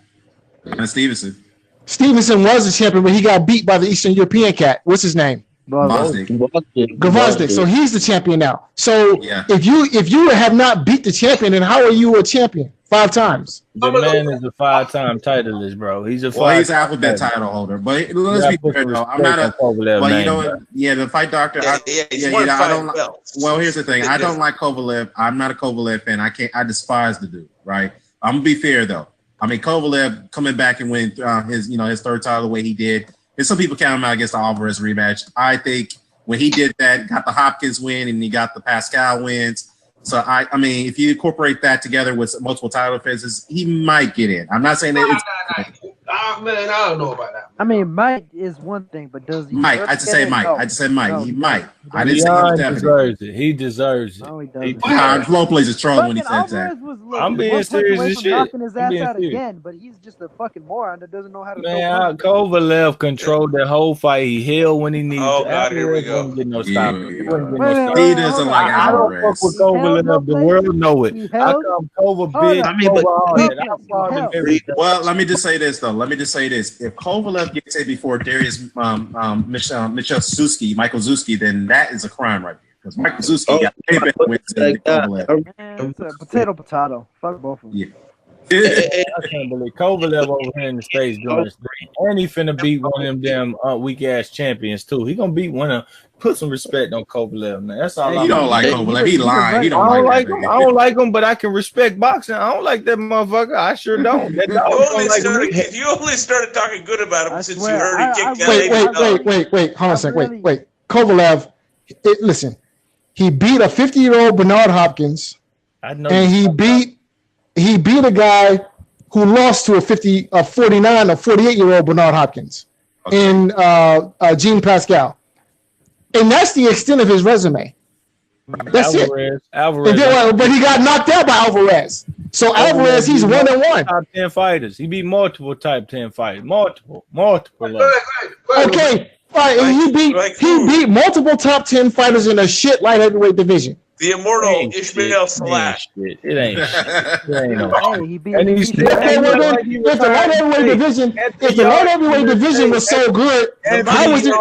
R: Stevenson.
O: Stevenson was the champion, but he got beat by the Eastern European cat. What's his name? Gvozdyk. So he's the champion now. So if you have not beat the champion, then how are you a champion 5 times?
I: The man is a 5-time titleist, bro. He's a
R: he's an alphabet title holder. But let's be fair, though. I'm not a. Well, you know what? Yeah, the fight doctor. I don't. Well, here's the thing. I don't like Kovalev. I'm not a Kovalev fan. I despise the dude. Right. I'm gonna be fair though. I mean, Kovalev coming back and winning his 3rd title the way he did. And some people count him out against the Alvarez rematch. I think when he did that, got the Hopkins win and he got the Pascal wins. So I mean, if you incorporate that together with multiple title defenses, he might get in. I'm not saying that it's.
H: Man, I don't know about that.
J: I mean, might is one thing, but does he?
R: Might. I just say might.
J: No.
R: I just said might.
J: No,
R: he might. I didn't say he
I: deserves it. He deserves it.
J: No, he doesn't.
R: Flo plays a troll when he says that.
I: I'm being serious as shit.
J: Knocking his ass out again, but he's just a fucking moron that doesn't know how to.
I: Man, Kovalev controlled that whole fight. He held when he needed.
N: Oh God, here we go.
I: Get no stop.
R: He doesn't like Alvarez.
I: I don't fuck with Kovalev. The world know it. I come Kova big.
P: I mean,
R: well, let me just say this though. If Kovalev gets it before Darius Michael Zuski, then that is a crime right there. Because Michael Zuski got way better wins than Kovalev.
J: It's a potato. Fuck both of them.
R: Yeah.
I: I can't believe Kovalev over here in the States doing this thing. And he finna beat one of them damn weak ass champions too. He gonna beat one of. Put some respect on Kovalev, man. That's all.
R: You don't like Kovalev. He lying. He
I: don't like him. I don't like him, but I can respect boxing. I don't like that motherfucker. I sure don't.
N: You only started talking good about him since you heard he kicked.
O: Wait. Hold on a second. Wait. Kovalev. Listen, he beat a 50-year-old Bernard Hopkins, and he beat a guy who lost to a 49 or 48-year-old Bernard Hopkins in Jean Pascal. And that's the extent of his resume. That's
I: Alvarez.
O: But he got knocked out by Alvarez. So Alvarez, he's 1-1.
I: Top 10 fighters. He beat multiple top 10 fighters. Multiple.
O: Okay. All right. And he beat multiple top 10 fighters in a shit light heavyweight division.
N: The immortal Ishmael Slash.
I: It ain't shit. It ain't no.
J: He beat.
O: If the light heavyweight division was so good, how was it?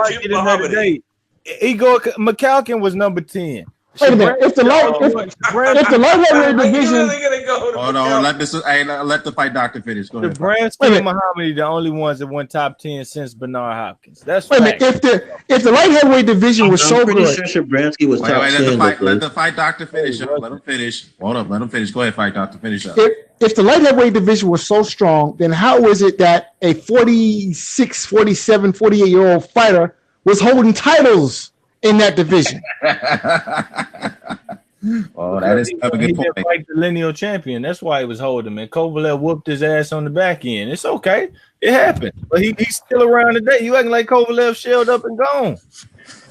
I: McCalkin was number 10.
O: Wait a minute. If the lightweight division,
R: hold on, let the fight doctor finish. Go ahead.
I: Bransky and Muhammad the only ones that won top 10 since Bernard Hopkins. That's
O: wait a minute. If the light heavyweight division was so good,
P: sure Bransky was top 10.
R: Let the fight doctor finish. Let him finish. Hold up, let him finish. Go ahead, fight doctor. Finish up.
O: If the light heavyweight division was so strong, then how is it that a 46, 47, 48-year-old fighter was holding titles in that division?
R: Oh, that is a good point.
I: He fight the lineal champion. That's why he was holding him. And Kovalev whooped his ass on the back end. It's okay. It happened. But he's still around today. You acting like Kovalev shelled up and gone.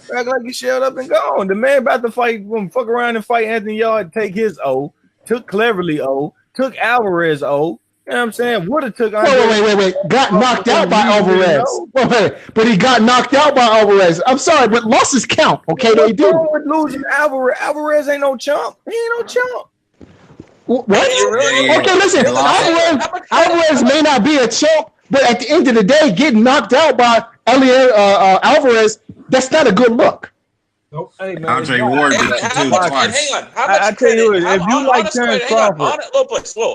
I: You act like he shelled up and gone. The man about to fight, fuck around and fight Anthony Yard, take his O, took Cleverly O, took Alvarez O. You know what I'm saying? Would have took.
O: Wait. Got knocked out by Alvarez. Wait. But he got knocked out by Alvarez. I'm sorry, but losses count. Okay, they do.
I: What's wrong with losing Alvarez? Alvarez ain't no chump. He ain't no chump.
O: What? Okay, listen. Alvarez may not be a chump, but at the end of the day, getting knocked out by Alvarez, that's not a good look.
I: Hey, man,
R: Andre Ward did you too twice.
N: Hang on. How much credit?
I: If you like Terrence Crawford,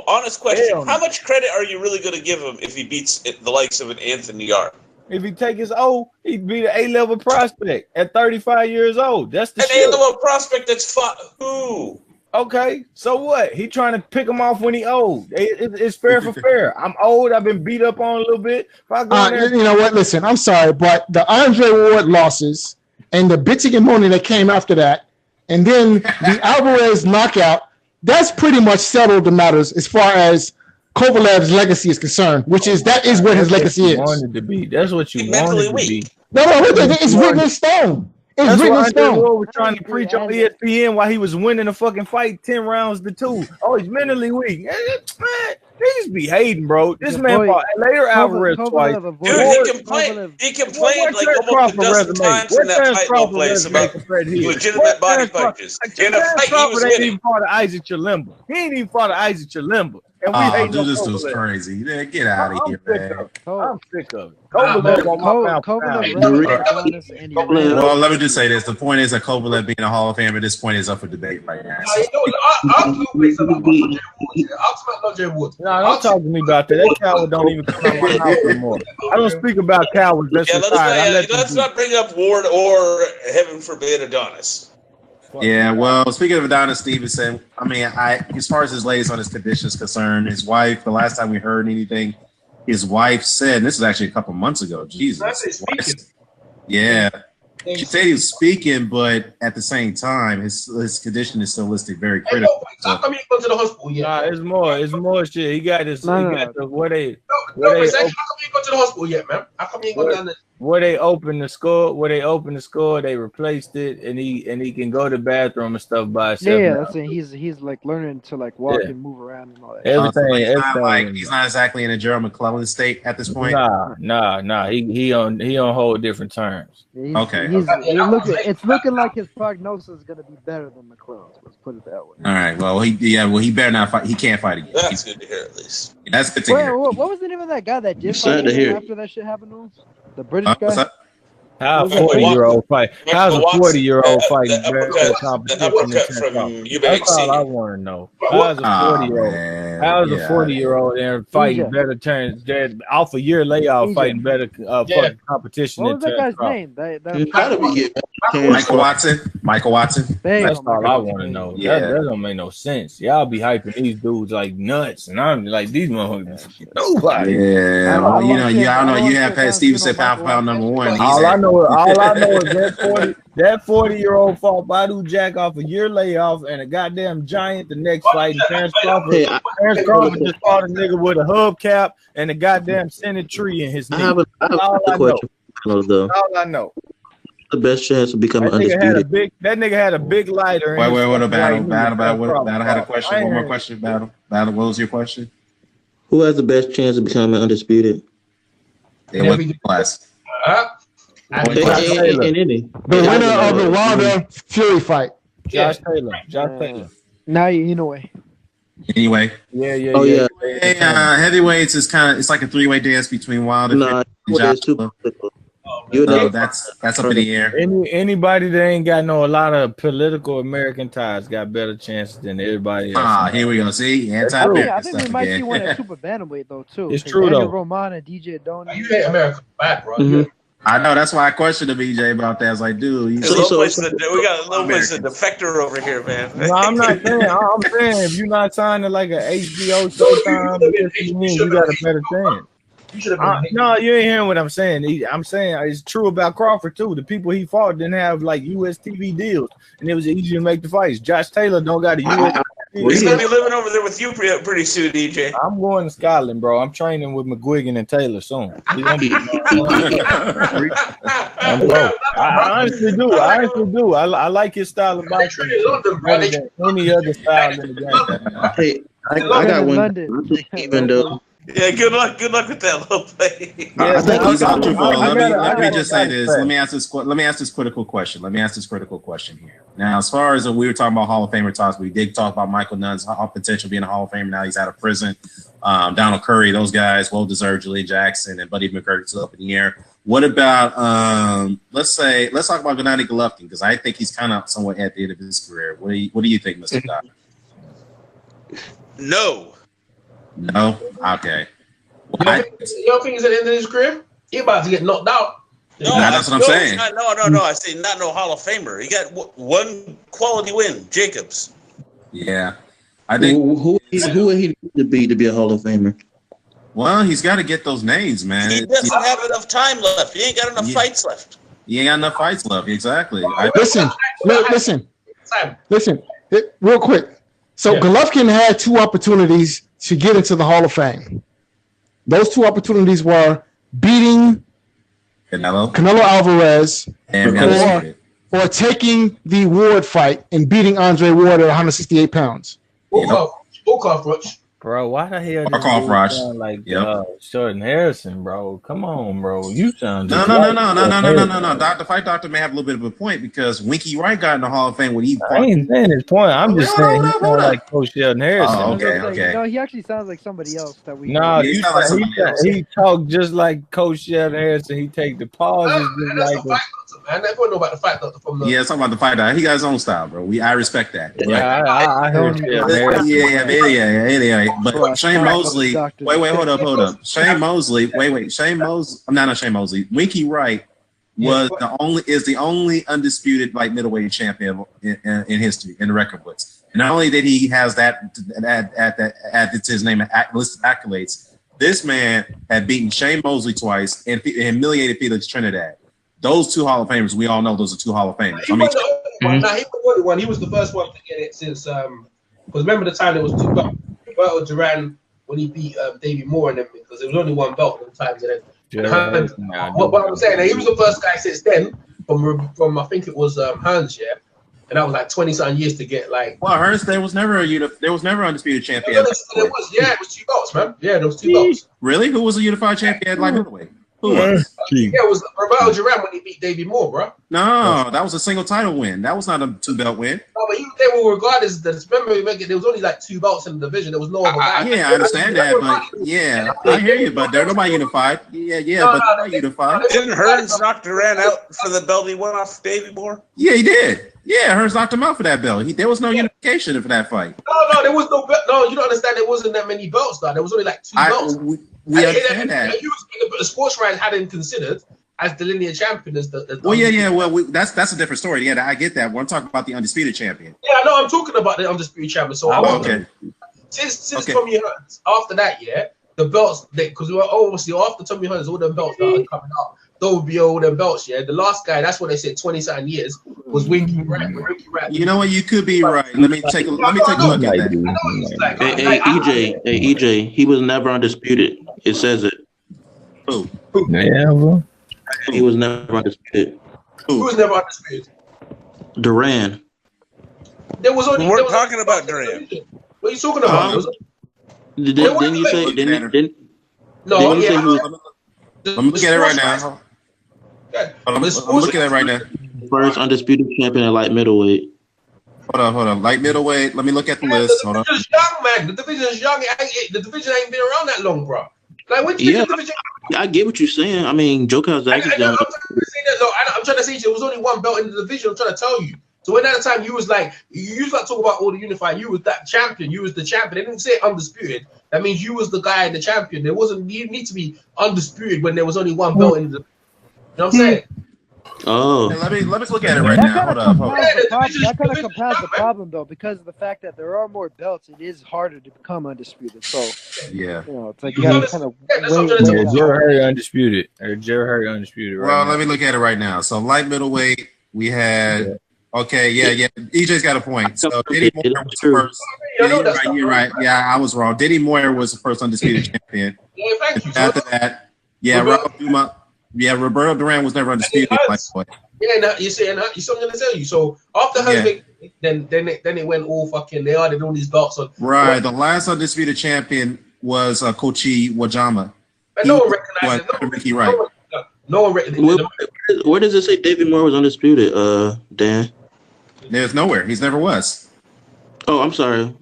N: honest question. How much credit are you really going to give him if he beats the likes of an Anthony Yard?
I: If he take his O, he'd be the A-level prospect at 35 years old. That's the shit.
N: An A-level prospect that's who?
I: Okay, so what? He trying to pick him off when he old. It's fair for fair. I'm old. I've been beat up on a little bit. If I go in there,
O: you know what? Listen, I'm sorry, but the Andre Ward losses and the bitching and moaning that came after that, and then the Alvarez knockout, that's pretty much settled the matters as far as Kovalev's legacy is concerned, that is where his legacy is.
I: Wanted to be. That's what you wanted to be.
O: No, it's written in stone. It's written in stone.
I: Andre Ward was trying to preach on ESPN while he was winning a fucking fight 10 rounds to 2. Oh, he's mentally weak. Man, niggas be hating, bro. This man fought later Alvarez twice.
N: Dude, he complained like almost a dozen times in that title place about legitimate body punches. In a fight, he was
I: ain't even fought Isaac Chilemba. He ain't even fought Isaac Chilemba. And we hate
R: dude, this dude's crazy. Yeah, get out of here, man.
I: I'm sick of it.
R: Well, let me just say this. The point is that Kovalev being a Hall of Fame at this point is up for debate right now.
I: No, don't talk to me about that. That coward don't even come out my mouth anymore. I don't speak about cowards.
N: Let's not bring up Ward or, heaven forbid, Adonis.
R: Yeah, well, speaking of Adonis Stevenson, I mean, as far as his latest on his condition is concerned, his wife, the last time we heard anything, his wife said, and this is actually a couple months ago, Jesus. Yeah. She said he was speaking, but at the same time, his condition is still listed very critical.
H: How come he go to the hospital yet?
I: Nah, it's more shit. He got this. How come he go to
H: the hospital yet, man? How come he go down there?
I: Where they opened the score, they replaced it, and he can go to the bathroom and stuff by himself.
Q: Yeah, that's it. He's like learning to like walk and move around and all that.
I: Everything.
R: He's not exactly in a Gerald McClellan state at this point.
I: Nah. He on whole different terms.
R: Okay.
Q: It's looking like his prognosis is going to be better than McClellan's. Let's put it that way.
R: All right. Well, he better not fight. He can't fight again.
N: That's good to hear, at least.
R: That's good to hear.
Q: What was the name of that guy that did fight after that shit happened to him? The British guy.
I: How a 40-year-old fight? How's a 40-year-old fighting better competition? That's all I want to know. How's a 40-year-old? How's a 40-year-old and fighting better turns? Off a year layoff, fighting better competition.
Q: What was that guy's name?
R: Michael Watson.
I: That's all I want to know. That don't make no sense. Y'all be hyping these dudes like nuts, and I'm like these motherfuckers. Nobody.
R: Yeah, well, I know you have Pat Stevenson pound for pound #1.
I: All I know is that 40-year-old fought Badu Jack off a year layoff and a goddamn giant the next fight. And Terrence Crawford just fought a nigga with a hubcap and a goddamn Senate tree in his knee. All I know.
P: The best chance to become undisputed.
I: That nigga had a big lighter.
R: Wait, Battle had a question. One more question, Battle. What was your question?
P: Who has the best chance of becoming undisputed?
R: In what class?
O: The winner of the Wilder Fury fight.
I: Josh Taylor.
Q: Now you know way.
R: Anyway.
I: Yeah.
R: Heavyweights is it's like a 3-way dance between Wilder and Joshua.
G: That's up in the air.
I: Anybody that ain't got a lot of political American ties got better chances than everybody else.
G: Here we go. See,
Q: I think we might see one at super bantamweight though too.
I: It's true
Q: Daniel
I: though.
Q: Roman and DJ Donnie.
H: You hate America bad, bro.
G: I know. That's why I questioned the BJ about that. I was like, dude,
N: we got a little place of defector over here, man.
I: No, I'm not saying. I'm saying if you're not signed to like a HBO Showtime, you got a better chance. No, you ain't hearing what I'm saying. I'm saying it's true about Crawford too. The people he fought didn't have like US TV deals, and it was easy to make the fights. Josh Taylor don't got a US.
N: He's gonna be living over there with you pretty soon, DJ.
I: I'm going to Scotland, bro. I'm training with McGuigan and Taylor soon. He gonna be, I honestly do. I like his style of boxing. Better than any other style in the game.
P: Hey, I got one. Even though.
N: Yeah, good luck with that little play.
G: Let me just say this. Let me ask this critical question. Here. Now, as far as we were talking about Hall of Famer talks, we did talk about Michael Nunn's potential being a Hall of Famer. Now he's out of prison. Donald Curry, those guys, well deserved. Julian Jackson and Buddy McCurdy's up in the air. What about let's talk about Gennady Golovkin, because I think he's kind of somewhat at the end of his career. What do you think, Mr. Doc?
N: No.
G: Okay.
H: You don't think he's at the end of his career? He about to get knocked out.
N: No, that's what I'm saying. No. I say not no Hall of Famer. He got one quality win, Jacobs.
G: Yeah, I think
P: who would he need to be a Hall of Famer?
G: Well, he's got to get those names, man.
N: He doesn't have enough time left. He ain't got enough fights left.
G: He ain't got enough fights left. Exactly.
O: Listen. Real quick. So Golovkin had two opportunities to get into the Hall of Fame. Those two opportunities were beating Canelo Alvarez or taking the Ward fight and beating Andre Ward at 168 pounds.
H: Book off, Rich.
I: Bro, why the hell do you sound like Jordan Harrison, bro? Come on, bro. You sound
G: No. The fight doctor may have a little bit of a point, because Winky Wright got in the Hall of Fame when he fought.
I: I ain't saying his point. I'm just saying he sounds like Coach Sheldon Harrison.
G: Oh, okay.
Q: No, he actually sounds like somebody else that we.
I: No, he talk just like Coach Sheldon Harrison. He take the pauses just like.
H: Man, everyone know about the fight doctor from the.
G: Yeah, talking about the fight doctor. He got his own style, bro. I respect that.
I: Yeah, I heard you.
G: Yeah. But Shane Mosley, wait, hold up. Shane Mosley, I'm not Shane Mosley. Winky Wright is the only undisputed light middleweight champion in history in the record books. And not only did he has that at his name list of accolades, this man had beaten Shane Mosley twice and humiliated Felix Trinidad. Those two Hall of Famers, we all know those are two Hall of Famers.
H: He was the only one. He was the first one to get it since because remember the time there was two belts. Roberto Duran when he beat Davey Moore and them, because there was only one belt at the time. What I'm saying, he was the first guy since then from I think it was Hans, and that was like 20-something years to get like.
G: Well, Hearns, there was never undisputed champion.
H: It was two belts, man. Yeah, there was two belts.
G: Really? Who was a unified champion at light middleweight? Who was?
H: Yeah, it was Roberto Duran when he beat Davey Moore, bro.
G: No, that was a single title win. That was not a 2-belt win.
H: No, but they were regarded as remember there was only like 2 belts in the division. There was no other guy.
G: Yeah, I understand that, but I hear you. But they're nobody unified. But nobody unified.
N: Didn't Hearns knock Duran out for the belt he won off Davey Moore?
G: Yeah, he did. Yeah, Hearns knocked him out for that belt. There was no unification for that fight.
H: No, there was no belt. No, you don't understand. There wasn't that many belts, though. There was only like 2 belts.
G: We understand that.
H: The sports writers hadn't considered as the linear champion as the.
G: Well, yeah. Well, that's a different story. Yeah, I get that. We're talking about the undisputed champion.
H: Yeah, I know. I'm talking about the undisputed champion. So
G: okay.
H: Since Tommy Hearns, after that, the belts because we were obviously after Tommy Hearns, all the belts that are coming out. Those would be all them belts, The last guy, that's what they said, 20-something years, was Winky Rat.
G: You know what? You could be right. Let me take a look at that.
P: Hey, EJ, he was never undisputed. It says it.
G: Who?
I: Never.
P: He was never undisputed.
H: Who was never undisputed?
P: Duran.
H: There was only.
N: We're talking about Duran.
H: What are you talking about?
P: Didn't you say? Didn't?
H: No.
P: Didn't you say he was?
G: I'm looking at it right now. I'm looking at it right now.
P: First undisputed champion at light middleweight.
G: Hold on. Light middleweight. Let me look at the list. Hold on.
H: The division is young, man. The division is young. The division ain't been around that long, bro. Like when
P: Yeah, I get what you're saying. I mean, Joe Calzaghe's done.
H: I'm trying to say there was only one belt in the division. I'm trying to tell you. So when at the time you was like, you used to talk about all the unified. You was that champion. You was the champion. They didn't say undisputed. That means you was the guy, the champion. There wasn't. You need to be undisputed when there was only one belt in the. You know what I'm saying?
P: Oh,
R: let me look at it right now. Hold up.
Q: That kind of compounds the problem, though, because of the fact that there are more belts. It is harder to become undisputed. So
R: yeah,
Q: you know, it's like you gotta kind of
I: Jerry Harry undisputed. Or Jerry Harry undisputed. Right
R: well,
I: now.
R: let me look at it right now. So light middleweight, we had. Okay, yeah. EJ's got a point. So Diddy Moore was the first. Yeah, you're right. Yeah, I was wrong. Diddy Moore was the first undisputed champion.
H: Yeah, thank you.
R: After that, Roberto Duran was never undisputed.
H: Yeah, you see, and you something to tell you. So after her, then it went all fucking. They added all these belts on.
R: Right, the last undisputed champion was Koichi Wajama.
H: And no one recognized it.
R: Ricky Wright.
H: No one recognized it.
P: Where does it say David Moore was undisputed? Dan.
R: There's nowhere. He's never was.
P: Oh, I'm sorry.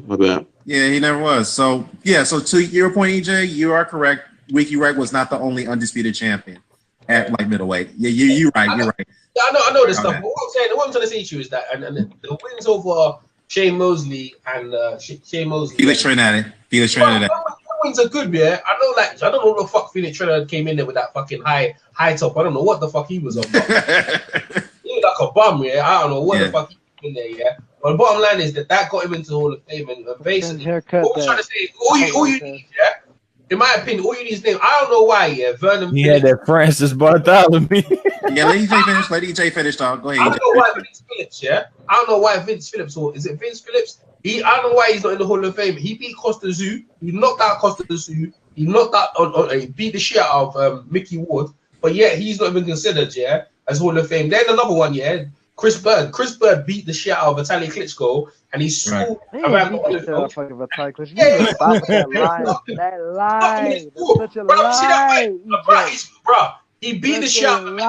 P: My bad.
R: Yeah, he never was. So to your point, EJ, you are correct. Ricky Wright was not the only undisputed champion at light middleweight. Yeah, you're right. You're right.
H: Yeah, I know this stuff. But what I'm trying to say to you is that, and the wins over Shane Mosley and Shane Mosley.
R: Felix Trinidad.
H: Wins are good, yeah. I don't know what the fuck Felix Trinidad came in there with that fucking high top. I don't know what the fuck he was on. He was like a bum, yeah. I don't know what the fuck he was in there, yeah. But the bottom line is that got him into the Hall of Fame, and basically, what we're trying to say is all you need, yeah. In my opinion, all you need is name. I don't know why, yeah. Vernon.
I: He had that Francis Bartholomew.
R: Yeah, let EJ finish. Dog. Go ahead.
H: I don't know why Vince Phillips, yeah. I don't know why Vince Phillips, or is it Vince Phillips? I don't know why he's not in the Hall of Fame. He beat Costa Zoo. He knocked out Costa Zoo. He knocked out, he beat the shit out of Mickey Ward. But yeah, he's not even considered, yeah, as Hall of Fame. Then another one, yeah. Chris Bird. Chris Bird beat the shit out of Vitaly Klitschko, and he schooled around the
Q: That lie. That's such a lie.
H: Bro, he beat the shit out of him. The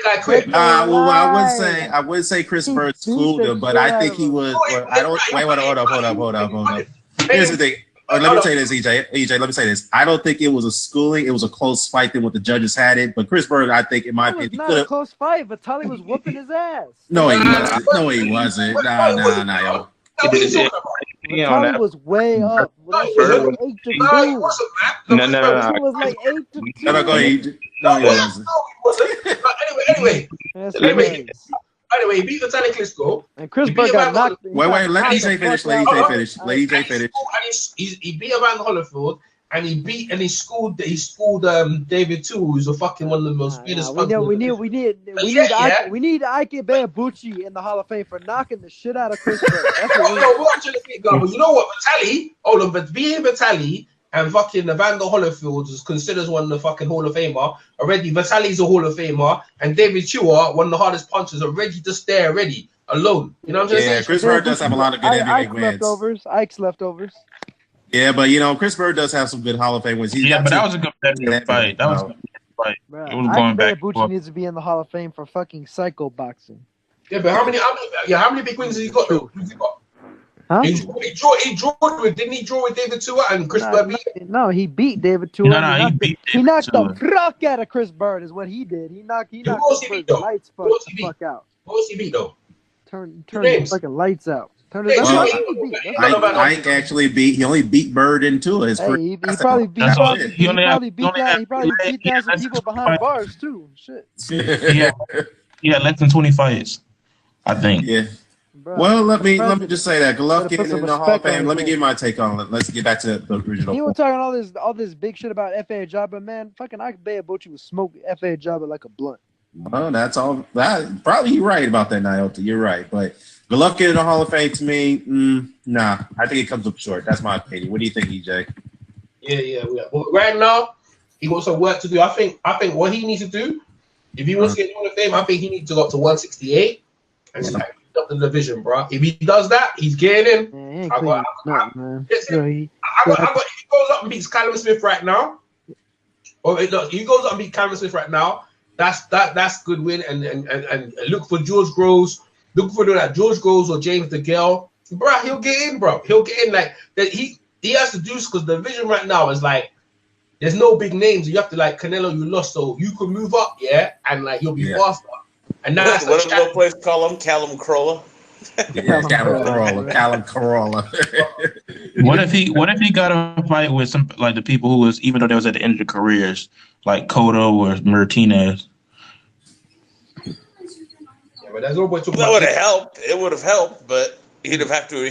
H: guy quit.
R: Well, I wouldn't say Chris Bird schooled him, but I think he was. Hold up. Here's the thing. Let me say this, EJ. Let me say this. I don't think it was a schooling. It was a close fight. Then what the judges had it, but Chris Bird, I think, in my opinion,
Q: it was not a close fight. Vitaly was whooping his ass.
R: No, he wasn't. No, he wasn't. Nah, yo.
Q: Vitaly was way up.
K: No.
Q: It was like 8-2.
R: No, go ahead. No, he wasn't.
H: Anyway, he beat Vitaly Klitschko.
Q: And Chris Bird got knocked.
R: Wait, let EJ finish. Let EJ finish.
H: He beat Evander Holyfield, and he schooled David too, who's a fucking one of the most famous.
Q: We need Ike Ibeabuchi in the Hall of Fame for knocking the shit out of Chris Bird. That's what
H: I'm trying to think, but you know what, Vitaly and fucking Evander Holyfield is considered one of the fucking Hall of Famer already. Vitaly's a Hall of Famer, and David Tua, one of the hardest punchers, already just there already alone. You know what I'm saying?
R: Yeah, Chris Bird does have a lot of good MMA wins.
Q: Ike's leftovers.
R: Yeah, but Chris Bird does have some good Hall of Fame wins.
K: But that was a competitive fight. That was a good fight.
Q: Bro,
K: it was going back.
Q: Bucci needs to be in the Hall of Fame for fucking psycho boxing.
H: Yeah, but how many big wins has he got?
Q: Huh?
H: He didn't he draw with David Tua and Chris Bird?
Q: No, he beat David Tua. He knocked the fuck out of Chris Bird is what he did. He knocked the lights fuck out.
H: What was he beat though?
Q: Turn the fucking lights out.
R: Ike actually he only beat Bird in Tua.
Q: He probably beat down some people behind bars too. Shit.
K: Yeah, less than 20 fights, I think.
R: Yeah. Bro, well, let me just say that Golovkin in the Hall of Fame. Let me give my take on it. Let's get back to the original.
Q: He was talking all this big shit about F.A. Jabba, man. Fucking Ike Ibeabuchi was smoking F.A. Jabba like a blunt.
R: Well, that's all. Probably you're right about that, Nyota. You're right, but Golovkin in the Hall of Fame to me, nah. I think it comes up short. That's my opinion. What do you think, EJ?
H: Yeah. Well, right now, he got some work to do. I think what he needs to do, if he wants to get in the Hall of Fame, I think he needs to go up to 168 and start up the division, bro. If he does that, he's getting in. If he goes up and beats Callum Smith right now, he goes up and beats Callum Smith right now, that's good win. And look for George Groves. Look for that George Groves or James DeGale. Bro, he'll get in, bro. He'll get in like that. He has to do because the division right now is like there's no big names. You have to like Canelo, you lost, so you could move up, yeah, and like you'll be faster. And now
N: What does the place call him? Callum Corolla.
R: Yeah, Callum Corolla.
K: What if he got a fight with some like the people who was, even though they was at the end of their careers, like Cotto or Martinez?
H: Yeah, but there's no point to
N: That would have helped. It would have helped, but he'd have had to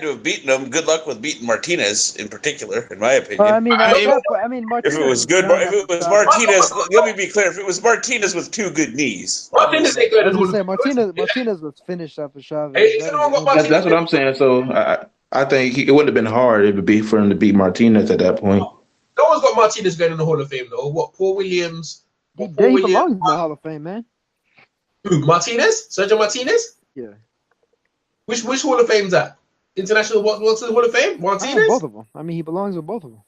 N: have beaten him. Good luck with beating Martinez in particular, in my opinion.
Q: I mean,
N: if it was good, if it was Martinez, let me be clear. If it was Martinez with 2 good knees,
H: Martinez
Q: Martinez was finished after Chavez.
K: That's what I'm saying. So I think it wouldn't have been hard if it be for him to beat Martinez at that point.
H: No one's got Martinez going in the Hall of Fame though. What, Paul Williams?
Q: He belongs in the Hall of Fame, man.
H: Who? Martinez? Sergio Martinez?
Q: Yeah.
H: Which Hall of Fame's that? International what's the Hall of Fame? Martinez?
Q: Both of them. I mean, he belongs with both of them.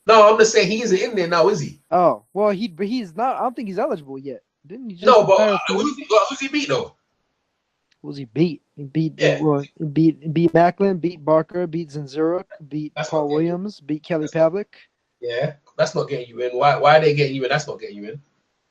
H: No, I'm just saying he isn't in there now, is he?
Q: Oh, well, he's not. I don't think he's eligible yet. Didn't he? Just
H: No, but who's he beat though?
Q: Who's he beat? He beat beat Macklin, beat Barker, beat Zinzuruk, beat Paul Williams, beat Kelly Pavlik.
H: Yeah, that's not getting you in. Why are they getting you in? That's not getting you in.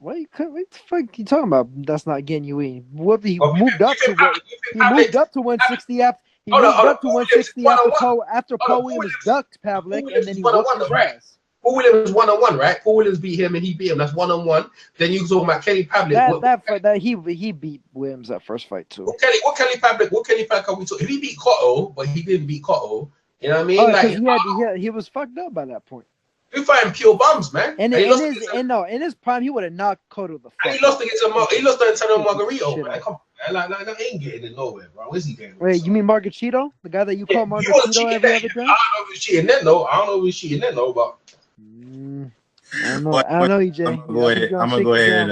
Q: What the fuck are you talking about? That's not getting you in. What he moved up to? He moved up to 160 after. He moved up to 160 after Paul Williams ducked Pavlik, and then he whooped his ass.
H: Paul Williams 1-on-1, right? Paul Williams beat him and he beat him. That's 1-on-1. Then you talking about Kelly Pavlik.
Q: He beat Williams that first fight too.
H: What Kelly Pavlik are we talking? If he beat Cotto, but he didn't beat Cotto, you know what I mean?
Q: He was fucked up by that point.
H: We fighting pure bums, man.
Q: And in his prime, he would have knocked Cotto the fuck.
H: And he lost against Antonio Margarito, man. Come on, man. Like, that ain't getting in nowhere, bro. Where's he getting?
Q: Wait, you mean Margachito? The guy that you call Margachito every other day?
H: I don't know if he's cheating then, though. I don't know if he's cheating then, though, but.
Q: I don't know, EJ.
R: I'm gonna go ahead.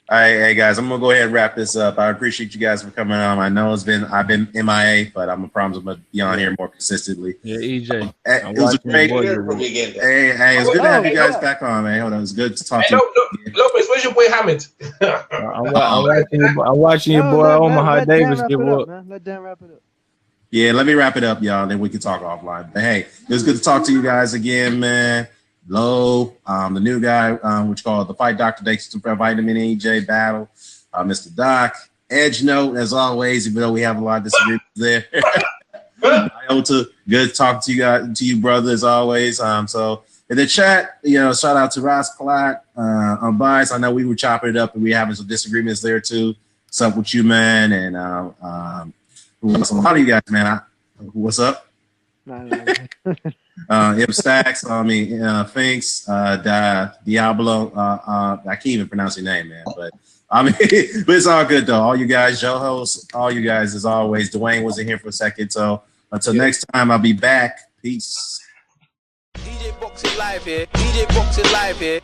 R: All right, hey guys, I'm gonna go ahead and wrap this up. I appreciate you guys for coming on. I know I've been MIA, but I'm promise I'm gonna be on here more consistently.
I: Yeah, EJ.
R: It was great. Hey, it's good to have you guys back on, man. Hold on, it's good to talk to you.
H: Lopez, where's your boy Hammond?
I: I'm watching your boy Omaha Davis give up.
Q: Let Dan wrap it up.
R: Yeah, let me wrap it up, y'all. Then we can talk offline. But hey, it was good to talk to you guys again, man. Low, the new guy, which called the Fight Doctor Takes to Vitamin EJ Battle, Mr. Doc, Edge Note, as always, even though we have a lot of disagreements there. Iota, good talking to you guys, to you, brother, as always. So in the chat, shout out to Ross Clark, Unbiased. I know we were chopping it up and we were having some disagreements there too. What's up with you, man? And a lot of you guys, man. What's up? Stacks, Finks, Diablo, I can't even pronounce your name, man, but but it's all good though. All you guys, Joe hosts, all you guys as always. Dwayne wasn't here for a second, so until next time, I'll be back. Peace.
S: DJ Boxing Live here. DJ Boxing Live here.